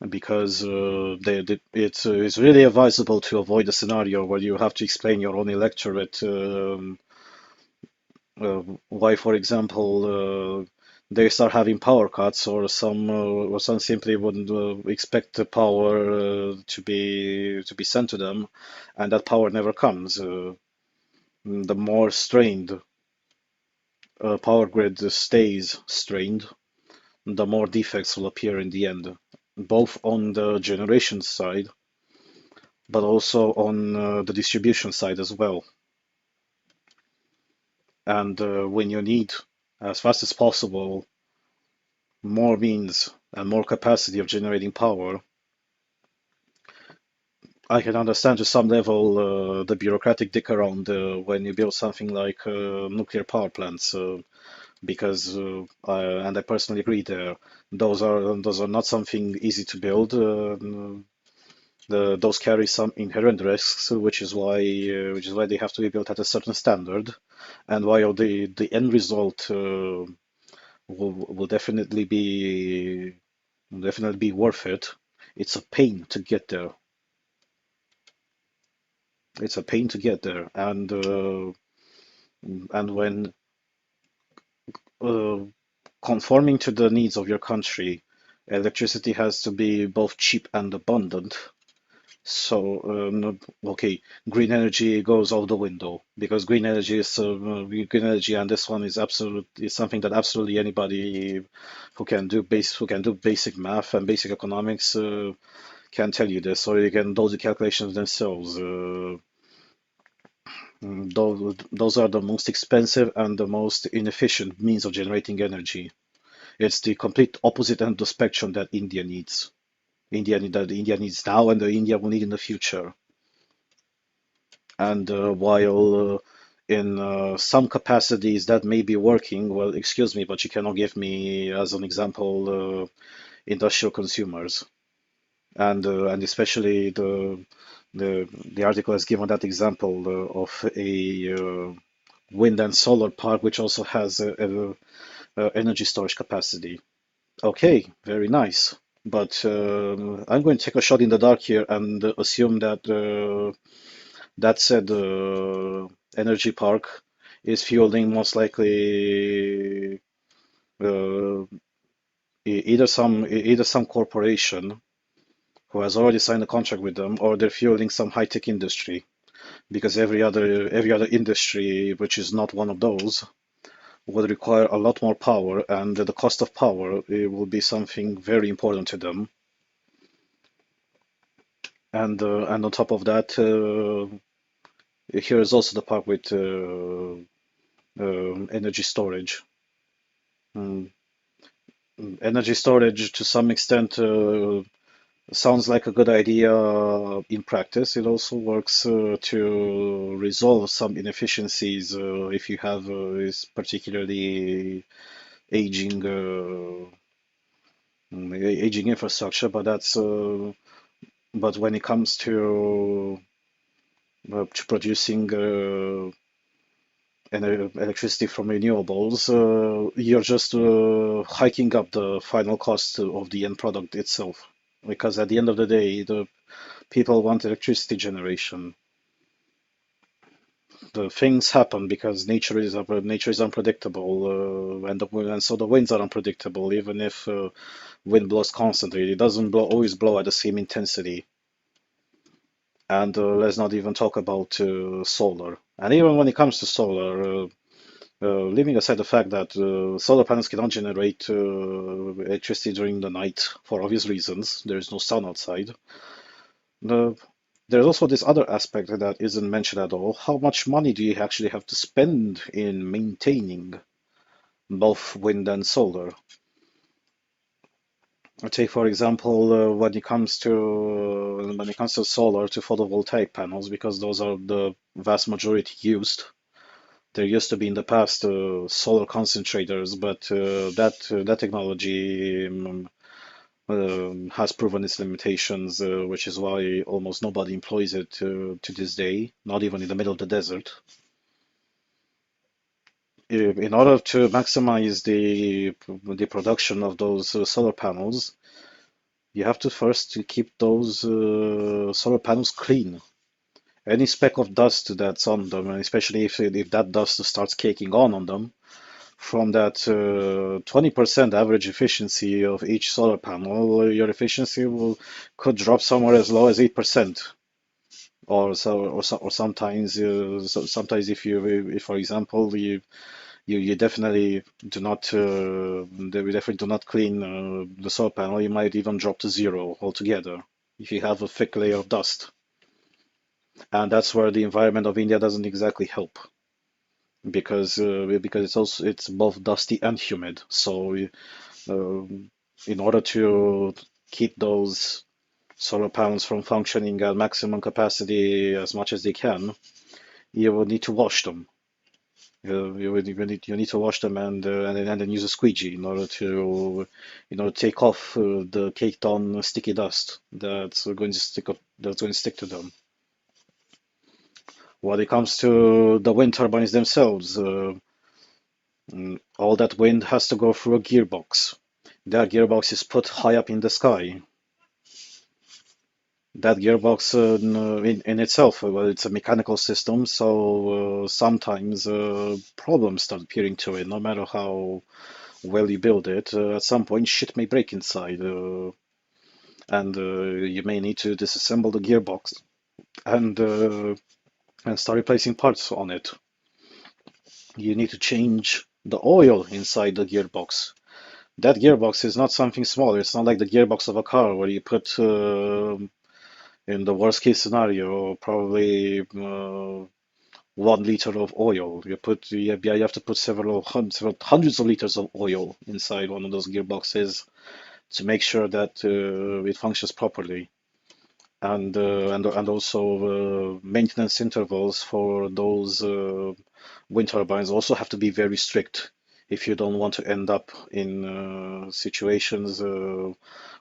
because it's really advisable to avoid a scenario where you have to explain your own electorate Why, for example, they start having power cuts, or some simply wouldn't expect the power to be sent to them, and that power never comes. The more strained power grid stays strained, the more defects will appear in the end, both on the generation side, but also on the distribution side as well. And when you need, as fast as possible, more means and more capacity of generating power, I can understand to some level the bureaucratic dick around when you build something like nuclear power plants, because and I personally agree there, those are not something easy to build. Those carry some inherent risks, which is why they have to be built at a certain standard, and while the end result will definitely be worth it. It's a pain to get there. It's a pain to get there, and when uh, conforming to the needs of your country, electricity has to be both cheap and abundant. So, okay, green energy goes out the window because green energy, and this one is something that absolutely anybody who can do basic math and basic economics can tell you this, or you can do the calculations themselves. Those are the most expensive and the most inefficient means of generating energy. It's the complete opposite end of the spectrum that India needs. That India needs now, and the India will need in the future. And while in some capacities that may be working, well, excuse me, but you cannot give me as an example industrial consumers, and especially the article has given that example of a wind and solar park, which also has a energy storage capacity. Okay, very nice. But I'm going to take a shot in the dark here and assume that that said energy park is fueling most likely uh, either some corporation who has already signed a contract with them, or they're fueling some high-tech industry. Because every other industry which is not one of those would require a lot more power, and the cost of power will be something very important to them. And on top of that, here is also the part with energy storage. Mm, Energy storage, to some extent, sounds like a good idea in practice. It also works to resolve some inefficiencies if you have is particularly aging aging infrastructure. But when it comes to producing electricity from renewables, you're just hiking up the final cost of the end product itself. Because at the end of the day, the people want electricity generation. The things happen because nature is unpredictable, and so the winds are unpredictable. Even if wind blows constantly, it doesn't always blow at the same intensity. And let's not even talk about solar. And even when it comes to solar, leaving aside the fact that solar panels cannot generate electricity during the night for obvious reasons, there is no sun outside. The, there's also this other aspect that isn't mentioned at all. How much money do you actually have to spend in maintaining both wind and solar? Take for example, when it comes to solar to photovoltaic panels, because those are the vast majority used. There used to be in the past solar concentrators, but that technology has proven its limitations, which is why almost nobody employs it to this day, not even in the middle of the desert. In order to maximize the production of those solar panels, you have to first keep those solar panels clean. any speck of dust that's on them, and especially if that dust starts caking on them, from that 20% average efficiency of each solar panel, your efficiency could drop somewhere as low as 8%. Or sometimes sometimes if for example you definitely do not they definitely do not clean the solar panel, you might even drop to zero altogether if you have a thick layer of dust. And that's where the environment of India doesn't exactly help, because it's both dusty and humid. So in order to keep those solar panels from functioning at maximum capacity as much as they can, you will need to wash them. You need to wash them and then use a squeegee in order to take off the caked on sticky dust that's going to stick to them. When it comes to the wind turbines themselves, all that wind has to go through a gearbox. That gearbox is put high up in the sky. That gearbox in itself, well, it's a mechanical system, so sometimes problems start appearing to it. No matter how well you build it, at some point shit may break inside, and you may need to disassemble the gearbox and uh, and start replacing parts on it. You need to change the oil inside the gearbox. That gearbox is not something small. It's not like the gearbox of a car where you put, in the worst case scenario, probably 1 liter of oil. You have to put several hundreds of liters of oil inside one of those gearboxes to make sure that it functions properly. And also maintenance intervals for those wind turbines also have to be very strict if you don't want to end up in situations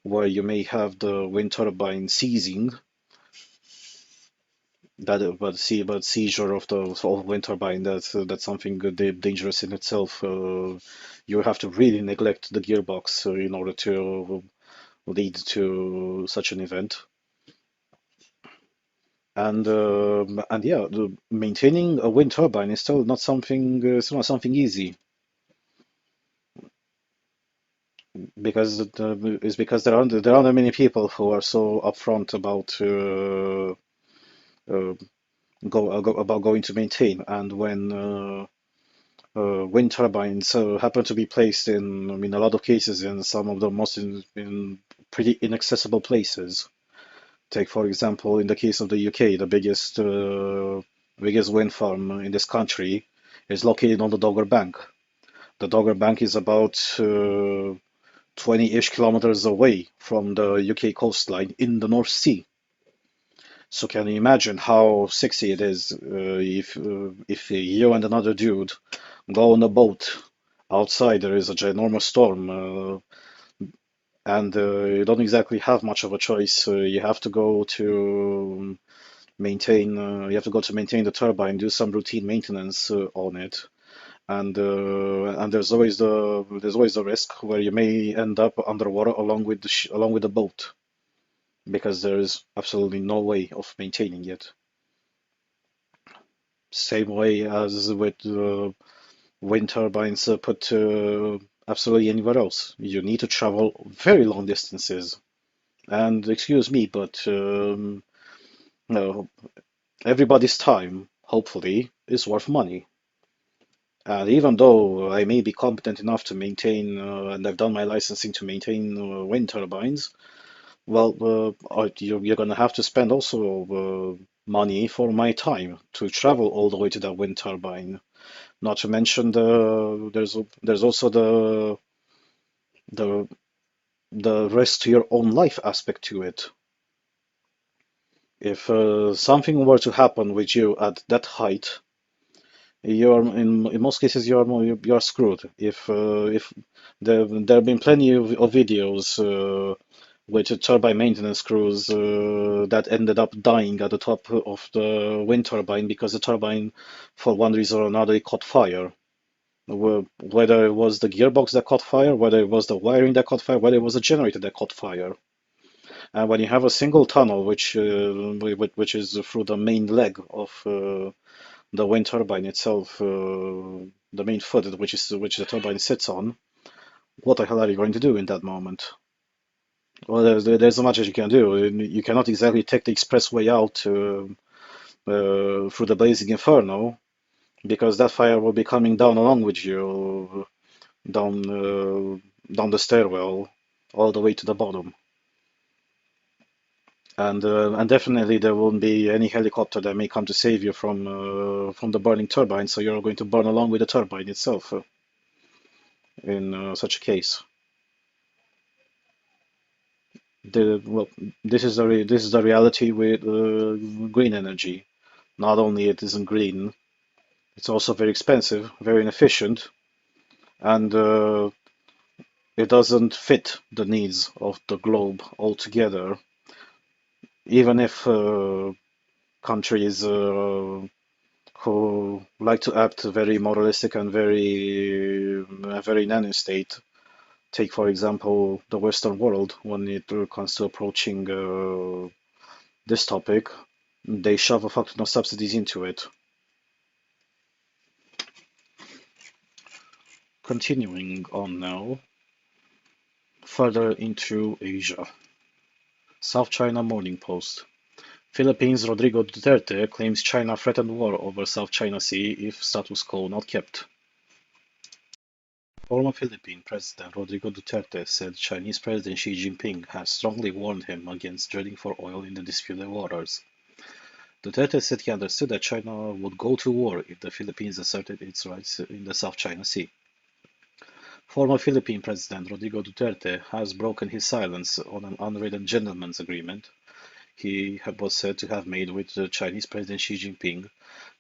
where you may have the wind turbine seizing, but seizure of the wind turbine, that's something dangerous in itself. You have to really neglect the gearbox in order to lead to such an event. And yeah, maintaining a wind turbine is still not something easy, because there aren't many people who are so upfront uh, about going to maintain. And when wind turbines happen to be placed in, I mean, a lot of cases in some of the most in pretty inaccessible places. Take, for example, in the case of the UK, the biggest wind farm in this country is located on the Dogger Bank. The Dogger Bank is about 20-ish kilometers away from the UK coastline in the North Sea. So can you imagine how sexy it is if you and another dude go on a boat outside, there is a ginormous storm, and you don't exactly have much of a choice. You have to go to maintain the turbine, do some routine maintenance on it, and there's always the risk where you may end up underwater along with the boat, because there is absolutely no way of maintaining it. Same way as with wind turbines put absolutely anywhere else. You need to travel very long distances. And excuse me, but no, everybody's time, hopefully, is worth money. And even though I may be competent enough to maintain, and I've done my licensing to maintain wind turbines, well, you're going to have to spend also money for my time to travel all the way to that wind turbine. Not to mention there's also the the risk to your own life aspect to it. If something were to happen with you at that height, in most cases you're screwed. If there have been plenty of videos with turbine maintenance crews that ended up dying at the top of the wind turbine because the turbine, for one reason or another, it caught fire. Whether it was the gearbox that caught fire, whether it was the wiring that caught fire, whether it was a generator that caught fire. And when you have a single tunnel, which is through the main leg of the wind turbine itself, the main foot, which the turbine sits on, what the hell are you going to do in that moment? Well, there's not much as you can do. You cannot exactly take the expressway out through the blazing inferno, because that fire will be coming down along with you, down the stairwell, all the way to the bottom. And definitely there won't be any helicopter that may come to save you from the burning turbine, so you're going to burn along with the turbine itself in such a case. Well, this is the reality with green energy. Not only it isn't green, it's also very expensive, very inefficient, and it doesn't fit the needs of the globe altogether. Even if countries who like to act very moralistic and very nanny state, take for example the Western world, when it comes to approaching this topic, they shove a fuck ton of subsidies into it. Continuing on now, further into Asia. South China Morning Post. Philippines' Rodrigo Duterte claims China threatened war over South China Sea if status quo not kept. Former Philippine President Rodrigo Duterte said Chinese President Xi Jinping has strongly warned him against drilling for oil in the disputed waters. Duterte said he understood that China would go to war if the Philippines asserted its rights in the South China Sea. Former Philippine President Rodrigo Duterte has broken his silence on an unwritten gentleman's agreement he was said to have made with Chinese President Xi Jinping,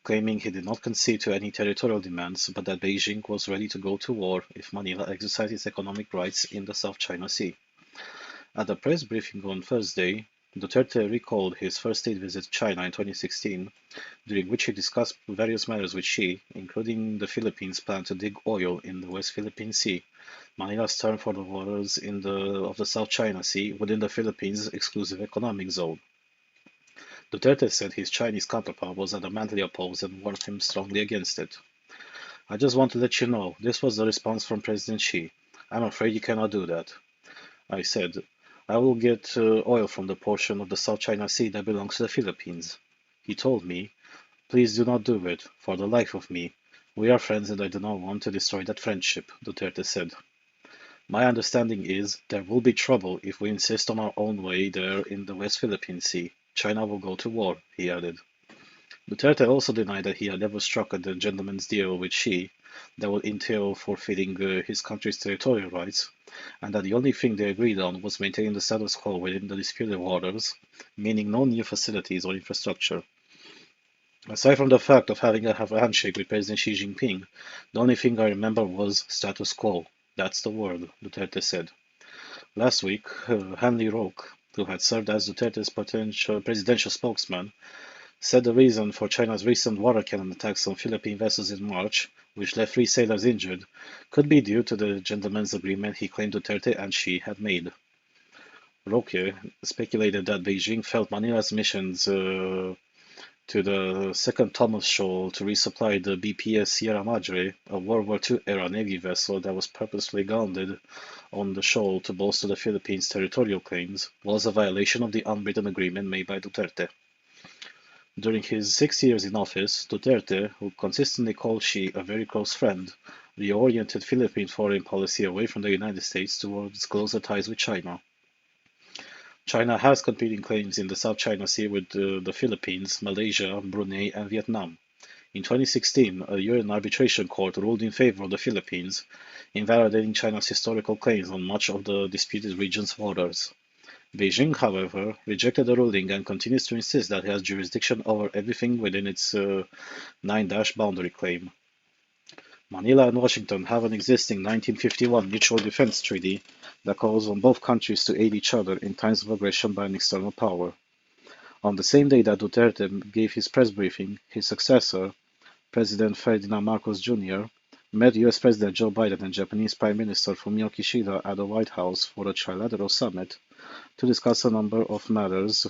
claiming he did not concede to any territorial demands, but that Beijing was ready to go to war if Manila exercised its economic rights in the South China Sea. At a press briefing on Thursday, Duterte recalled his first state visit to China in 2016, during which he discussed various matters with Xi, including the Philippines' plan to dig oil in the West Philippine Sea, Manila's term for the waters of the South China Sea within the Philippines' exclusive economic zone. Duterte said his Chinese counterpart was adamantly opposed and warned him strongly against it. I just want to let you know, this was the response from President Xi. I'm afraid you cannot do that. I said, I will get oil from the portion of the South China Sea that belongs to the Philippines. He told me, please do not do it, for the life of me. We are friends and I do not want to destroy that friendship, Duterte said. My understanding is there will be trouble if we insist on our own way there in the West Philippine Sea. China will go to war, he added. Duterte also denied that he had ever struck a gentleman's deal with Xi that would entail forfeiting his country's territorial rights, and that the only thing they agreed on was maintaining the status quo within the disputed waters, meaning no new facilities or infrastructure. Aside from the fact of having a handshake with President Xi Jinping, the only thing I remember was status quo. That's the word, Duterte said. Last week, Hanley Roque, who had served as Duterte's potential presidential spokesman, said the reason for China's recent water cannon attacks on Philippine vessels in March, which left 3 sailors injured, could be due to the gentleman's agreement he claimed Duterte and Xi had made. Roque speculated that Beijing felt Manila's missions to the second Thomas Shoal to resupply the BPS Sierra Madre, a World War II-era Navy vessel that was purposely grounded on the shoal to bolster the Philippines' territorial claims, was a violation of the unwritten agreement made by Duterte. During his 6 years in office, Duterte, who consistently called Xi a very close friend, reoriented Philippine foreign policy away from the United States towards closer ties with China. China has competing claims in the South China Sea with the Philippines, Malaysia, Brunei, and Vietnam. In 2016, a UN arbitration court ruled in favor of the Philippines, invalidating China's historical claims on much of the disputed region's waters. Beijing, however, rejected the ruling and continues to insist that it has jurisdiction over everything within its 9-dash boundary claim. Manila and Washington have an existing 1951 mutual defense treaty that calls on both countries to aid each other in times of aggression by an external power. On the same day that Duterte gave his press briefing, his successor, President Ferdinand Marcos Jr., met US President Joe Biden and Japanese Prime Minister Fumio Kishida at the White House for a trilateral summit to discuss a number of matters,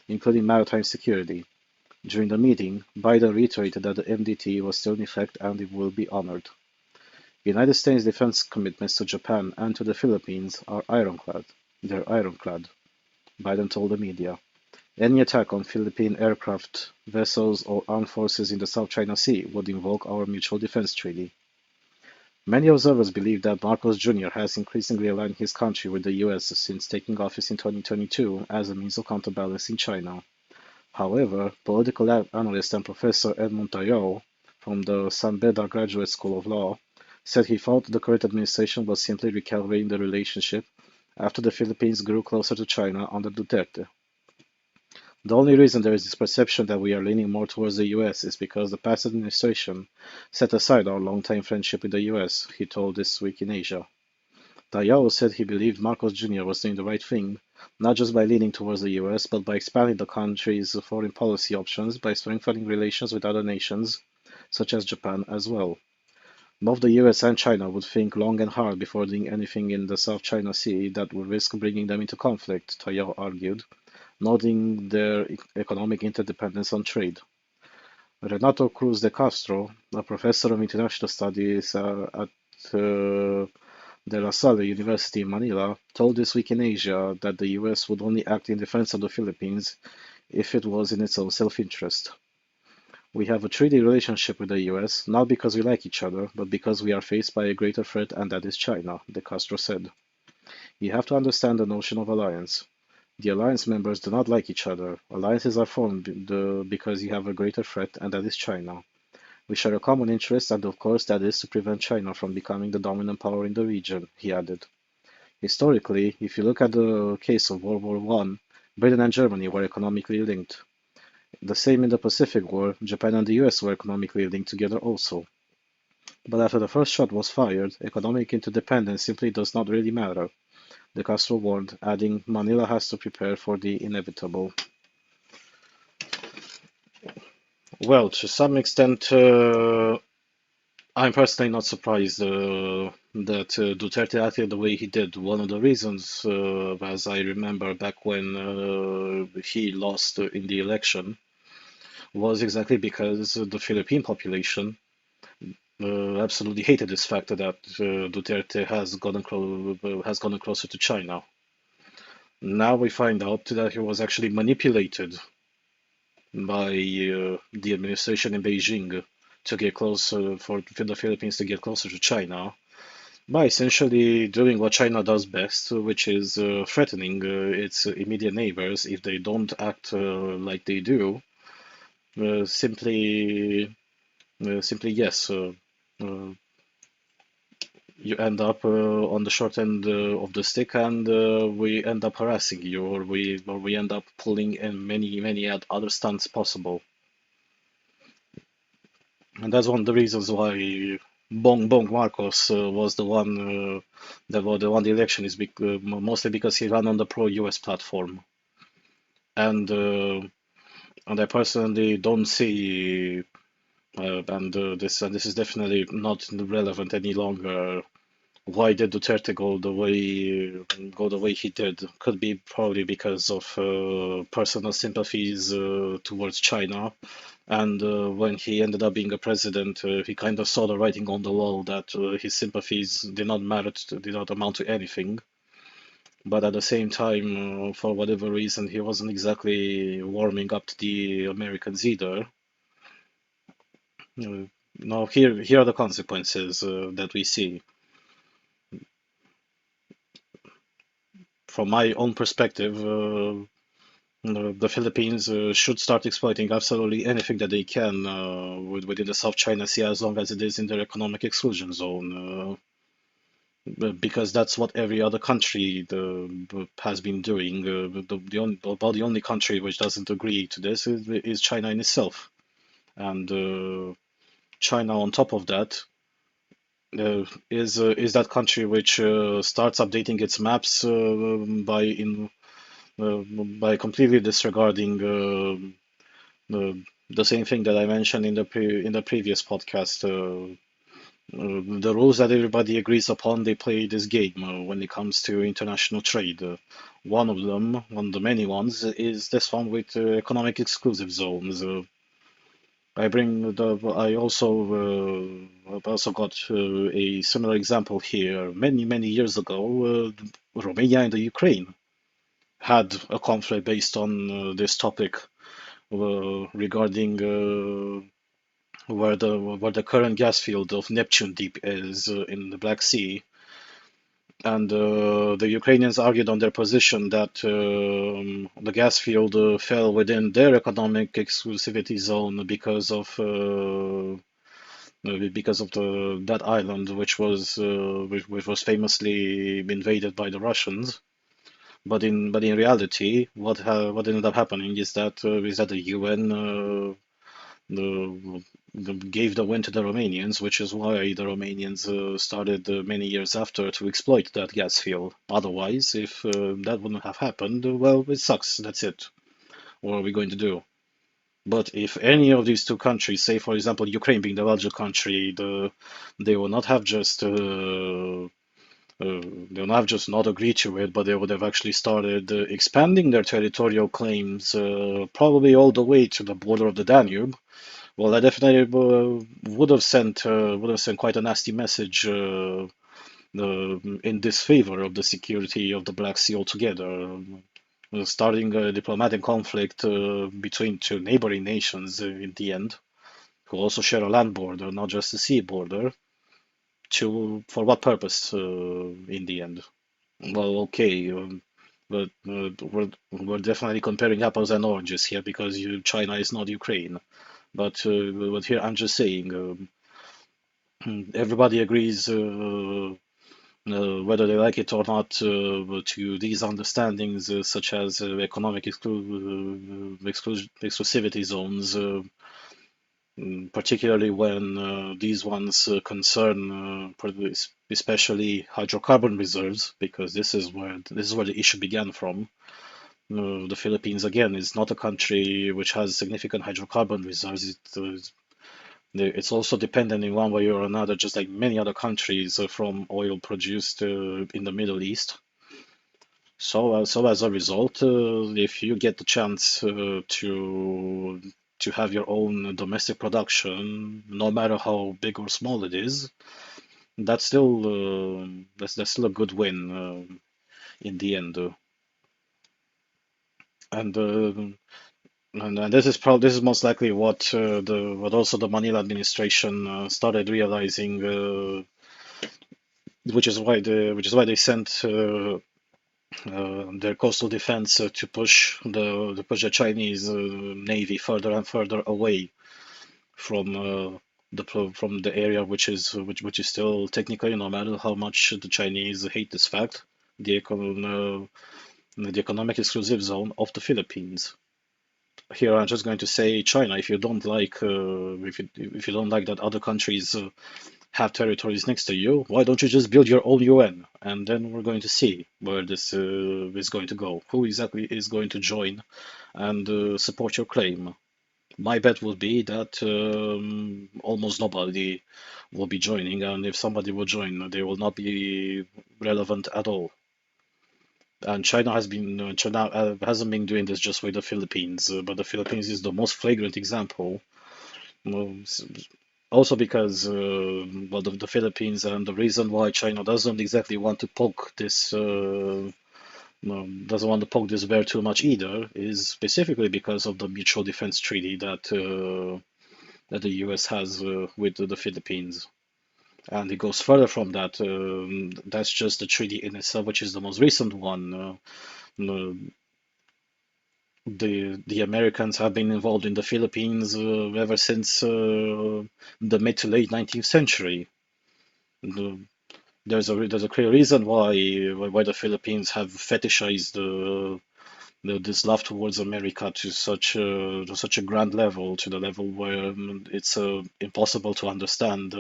including maritime security. During the meeting, Biden reiterated that the MDT was still in effect and it will be honored. The United States defense commitments to Japan and to the Philippines are ironclad. They're ironclad, Biden told the media. Any attack on Philippine aircraft, vessels, or armed forces in the South China Sea would invoke our mutual defense treaty. Many observers believe that Marcos Jr. has increasingly aligned his country with the US since taking office in 2022 as a means of counterbalancing China. However, political analyst and Professor Edmund Tayol from the San Beda Graduate School of Law said he thought the current administration was simply recalibrating the relationship after the Philippines grew closer to China under Duterte. The only reason there is this perception that we are leaning more towards the US is because the past administration set aside our longtime friendship with the US, he told This Week in Asia. Tayao said he believed Marcos Jr. was doing the right thing, not just by leaning towards the US, but by expanding the country's foreign policy options by strengthening relations with other nations, such as Japan as well. Both the US and China would think long and hard before doing anything in the South China Sea that would risk bringing them into conflict, Tayao argued, noting their economic interdependence on trade. Renato Cruz de Castro, a professor of international studies at De La Salle University in Manila, told This Week in Asia that the US would only act in defense of the Philippines if it was in its own self-interest. We have a treaty relationship with the US, not because we like each other, but because we are faced by a greater threat, and that is China, De Castro said. You have to understand the notion of alliance. The alliance members do not like each other. Alliances are formed because you have a greater threat, and that is China. We share a common interest, and of course that is to prevent China from becoming the dominant power in the region, he added. Historically, if you look at the case of World War I, Britain and Germany were economically linked. The same in the Pacific War, Japan and the US were economically linked together also. But after the first shot was fired, economic interdependence simply does not really matter, De Castro warned, adding, Manila has to prepare for the inevitable. Well, to some extent, I'm personally not surprised that Duterte acted the way he did. One of the reasons, as I remember back when he lost in the election, was exactly because the Philippine population absolutely hated this fact that Duterte has gotten closer to China. Now we find out that he was actually manipulated by the administration in Beijing to get closer for the Philippines to get closer to China by essentially doing what China does best, which is threatening its immediate neighbors if they don't act like they do. Simply yes. You end up on the short end of the stick, and we end up harassing you, or we end up pulling in many other stunts possible. And that's one of the reasons why Bong Marcos was the one that won the election is mostly because he ran on the pro-US platform, and uh, and I personally don't see this is definitely not relevant any longer. Why did Duterte go the way he did? Could be probably because of personal sympathies towards China, and when he ended up being a president, he kind of saw the writing on the wall that his sympathies did not amount to anything. But at the same time, for whatever reason, he wasn't exactly warming up to the Americans either. Now here are the consequences that we see. From my own perspective, the Philippines should start exploiting absolutely anything that they can within the South China Sea as long as it is in their economic exclusion zone, because that's what every other country has been doing. The only country which doesn't agree to this is China in itself. And China, on top of that, is that country which starts updating its maps by completely disregarding the same thing that I mentioned in the previous podcast, The rules that everybody agrees upon, they play this game when it comes to international trade. One of them, one of the many ones, is this one with economic exclusive zones. I've also got a similar example here. Many years ago, Romania and the Ukraine had a conflict based on this topic regarding where the current gas field of Neptune Deep is in the Black Sea. And the Ukrainians argued on their position that the gas field fell within their economic exclusivity zone because of the that island, which was famously invaded by the Russians. But in reality, what ended up happening is that the UN the, gave the win to the Romanians, which is why the Romanians started many years after to exploit that gas field. Otherwise, if that wouldn't have happened, well, it sucks. That's it. What are we going to do? But if any of these two countries, say for example Ukraine being the larger country, they will not have just they'll not have just not agreed to it, but they would have actually started expanding their territorial claims, probably all the way to the border of the Danube. Well, that definitely would have sent quite a nasty message in disfavor of the security of the Black Sea altogether, starting a diplomatic conflict between two neighboring nations in the end, who also share a land border, not just a sea border. For what purpose in the end? Well, okay, but we're definitely comparing apples and oranges here because China is not Ukraine. But here I'm just saying, everybody agrees, whether they like it or not, to these understandings, such as economic exclusivity zones, particularly when these ones concern, especially hydrocarbon reserves, because this is where the issue began from. The Philippines, again, is not a country which has significant hydrocarbon reserves. It's also dependent in one way or another, just like many other countries, from oil produced in the Middle East. So as a result, if you get the chance to have your own domestic production, no matter how big or small it is, that's still a good win in the end. And this is most likely what also the Manila administration started realizing, which is why they sent their coastal defense to push the Chinese navy further and further away from the area, which is still technically, no matter how much the Chinese hate this fact, the economic exclusive zone of the Philippines. Here I'm just going to say China. If you don't like that other countries have territories next to you, why don't you just build your own UN? And then we're going to see where this is going to go. Who exactly is going to join and support your claim? My bet would be that almost nobody will be joining, and if somebody will join, they will not be relevant at all. And China hasn't been doing this just with the Philippines, but the Philippines is the most flagrant example. Um, Also because, well, the Philippines, and the reason why China doesn't want to poke this bear too much either, is specifically because of the mutual defense treaty that the US has with the Philippines. And it goes further from that. That's just the treaty in itself, which is the most recent one. Uh, the Americans have been involved in the Philippines ever since the mid to late 19th century. The- there's a clear reason why the Philippines have fetishized this love towards America to such a grand level, to the level where it's impossible to understand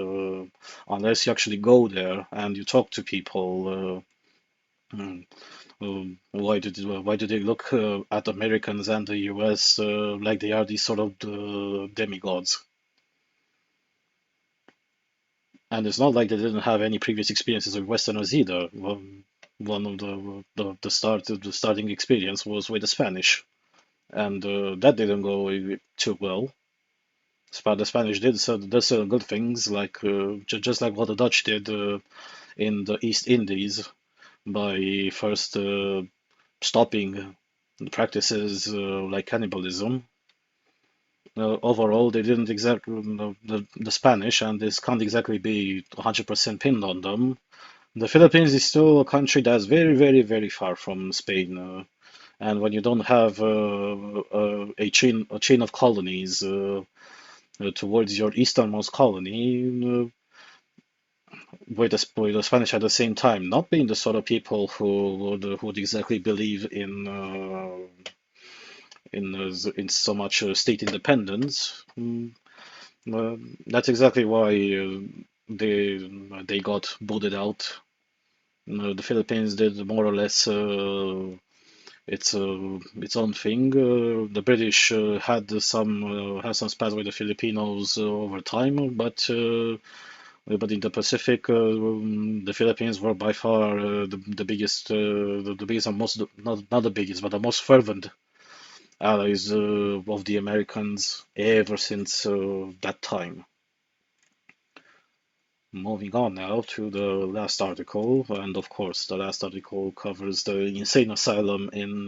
unless you actually go there and you talk to people. Mm, why do they look at Americans and the US like they are these sort of demigods? And it's not like they didn't have any previous experiences with Westerners either. One of the starting experience was with the Spanish, and that didn't go too well. The Spanish did certain good things, like just like what the Dutch did in the East Indies by first stopping the practices like cannibalism. Overall, they didn't exactly the Spanish, and this can't exactly be 100% pinned on them. The Philippines is still a country that's very, very, very far from Spain, and when you don't have a chain of colonies towards your easternmost colony, with the Spanish at the same time, not being the sort of people who would exactly believe in so much state independence. Uh, that's exactly why they got booted out. The Philippines did more or less its own thing. The British had some spats with the Filipinos over time, but in the Pacific, the Philippines were by far the biggest, the biggest and most not the biggest, but the most fervent allies of the Americans ever since that time. Moving on now to the last article, and of course, the last article covers the insane asylum in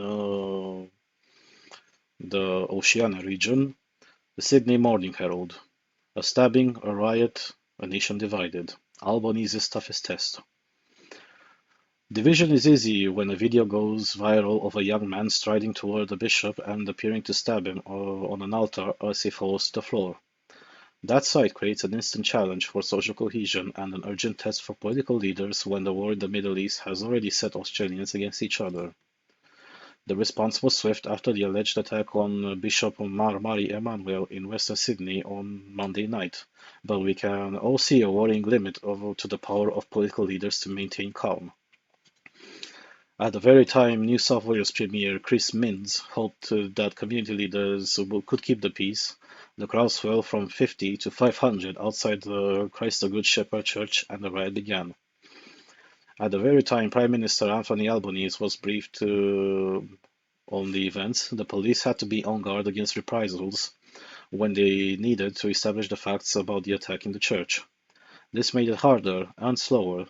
the Oceania region. The Sydney Morning Herald. A stabbing, a riot, a nation divided. Albanese's toughest test. Division is easy when a video goes viral of a young man striding toward a bishop and appearing to stab him on an altar as he falls to the floor. That sight creates an instant challenge for social cohesion and an urgent test for political leaders when the war in the Middle East has already set Australians against each other. The response was swift after the alleged attack on Bishop Mari Emanuel in Western Sydney on Monday night, but we can all see a worrying limit to the power of political leaders to maintain calm. At the very time New South Wales Premier Chris Minns hoped that community leaders could keep the peace, the crowd swelled from 50 to 500 outside the Christ the Good Shepherd Church and the riot began. At the very time Prime Minister Anthony Albanese was briefed on the events, the police had to be on guard against reprisals when they needed to establish the facts about the attack in the church. This made it harder and slower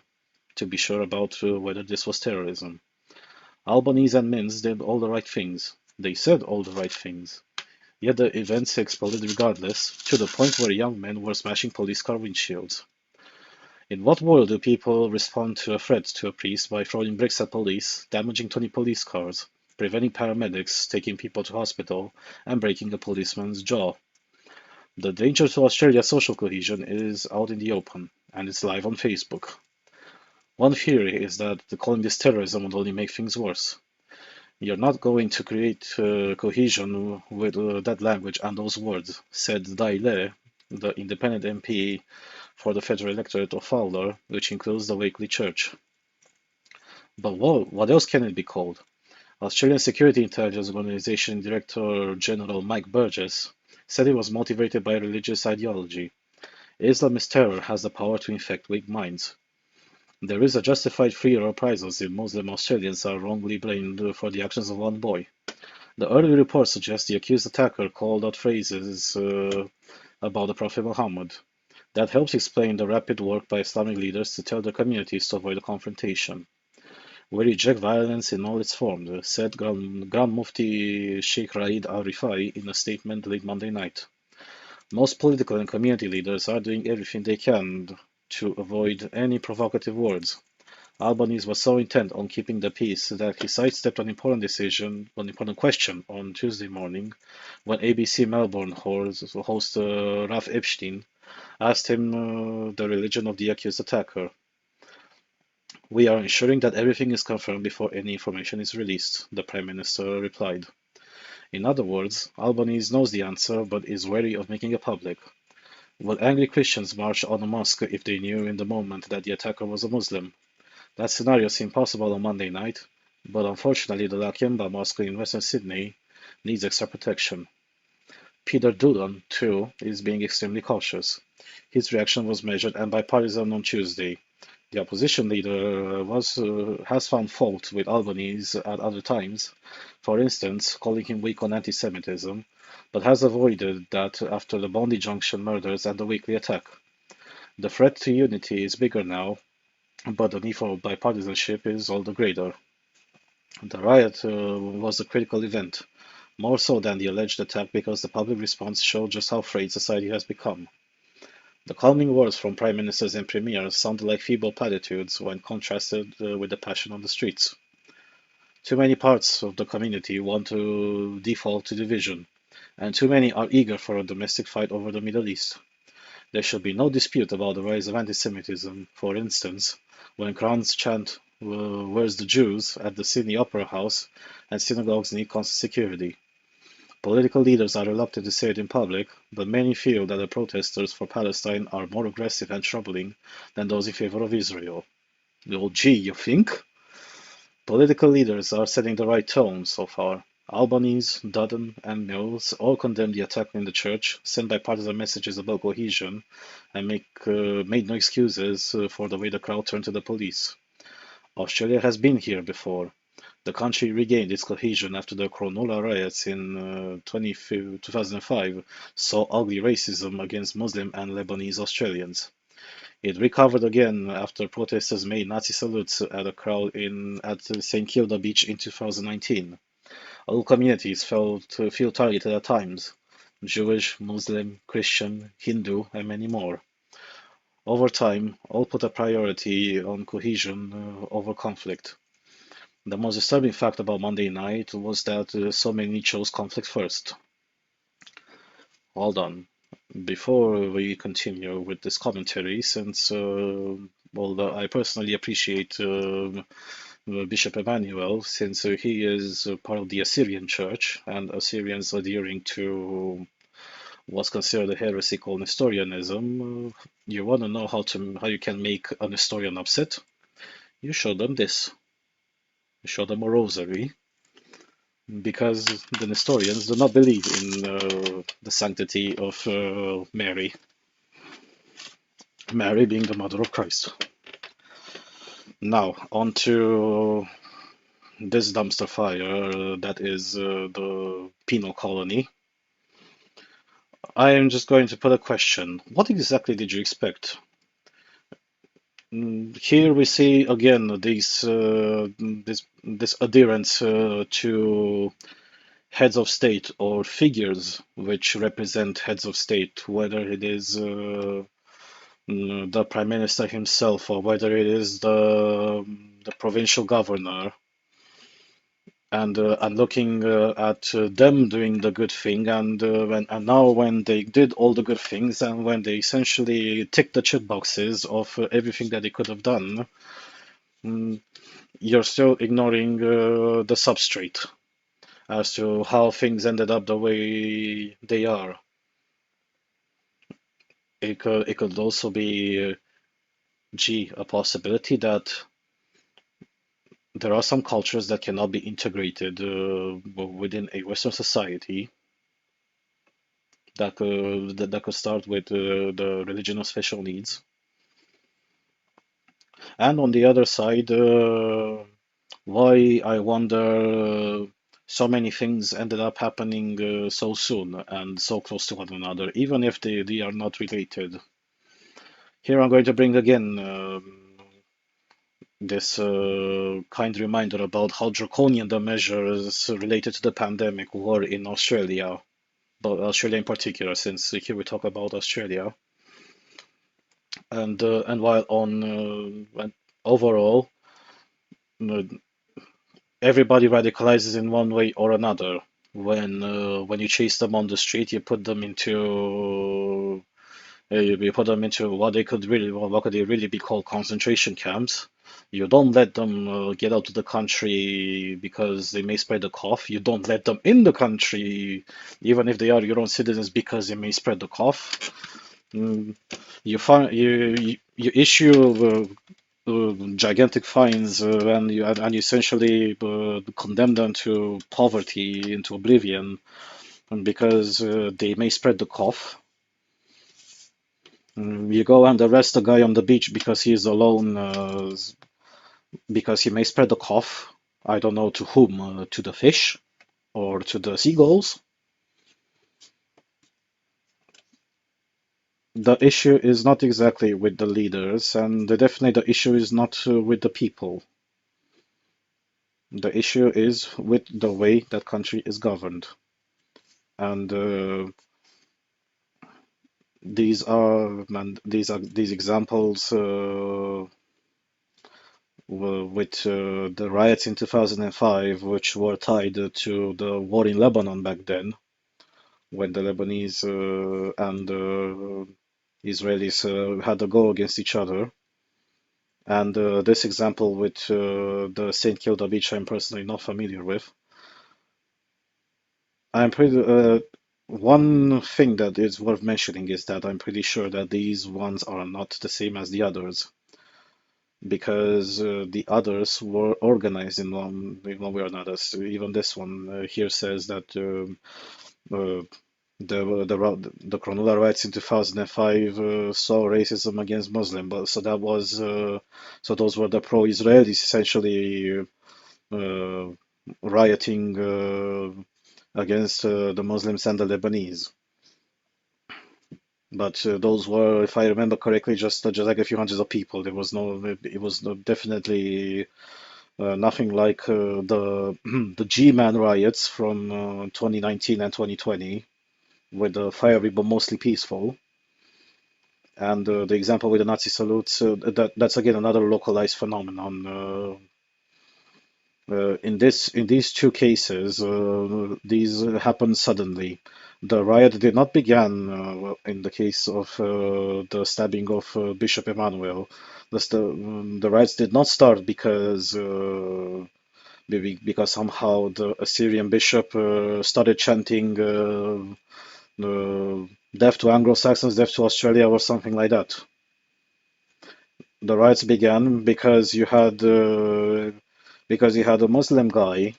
to be sure about whether this was terrorism. Albanese and Minns did all the right things. They said all the right things. Yet the events exploded regardless, to the point where young men were smashing police car windshields. In what world do people respond to a threat to a priest by throwing bricks at police, damaging 20 police cars, preventing paramedics taking people to hospital, and breaking a policeman's jaw? The danger to Australia's social cohesion is out in the open, and it's live on Facebook. One theory is that calling this terrorism would only make things worse. You're not going to create cohesion with that language and those words, said Dai Le, the independent MP for the federal electorate of Fowler, which includes the Wakeley Church. But what else can it be called? Australian Security Intelligence Organization Director General Mike Burgess said it was motivated by religious ideology. Islamist terror has the power to infect weak minds. There is a justified fear of reprisals if Muslim Australians are wrongly blamed for the actions of one boy. The early report suggests the accused attacker called out phrases about the Prophet Muhammad. That helps explain the rapid work by Islamic leaders to tell their communities to avoid a confrontation. We reject violence in all its forms, said Grand Mufti Sheikh Raid al-Rifai in a statement late Monday night. Most political and community leaders are doing everything they can to avoid any provocative words. Albanese was so intent on keeping the peace that he sidestepped an important question on Tuesday morning when ABC Melbourne host Ralph Epstein asked him the religion of the accused attacker. We are ensuring that everything is confirmed before any information is released, the Prime Minister replied. In other words, Albanese knows the answer but is wary of making it public. Will angry Christians march on a mosque if they knew in the moment that the attacker was a Muslim? That scenario seemed possible on Monday night, but unfortunately the Lakemba Mosque in Western Sydney needs extra protection. Peter Dutton, too, is being extremely cautious. His reaction was measured and bipartisan on Tuesday. The opposition leader has found fault with Albanese at other times, for instance, calling him weak on anti-Semitism, but has avoided that after the Bondi Junction murders and the weekly attack. The threat to unity is bigger now, but the need for bipartisanship is all the greater. The riot was a critical event, more so than the alleged attack because the public response showed just how frayed society has become. The calming words from prime ministers and premiers sounded like feeble platitudes when contrasted with the passion on the streets. Too many parts of the community want to default to division, and too many are eager for a domestic fight over the Middle East. There should be no dispute about the rise of anti-Semitism, for instance, when crowds chant "Where's the Jews?" at the Sydney Opera House and synagogues need constant security. Political leaders are reluctant to say it in public, but many feel that the protesters for Palestine are more aggressive and troubling than those in favor of Israel. Oh, gee, you think? Political leaders are setting the right tone so far. Albanese, Dutton, and Mills all condemned the attack in the church, sent bipartisan messages about cohesion, and made no excuses for the way the crowd turned to the police. Australia has been here before. The country regained its cohesion after the Cronulla riots in 2005 saw ugly racism against Muslim and Lebanese Australians. It recovered again after protesters made Nazi salutes at a crowd at St Kilda Beach in 2019. All communities feel targeted at times: Jewish, Muslim, Christian, Hindu, and many more. Over time, all put a priority on cohesion over conflict. The most disturbing fact about Monday night was that so many chose conflict first. Hold on. Before we continue with this commentary, since although I personally appreciate Bishop Emmanuel, since he is part of the Assyrian Church, and Assyrians adhering to what's considered a heresy called Nestorianism, you want to know how you can make a Nestorian upset? You show them this. You show them a rosary, because the Nestorians do not believe in the sanctity of Mary. Mary being the mother of Christ. Now, on to this dumpster fire that is the penal colony. I am just going to put a question. What exactly did you expect? Here we see again this adherence to heads of state or figures which represent heads of state, whether it is the prime minister himself or whether it is the provincial governor, and looking at them doing the good thing, and now when they did all the good things and when they essentially ticked the check boxes of everything that they could have done, mm, you're still ignoring the substrate as to how things ended up the way they are. It could also be, a possibility that there are some cultures that cannot be integrated within a Western society. That could start with the religion of special needs, and on the other side, why I wonder so many things ended up happening so soon and so close to one another, even if they are not related. Here I'm going to bring again this kind reminder about how draconian the measures related to the pandemic were in Australia, but Australia in particular, since here we talk about Australia. And while and overall, uh, everybody radicalizes in one way or another. When you chase them on the street, you put them into you put them into what could they really be called, concentration camps. You don't let them get out of the country because they may spread the cough. You don't let them in the country, even if they are your own citizens, because they may spread the cough. Mm, you issue gigantic fines, and you essentially condemn them to poverty, into oblivion, because they may spread the cough. You go and arrest a guy on the beach because he is alone, because he may spread the cough. I don't know to whom, to the fish or to the seagulls. The issue is not exactly with the leaders, and definitely the issue is not with the people. The issue is with the way that country is governed. And these examples with the riots in 2005, which were tied to the war in Lebanon back then, when the Lebanese and Israelis had a go against each other. And this example with the St. Kilda beach, I'm personally not familiar with. I'm pretty. One thing that is worth mentioning is that I'm pretty sure that these ones are not the same as the others, because the others were organized in one way or another. So even this one here says that uh, the Cronulla riots in 2005 saw racism against Muslim, but so that was so those were the pro-Israelis essentially uh, rioting against the Muslims and the Lebanese. But those were, if I remember correctly, just like a few hundreds of people. There was no, it was definitely nothing like the the G-Man riots from 2019 and 2020, with the fiery but mostly peaceful. And the example with the Nazi salutes, that's again another localized phenomenon. In these two cases, these happened suddenly. The riot did not begin in the case of the stabbing of Bishop Emmanuel. The riots did not start because maybe because somehow the Assyrian bishop started chanting "Death to Anglo-Saxons, death to Australia" or something like that. The riots began because you had a Muslim guy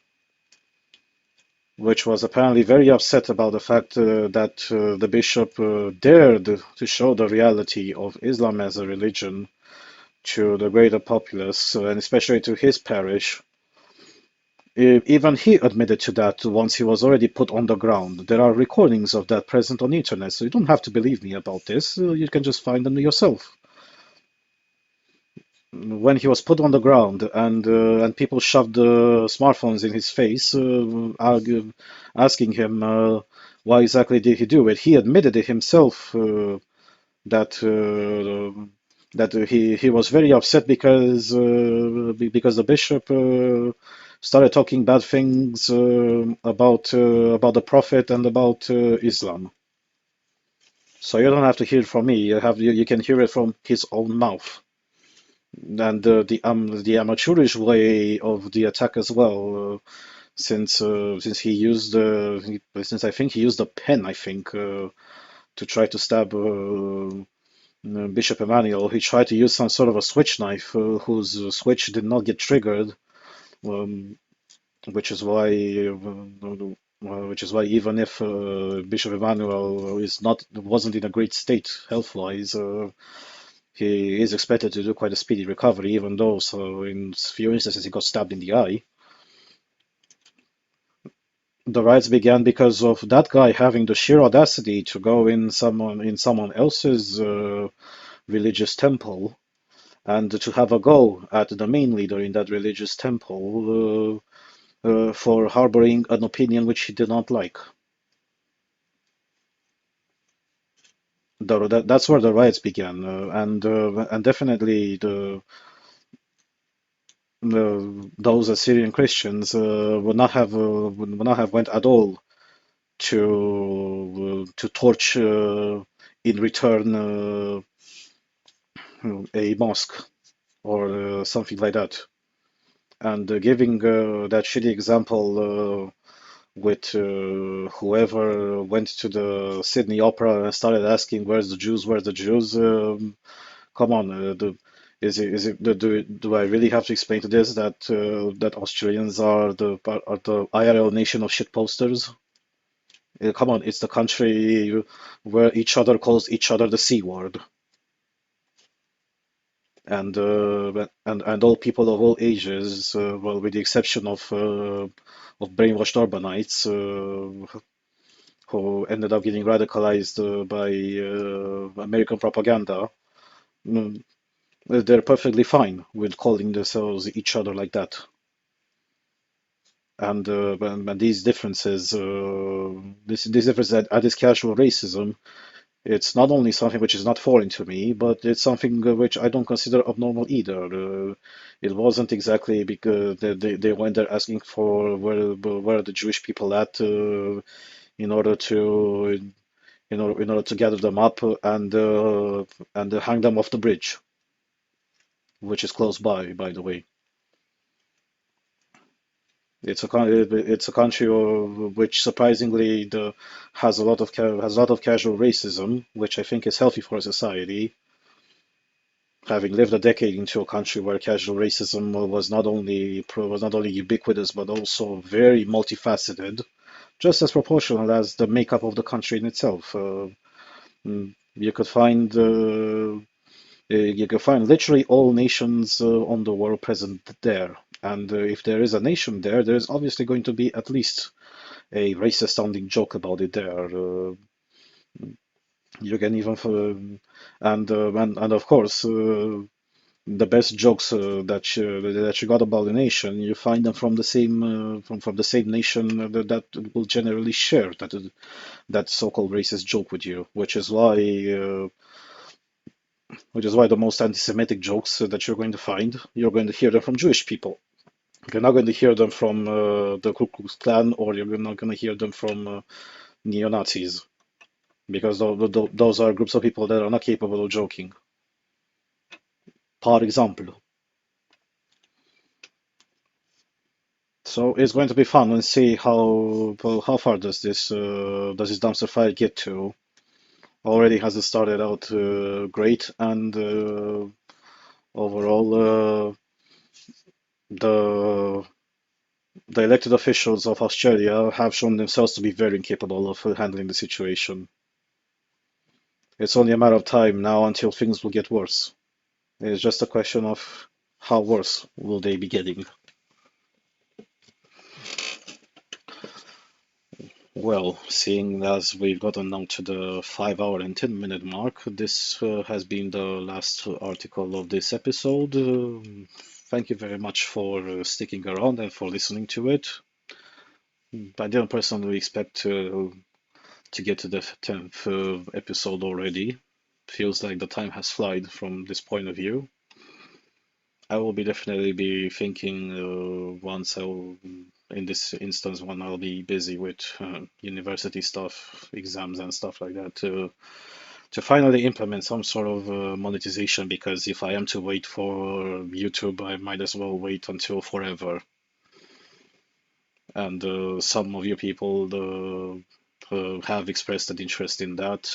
which was apparently very upset about the fact that the bishop dared to show the reality of Islam as a religion to the greater populace, and especially to his parish. Even he admitted to that once he was already put on the ground. There are recordings of that present on the internet, so you don't have to believe me about this. You can just find them yourself. When he was put on the ground and people shoved smartphones in his face, asking him why exactly did he do it, he admitted it himself that he was very upset because the bishop started talking bad things about the prophet and about Islam. So you don't have to hear it from me. You can hear it from his own mouth. And the amateurish way of the attack as well, since he used since I think he used a pen, I think to try to stab Bishop Emmanuel. He tried to use some sort of a switch knife whose switch did not get triggered, um, which is why even if Bishop Emmanuel wasn't in a great state health-wise, he is expected to do quite a speedy recovery, even though so in few instances he got stabbed in the eye. The riots began because of that guy having the sheer audacity to go in someone else's religious temple and to have a go at the main leader in that religious temple for harboring an opinion which he did not like. That's where the riots began, and definitely those Assyrian Christians would not have went at all to torch in return a mosque or something like that. And giving that shitty example with whoever went to the Sydney Opera and started asking, "Where's the Jews? Where's the Jews?" Come on, do I really have to explain to this that Australians are the IRL nation of shit posters? Come on, it's the country where each other calls each other the C word, and all people of all ages, well, with the exception of brainwashed urbanites who ended up getting radicalized by American propaganda, mm, they're perfectly fine with calling themselves each other like that. And these differences, this difference that this casual racism, it's not only something which is not foreign to me, but it's something which I don't consider abnormal either. It wasn't exactly because they went there asking for where are the Jewish people at in order to in order to gather them up and hang them off the bridge, which is close by the way. It's a country which surprisingly has a lot of casual racism, which I think is healthy for a society. Having lived a decade into a country where casual racism was not only ubiquitous but also very multifaceted, just as proportional as the makeup of the country in itself. You could find you can find literally all nations on the world present there. And if there is a nation there, there's obviously going to be at least a racist sounding joke about it there. You can even, and of course, the best jokes that you got about the nation, you find them from the same from the same nation that will generally share that so-called racist joke with you, which is why the most anti-Semitic jokes that you're going to find, you're going to hear them from Jewish people. You're not going to hear them from the Ku Klux Klan, or you're not going to hear them from neo-Nazis, because those are groups of people that are not capable of joking. For example. So it's going to be fun and see how far does this dumpster fire get to. Already has it started out great, and overall the the elected officials of Australia have shown themselves to be very incapable of handling the situation. It's only a matter of time now until things will get worse. It's just a question of how worse will they be getting. Well, seeing as we've gotten now to the 5 hour and 10 minute mark, this has been the last article of this episode. Thank you very much for sticking around and for listening to it. I didn't personally expect to get to the 10th episode already. Feels like the time has flied from this point of view. I will be definitely be thinking in this instance, when I'll be busy with university stuff, exams and stuff like that, to finally implement some sort of monetization. Because if I am to wait for YouTube, I might as well wait until forever. And some of you people have expressed an interest in that.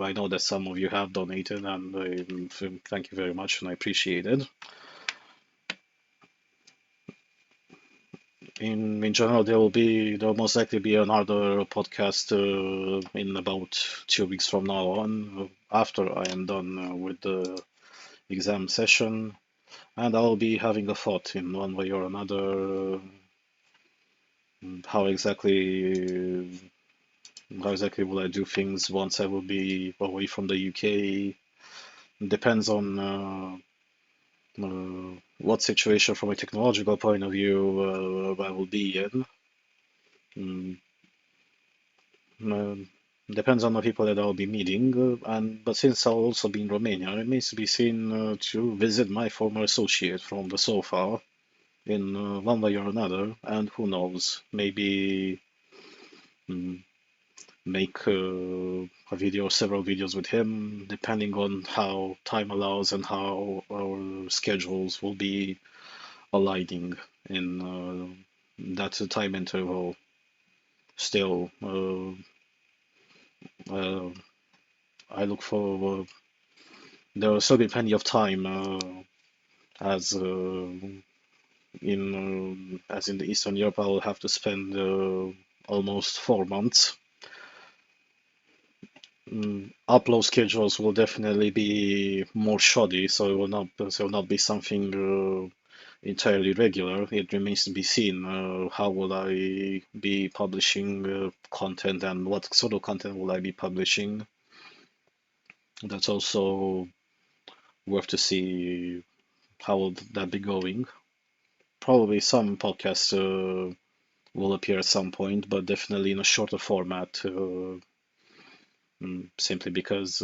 I know that some of you have donated, and thank you very much, and I appreciate it. In general, there will most likely be another podcast in about 2 weeks from now on, after I am done with the exam session, and I'll be having a thought in one way or another how exactly will I do things once I will be away from the UK. Depends on what situation from a technological point of view I will be in. Mm, Um, Depends on the people that I'll be meeting, and but since I'll also be in Romania, it remains to be seen to visit my former associate from the sofa in one way or another, and who knows, maybe mm, make a video, several videos with him, depending on how time allows and how our schedules will be aligning in that time interval. Still, uh, I look for there will still be plenty of time, as in as in the Eastern Europe, I will have to spend almost 4 months. Upload schedules will definitely be more shoddy, so it will not be something entirely regular. It remains to be seen how will I be publishing content and what sort of content will I be publishing. That's also worth to see how will that be going. Probably some podcasts will appear at some point, but definitely in a shorter format. Simply because,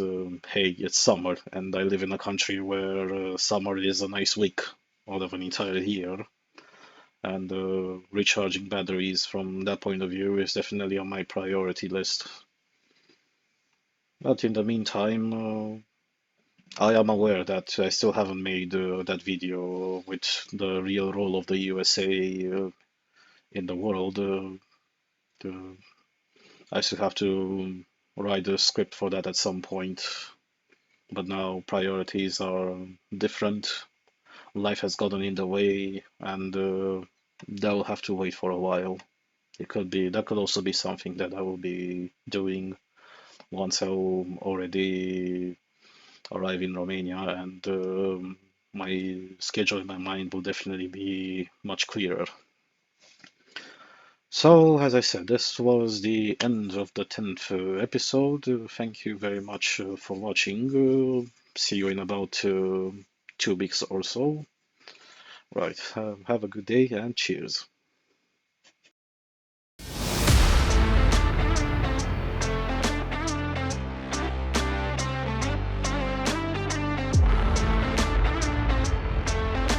hey, it's summer, and I live in a country where summer is a nice week out of an entire year, and recharging batteries from that point of view is definitely on my priority list. But in the meantime, I am aware that I still haven't made that video with the real role of the USA in the world. The, I still have to write a script for that at some point. But now priorities are different. Life has gotten in the way, and that will have to wait for a while. That could also be something that I will be doing once I will already arrive in Romania, and my schedule in my mind will definitely be much clearer. So, as I said, this was the end of the 10th episode. Thank you very much for watching. See you in about 2 weeks or so. Right, have a good day and cheers.